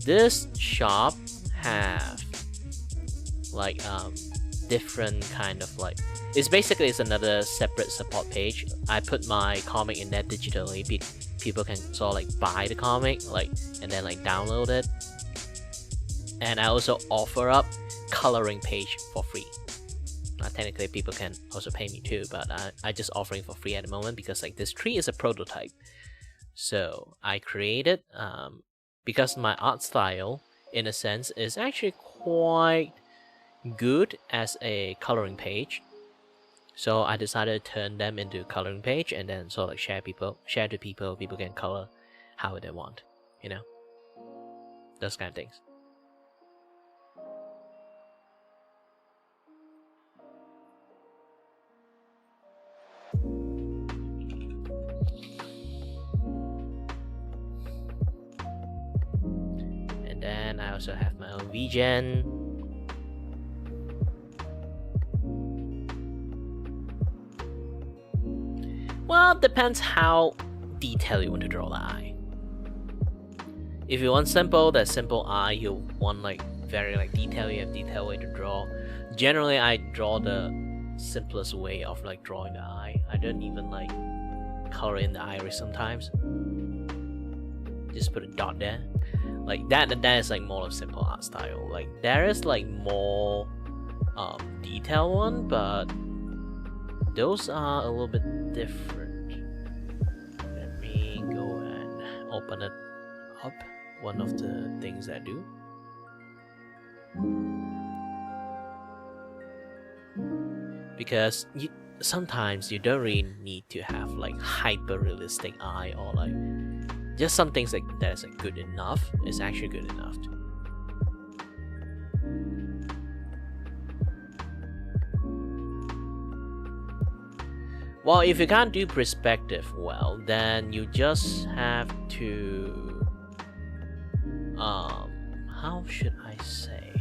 this shop have like different kind of like, it's another separate support page. I put my comic in there digitally. People can sort of like buy the comic like and then like download it, and I also offer up coloring page for free. Technically people can also pay me too, but I just offering for free at the moment because like this tree is a prototype. So I created because my art style in a sense is actually quite good as a coloring page. So I decided to turn them into a coloring page and then sort of like share to people. People can color how they want, you know, those kind of things. And then I also have my own VGen. Well, it depends how detailed you want to draw the eye. If you want simple, that's simple eye. You want like very like detail, you have detailed way to draw. Generally, I draw the simplest way of like drawing the eye. I don't even like color in the iris sometimes. Just put a dot there. Like that is like more of simple art style. Like there is like more detailed one, but those are a little bit different. Let me go and open it up. One of the things I do. Because sometimes you don't really need to have like hyper realistic eye or like just some things like that is like good enough. It's actually good enough. Well, if you can't do perspective well, then you just have to how should I say,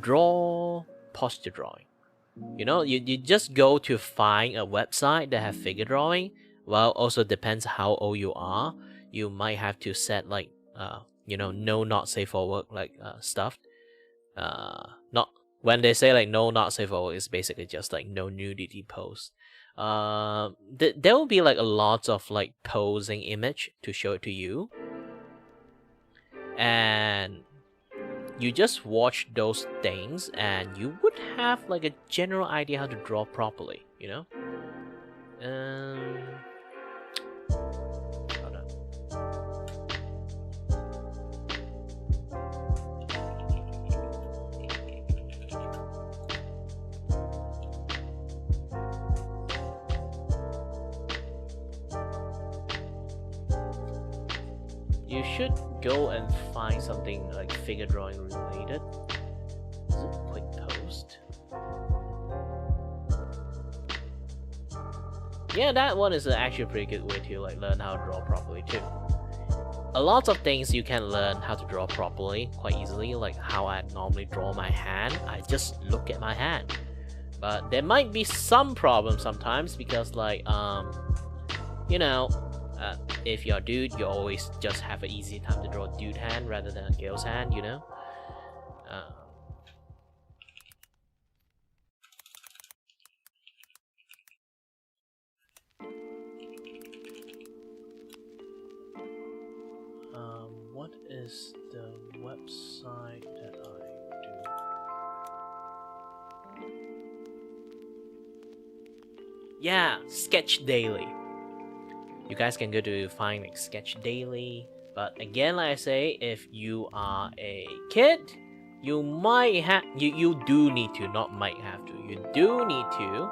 draw posture drawing. You know, you just go to find a website that have figure drawing. Well, also depends how old you are. You might have to set like you know, no, not safe for work, like stuff. Not when they say like no, not safe for work, it's basically just like no nudity pose. There will be like a lot of like posing image to show it to you, and you just watch those things and you would have like a general idea how to draw properly, you know. Hold on. You should go and find something like figure drawing related. Is it quick post? Yeah, that one is actually a pretty good way to like learn how to draw properly too. A lot of things you can learn how to draw properly quite easily, like how I normally draw my hand. I just look at my hand. But there might be some problems sometimes because like you know, if you're a dude, you always just have an easy time to draw a dude hand rather than a girl's hand, you know? What is the website that I do? Yeah, Sketch Daily. You guys can go to find like Sketch Daily. But again, like I say, if you are a kid, you might have you do need to, not might have to, you do need to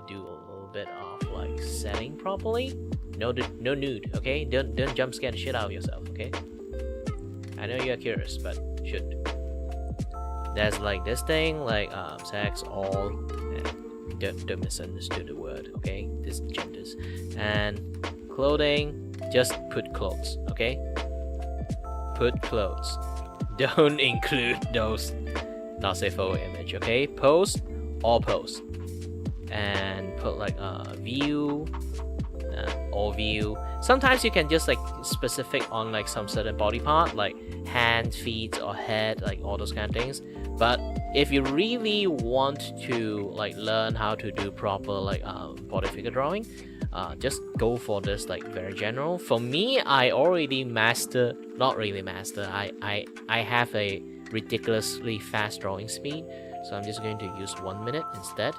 do a little bit of like setting properly. No nude, okay? Don't jump scare the shit out of yourself, okay? I know you're curious, but should. There's like this thing, like sex, all, and don't misunderstand the word, okay? This genders. And clothing, just put clothes, okay? Put clothes. Don't include those not safe for image, okay? Post, all post. And put like view, all view. Sometimes you can just like specific on like some certain body part, like hand, feet, or head, like all those kind of things. But if you really want to like learn how to do proper like body figure drawing, just go for this like very general. For me, I already master, not really master, I have a ridiculously fast drawing speed, so I'm just going to use 1 minute instead.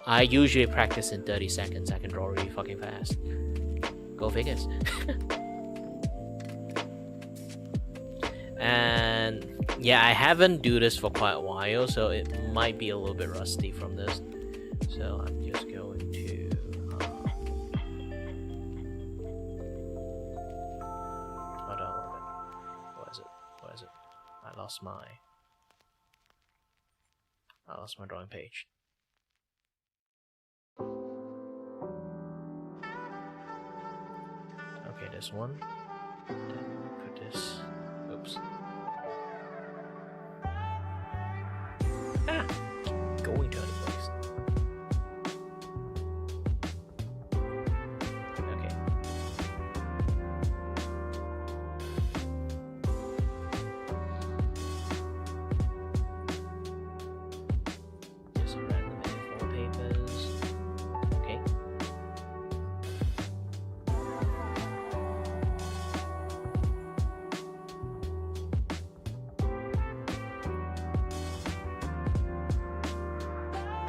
I usually practice in 30 seconds. I can draw really fucking fast. Go figures. And yeah, I haven't do this for quite a while, so it might be a little bit rusty from this. So I'm just going to hold on a little bit. What is it? I lost my drawing page. Okay, this one. Then we put this. Oops. Going to other place. Okay. Just random A4 papers. Okay.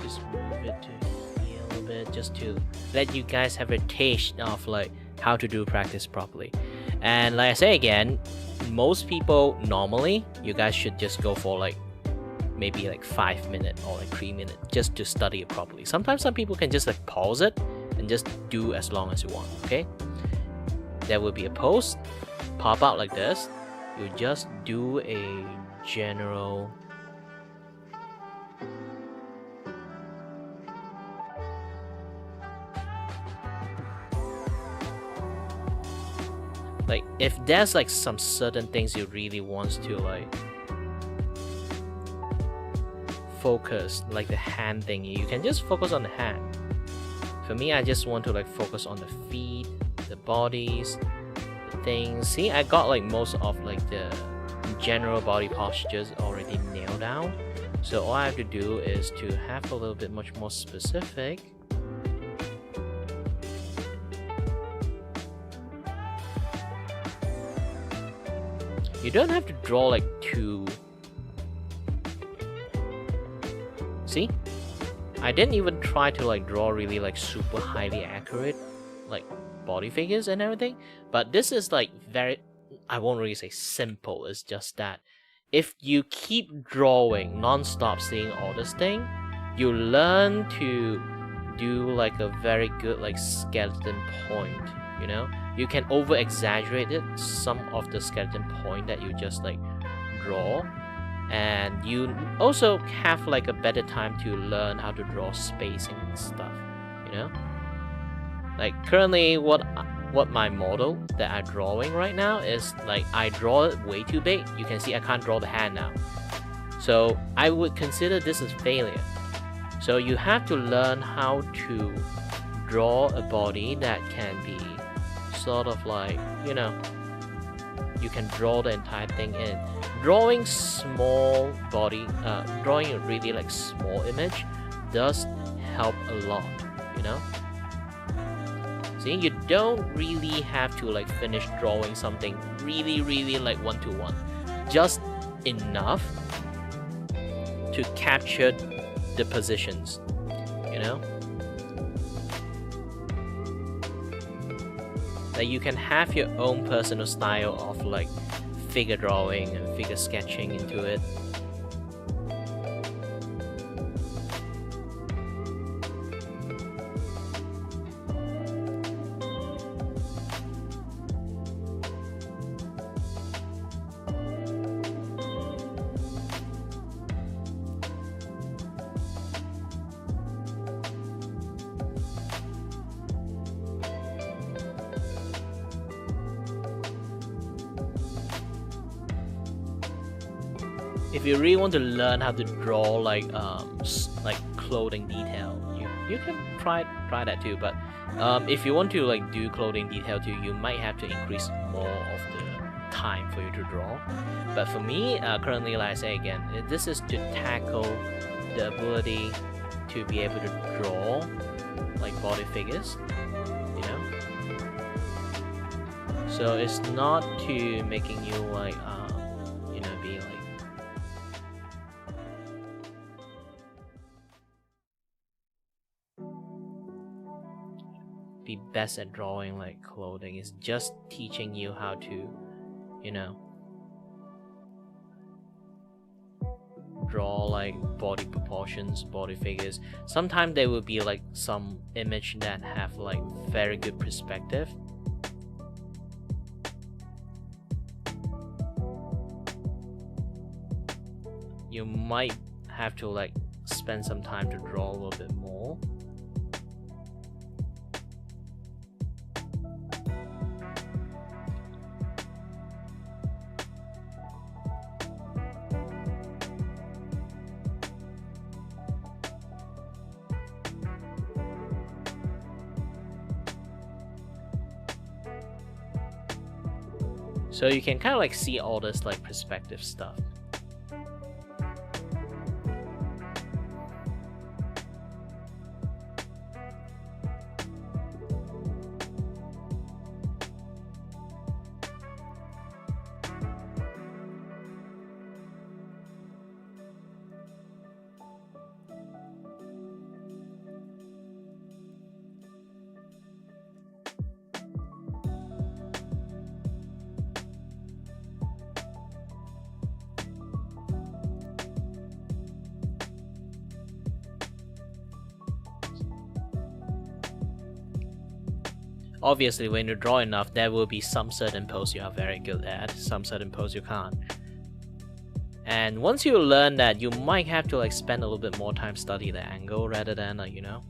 Just move it to here a little bit, just to let you guys have a taste of like how to do practice properly. And like I say again, most people normally, you guys should just go for like maybe like 5 minutes or like 3 minutes just to study it properly. Sometimes some people can just like pause it and just do as long as you want, okay? There will be a post pop out like this. You just do a general Like if there's like some certain things you really want to like focus, like the hand thing, you can just focus on the hand. For me, I just want to like focus on the feet, the bodies, the things. See, I got like most of like the general body postures already nailed down. So all I have to do is to have a little bit much more specific. You don't have to draw like too. See? I didn't even try to like draw really like super highly accurate like body figures and everything, but this is like very, I won't really say simple, it's just that if you keep drawing non-stop, seeing all this thing, you learn to do like a very good like skeleton point, you know? You can over exaggerate it, some of the skeleton point that you just like draw, and you also have like a better time to learn how to draw spacing and stuff, you know? Like currently what my model that I'm drawing right now is like I draw it way too big. You can see I can't draw the hand now, so I would consider this as failure. So you have to learn how to draw a body that can be sort of like, you know, you can draw the entire thing in. Drawing small body, drawing a really like small image does help a lot, you know? See, you don't really have to like finish drawing something really like one-to-one. Just enough to capture the positions, you know? Like you can have your own personal style of like figure drawing and figure sketching into it. If you really want to learn how to draw like clothing detail, you can try that too. But if you want to like do clothing detail too, you might have to increase more of the time for you to draw. But for me, currently, like I say again, this is to tackle the ability to be able to draw like body figures, you know. So it's not to making you like you know, be like be best at drawing like clothing. It's just teaching you how to, you know, draw like body proportions, body figures. Sometimes there will be like some image that have like very good perspective. You might have to like spend some time to draw a little bit more. So you can kind of like see all this like perspective stuff. Obviously, when you draw enough, there will be some certain pose you are very good at, some certain pose you can't. And once you learn that, you might have to like spend a little bit more time study the angle rather than you know,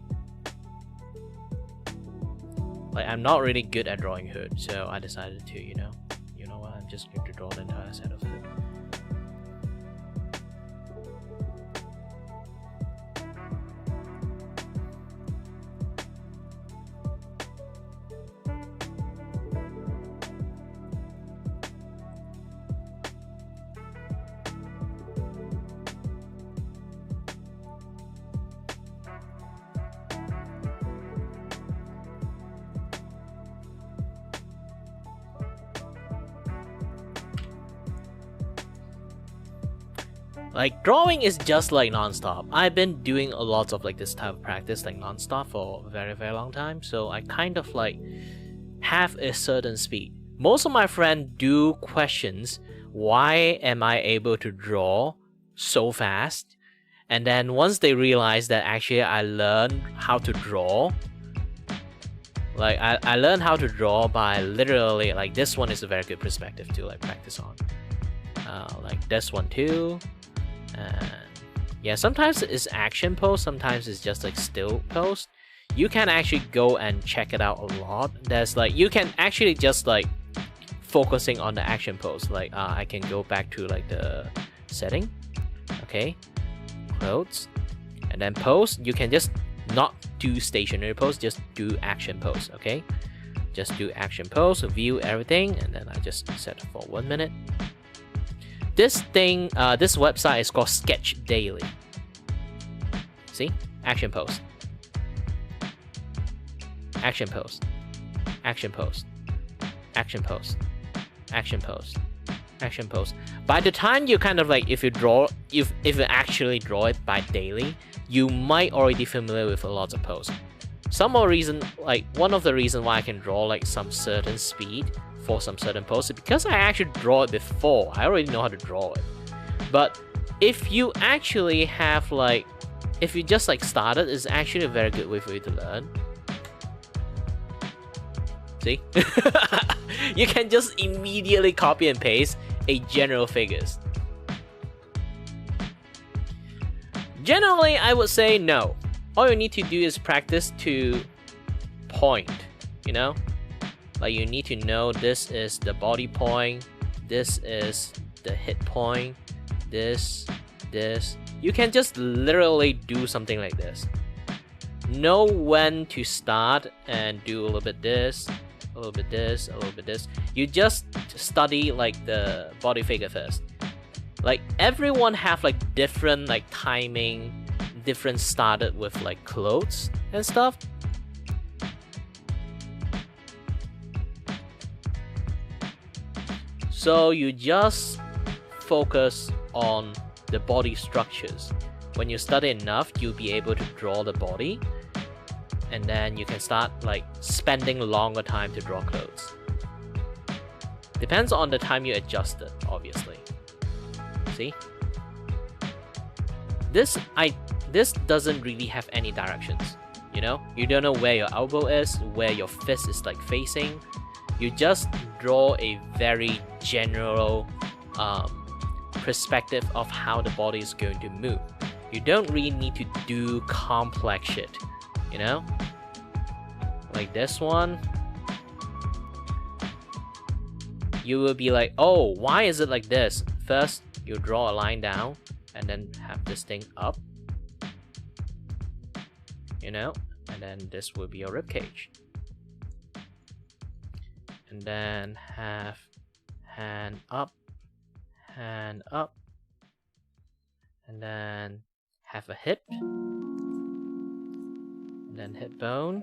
Like, I'm not really good at drawing hood, so I decided to, you know what, I'm just going to draw the entire set of hood. Like, drawing is just like non-stop. I've been doing a lot of like this type of practice like non-stop for a very long time, so I kind of like have a certain speed. Most of my friends do questions, why am I able to draw so fast? And then once they realize that actually I learned how to draw, like I learned how to draw by literally, like, this one is a very good perspective to like practice on. Like this one too. And yeah, sometimes it's action pose, sometimes it's just like still pose. You can actually go and check it out a lot. There's like, you can actually just like focusing on the action pose. Like I can go back to like the setting, okay, clothes, and then pose. You can just not do stationary pose, just do action pose, okay? Just do action pose, view everything, and then I just set it for 1 minute. This thing, this website is called Sketch Daily. See? Action pose. Action pose. Action pose. Action pose. Action pose. Action pose. By the time you kind of like, if you actually draw it by daily, you might already familiar with a lot of pose. Some more reason, like one of the reasons why I can draw like some certain speed for some certain pose, because I actually draw it before. I already know how to draw it. But if you actually have like, if you just like started, it's actually a very good way for you to learn. See? You can just immediately copy and paste a general figures. Generally, I would say no. All you need to do is practice to point, you know? Like, you need to know this is the body point, this is the hit point, this. You can just literally do something like this. Know when to start and do a little bit this, a little bit this, a little bit this. You just study like the body figure first. Like, everyone have like different like timing, different started with like clothes and stuff. So you just focus on the body structures. When you study enough, you'll be able to draw the body, and then you can start like spending longer time to draw clothes. Depends on the time you adjust it, obviously. See? This doesn't really have any directions, you know? You don't know where your elbow is, where your fist is like facing. You just draw a very general perspective of how the body is going to move. You don't really need to do complex shit, you know? Like this one, you will be like, oh, why is it like this? First, you draw a line down and then have this thing up, you know? And then this will be your rib cage. And then have hand up, and then have a hip, and then hip bone,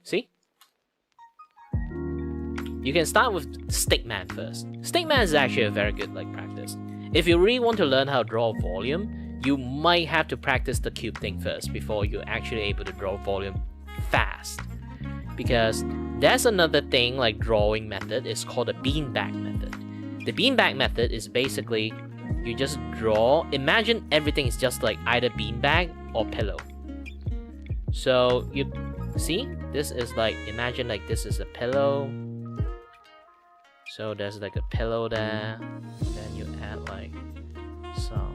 see? You can start with stickman first. Stickman is actually a very good like practice. If you really want to learn how to draw volume, you might have to practice the cube thing first before you're actually able to draw volume fast. Because there's another thing like drawing method, is called the beanbag method. The beanbag method is basically, you just draw, imagine everything is just like either beanbag or pillow. So you see, this is like, imagine like this is a pillow. So there's like a pillow there, then you add like some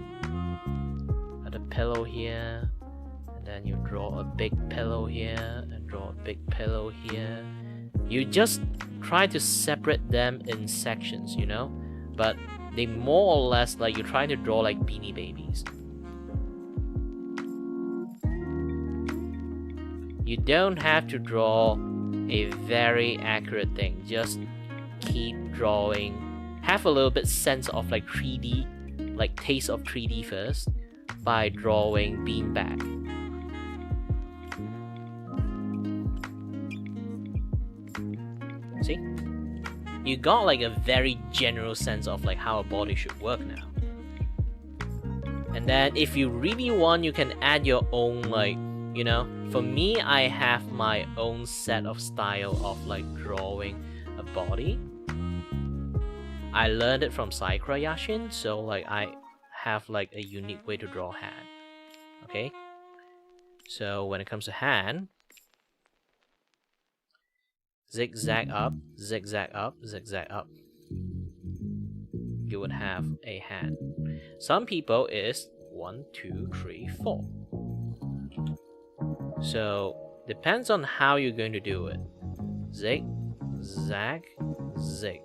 pillow here, and then you draw a big pillow here, and draw a big pillow here. You just try to separate them in sections, you know? But they more or less like you're trying to draw like Beanie Babies. You don't have to draw a very accurate thing. Just keep drawing. Have a little bit sense of like 3D, like taste of 3D first by drawing beanbag. See? You got like a very general sense of like how a body should work now. And then if you really want, you can add your own like, you know, for me, I have my own set of style of like drawing a body. I learned it from Sakura Yashin, so like I have like a unique way to draw hand. Okay? So when it comes to hand, zigzag up, zigzag up, zigzag up. You would have a hand. Some people is 1, 2, 3, 4. So depends on how you're going to do it. Zig, zag, zig.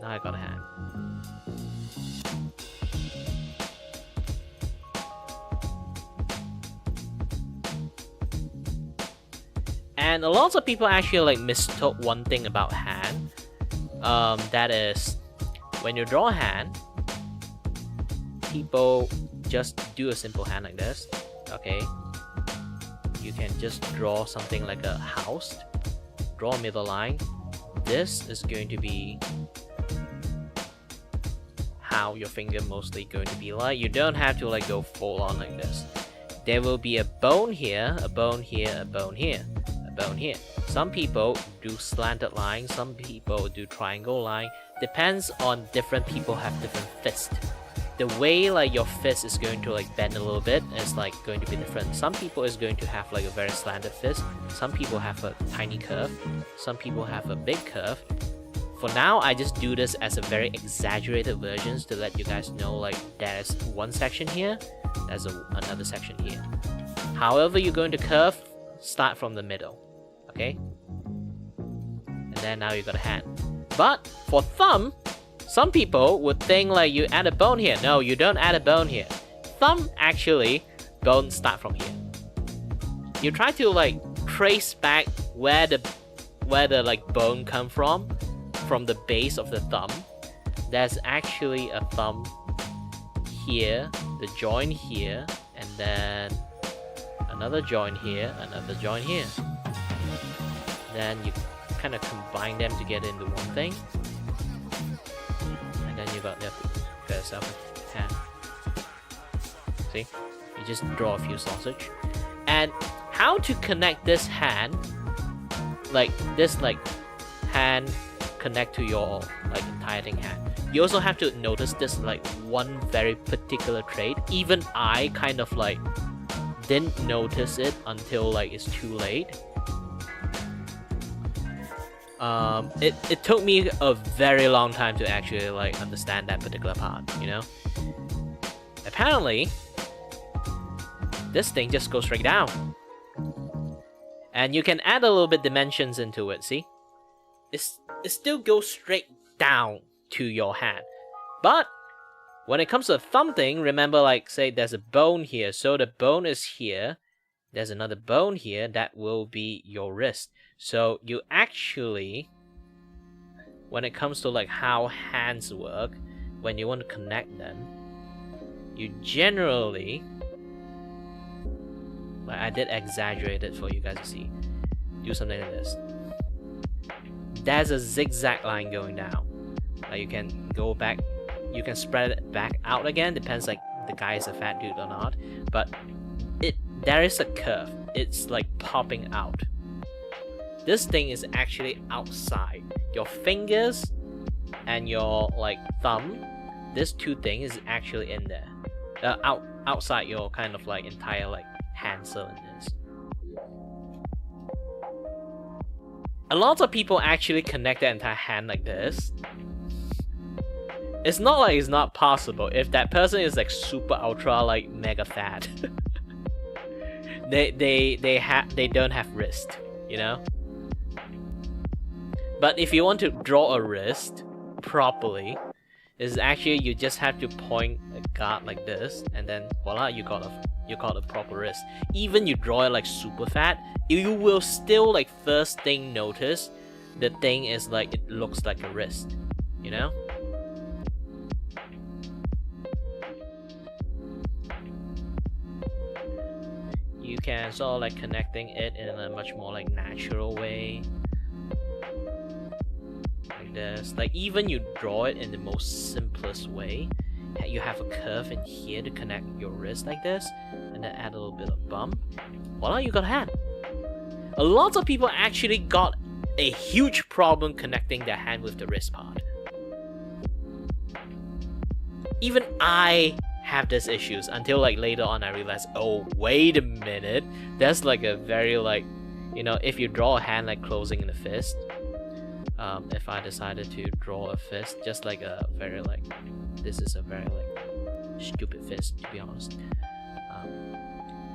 Now I got a hand. And a lot of people actually like mistook one thing about hand. That is, when you draw a hand, people just do a simple hand like this. Okay, you can just draw something like a house. Draw a middle line. This is going to be how your finger mostly going to be like. You don't have to like go full on like this. There will be a bone here, a bone here, a bone here, a bone here. Some people do slanted line, some people do triangle line. Depends on different people have different fists. The way like your fist is going to like bend a little bit is like going to be different. Some people is going to have like a very slanted fist. Some people have a tiny curve. Some people have a big curve. For now, I just do this as a very exaggerated versions to let you guys know like there's one section here, there's another section here. However you're going to curve, start from the middle. Okay? And then now you got a hand. But for thumb, some people would think like you add a bone here. No, you don't add a bone here. Thumb actually, bone start from here. You try to like trace back where the like bone come from the base of the thumb. There's actually a thumb here, the joint here, and then another joint here, another joint here. Then you kind of combine them together into one thing. And then you got yourself a hand. See? You just draw a few sausage. And how to connect this hand, like this like hand connect to your like entire thing hand. You also have to notice this like one very particular trait. Even I kind of like didn't notice it until like it's too late. It took me a very long time to actually like understand that particular part, you know? Apparently, this thing just goes straight down. And you can add a little bit dimensions into it, see? It still goes straight down to your hand. But when it comes to a thumb thing, remember like say there's a bone here. So the bone is here. There's another bone here. That will be your wrist. So you actually, when it comes to like how hands work, when you want to connect them, you generally, like I did exaggerate it for you guys to see, do something like this. There's a zigzag line going down. Like you can go back, you can spread it back out again, depends like the guy is a fat dude or not, but there is a curve. It's like popping out. This thing is actually outside. Your fingers and your like thumb, this two things is actually in there. Outside your kind of like entire like hand cylinders. A lot of people actually connect their entire hand like this. It's not like it's not possible if that person is like super ultra like mega fat. they don't have wrist, you know. But if you want to draw a wrist properly, is actually you just have to point a card like this, and then voila, you got a proper wrist. Even you draw it like super fat, you will still like first thing notice the thing is like it looks like a wrist, you know. You can sort of like connecting it in a much more like natural way. Like this. Like even you draw it in the most simplest way. You have a curve in here to connect your wrist like this, and then add a little bit of bump. Voila, you got a hand. A lot of people actually got a huge problem connecting their hand with the wrist part. Even I have these issues until like later on I realized, oh wait a minute, that's like a very like, you know, if you draw a hand like closing in a fist, if I decided to draw a fist just like a very like, this is a very like stupid fist to be honest.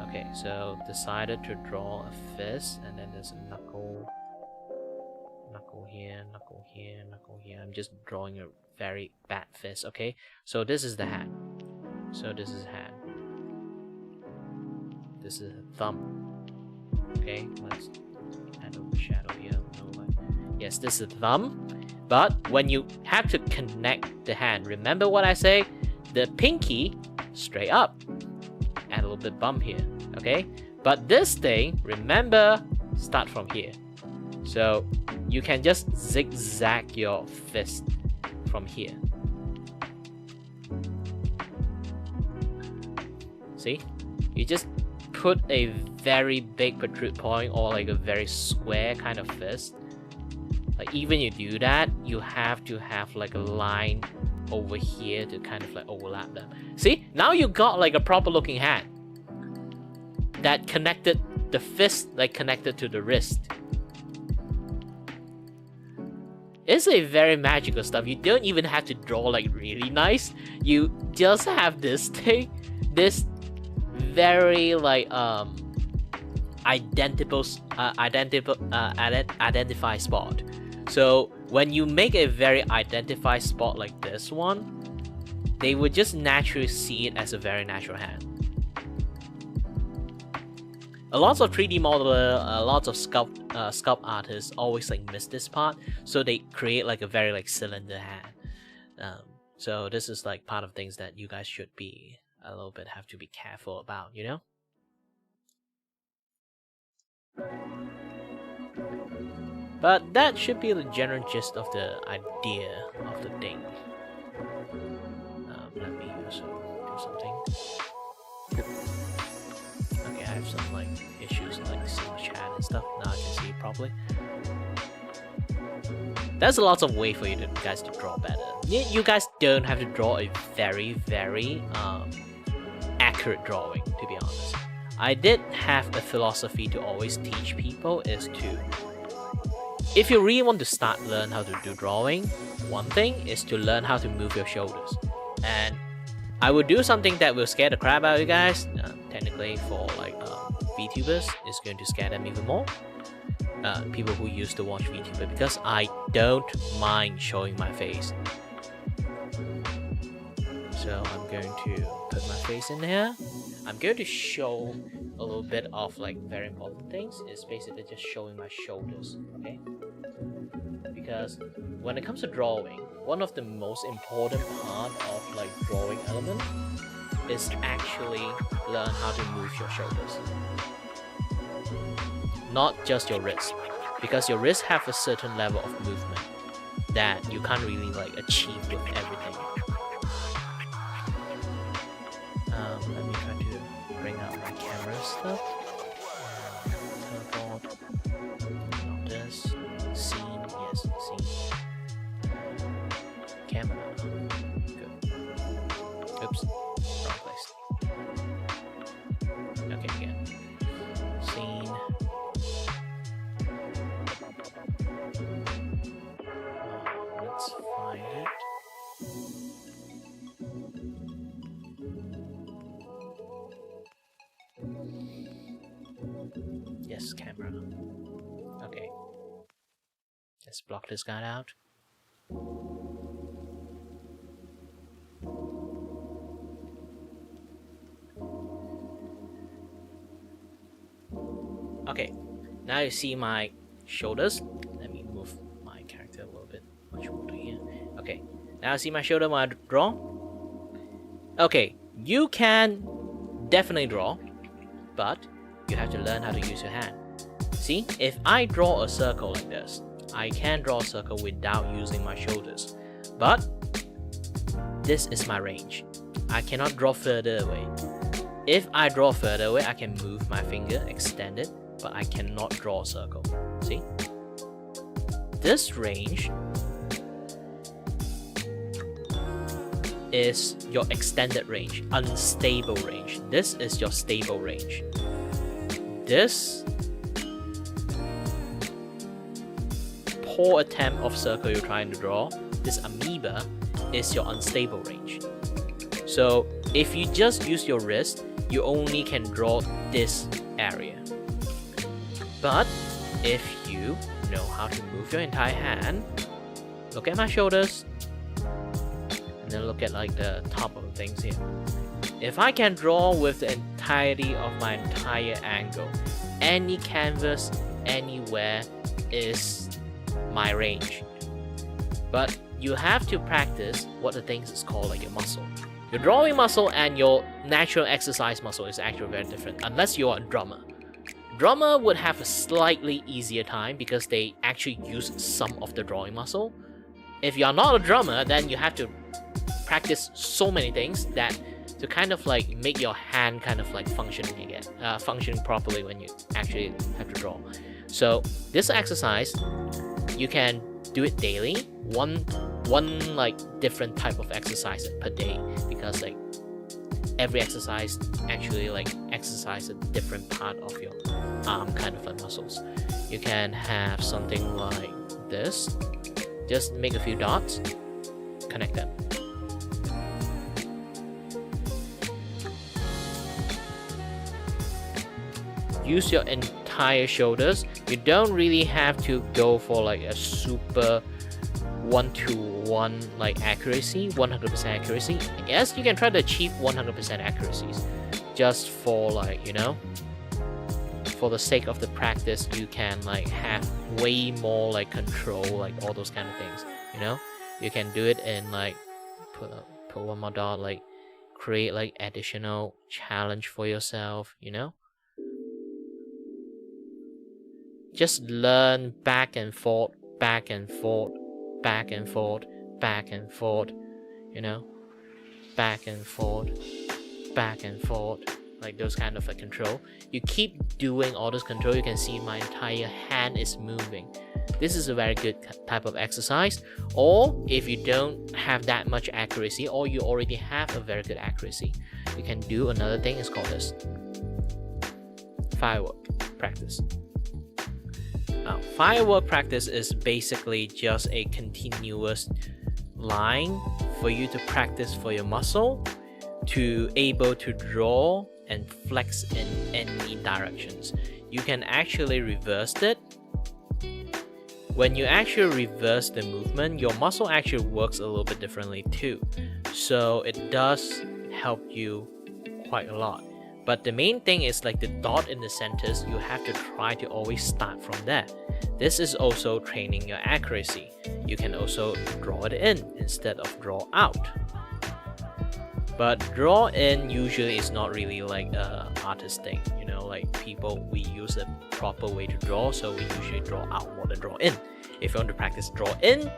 Okay, so decided to draw a fist, and then there's a knuckle here, knuckle here, knuckle here. I'm just drawing a very bad fist. Okay, so this is the hand. So this is hand. This is a thumb. Okay, let's add a shadow here. No, like, yes, this is the thumb. But when you have to connect the hand, remember what I say? The pinky straight up. Add a little bit bump here. Okay, but this thing, remember, start from here. So you can just zigzag your fist from here. See? You just put a very big protrude point or like a very square kind of fist. Like even you do that, you have to have like a line over here to kind of like overlap them. See? Now you got like a proper looking hand that connected the fist, like connected to the wrist. It's a very magical stuff. You don't even have to draw like really nice. You just have this thing, this very like identify spot. So when you make a very identified spot like this one, they would just naturally see it as a very natural hand. A lot of 3D modeler, a lot of sculpt artists always like miss this part, so they create like a very like cylinder hand. So this is like part of things that you guys should be a little bit have to be careful about, you know. But that should be the general gist of the idea of the thing. Let me also do something. Okay, I have some like issues like seeing chat and stuff. Now I can see it properly. There's a lot of way for you guys to draw better. You guys don't have to draw a very, very accurate drawing, to be honest. I did have a philosophy to always teach people is to, if you really want to learn how to do drawing, one thing is to learn how to move your shoulders. And I would do something that will scare the crap out of you guys. Technically for like VTubers, it's going to scare them even more. People who used to watch VTuber, because I don't mind showing my face. So I'm going to put my face in there. I'm going to show a little bit of like very important things. It's basically just showing my shoulders, okay? Because when it comes to drawing, one of the most important part of like drawing element is actually learn how to move your shoulders. Not just your wrist, because your wrists have a certain level of movement that you can't really like achieve with everything. Let me try to bring out my camera stuff. Teleport. Not this. Scene. Yes, scene. Camera. Good. Oops. Wrong place. Okay, again. Scene. Let's find it. camera. Okay. Let's block this guy out. Okay, now you see my shoulders. Let me move my character a little bit much more to here. Okay, now see my shoulder when I draw. Okay, you can definitely draw, but you have to learn how to use your hand. See, if I draw a circle like this, I can draw a circle without using my shoulders, but this is my range. I cannot draw further away. If I draw further away, I can move my finger, extend it, but I cannot draw a circle. See? This range is your extended range, unstable range. This is your stable range. This poor attempt of circle you're trying to draw, this amoeba, is your unstable range. So if you just use your wrist, you only can draw this area. But if you know how to move your entire hand, look at my shoulders, and then look at like the top of the things here. If I can draw with the entirety of my entire angle, any canvas, anywhere is my range. But you have to practice what the things is called like your muscle. Your drawing muscle and your natural exercise muscle is actually very different, unless you're a drummer. Drummer would have a slightly easier time because they actually use some of the drawing muscle. If you're not a drummer, then you have to practice so many things that to kind of like make your hand kind of like functioning again, functioning properly when you actually have to draw. So this exercise, you can do it daily, one like different type of exercise per day, because like every exercise actually like exercise a different part of your arm kind of like muscles. You can have something like this, just make a few dots, connect them. Use your entire shoulders. You don't really have to go for like a super 1-to-1 like accuracy, 100% accuracy. Yes, you can try to achieve 100% accuracies, just for like, you know, for the sake of the practice. You can like have way more like control, like all those kind of things, you know. You can do it and like put one more dot, like create like additional challenge for yourself, you know. Just learn back and forth, back and forth, back and forth, back and forth, you know, back and forth, back and forth, like those kind of like control. You keep doing all this control, you can see my entire hand is moving. This is a very good type of exercise. Or if you don't have that much accuracy, or you already have a very good accuracy, you can do another thing. It's called this firework practice. Firework practice is basically just a continuous line for you to practice for your muscle to able to draw and flex in any directions. You can actually reverse it. When you actually reverse the movement, your muscle actually works a little bit differently too. So it does help you quite a lot. But the main thing is like the dot in the centers, you have to try to always start from there. This is also training your accuracy. You can also draw it in instead of draw out. But draw in usually is not really like a artist thing, you know, like people, we use a proper way to draw, so we usually draw out more than draw in. If you want to practice draw in,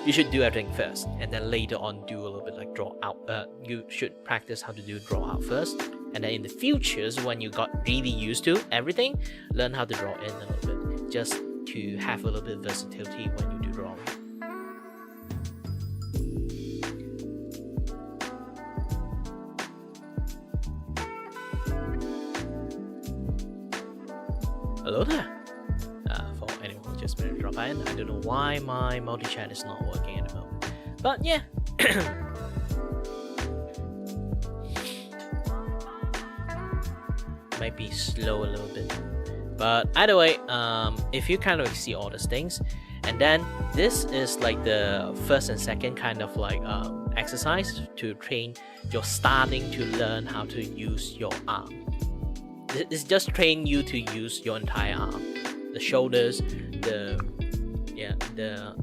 you should do everything first, and then later on do a little bit like draw out. You should practice how to do draw out first, and then in the futures, when you got really used to everything, learn how to draw in a little bit, just to have a little bit of versatility when you do drawing. Hello there. For anyone who just managed to drop in, I don't know why my multi-chat is not working at the moment. But yeah. might be slow a little bit. But either way, if you kind of see all these things, and then this is like the first and second kind of like exercise to train. You're starting to learn how to use your arm. It's just train you to use your entire arm, the shoulders, the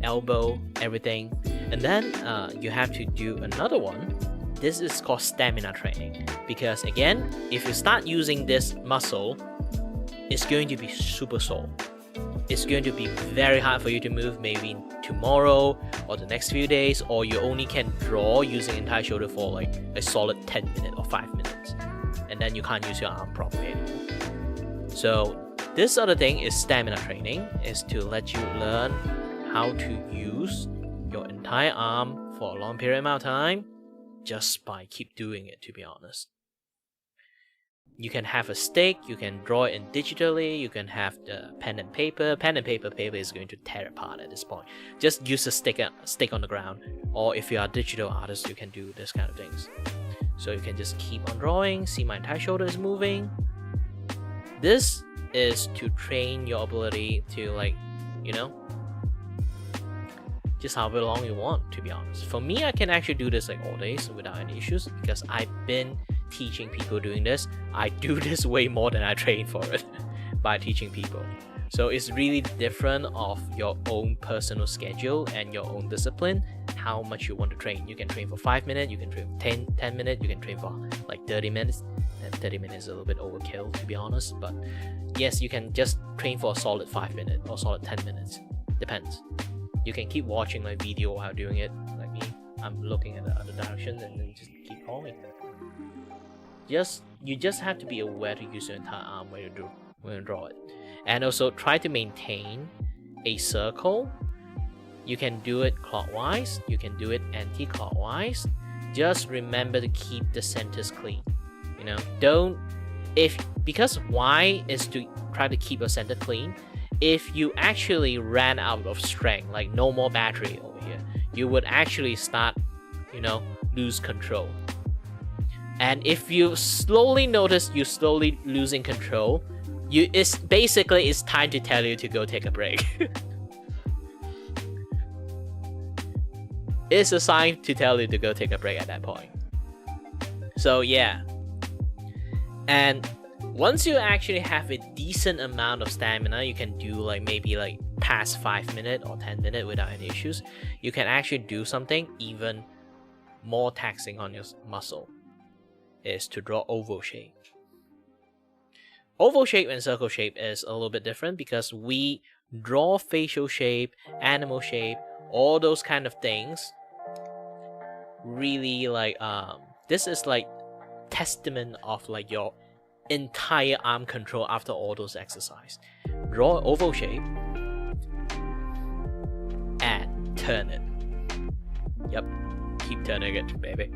elbow, everything. And then you have to do another one. This is called stamina training, because again, if you start using this muscle, it's going to be super sore. It's going to be very hard for you to move maybe tomorrow or the next few days, or you only can draw using entire shoulder for like a solid 10 minutes or 5 minutes, and then you can't use your arm properly anymore. So this other thing is stamina training, is to let you learn how to use your entire arm for a long period amount of time just by keep doing it, to be honest. You can have a stick, you can draw it in digitally, you can have the pen and paper. Pen and paper is going to tear apart at this point. Just use a stick on the ground, or if you are a digital artist, you can do this kind of things. So you can just keep on drawing, see my entire shoulder is moving. This is to train your ability to, like, you know, just however long you want, to be honest. For me, I can actually do this like all days without any issues, because I've been teaching people doing this. I do this way more than I train for it by teaching people. So it's really different of your own personal schedule and your own discipline, how much you want to train. You can train for 5 minutes, you can train for 10 minutes, you can train for like 30 minutes. And 30 minutes is a little bit overkill, to be honest, but yes, you can just train for a solid 5 minutes or solid 10 minutes. Depends. You can keep watching my video while doing it, like me. I'm looking at the other directions and then just keep going. You just have to be aware to use your entire arm when you draw it, and also try to maintain a circle. You can do it clockwise, you can do it anti-clockwise. Just remember to keep the centers clean. You know, because why is to try to keep your center clean. If you actually ran out of strength, like no more battery over here, you would actually start, you know, lose control. And if you slowly notice you're slowly losing control, it's time to tell you to go take a break. It's a sign to tell you to go take a break at that point. So yeah. And once you actually have a decent amount of stamina, you can do like maybe like past 5 minutes or 10 minutes without any issues. You can actually do something even more taxing on your muscle, is to draw oval shape. Oval shape and circle shape is a little bit different, because we draw facial shape, animal shape, all those kind of things. Really, like this is like testament of like your entire arm control after all those exercise. Draw oval shape and turn it. Yep, keep turning it, baby.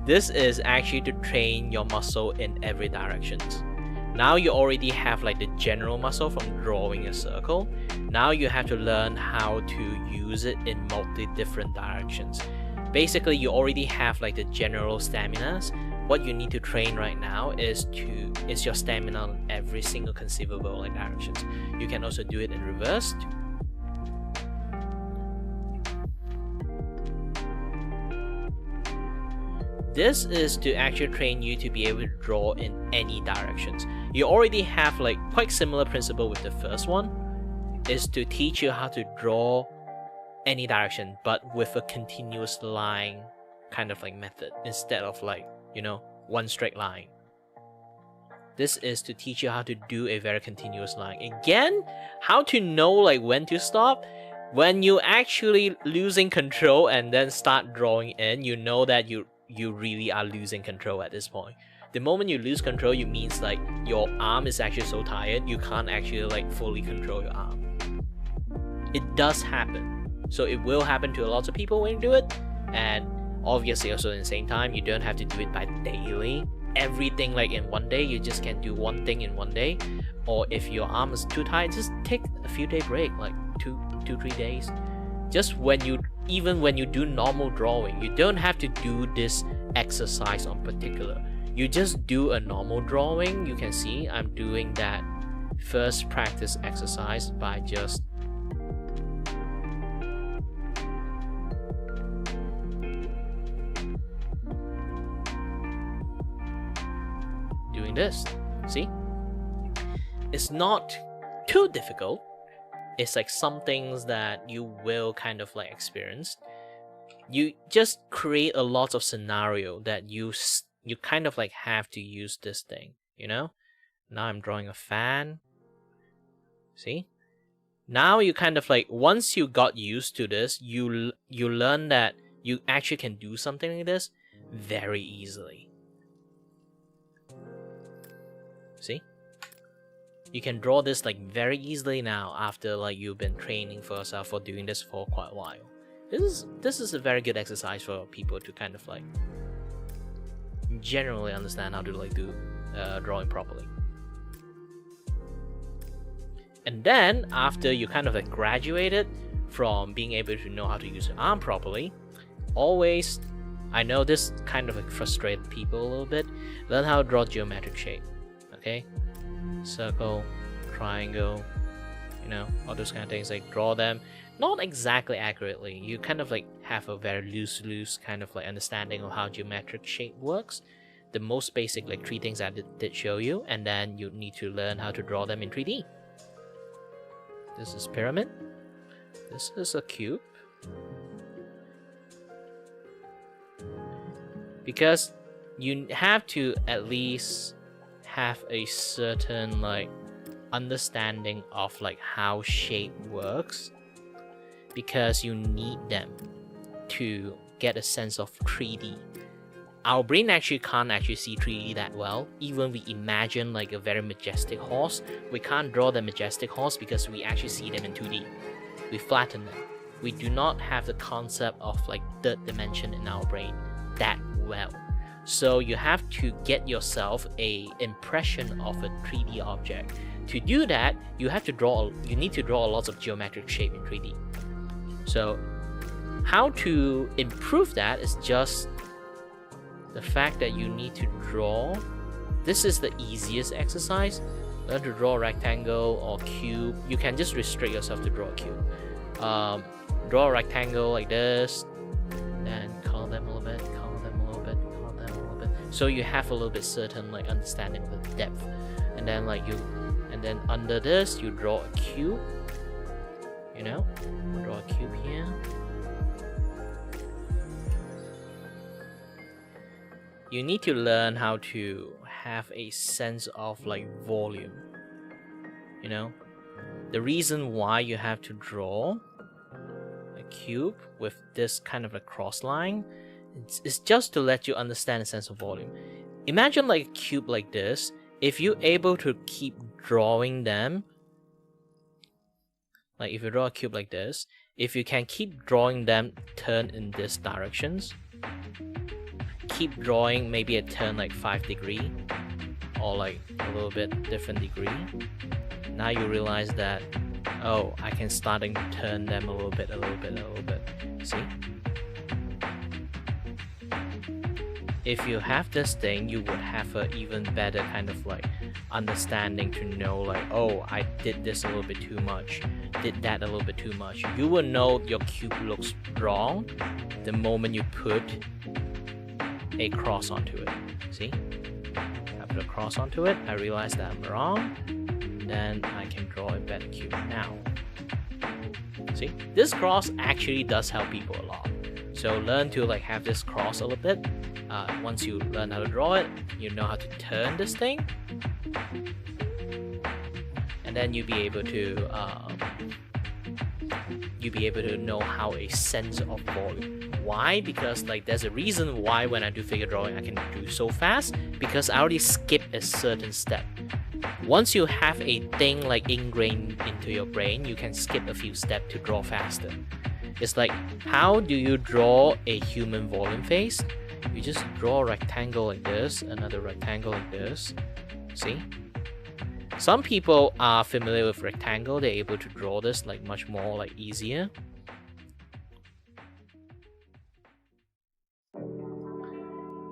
This is actually to train your muscle in every direction. Now you already have like the general muscle from drawing a circle. Now you have to learn how to use it in multi different directions. Basically, you already have like the general staminas. What you need to train right now is your stamina in every single conceivable like directions. You can also do it in reverse. This is to actually train you to be able to draw in any directions. You already have like quite similar principle with the first one, is to teach you how to draw any direction but with a continuous line kind of like method, instead of like, you know, one straight line. This is to teach you how to do a very continuous line. Again, how to know like when to stop. When you actually losing control and then start drawing in, you know that you really are losing control at this point. The moment you lose control, it means like your arm is actually so tired you can't actually like fully control your arm. It does happen. So it will happen to a lot of people when you do it, and obviously also at the same time, you don't have to do it by daily. Everything like in one day, you just can do one thing in one day. Or if your arm is too tired, just take a few day break, like 2-3 days. Just even when you do normal drawing, you don't have to do this exercise on particular. you just do a normal drawing. You can see I'm doing that first practice exercise by just doing this. See? It's not too difficult. It's like some things that you will kind of like experience. You just create a lot of scenario that you kind of like have to use this thing, you know? Now I'm drawing a fan. See? Now you kind of like, once you got used to this, you learn that you actually can do something like this very easily. See? You can draw this like very easily now after like you've been training for yourself for doing this for quite a while. This is a very good exercise for people to kind of like generally understand how to like do drawing properly. And then after you kind of like graduated from being able to know how to use your arm properly, always, I know this kind of like frustrated people a little bit, learn how to draw geometric shape. Okay, circle, triangle, you know, all those kind of things, like draw them not exactly accurately. You kind of like have a very loose kind of like understanding of how geometric shape works, the most basic like 3 things I did show you, and then you need to learn how to draw them in 3D. This is pyramid, this is a cube, because you have to at least have a certain like understanding of like how shape works, because you need them to get a sense of 3D. Our brain actually can't actually see 3D that well. Even we imagine like a very majestic horse, we can't draw the majestic horse because we actually see them in 2D. We flatten them. We do not have the concept of like third dimension in our brain that well. So you have to get yourself a impression of a 3D object. To do that, you need to draw lots of geometric shape in 3D. So how to improve that is just the fact that you need to draw. This is the easiest exercise. Learn to draw a rectangle or cube. You can just restrict yourself to draw a cube. Draw a rectangle like this, then color them a little bit, color them a little bit, color them a little bit. So you have a little bit certain like understanding of the depth. And then like and then under this you draw a cube. You know, draw a cube here. You need to learn how to have a sense of like volume. You know, the reason why you have to draw a cube with this kind of a cross line, it's just to let you understand a sense of volume. Imagine like a cube like this. If you're able to keep drawing them, like if you draw a cube like this, if you can keep drawing them turn in this directions, keep drawing maybe a turn like 5 degrees or like a little bit different degree, now you realize that, oh, I can starting to turn them a little bit. See? If you have this thing, you would have an even better kind of like understanding to know like, oh, I did this a little bit too much, did that a little bit too much. You will know your cube looks wrong the moment you put a cross onto it. See? I put a cross onto it, I realize that I'm wrong, then I can draw a better cube now. See? This cross actually does help people a lot. So learn to like have this cross a little bit. Once you learn how to draw it, you know how to turn this thing, and then you'll be able to know how a sense of volume. Why? Because like there's a reason why when I do figure drawing I can do so fast, because I already skipped a certain step. Once you have a thing like ingrained into your brain, you can skip a few steps to draw faster. It's like, how do you draw a human volume face? You just draw a rectangle like this, another rectangle like this. See? Some people are familiar with rectangle, they're able to draw this like much more like easier.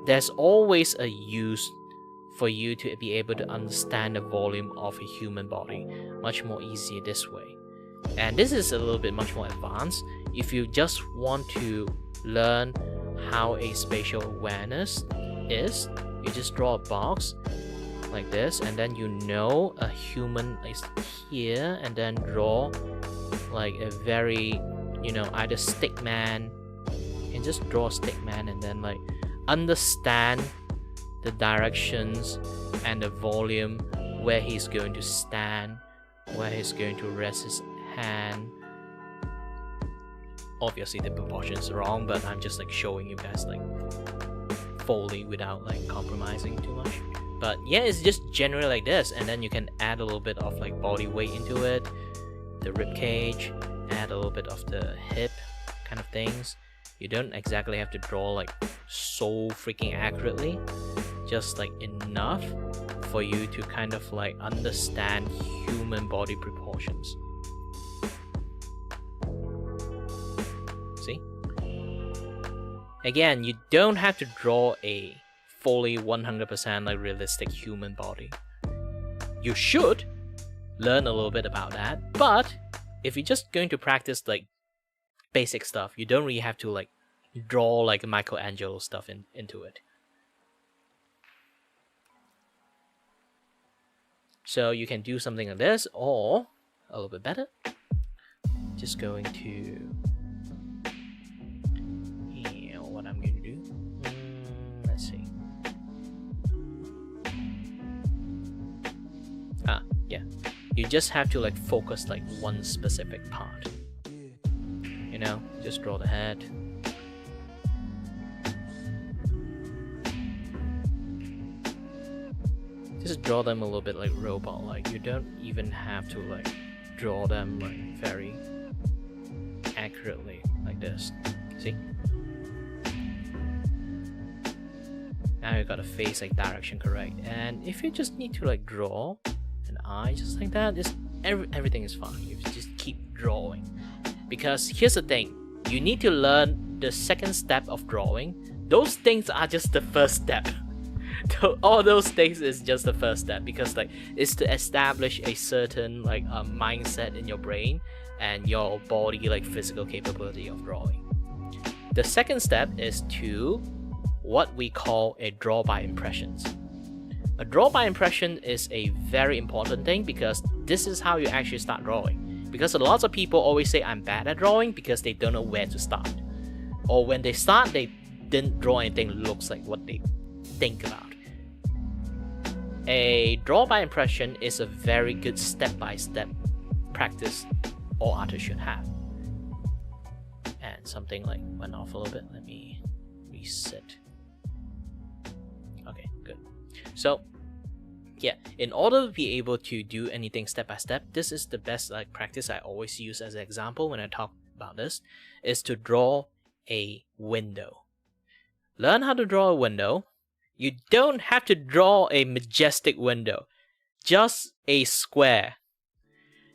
there's always a use for you to be able to understand the volume of a human body much more easier this way. And this is a little bit much more advanced. If you just want to learn how a spatial awareness is, you just draw a box like this, and then you know a human is here, and then draw like a very, you know, either stick man. You can just draw a stick man and then like understand the directions and the volume, where he's going to stand, where he's going to rest his hand. Obviously the proportions are wrong, but I'm just like showing you guys like fully without like compromising too much. But yeah, it's just generally like this, and then you can add a little bit of like body weight into it, the rib cage, add a little bit of the hip kind of things. You don't exactly have to draw like so freaking accurately, just like enough for you to kind of like understand human body proportions. See? Again, you don't have to draw a fully 100% like realistic human body. You should learn a little bit about that, but if you're just going to practice like basic stuff, you don't really have to like draw like Michelangelo stuff into it. So you can do something like this, or a little bit better, just going to what I'm going to do, let's see. Yeah, you just have to like focus like one specific part, you know, just draw the head. Just draw them a little bit like robot like. You don't even have to like draw them like very accurately like this. See? Now you got the face like direction correct, and if you just need to like draw an eye just like that, just everything is fine. You just keep drawing, because here's the thing, you need to learn the second step of drawing. Those things are just the first step. All those things is just the first step, because like it's to establish a certain like mindset in your brain and your body like physical capability of drawing. The second step is to what we call a draw by impressions. A draw by impression is a very important thing, because this is how you actually start drawing. Because a lot of people always say I'm bad at drawing because they don't know where to start, or when they start they didn't draw anything looks like what they think about. A draw by impression is a very good step-by-step practice all artists should have. And something like went off a little bit. Let me reset. Okay, good. So yeah, in order to be able to do anything step by step, this is the best like practice I always use as an example when I talk about this, is to draw a window. Learn how to draw a window. You don't have to draw a majestic window, just a square.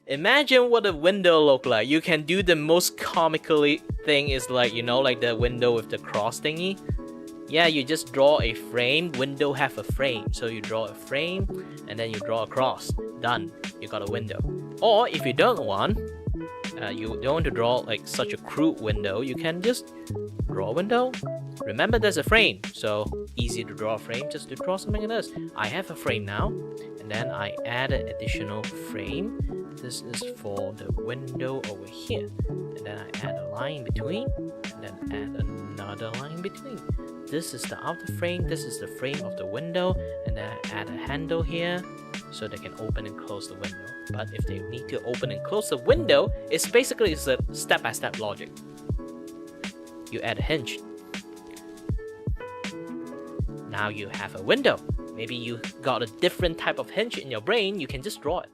Imagine what a window look like. You can do the most comically thing is like, you know, like the window with the cross thingy. Yeah, you just draw a frame. Window have a frame, so you draw a frame and then you draw a cross. Done. You got a window. Or if you don't want, you don't want to draw like such a crude window, you can just draw a window. Remember, there's a frame, so easy to draw a frame. Just to draw something like this. I have a frame now, and then I add an additional frame. This is for the window over here, and then I add a line in between, and then add another line in between. This is the outer frame, this is the frame of the window, and then I add a handle here so they can open and close the window. But if they need to open and close the window, it's basically a step-by-step logic. You add a hinge. Now you have a window. Maybe you got a different type of hinge in your brain, you can just draw it.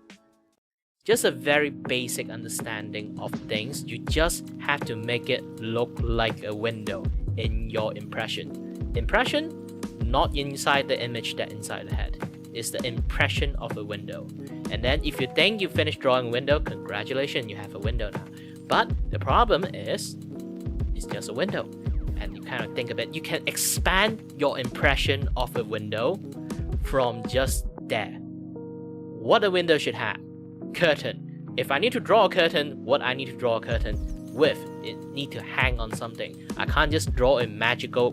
Just a very basic understanding of things. You just have to make it look like a window in your impression. Impression, not inside the image that inside the head. It's the impression of a window. And then if you think you finished drawing a window, congratulations, you have a window now. But the problem is, it's just a window. and you kind of think of it, you can expand your impression of a window from just there. What a window should have. Curtain. If I need to draw a curtain, what I need to draw a curtain with, it need to hang on something. I can't just draw a magical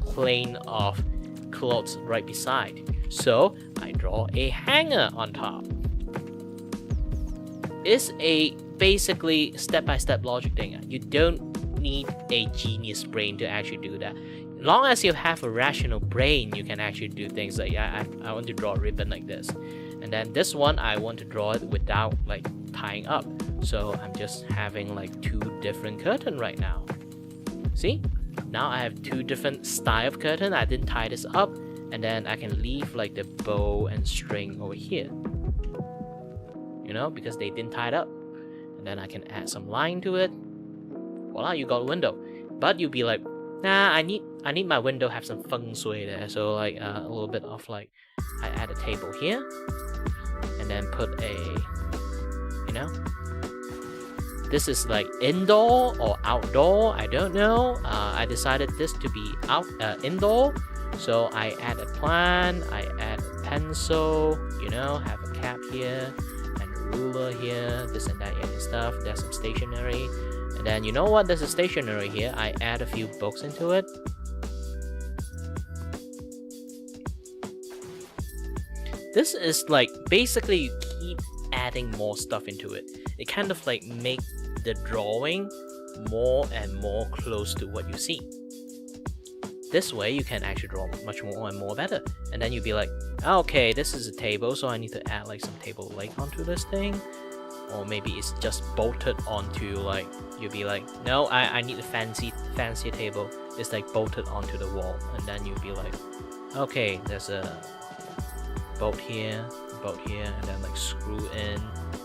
plane of clothes right beside. So I draw a hanger on top. It's a basically step-by-step logic thing. You don't need a genius brain to actually do that. As long as you have a rational brain, you can actually do things like, yeah, I want to draw a ribbon like this. And then this one, I want to draw it without like tying up. So I'm just having like 2 different curtains right now. See? Now I have 2 different style of curtain. I didn't tie this up. And then I can leave like the bow and string over here. You know, because they didn't tie it up. And then I can add some line to it. Voila, you got a window. But you'll be like, nah, I need my window have some feng shui there. So like a little bit of like, I add a table here. And then put a, you know, this is like indoor or outdoor, I don't know. I decided this to be indoor. So I add a plant, I add a pencil, you know, have a cap here, and a ruler here, this and that and stuff. There's some stationery. And then you know what, there's a stationery here. I add a few books into it. This is like, basically you keep adding more stuff into it. It kind of like make the drawing more and more close to what you see. This way you can actually draw much more and more better. And then you'll be like, okay, this is a table, so I need to add like some table leg onto this thing. Or maybe it's just bolted onto, like, you'll be like, no, I need a fancier table. It's like bolted onto the wall. And then you'll be like, okay, there's a bolt here, and then like screw in.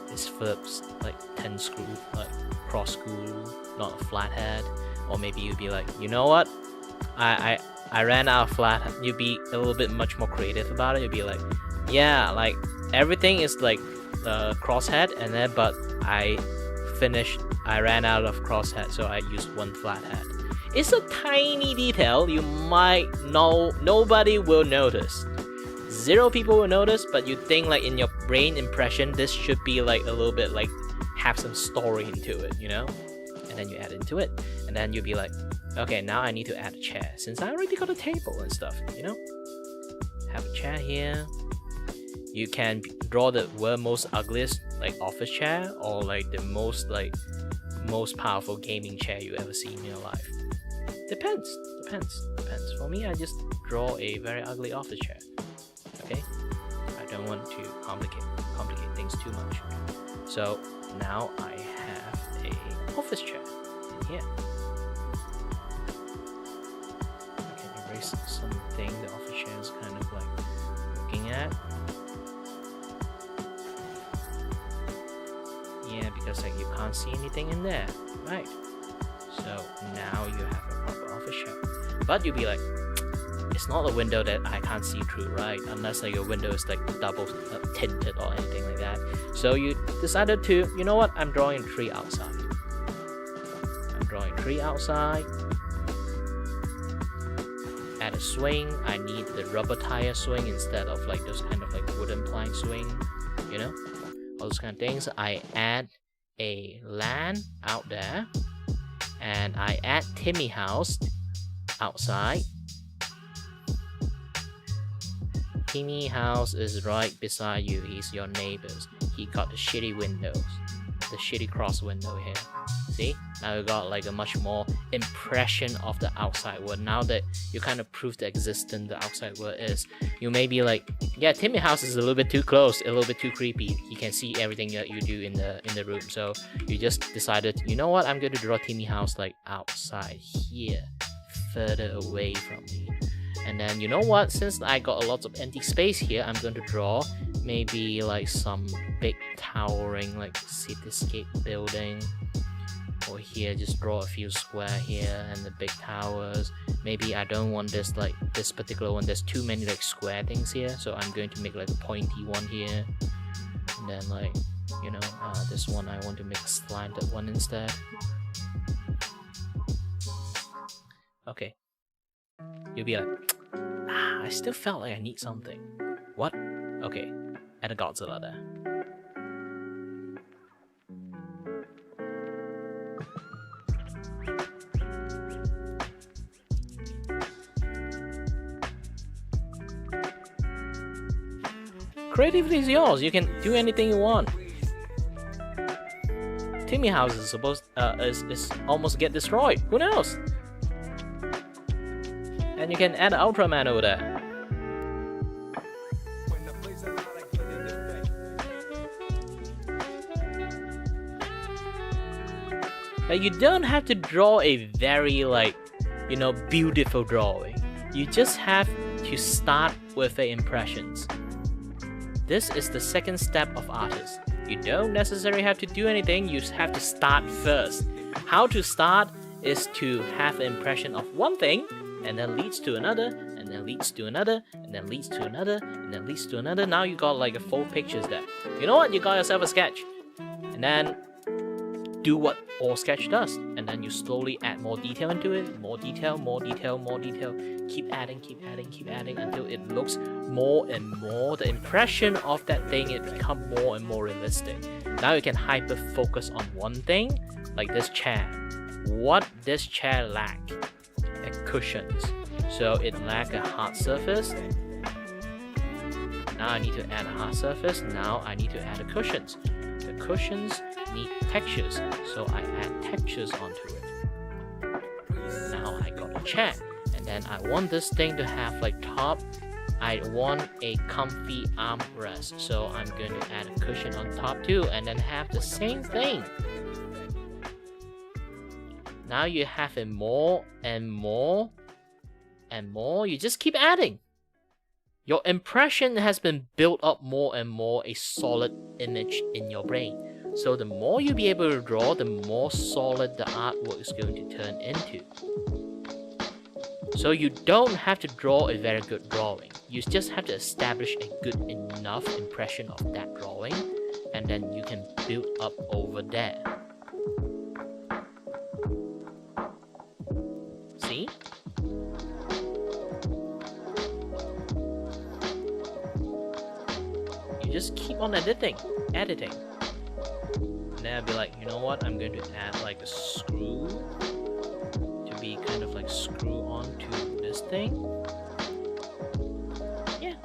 This flips like 10 screw, like cross screw, not a flathead. Or maybe you'll be like, you know what? I ran out of flat. You'd be a little bit much more creative about it. You'd be like, yeah, like everything is like crosshead, and then but I ran out of crosshead, so I used 1 flathead. It's a tiny detail. You might know, nobody will notice. 0 people will notice, but you think like in your brain impression, this should be like a little bit like have some story into it, you know? And then you add into it, and then you'll be like, okay, now I need to add a chair, since I already got a table and stuff, you know? Have a chair here. You can draw the world's most ugliest like office chair, or like the most powerful gaming chair you ever see in your life. Depends. For me, I just draw a very ugly office chair. Okay? I don't want to complicate things too much. So now I have a office chair in here. Something the office chair is kind of like looking at. Yeah, because like you can't see anything in there, right? So now you have a proper office chair. But you'll be like, it's not a window that I can't see through, right? Unless like your window is like double tinted or anything like that. So you decided to, you know what? I'm drawing a tree outside. Add a swing. I need the rubber tire swing instead of like those kind of like wooden plank swing, you know, all those kind of things. I add a LAN out there, and I add Timmy house outside. Timmy house is right beside you. He's your neighbors. He got the shitty windows, the shitty cross window here. See, now you got like a much more impression of the outside world. Now that you kind of prove the existence the outside world is, you may be like, yeah, Timmy house is a little bit too close, a little bit too creepy. He can see everything that you do in the room. So you just decided, you know what, I'm going to draw Timmy house like outside here, further away from me. And then you know what, since I got a lot of empty space here, I'm going to draw maybe like some big towering like cityscape building. Or here, just draw a few square here and the big towers. Maybe I don't want this like this particular one. There's too many like square things here, so I'm going to make like a pointy one here. And then like, you know, this one I want to make a slanted one instead. Okay. You'll be like, I still felt like I need something. What? Okay, add a Godzilla there. Creativity is yours. You can do anything you want. Timmy house is supposed is almost get destroyed. Who knows? And you can add Ultraman over there. But you don't have to draw a very beautiful drawing. You just have to start with the impressions. This is the second step of artists. You don't necessarily have to do anything, you have to start first. How to start is to have an impression of one thing, and then leads to another, and then leads to another, and then leads to another, and then leads to another. Now you got like 4 pictures there. You know what? You got yourself a sketch. And then do what all sketch does. And then you slowly add more detail into it. More detail, more detail, more detail. Keep adding, keep adding, keep adding until it looks more and more. The impression of that thing, it becomes more and more realistic. Now you can hyper focus on one thing, like this chair. What this chair lack? Cushions. So it lack a hard surface. Now I need to add a hard surface. Now I need to add the cushions. The cushions need textures, so I add textures onto it. Now I got a chair, and then I want this thing to have like top. I want a comfy armrest, so I'm going to add a cushion on top too, and then have the same thing. Now you have it more and more and more. You just keep adding. Your impression has been built up more and more, a solid image in your brain. So the more you be able to draw, the more solid the artwork is going to turn into. So you don't have to draw a very good drawing. You just have to establish a good enough impression of that drawing, and then you can build up over there. See? You just keep on editing. And then I'll be like, you know what? I'm going to add like a screw to be kind of like screw onto this thing. Yeah.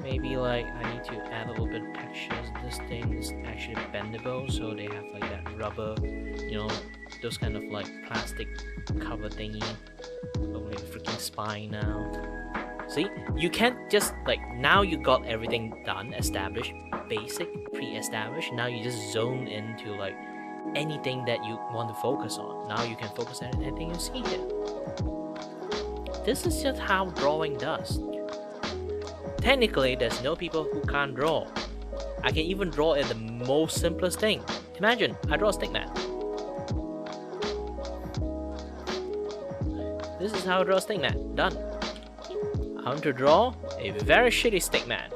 Maybe like I need to add a little bit of textures. This thing is actually bendable, so they have like that rubber, those kind of like plastic cover thingy. Only a freaking spine now. See, you can't just now you got everything done, established, basic, pre-established. Now you just zone into like anything that you want to focus on. Now you can focus on anything you see here. This is just how drawing does. Technically, there's no people who can't draw. I can even draw in the most simplest thing. Imagine, I draw a stickman. This is how I draw a stickman. Done. I want to draw a very shitty stickman.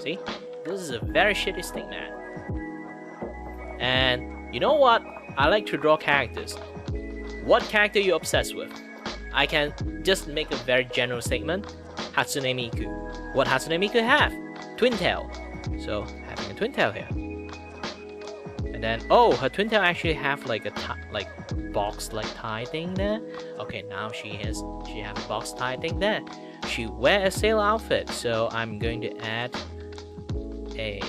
See? This is a very shitty stickman. And you know what? I like to draw characters. What character you obsessed with? I can just make a very general statement. Hatsune Miku. What Hatsune Miku have? Twin tail. So having a twin tail here. And then her twin tail actually have like a box tie thing there. Okay, now she has a box tie thing there. She wear a sailor outfit, so I'm going to add a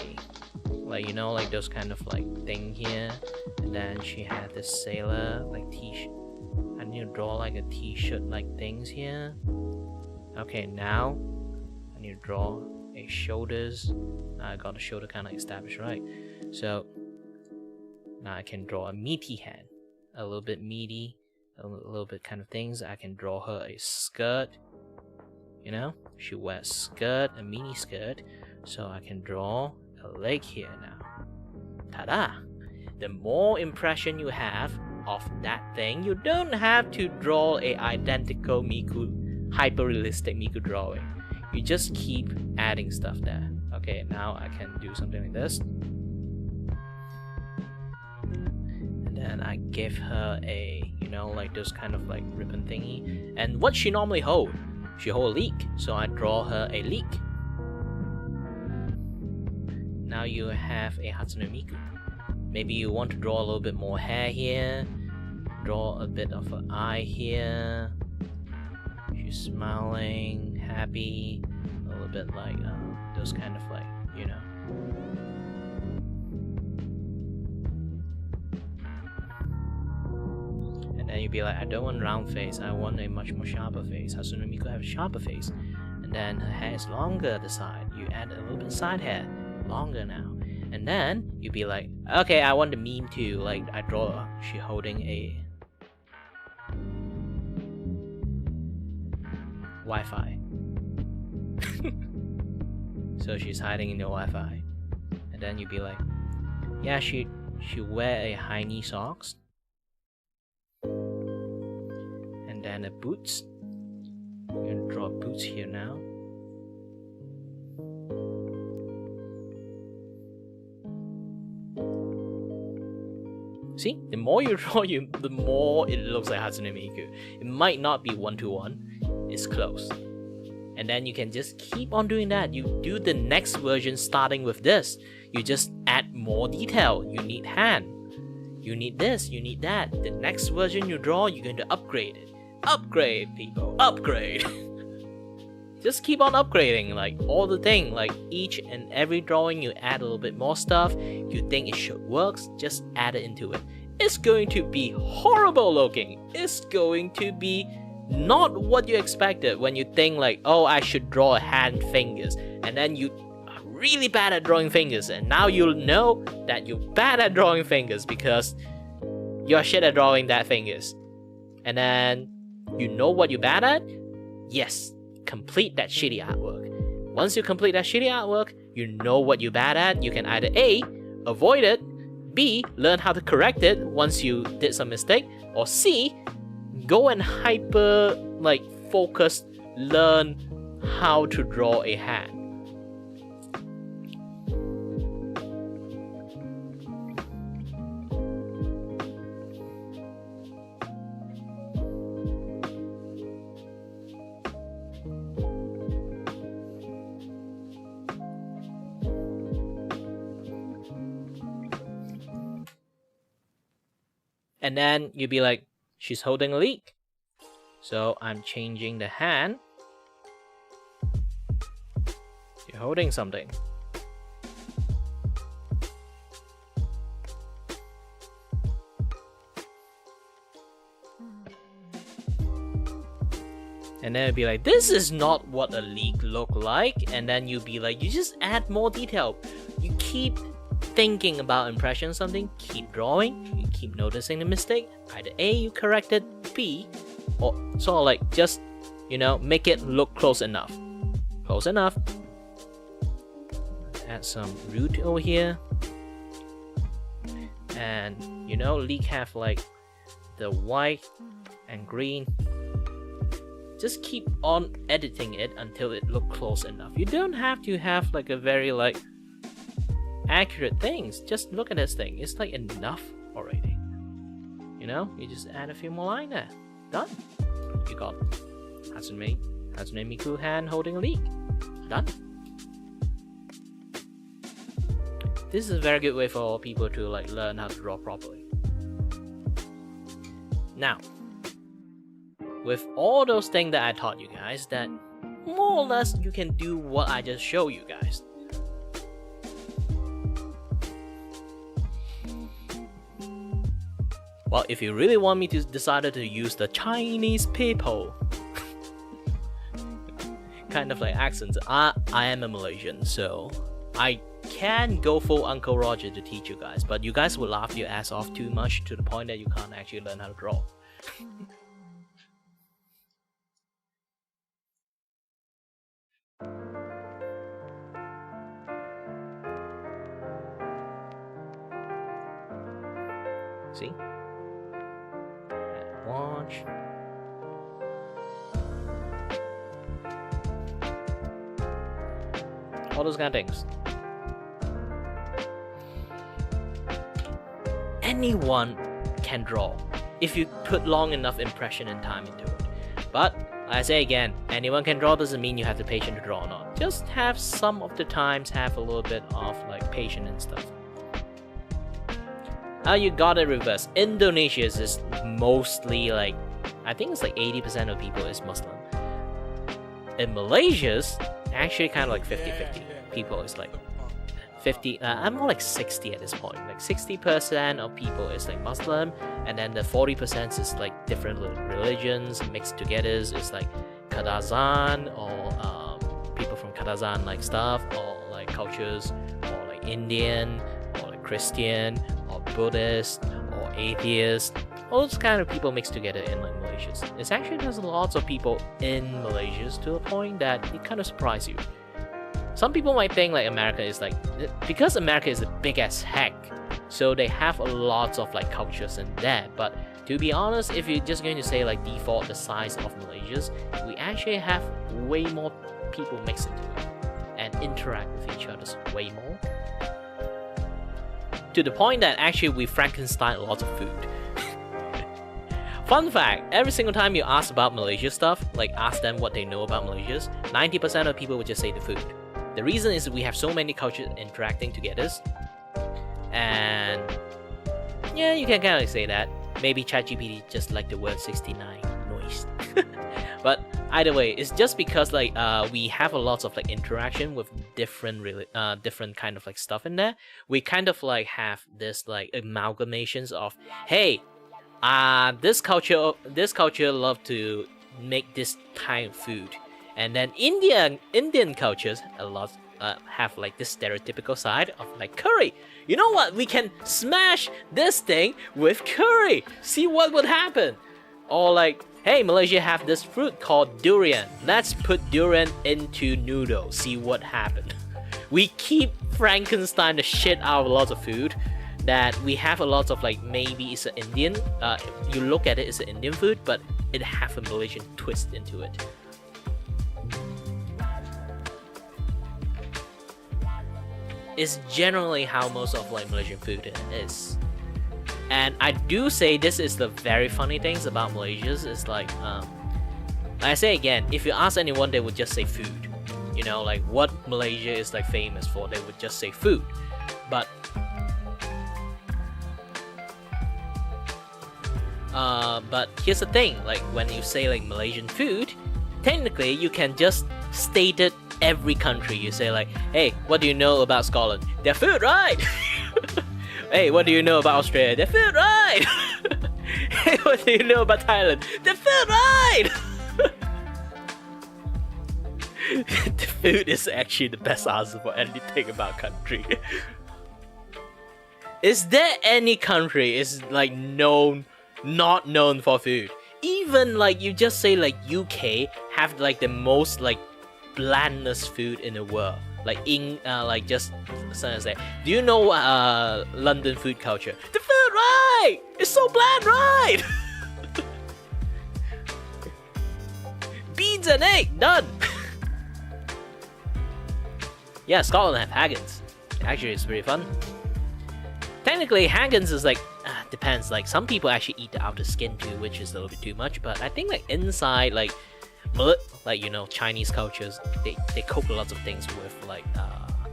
like those kind of thing here, and then she had this sailor t-shirt. I need to draw like a t-shirt things here. Okay, now I need to draw a shoulders. Now I got the shoulder kind of established, right? So now I can draw a meaty hand, a little bit meaty, a little bit kind of things. I can draw her a skirt. She wears a skirt, a mini skirt, so I can draw a leg here now. Ta-da! The more impression you have of that thing, you don't have to draw a identical Miku, hyper-realistic Miku drawing. You just keep adding stuff there. Okay, now I can do something like this. And then I give her a, you know, like those kind of like ribbon thingy. And what she normally hold? She hold a leek, so I draw her a leek. Now you have a Hatsune Miku. Maybe you want to draw a little bit more hair here, draw a bit of an eye here. She's smiling, happy, a little bit like those kind of like, you know. And then you'd be like, I don't want a round face, I want a much more sharper face. Hatsune Miku have a sharper face. And then her hair is longer at the side. You add a little bit of side hair, longer now. And then you'd be like, okay, I want the meme too. Like I draw she holding a Wi-Fi. So she's hiding in the Wi-Fi. And then you'd be like, yeah, she wear a high knee socks. And then a boots. You're gonna draw boots here now. See, the more you draw, the more it looks like Hatsune Miku. It might not be 1-to-1, it's close. And then you can just keep on doing that. You do the next version starting with this. You just add more detail. You need hand. You need this, you need that. The next version you draw, you're going to upgrade it. Upgrade, people, upgrade. Just keep on upgrading, like all the thing, like each and every drawing you add a little bit more stuff. You think it should work, just add it into it. It's going to be horrible looking. It's going to be not what you expected when you think like, oh, I should draw hand fingers, and then you are really bad at drawing fingers, and now you'll know that you're bad at drawing fingers because you're shit at drawing that fingers. And then you know what you're bad at? Yes. Complete that shitty artwork. Once you complete that shitty artwork, you know what you're bad at. You can either A, avoid it, B, learn how to correct it once you did some mistake, or C, go and hyper like focus, learn how to draw a hand. And then you'd be like, she's holding a leek. So I'm changing the hand. You're holding something. And then it'd be like, this is not what a leek look like. And then you'd be like, you just add more detail. You keep thinking about impression something, keep drawing, you keep noticing the mistake. Either A, you correct it, B, or sort of like just, you know, make it look close enough. Close enough. Add some root over here. And, you know, leek have like the white and green. Just keep on editing it until it looks close enough. You don't have to have like a very like accurate things. Just look at this thing. It's like enough already. You know, you just add a few more lines there. Done. You got Hatsune Miku hand holding a leek. Done. This is a very good way for people to like learn how to draw properly. Now, with all those things that I taught you guys, that more or less you can do what I just showed you guys. Well, if you really want me to decide to use the Chinese people kind of like accents, I am a Malaysian, so I can go full Uncle Roger to teach you guys, but you guys will laugh your ass off too much to the point that you can't actually learn how to draw. See? Watch. All those kind of things. Anyone can draw if you put long enough impression and time into it. But I say again, anyone can draw doesn't mean you have the patience to draw or not. Just have some of the times, have a little bit of like patience and stuff. Now you got it reversed. Indonesia is mostly like, I think it's like 80% of people is Muslim. In Malaysia's actually kind of like 50-50. People is like 50, I'm more like 60 at this point. Like 60% of people is like Muslim, and then the 40% is like different religions mixed together. Is like Kadazan or people from Kadazan like stuff, or like cultures, or like Indian, or like Christian, or Buddhist, or atheist. All those kind of people mixed together in like Malaysia. It's actually there's lots of people in Malaysia to a point that it kind of surprises you. Some people might think like America is like, because America is a big as heck, so they have a lot of like cultures in there. But to be honest, if you're just going to say like default the size of Malaysia's, we actually have way more people mixed into it and interact with each other way more. To the point that actually we Frankenstein a lot of food. Fun fact, every single time you ask about Malaysia stuff, like ask them what they know about Malaysia's, 90% of people would just say the food. The reason is we have so many cultures interacting together, and yeah, you can kind of say that. Maybe ChatGPT just like the word 69 noise. But either way, it's just because like we have a lot of like interaction with different kind of like stuff in there. We kind of like have this like amalgamations of, hey, this culture love to make this kind of food. And then Indian cultures a lot have like this stereotypical side of like curry. You know what? We can smash this thing with curry. See what would happen. Or like, hey, Malaysia have this fruit called durian. Let's put durian into noodles. See what happens. We keep Frankenstein the shit out of lots of food. That we have a lot of like, maybe it's an Indian. You look at it, it's an Indian food, but it have a Malaysian twist into it. Is generally how most of like Malaysian food is. And I do say this is the very funny things about Malaysia is like I say again, if you ask anyone, they would just say food. You know, like what Malaysia is like famous for, they would just say food. But here's the thing, like when you say like Malaysian food, technically you can just state it every country. You say like, hey, what do you know about Scotland? Their food, right? Hey, what do you know about Australia? Their food, right? Hey, what do you know about Thailand? Their food, right? The food is actually the best answer for anything about country. Is there any country is like not known for food? Even like you just say like UK have like the most like blandest food in the world. Like in like just something say, do you know London food culture? The food, right? It's so bland, right? Beans and egg, done. Yeah, Scotland have haggis. Actually, it's pretty fun. Technically, haggis is like depends. Like some people actually eat the outer skin too, which is a little bit too much. But I think like inside, like you know, Chinese cultures, they cook lots of things with like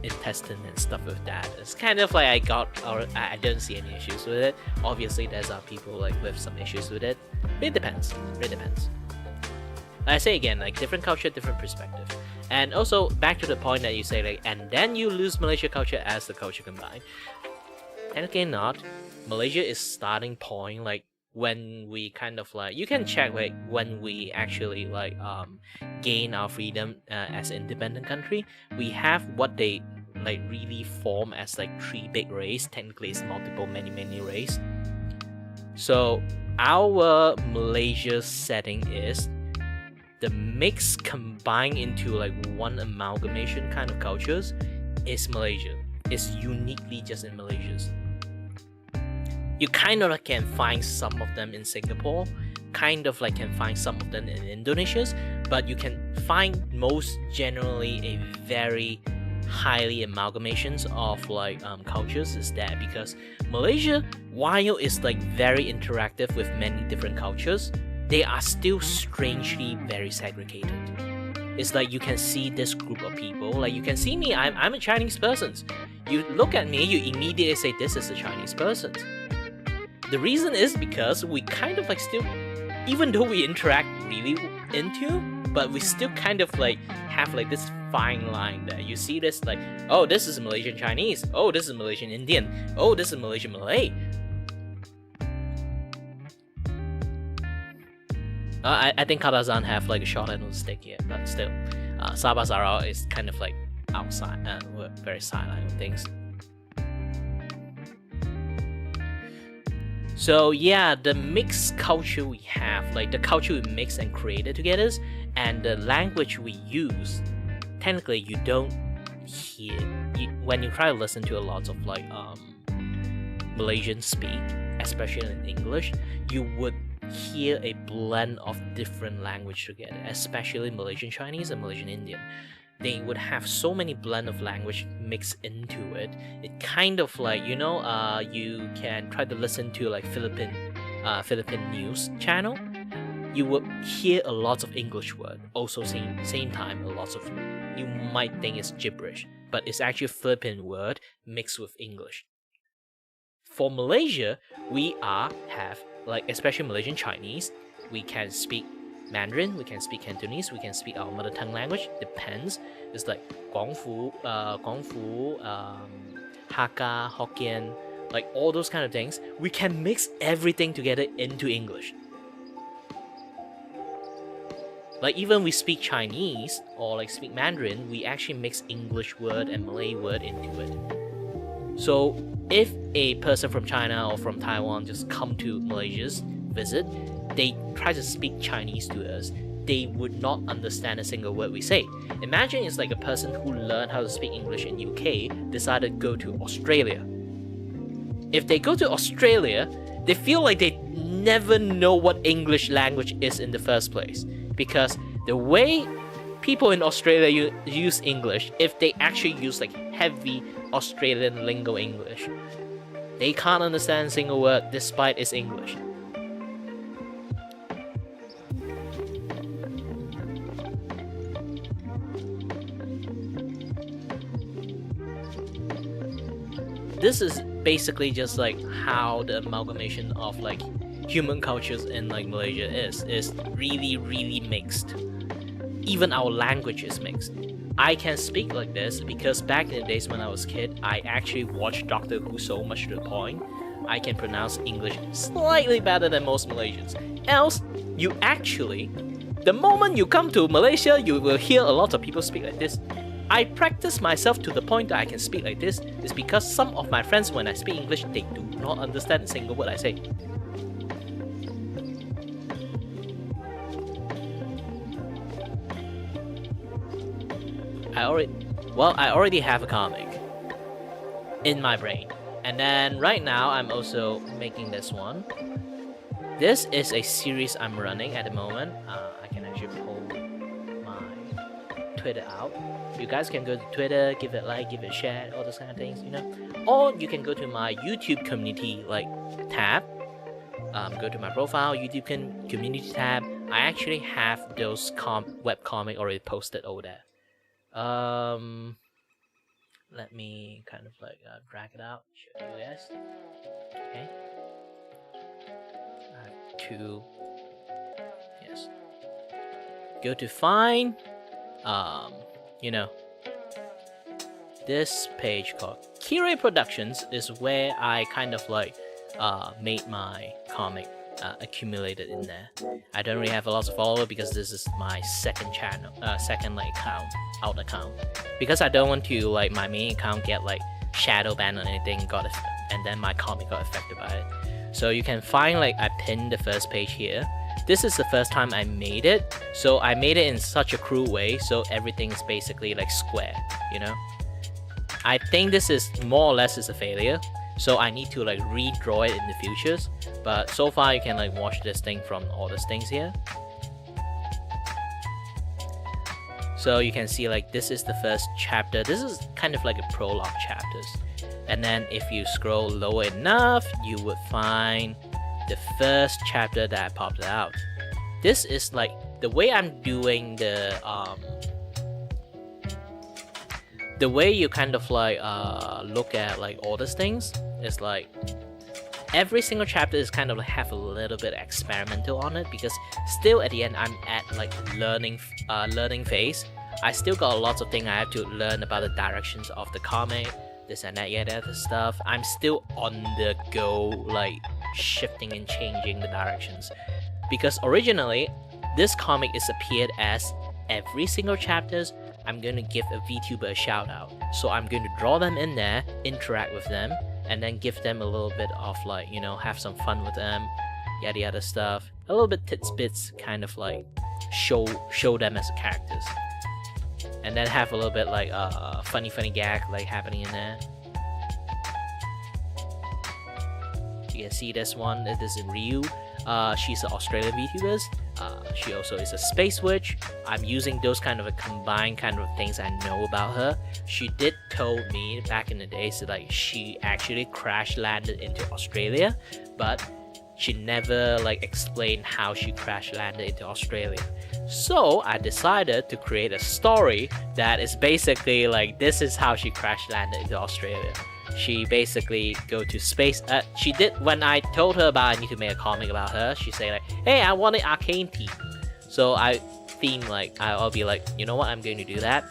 intestine and stuff with that. It's kind of like I don't see any issues with it. Obviously, there's people like with some issues with it. It depends. It depends. I say again, like different culture, different perspective. And also back to the point that you say like, and then you lose Malaysia culture as the culture combined. And again, not. Malaysia is starting point like when we kind of like, you can check like when we actually like gain our freedom as an independent country. We have what they like really form as like 3 big race. Technically it's multiple many race. So our Malaysia setting is the mix combined into like one amalgamation kind of cultures is Malaysia. It's uniquely just in Malaysia. You kind of like can find some of them in Singapore, kind of like can find some of them in Indonesia, but you can find most generally a very highly amalgamations of like cultures is that because Malaysia, while it's like very interactive with many different cultures, they are still strangely very segregated. It's like you can see this group of people, like you can see me, I'm a Chinese person. You look at me, you immediately say this is a Chinese person. The reason is because we kind of like still, even though we interact really into, but we still kind of like have like this fine line that you see this like, oh, this is Malaysian Chinese, oh, this is Malaysian Indian, oh, this is Malaysian Malay. I think Kadazan have like a short end on the stick here, but still, Sabah Sarawak is kind of like outside and we're very sideline with things. So yeah, the mixed culture we have, like the culture we mix and created together, and the language we use, technically you don't hear when you try to listen to a lot of like Malaysian speak, especially in English, you would hear a blend of different language together, especially Malaysian Chinese and Malaysian Indian. They would have so many blend of language mixed into it. It kind of like, you know, you can try to listen to like Philippine news channel. You would hear a lot of English word. Also same time, a lot of, you might think it's gibberish, but it's actually Philippine word mixed with English. For Malaysia, we have like, especially Malaysian Chinese, we can speak Mandarin, we can speak Cantonese, we can speak our mother tongue language, depends. It's like Guangfu, Hakka, Hokkien, like all those kind of things. We can mix everything together into English. Like even we speak Chinese or like speak Mandarin, we actually mix English word and Malay word into it. So if a person from China or from Taiwan just come to Malaysia's visit, they try to speak Chinese to us, they would not understand a single word we say. Imagine it's like a person who learned how to speak English in UK decided to go to Australia. If they go to Australia, they feel like they never know what English language is in the first place, because the way people in Australia use English, if they actually use like heavy Australian lingo English, they can't understand a single word despite it's English. This is basically just like how the amalgamation of like human cultures in like Malaysia is really mixed. Even our language is mixed. I can speak like this because back in the days when I was a kid, I actually watched Doctor Who so much to the point I can pronounce English slightly better than most Malaysians. Else, you actually, the moment you come to Malaysia, you will hear a lot of people speak like this. I practice myself to the point that I can speak like this is because some of my friends, when I speak English, they do not understand a single word I say. I already have a comic in my brain, and then right now I'm also making this one. This is a series I'm running at the moment. I can actually pull my Twitter out. You guys can go to Twitter, give it a like, give it a share, all those kind of things, you know. Or you can go to my YouTube community like tab. Go to my profile, YouTube community tab. I actually have those web comic already posted over there. Let me kind of like drag it out, show you guys. Okay. I have two. Yes. Go to find, you know, this page called Kirei Productions is where I kind of like made my comic accumulated in there. I don't really have a lot of followers because this is my second channel, second like out account, because I don't want to like my main account get like shadow banned or anything, and then my comic got affected by it. So you can find like I pinned the first page here. This is the first time I made it, so I made it in such a cruel way, so everything is basically like square, you know. I think this is more or less is a failure, so I need to like redraw it in the futures. But so far you can like watch this thing from all these things here. So you can see like this is the first chapter. This is kind of like a prologue chapters. And then if you scroll lower enough, you would find the first chapter that I popped out. This is like the way I'm doing the way you kind of like look at like all these things is like every single chapter is kind of like have a little bit experimental on it, because still at the end I'm at like learning phase. I still got lots of things I have to learn about the directions of the comic, this and that, yet other stuff. I'm still on the go, like shifting and changing the directions, because originally this comic is appeared as every single chapters I'm going to give a VTuber a shout out. So I'm going to draw them in there, interact with them, and then give them a little bit of like, you know, have some fun with them, yada yada stuff. A little bit bits, kind of like show them as characters. And then have a little bit like funny gag like happening in there. You can see this one, this is Ryu. She's an Australian VTuber. She also is a space witch. I'm using those kind of a combined kind of things I know about her. She did told me back in the days that like she actually crash landed into Australia, but she never like explained how she crash landed into Australia. So I decided to create a story that is basically like this is how she crash landed into Australia. She basically go to space. She did, when I told her about I need to make a comic about her, she say like, hey, I want an arcane theme. So I theme like, I'll be like, you know what, I'm going to do that.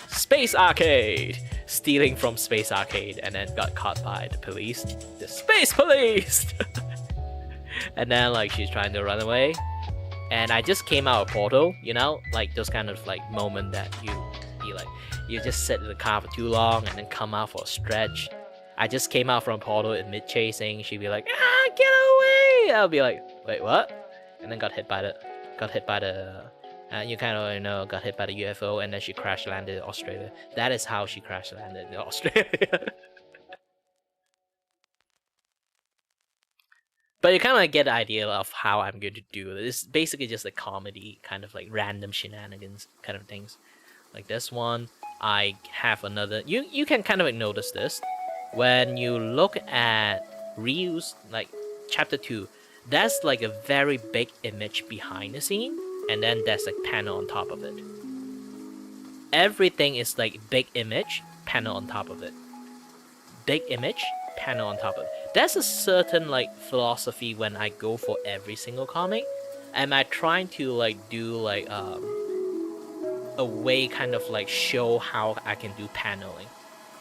Space arcade! Stealing from Space Arcade, and then got caught by the police. The Space Police! And then like she's trying to run away. And I just came out of Portal, you know? Like those kind of like moment that you just sit in the car for too long and then come out for a stretch. I just came out from Portal in mid-chasing. She'd be like, ah, get away! I'll be like, wait, what? And then got hit by the, you kind of, you know, got hit by the UFO, and then she crash landed in Australia. That is how she crash landed in Australia. But you kind of like get the idea of how I'm going to do it. It's basically just a comedy, kind of like random shenanigans kind of things. Like this one, I have another. You can kind of like notice this. When you look at Ryu's like chapter 2, that's like a very big image behind the scene, and then there's like panel on top of it. Everything is like big image, panel on top of it. Big image, panel on top of it. There's a certain like philosophy when I go for every single comic. Am I trying to like do like a way kind of like show how I can do paneling?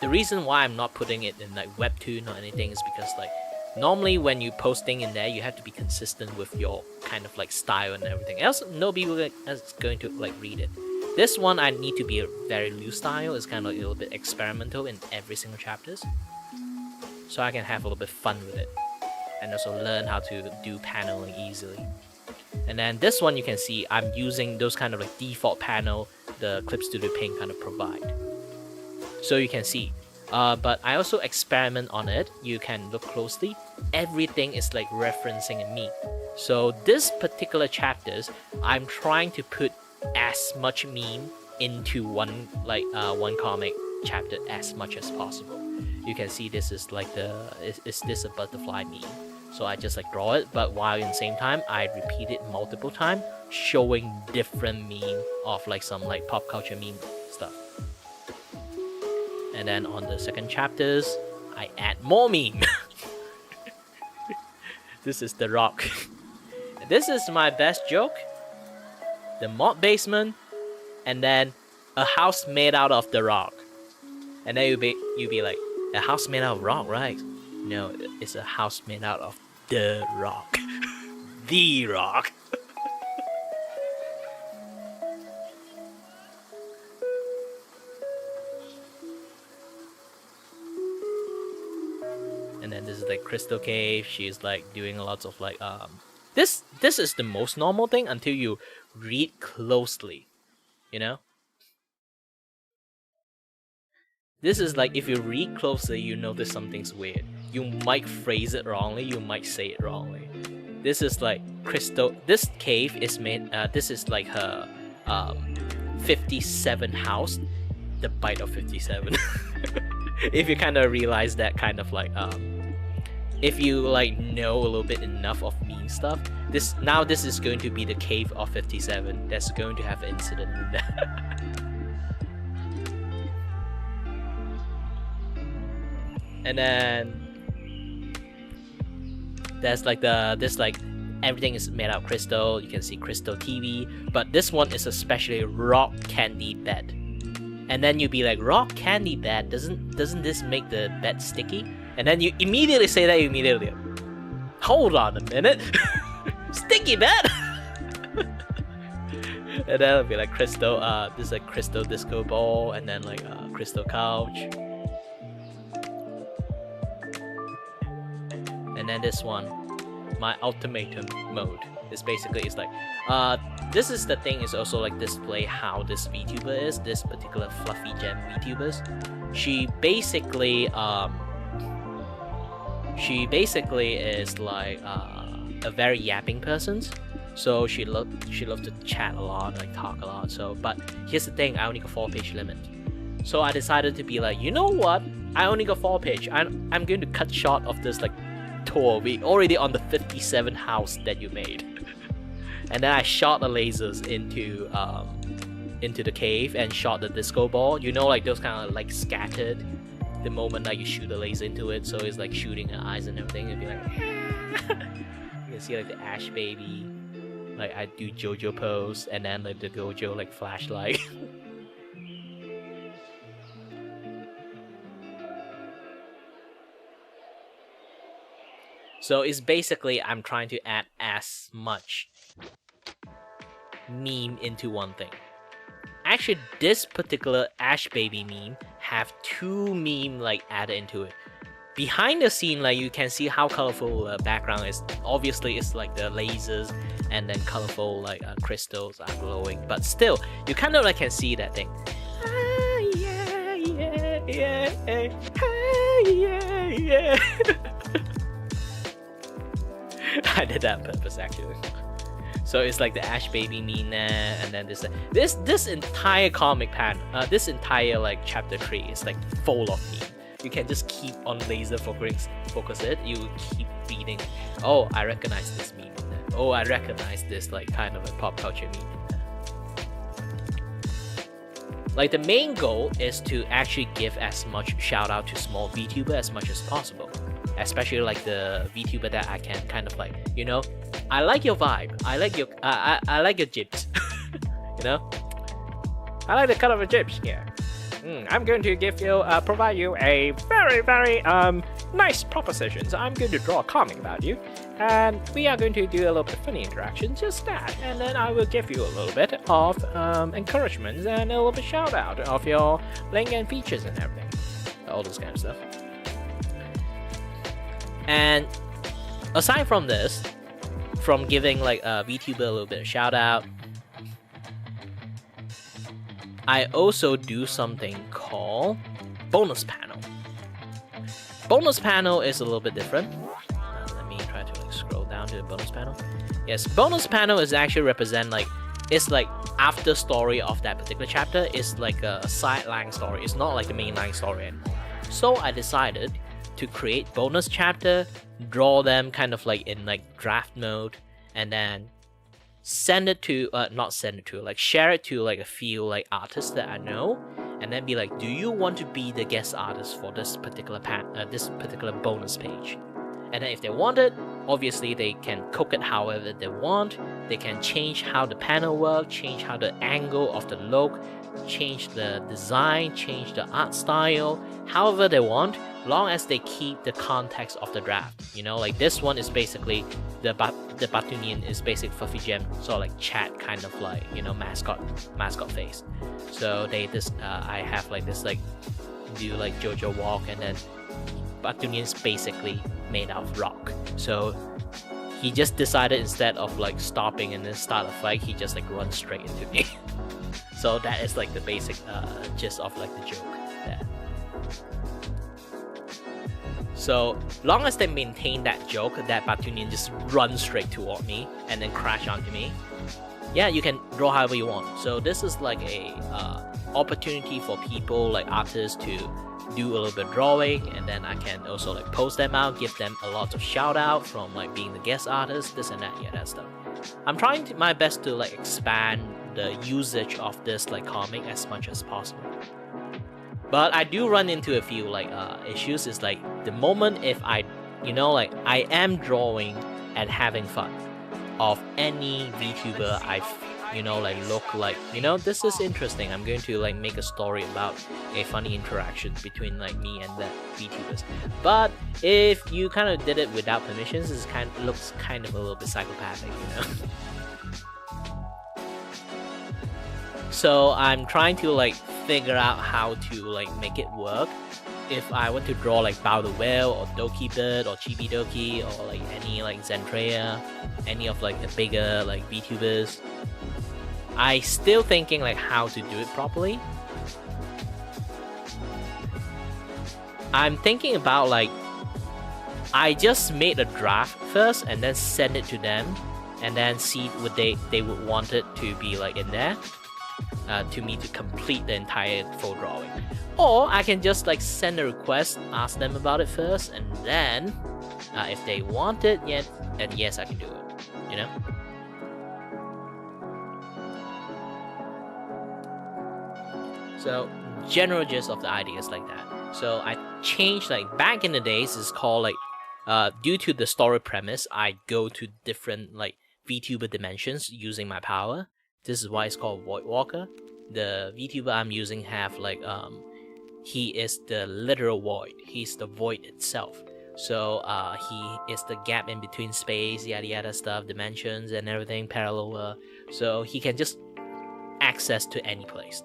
The reason why I'm not putting it in like webtoon or anything is because like normally when you posting in there, you have to be consistent with your kind of like style and everything else. Nobody is going to like read it. This one I need to be a very loose style. It's kind of like a little bit experimental in every single chapters, so I can have a little bit fun with it and also learn how to do paneling easily. And then this one you can see I'm using those kind of like default panel the Clip Studio Paint kind of provide. So you can see, but I also experiment on it. You can look closely. Everything is like referencing me. So this particular chapters, I'm trying to put as much meme into one comic chapter as much as possible. You can see this is like is this a butterfly meme? So I just like draw it, but while in the same time I repeat it multiple times, showing different meme of like some like pop culture meme stuff. And then on the second chapters, I add more meme. This is The Rock. This is my best joke. The mod basement, and then a house made out of The Rock. And then you be like, a house made out of rock, right? No, it's a house made out of The Rock. The Rock. And then this is like Crystal Cave. She's like doing lots of like this is the most normal thing until you read closely, you know? This is like if you read closely, you notice something's weird. You might phrase it wrongly, you might say it wrongly. This is like Crystal. This cave is made. This is like her 57 house, the bite of 57. If you kind of realize that kind of like if you like know a little bit enough of meme stuff, this is going to be the cave of 57 that's going to have an incident in there. And then there's like everything is made out of crystal. You can see crystal TV, but this one is especially rock candy bed. And then you'd be like, rock candy bed, doesn't this make the bed sticky? And then you immediately say that, hold on a minute. Sticky bed. And then it'll be like crystal, this is like crystal disco ball, and then like crystal couch. And then this one, my ultimatum mode, is basically, it's like this is the thing, is also like display how this VTuber is, this particular fluffy gem VTubers. She basically is like a very yapping person. So she loves to chat a lot, like talk a lot. So, but here's the thing, I only got 4-page limit. So I decided to be like, you know what? I only got 4 page. I'm going to cut short of this like tour. We already on the 57 house that you made. And then I shot the lasers into the cave and shot the disco ball. You know, like those kind of like scattered the moment that you shoot the laser into it. So it's like shooting the eyes and everything. It'd be like you can see like the Ash baby. Like I do JoJo pose, and then like the Gojo like flashlight. So it's basically I'm trying to add as much meme into one thing. Actually, this particular Ash baby meme have 2 meme like added into it. Behind the scene, like you can see how colorful the background is. Obviously, it's like the lasers and then colorful like crystals are glowing. But still, you kind of like can see that thing. Ah, yeah, yeah, yeah, ah, yeah, yeah. I did that on purpose actually. So it's like the Ash baby meme there, and then this entire comic panel, this entire like chapter 3 is like full of meme. You can just keep on laser focus it. You keep reading. Oh, I recognize this meme. Oh, I recognize this like kind of a pop culture meme. Like the main goal is to actually give as much shout out to small VTuber as much as possible. Especially like the VTuber that I can kind of like, you know, I like your vibe. I like your jibs. You know, I like the color of your jibs. Yeah. I'm going to give you, provide you a very, very nice propositions. I'm going to draw a comic about you, and we are going to do a little bit of funny interaction, just that, and then I will give you a little bit of encouragement and a little bit shout out of your link and features and everything, all this kind of stuff. And aside from this, from giving like a VTuber a little bit of shout out, I also do something called bonus panel. Bonus panel is a little bit different. Let me try to like scroll down to the bonus panel. Yes, bonus panel is actually represent like, it's like after story of that particular chapter. It's like a sideline story. It's not like the mainline story anymore. So I decided to create bonus chapter, draw them kind of like in like draft mode, and then send it to like share it to like a few like artists that I know, and then be like, do you want to be the guest artist for this particular this particular bonus page? And then if they want it, obviously they can cook it however they want. They can change how the panel works, change how the angle of the look, change the design, change the art style, however they want, long as they keep the context of the draft. You know, like this one is basically the Batunian is basic fluffy gem, so like chat kind of like, you know, mascot face. So I have like this like do like JoJo walk, and then Batunian is basically made out of rock. So he just decided instead of like stopping and then start a fight, he just like runs straight into me. So that is like the basic gist of like the joke there. So long as they maintain that joke, that Batunian just runs straight toward me and then crash onto me, yeah, you can draw however you want. So this is like a opportunity for people like artists to do a little bit of drawing, and then I can also like post them out, give them a lot of shout out from like being the guest artist, this and that, yeah, that stuff. I'm trying my best to like expand the usage of this like comic as much as possible. But I do run into a few like issues. Is like the moment if I, like I am drawing and having fun of any VTuber I've like look like, this is interesting, I'm going to like make a story about a funny interaction between like me and the VTubers. But if you kind of did it without permissions, it looks kind of a little bit psychopathic, So I'm trying to like figure out how to like make it work. If I want to draw like Bao the Whale or Doki Bird or Chibi Doki or like any like Zentrea, any of like the bigger like VTubers, I still thinking like how to do it properly. I'm thinking about like I just made a draft first and then send it to them and then see what they would want it to be like in there to me to complete the entire full drawing. Or I can just like send a request, ask them about it first, and then if they want it, then yes, I can do it, So general gist of the idea is like that. So I changed, like back in the days it's called like due to the story premise, I go to different like VTuber dimensions using my power. This is why it's called Void Walker. The VTuber I'm using have like he is the literal void. He's the void itself. So he is the gap in between space, yada yada stuff, dimensions and everything, parallel. So he can just access to any place.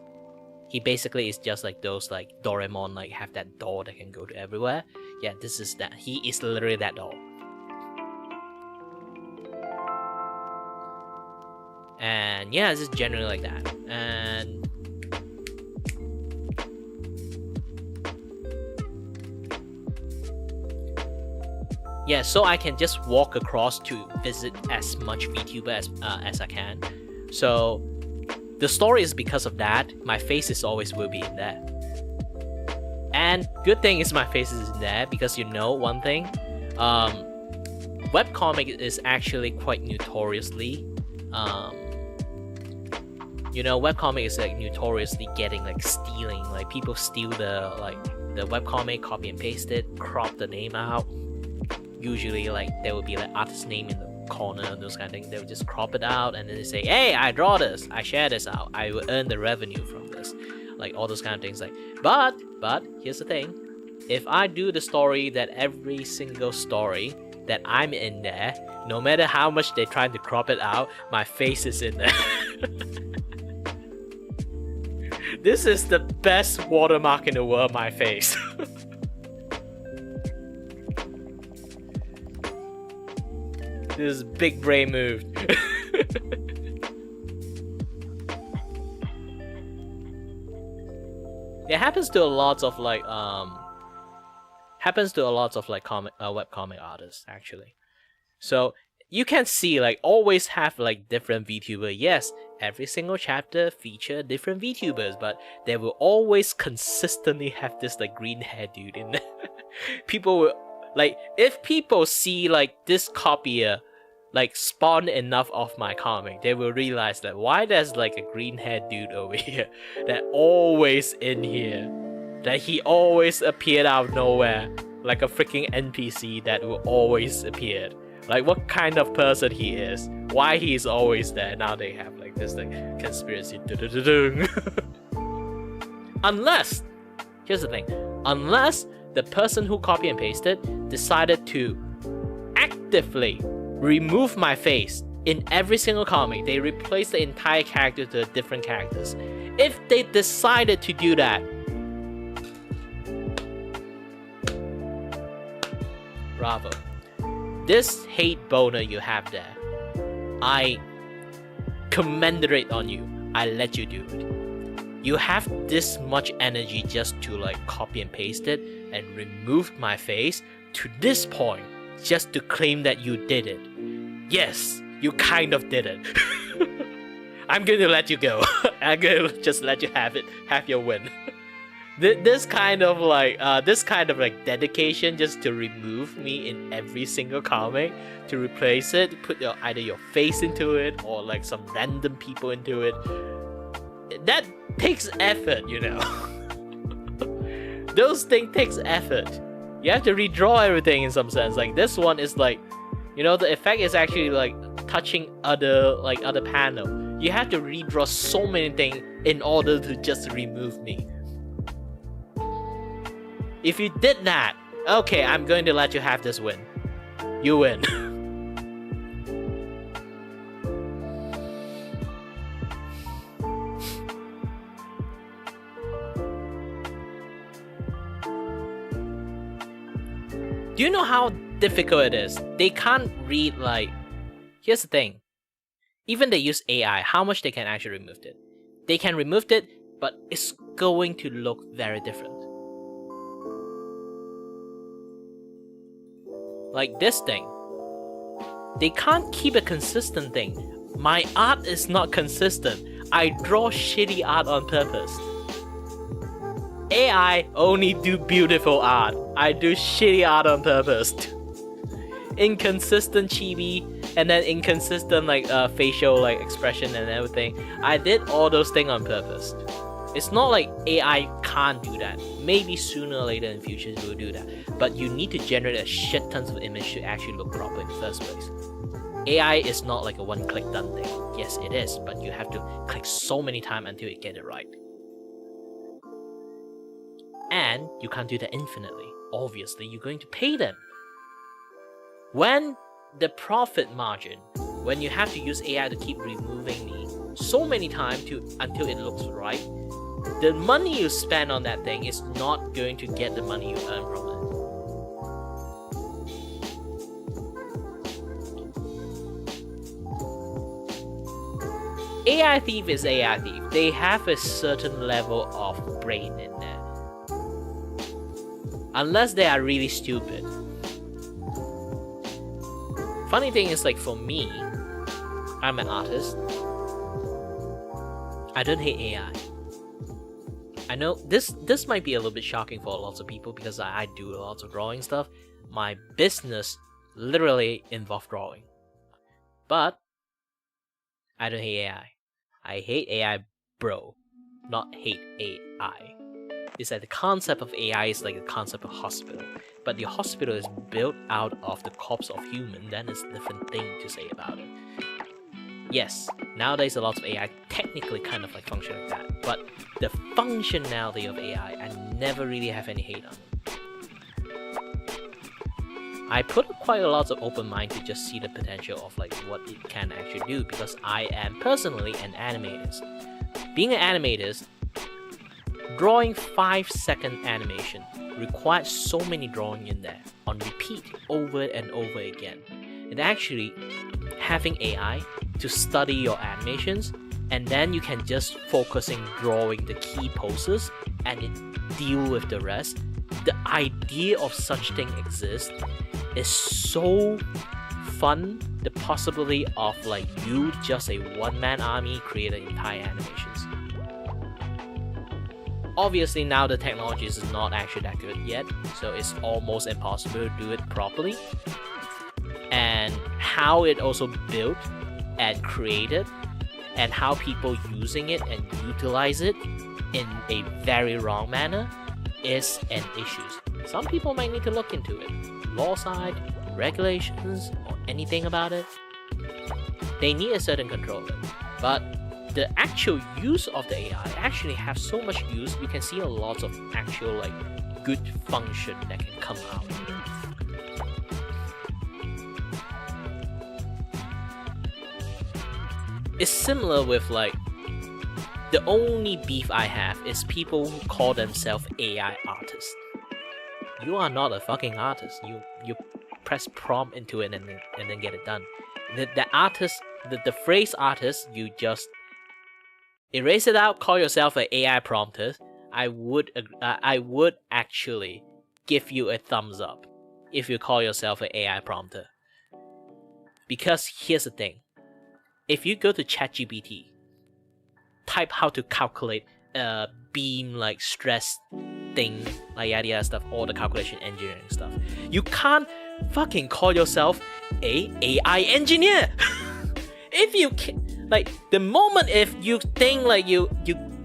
He basically is just like those like Doraemon, like have that door that can go to everywhere. Yeah, this is that. He is literally that door. And yeah, it's just generally like that. And yeah, so I can just walk across to visit as much VTuber as I can. So the story is because of that, my face is always will be in there. And good thing is my face is in there because one thing, webcomic is actually quite notoriously, webcomic is like notoriously getting like stealing, like people steal the webcomic, copy and paste it, crop the name out. Usually like there will be like artist name in the corner and those kind of things. They will just crop it out and then they say, hey, I draw this, I share this out, I will earn the revenue from this, like all those kind of things. Like but here's the thing, if I do the story that every single story that I'm in there, no matter how much they try to crop it out, my face is in there. This is the best watermark in the world, my face. This is big brain move. It happens to a lot of like webcomic artists actually. So you can see like always have like different VTuber. Yes, every single chapter feature different VTubers, but they will always consistently have this like green hair dude in there. People will like, if people see like this copier like spawn enough of my comic, they will realize that why there's like a green haired dude over here that always in here, that he always appeared out of nowhere, like a freaking NPC that will always appear. Like what kind of person he is, why he's always there. Now they have like this like conspiracy. Unless, here's the thing, unless the person who copy and pasted decided to actively remove my face in every single comic, they replace the entire character to different characters. If they decided to do that, bravo. This hate boner you have there, I commendate on you. I let you do it. You have this much energy just to like copy and paste it and remove my face to this point just to claim that you did it. Yes, you kind of did it. I'm going to let you go. I'm going to just let you have it, have your win. This kind of like dedication just to remove me in every single comic, to replace it, put either your face into it or like some random people into it. That takes effort, you know. Those things takes effort. You have to redraw everything in some sense. Like this one is like, you know, the effect is actually like touching other panel. You have to redraw so many things in order to just remove me. If you did that, okay, I'm going to let you have this win. You win. Do you know how difficult it is? They can't read like... Here's the thing. Even they use AI, how much they can actually remove it? They can remove it, but it's going to look very different. Like this thing. They can't keep a consistent thing. My art is not consistent. I draw shitty art on purpose. AI only do beautiful art. I do shitty art on purpose. Inconsistent chibi, and then inconsistent like facial like expression and everything. I did all those things on purpose. It's not like AI can't do that. Maybe sooner or later in the future it will do that. But you need to generate a shit tons of images to actually look proper in the first place. AI is not like a one-click done thing. Yes, it is, but you have to click so many times until you get it right. And you can't do that infinitely. Obviously, you're going to pay them. When the profit margin, when you have to use AI to keep removing me so many times until it looks right, the money you spend on that thing is not going to get the money you earn from it. AI thief is AI thief. They have a certain level of brain in there. Unless they are really stupid. Funny thing is, like for me, I'm an artist. I don't hate AI. I know this might be a little bit shocking for lots of people because I do lots of drawing stuff. My business literally involves drawing. But I don't hate AI. I hate AI, bro. Not hate AI. It's that the concept of AI is like the concept of hospital. But the hospital is built out of the corpse of human, then it's a different thing to say about it. Yes, nowadays a lot of AI technically kind of like function like that. But the functionality of AI, I never really have any hate on it. I put quite a lot of open mind to just see the potential of like what it can actually do, because I am personally an animator. Being an animator, drawing 5-second animation requires so many drawing in there on repeat over and over again. And actually having AI to study your animations, and then you can just focusing drawing the key poses and it deal with the rest. The idea of such thing exists is so fun. The possibility of like you just a one-man army create an entire animations. Obviously now the technology is not actually that good yet, so it's almost impossible to do it properly. And how it also built and created, and how people using it and utilize it in a very wrong manner is an issue. Some people might need to look into it. Law side, regulations, or anything about it. They need a certain control. But the actual use of the AI actually have so much use. You can see a lot of actual like good function that can come out. It's similar with like, the only beef I have is people who call themselves AI artists. You are not a fucking artist. You press prompt into it and then get it done. The artist, the phrase artist, you just erase it out, call yourself an AI prompter. I would actually give you a thumbs up if you call yourself an AI prompter. Because here's the thing. If you go to ChatGPT, type how to calculate beam like stress thing, like yada stuff, all the calculation engineering stuff. You can't fucking call yourself a AI engineer. If you like, the moment if you think like you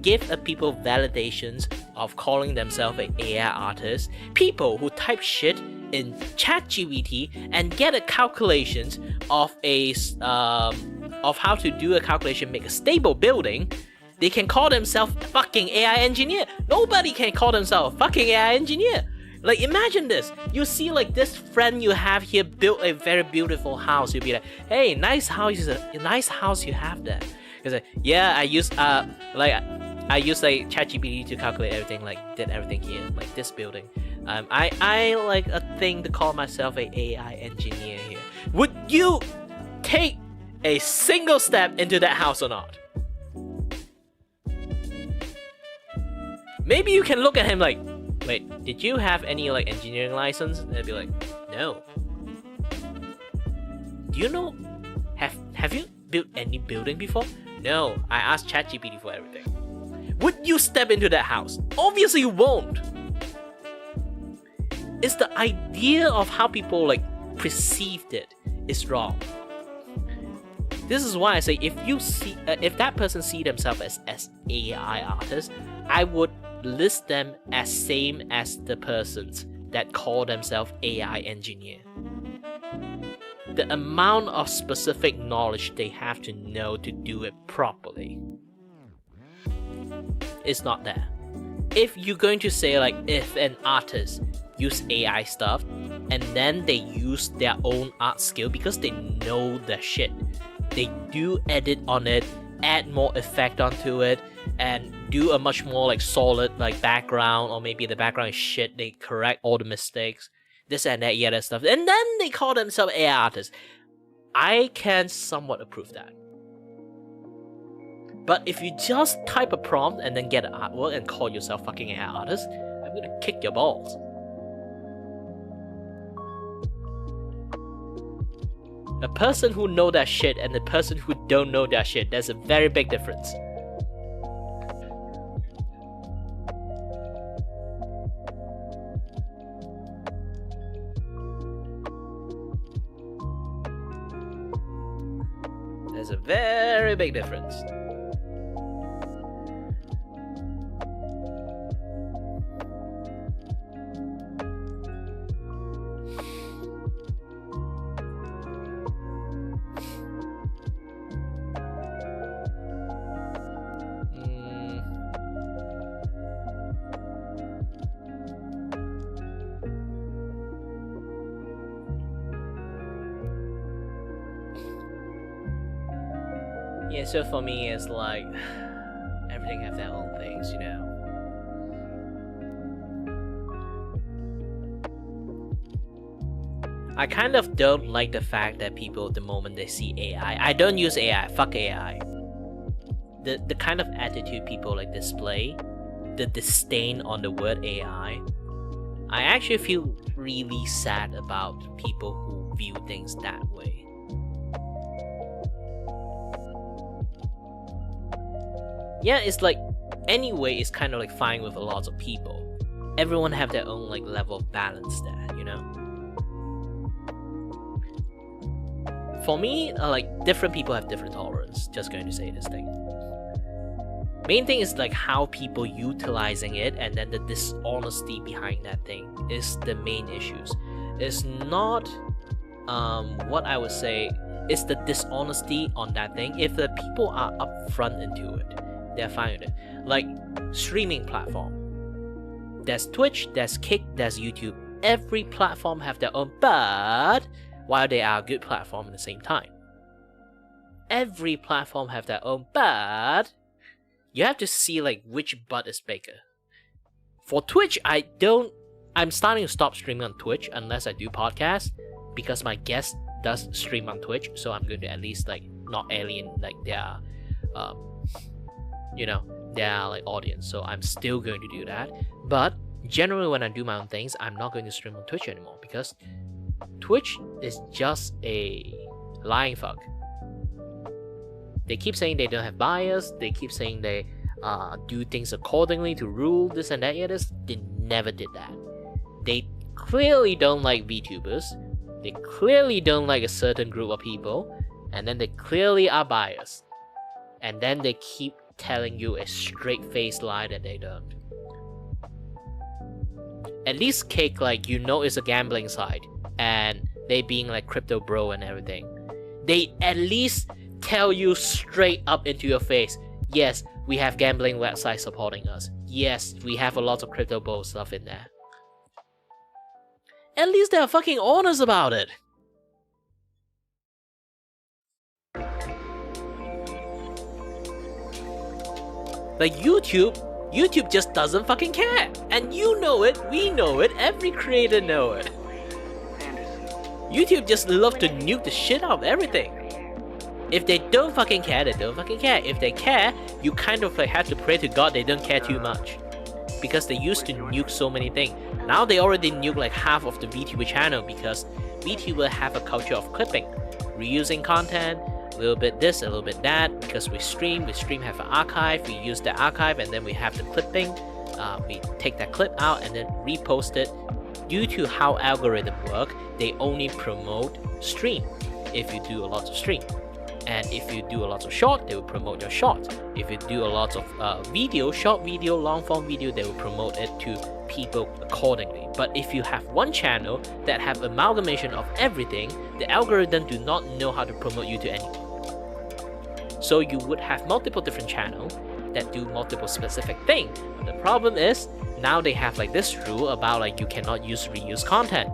give a people validations of calling themselves an AI artist, people who type shit in ChatGPT and get a calculations of of how to do a calculation, make a stable building, they can call themselves fucking AI engineer. Nobody can call themselves a fucking AI engineer. Like, imagine this. You see like this friend you have here built a very beautiful house. You'll be like, hey, nice house you have there. He's like, yeah, I use ChatGPT to calculate everything, like did everything here, like this building. I like a thing to call myself a AI engineer here. Would you take a single step into that house or not? Maybe you can look at him like, wait, did you have any like engineering license? And they'd be like, no. Do you know, have you built any building before? No, I asked ChatGPT for everything. Would you step into that house? Obviously you won't. It's the idea of how people like perceived it is wrong. This is why I say if that person see themselves as AI artists, I would list them as same as the persons that call themselves AI engineer. The amount of specific knowledge they have to know to do it properly is not there. If you're going to say like, if an artist use AI stuff and then they use their own art skill because they know their shit, they do edit on it, add more effect onto it, and do a much more like solid like background, or maybe the background is shit, they correct all the mistakes, this and that, yeah, that stuff, and then they call themselves AI artists. I can somewhat approve that. But if you just type a prompt and then get an artwork and call yourself fucking AI artist, I'm gonna kick your balls. A person who know that shit and the person who don't know that shit, there's a very big difference. There's a very big difference. Yeah, so for me, it's like everything have their own things, you know. I kind of don't like the fact that people, the moment they see AI, I don't use AI, fuck AI. The kind of attitude people like display, the disdain on the word AI, I actually feel really sad about people who view things that way. Yeah, it's like, anyway, it's kind of like fine with a lot of people. Everyone have their own like level of balance there, you know? For me, like, different people have different tolerance, just going to say this thing. Main thing is like how people utilizing it, and then the dishonesty behind that thing is the main issues. It's not, what I would say, it's the dishonesty on that thing. If the people are upfront into it, they're fine with it. Like, streaming platform. There's Twitch, there's Kick, there's YouTube. Every platform have their own, but while they are a good platform at the same time. Every platform have their own, but you have to see like which butt is bigger. For Twitch, I'm starting to stop streaming on Twitch unless I do podcasts, because my guest does stream on Twitch, so I'm going to at least like not alien like their you know, their like audience. So I'm still going to do that. But generally when I do my own things, I'm not going to stream on Twitch anymore, because Twitch is just a lying fuck. They keep saying they don't have bias. They keep saying they do things accordingly to rule this and that. Yeah, they never did that. They clearly don't like VTubers. They clearly don't like a certain group of people, and then they clearly are biased. And then they keep telling you a straight-faced lie that they don't. At least Cake, like, you know, is a gambling site, and they being like crypto bro and everything. They at least tell you straight up into your face, yes, we have gambling websites supporting us. Yes, we have a lot of crypto bro stuff in there. At least they're fucking honest about it. Like YouTube just doesn't fucking care. And you know it, we know it, every creator know it. YouTube just love to nuke the shit out of everything. If they don't fucking care, they don't fucking care. If they care, you kind of like have to pray to God they don't care too much. Because they used to nuke so many things. Now they already nuke like half of the VTuber channel because VTuber have a culture of clipping. Reusing content, a little bit this, a little bit that, because we stream have an archive, we use the archive and then we have the clipping. We take that clip out and then repost it. Due to how algorithms work, they only promote stream if you do a lot of stream. And if you do a lot of short, they will promote your short. If you do a lot of video, short video, long form video, they will promote it to people accordingly. But if you have one channel that have amalgamation of everything, the algorithm do not know how to promote you to anyone. So you would have multiple different channels that do multiple specific things. But the problem is, now they have like this rule about like you cannot use reuse content.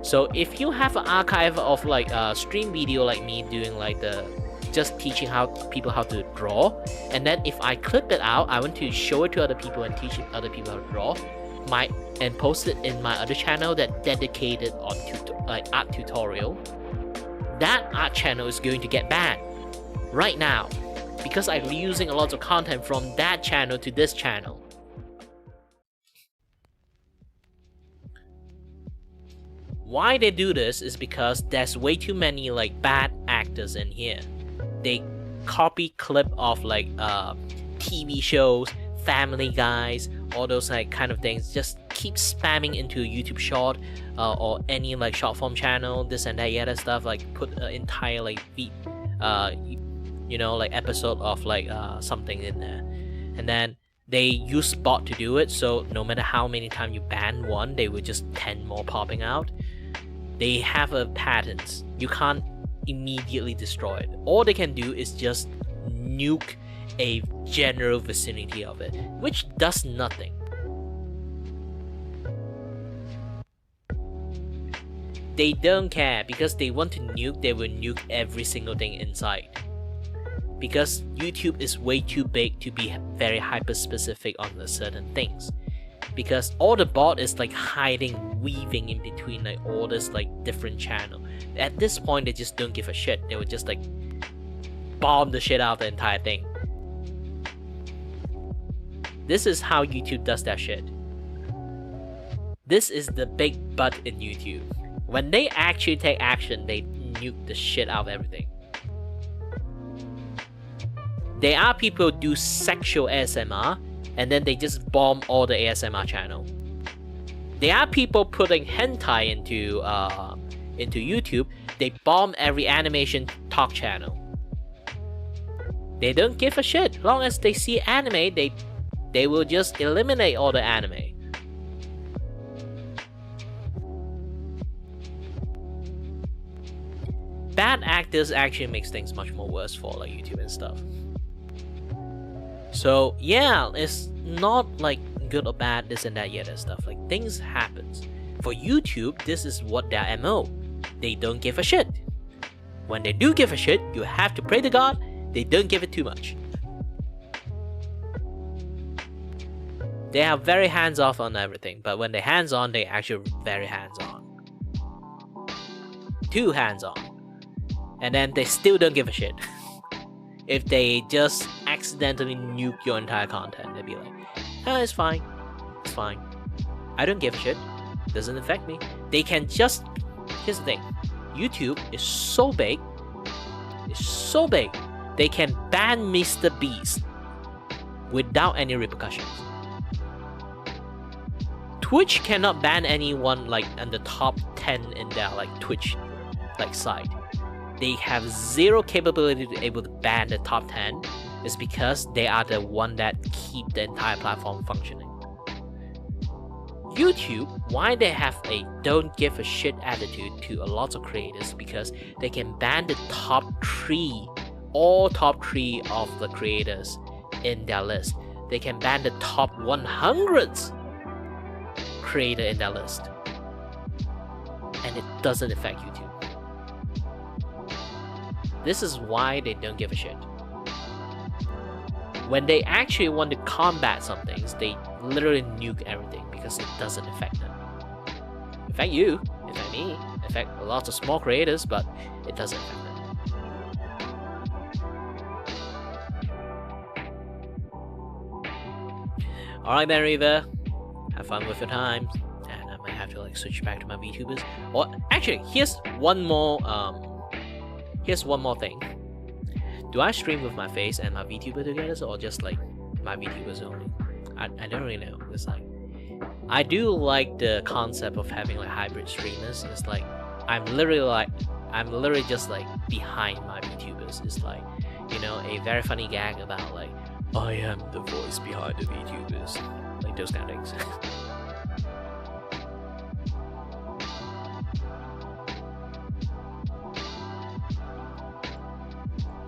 So if you have an archive of like stream video like me doing like the just teaching people how to draw, and then if I clip it out, I want to show it to other people and teach other people how to draw, and post it in my other channel that dedicated on art tutorial, that art channel is going to get banned right now because I'm reusing a lot of content from that channel to this channel. Why they do this is because there's way too many like bad actors in here. They copy clip of like TV shows, Family Guys, all those like kind of things. Just keep spamming into a YouTube short or any like short form channel, this and that, other stuff. Like put an entire like you know, like episode of like something in there, and then they use bot to do it. So no matter how many times you ban one, they will just 10 more popping out. They have a patent. You can't immediately destroy it. All they can do is just nuke a general vicinity of it, which does nothing. They don't care because they want to nuke, they will nuke every single thing inside. Because YouTube is way too big to be very hyper specific on the certain things. Because all the bot is like hiding, weaving in between like all this like different channel. At this point, they just don't give a shit. They would just like bomb the shit out of the entire thing. This is how YouTube does that shit. This is the big but in YouTube. When they actually take action, they nuke the shit out of everything. There are people who do sexual ASMR and then they just bomb all the ASMR channel. There are people putting hentai into YouTube. They bomb every animation talk channel. They don't give a shit. Long as they see anime, they will just eliminate all the anime. Bad actors actually makes things much more worse for like YouTube and stuff. So yeah, it's not like good or bad, this and that yet and stuff. Like things happens. For YouTube, this is what their MO. They don't give a shit. When they do give a shit, you have to pray to God they don't give it too much. They are very hands-off on everything, but when they're hands-on, they actually very hands-on. Too hands-on. And then they still don't give a shit. If they just accidentally nuke your entire content, they'd be like, oh, it's fine. It's fine. I don't give a shit. Doesn't affect me. They can just... Here's the thing. YouTube is so big. It's so big they can ban Mr. Beast without any repercussions. Twitch cannot ban anyone like in the top 10 in their like Twitch like site. They have zero capability to be able to ban the top 10 is because they are the one that keep the entire platform functioning. YouTube, why they have a don't give a shit attitude to a lot of creators, because they can ban the top 3, all top 3 of the creators in their list. They can ban the top 100 creator in their list. And it doesn't affect YouTube. This is why they don't give a shit. When they actually want to combat some things, they literally nuke everything because it doesn't affect them. Affect you, affect me, affect lots of small creators, but it doesn't affect them. Alright then, Riva, have fun with your time, and I might have to like switch back to my VTubers. Or actually, here's one more thing. Do I stream with my face and my VTuber together, or just like my VTubers only? I don't really know. It's like I do like the concept of having like hybrid streamers. It's like I'm literally just like behind my VTubers. It's like, you know, a very funny gag about like I am the voice behind the VTubers, like those kind of things.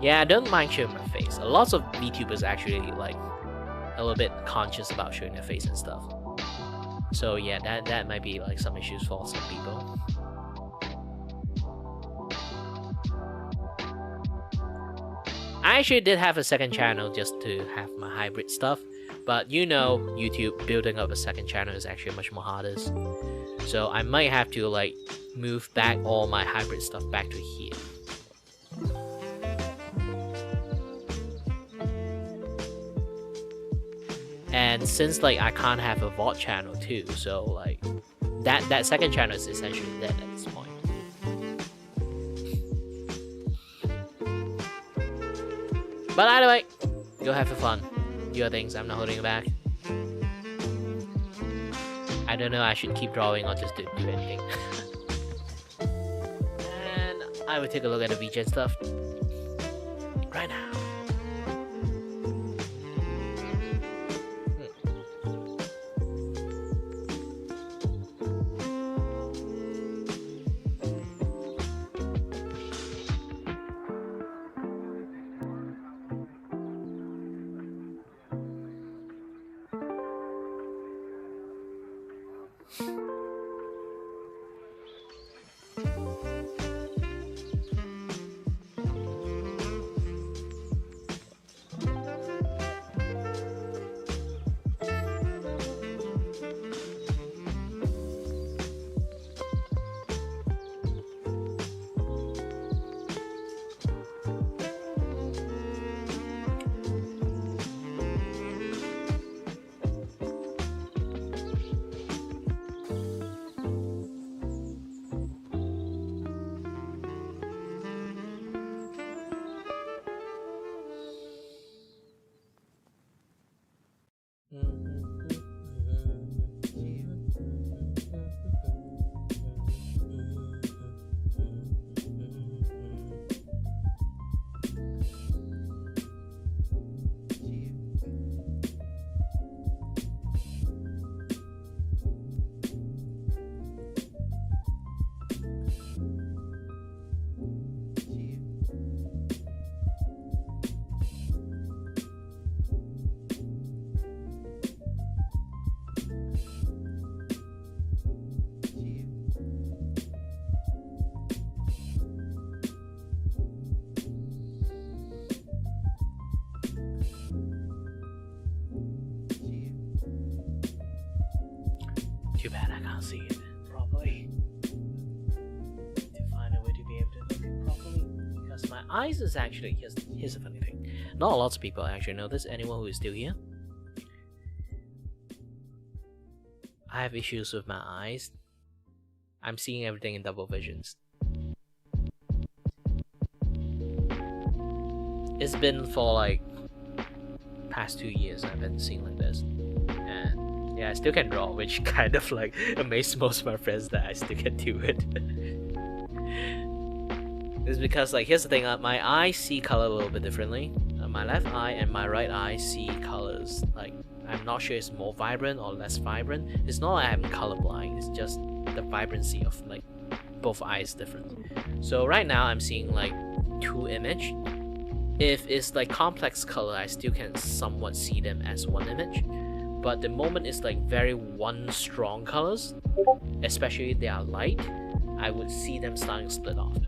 Yeah, I don't mind showing my face. A lot of VTubers actually like a little bit conscious about showing their face and stuff. So yeah, that might be like some issues for some people. I actually did have a second channel just to have my hybrid stuff, but you know, YouTube building up a second channel is actually much more harder. So I might have to like move back all my hybrid stuff back to here. And since like I can't have a VOD channel too, so like that second channel is essentially dead at this point. But either way, go have fun. Do your things, I'm not holding you back. I don't know, I should keep drawing or just do anything. And I will take a look at the VGen stuff right now. Too bad I can't see it properly. To find a way to be able to look it properly, because my eyes is actually here's a funny thing. Not a lot of people actually know this. Anyone who is still here, I have issues with my eyes. I'm seeing everything in double visions. it's been for like past 2 years I've been seeing like this, and yeah, I still can draw, which kind of like amazed most of my friends that I still can do it. It's because like here's the thing, my eyes see color a little bit differently. My left eye and my right eye see colors like, I'm not sure it's more vibrant or less vibrant. It's not like I'm colorblind, it's just the vibrancy of like both eyes different. So right now I'm seeing like 2 image. If it's like complex color, I still can somewhat see them as one image. But the moment it's like very one strong colors, especially if they are light, I would see them starting to split off.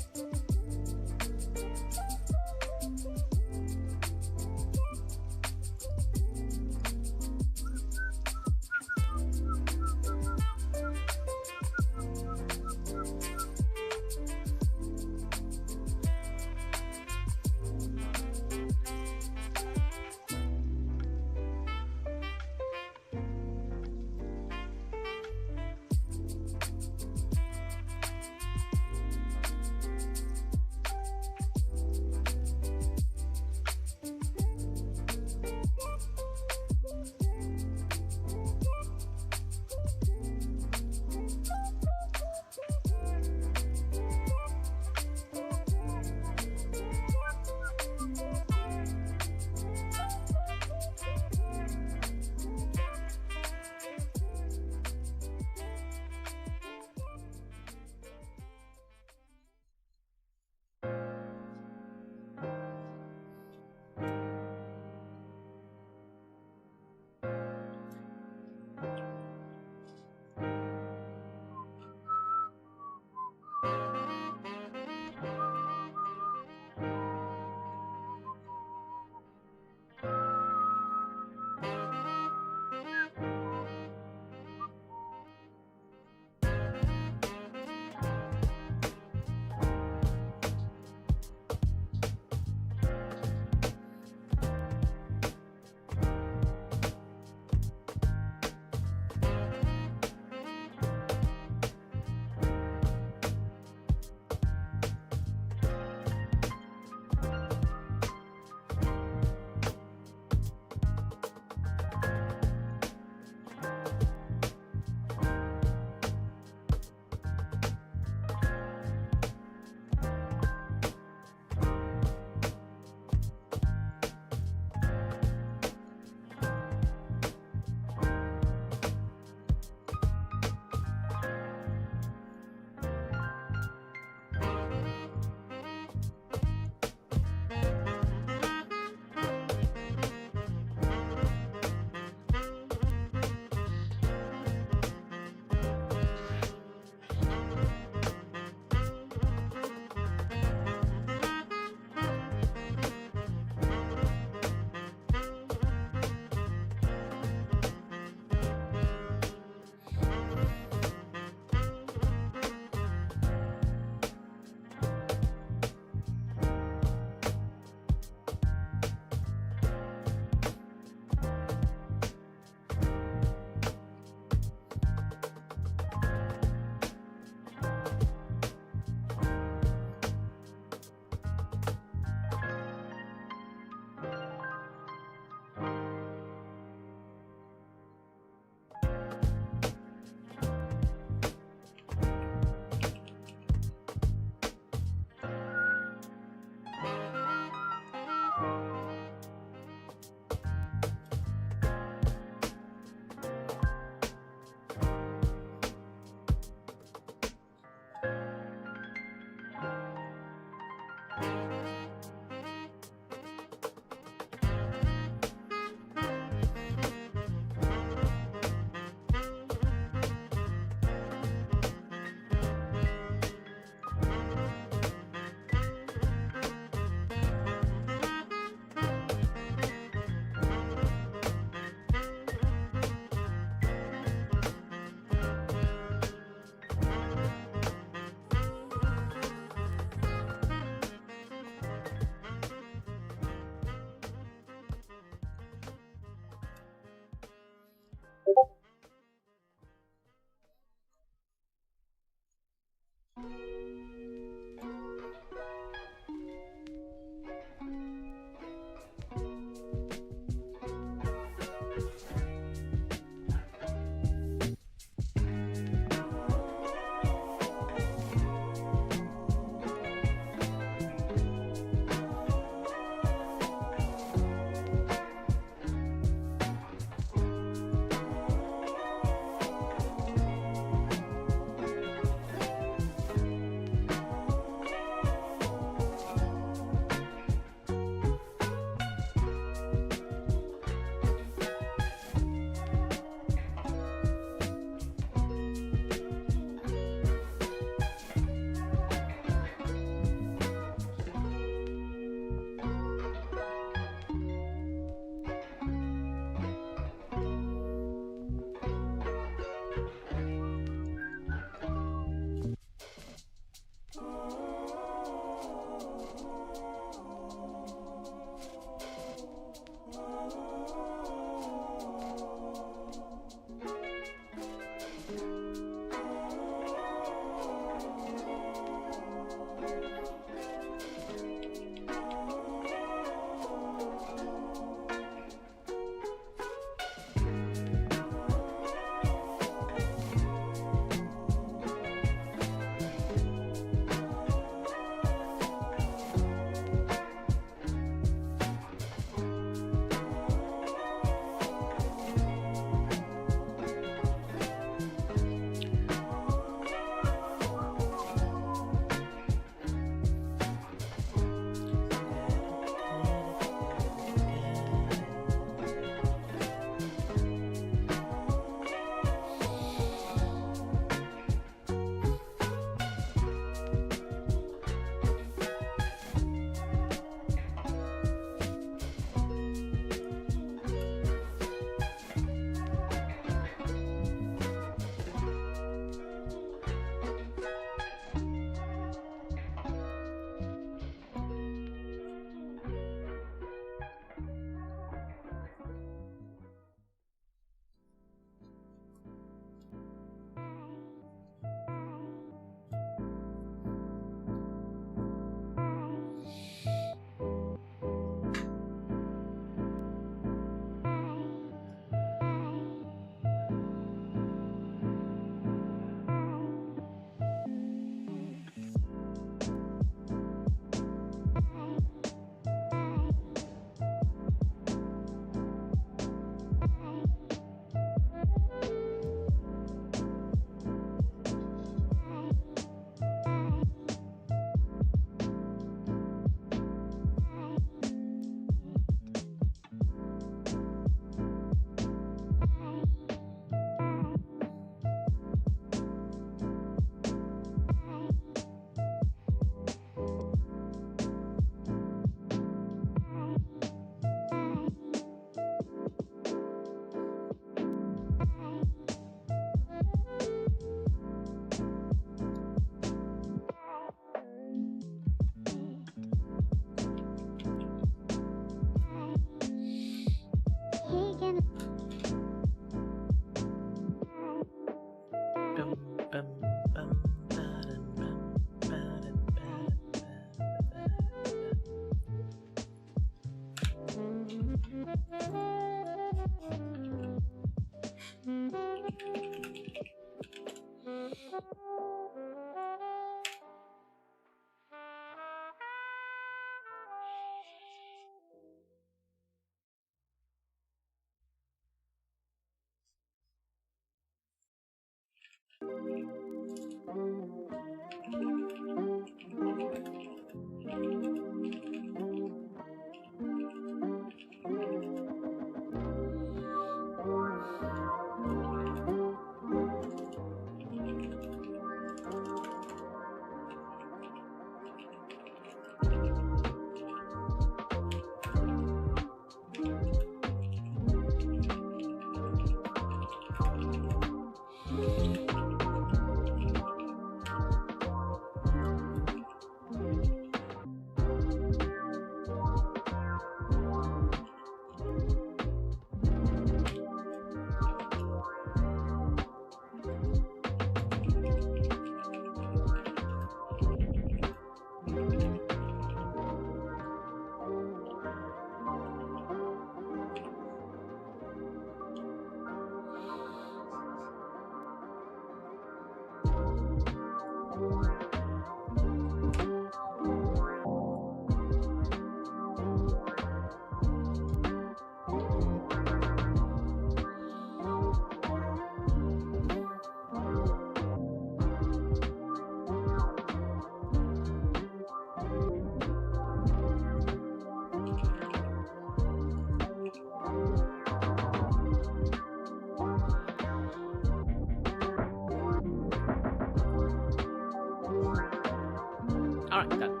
Alright, done.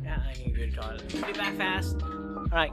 Yeah, I need to draw it. Be back fast. Alright.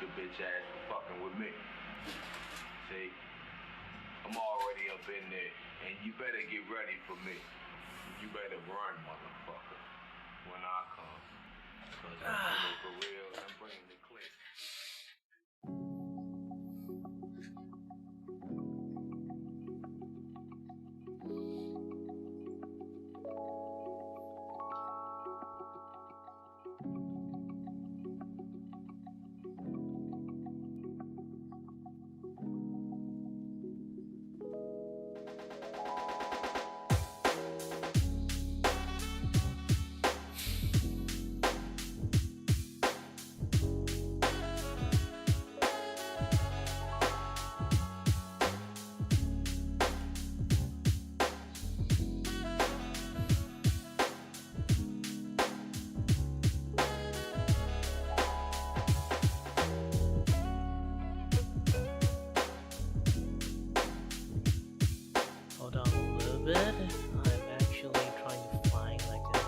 Your bitch ass for fucking with me. See, I'm already up in there, and you better get ready for me. You better run, motherfucker, when I come. Cause I'm coming for real, I'm bringing the click. Hold on a little bit. I'm actually trying to find like a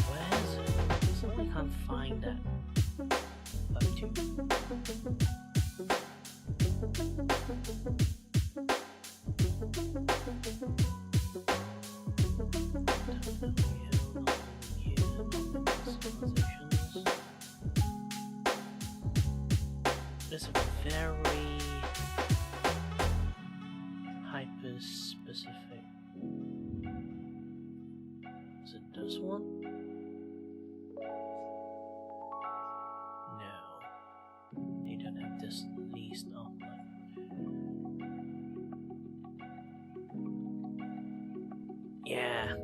where is it? Something I can't find that. It's very hyper specific. This one? No. They don't have this list of yeah.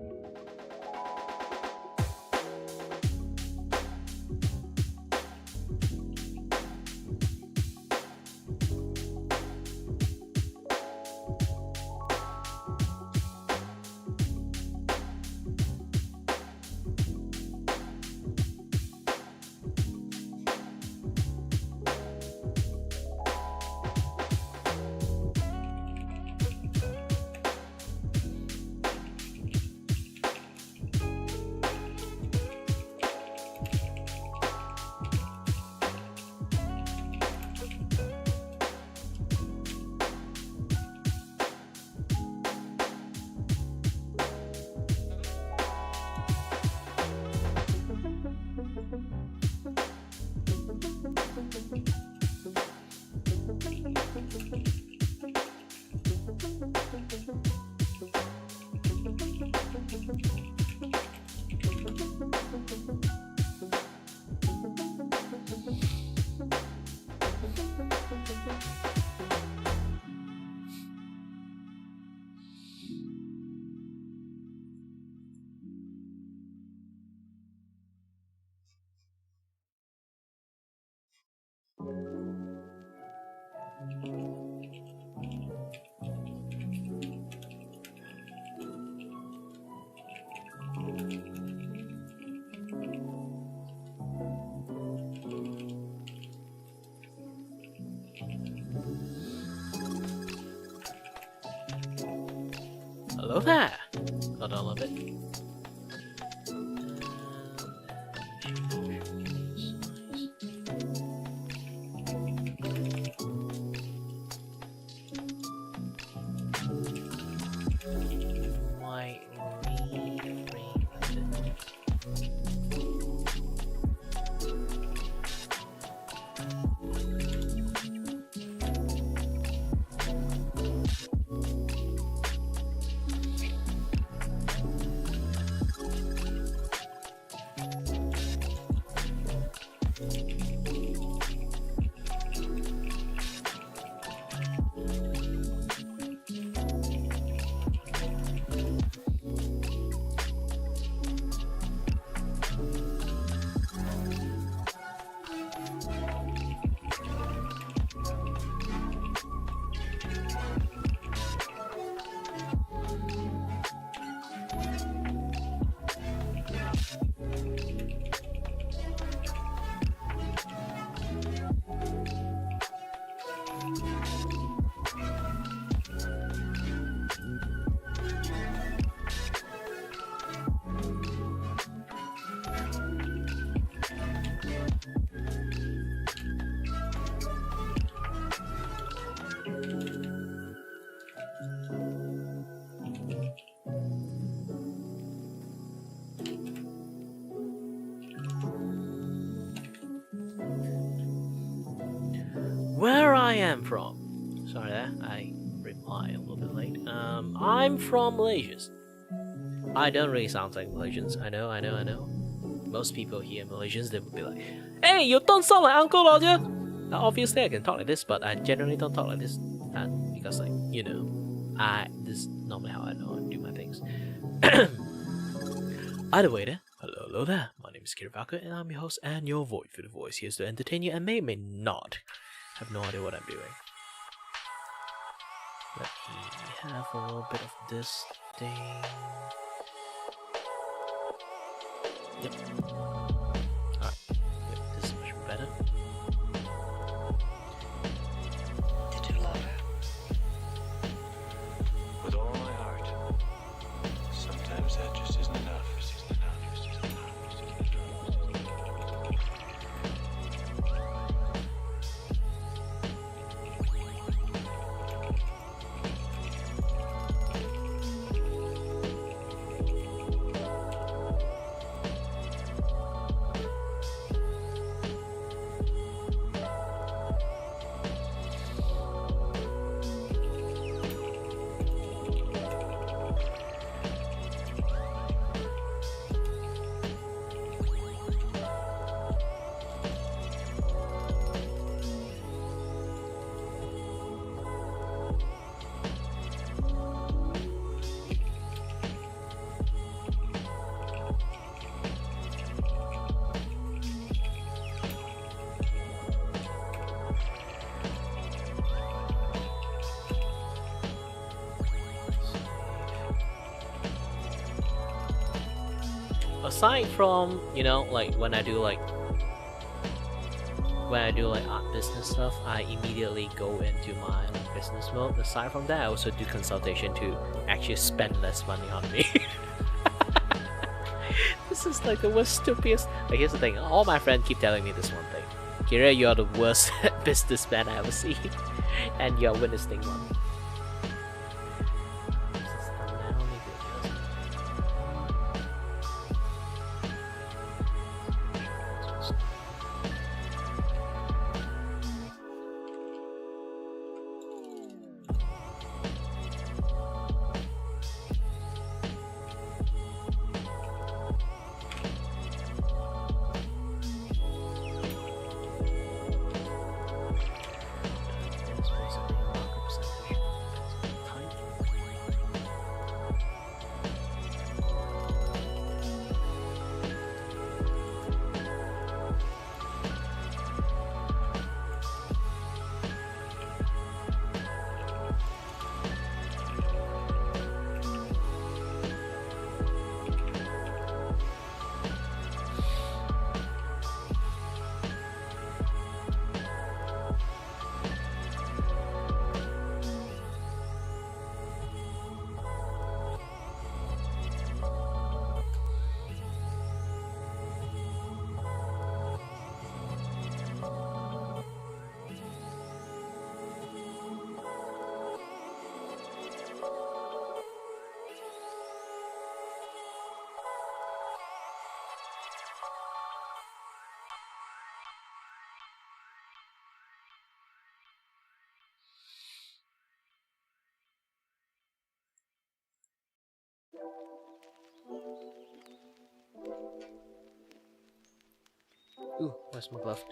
Hello there! Not all of it. Might where I am from. Sorry there, I reply a little bit late. I'm from Malaysia. I don't really sound like Malaysians. I know. Most people here Malaysians, they would be like, "Hey, you don't sound like Uncle Roger." Obviously, I can talk like this, but I generally don't talk like this because, like, you know, this is normally how I know and do my things. Either way, there. Hello there. My name is Kirivaka, and I'm your host and your voice for the voice. Here's to entertain you and may not. I have no idea what I'm doing. Let me have a little bit of this thing. Yep. Alright. This is much better. Did you love her? With all my heart. Sometimes that just isn't enough. aside from, you know, like when I do like art business stuff, I immediately go into my like, business mode. Aside from that, I also do consultation to actually spend less money on me. This is like the worst, stupidest. Like, here's the thing: all my friends keep telling me this one thing. Kira, you're the worst businessman I ever see, and you're witnessing one. Ooh, where's my glove?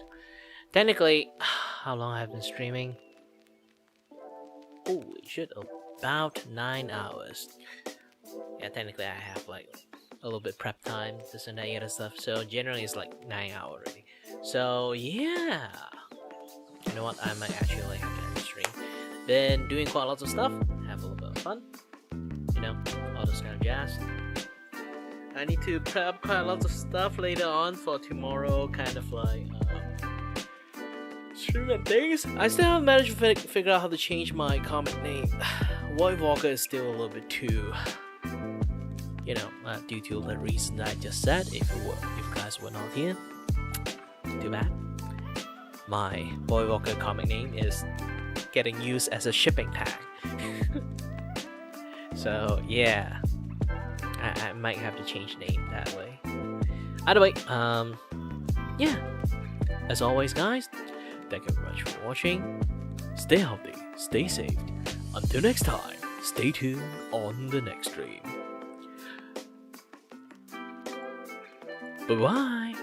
Technically, how long I've been streaming? Holy shit, about 9 hours. Yeah, technically I have like a little bit prep time, this and that other stuff. So generally it's like 9 hours already. So yeah, you know what? I might actually like have to end the stream. Been doing quite lots of stuff. Have a little bit of fun. You know, all this kind of jazz. I need to prep quite lots of stuff later on for tomorrow, kind of like stream and things. I still haven't managed to figure out how to change my comic name. Void Walker is still a little bit too, you know, due to the reason I just said. If you guys were not here, too bad. My Void Walker comic name is getting used as a shipping tag. So yeah. I might have to change name that way. Either way, yeah. As always, guys, thank you very much for watching. Stay healthy, stay safe. Until next time, stay tuned on the next stream. Bye bye.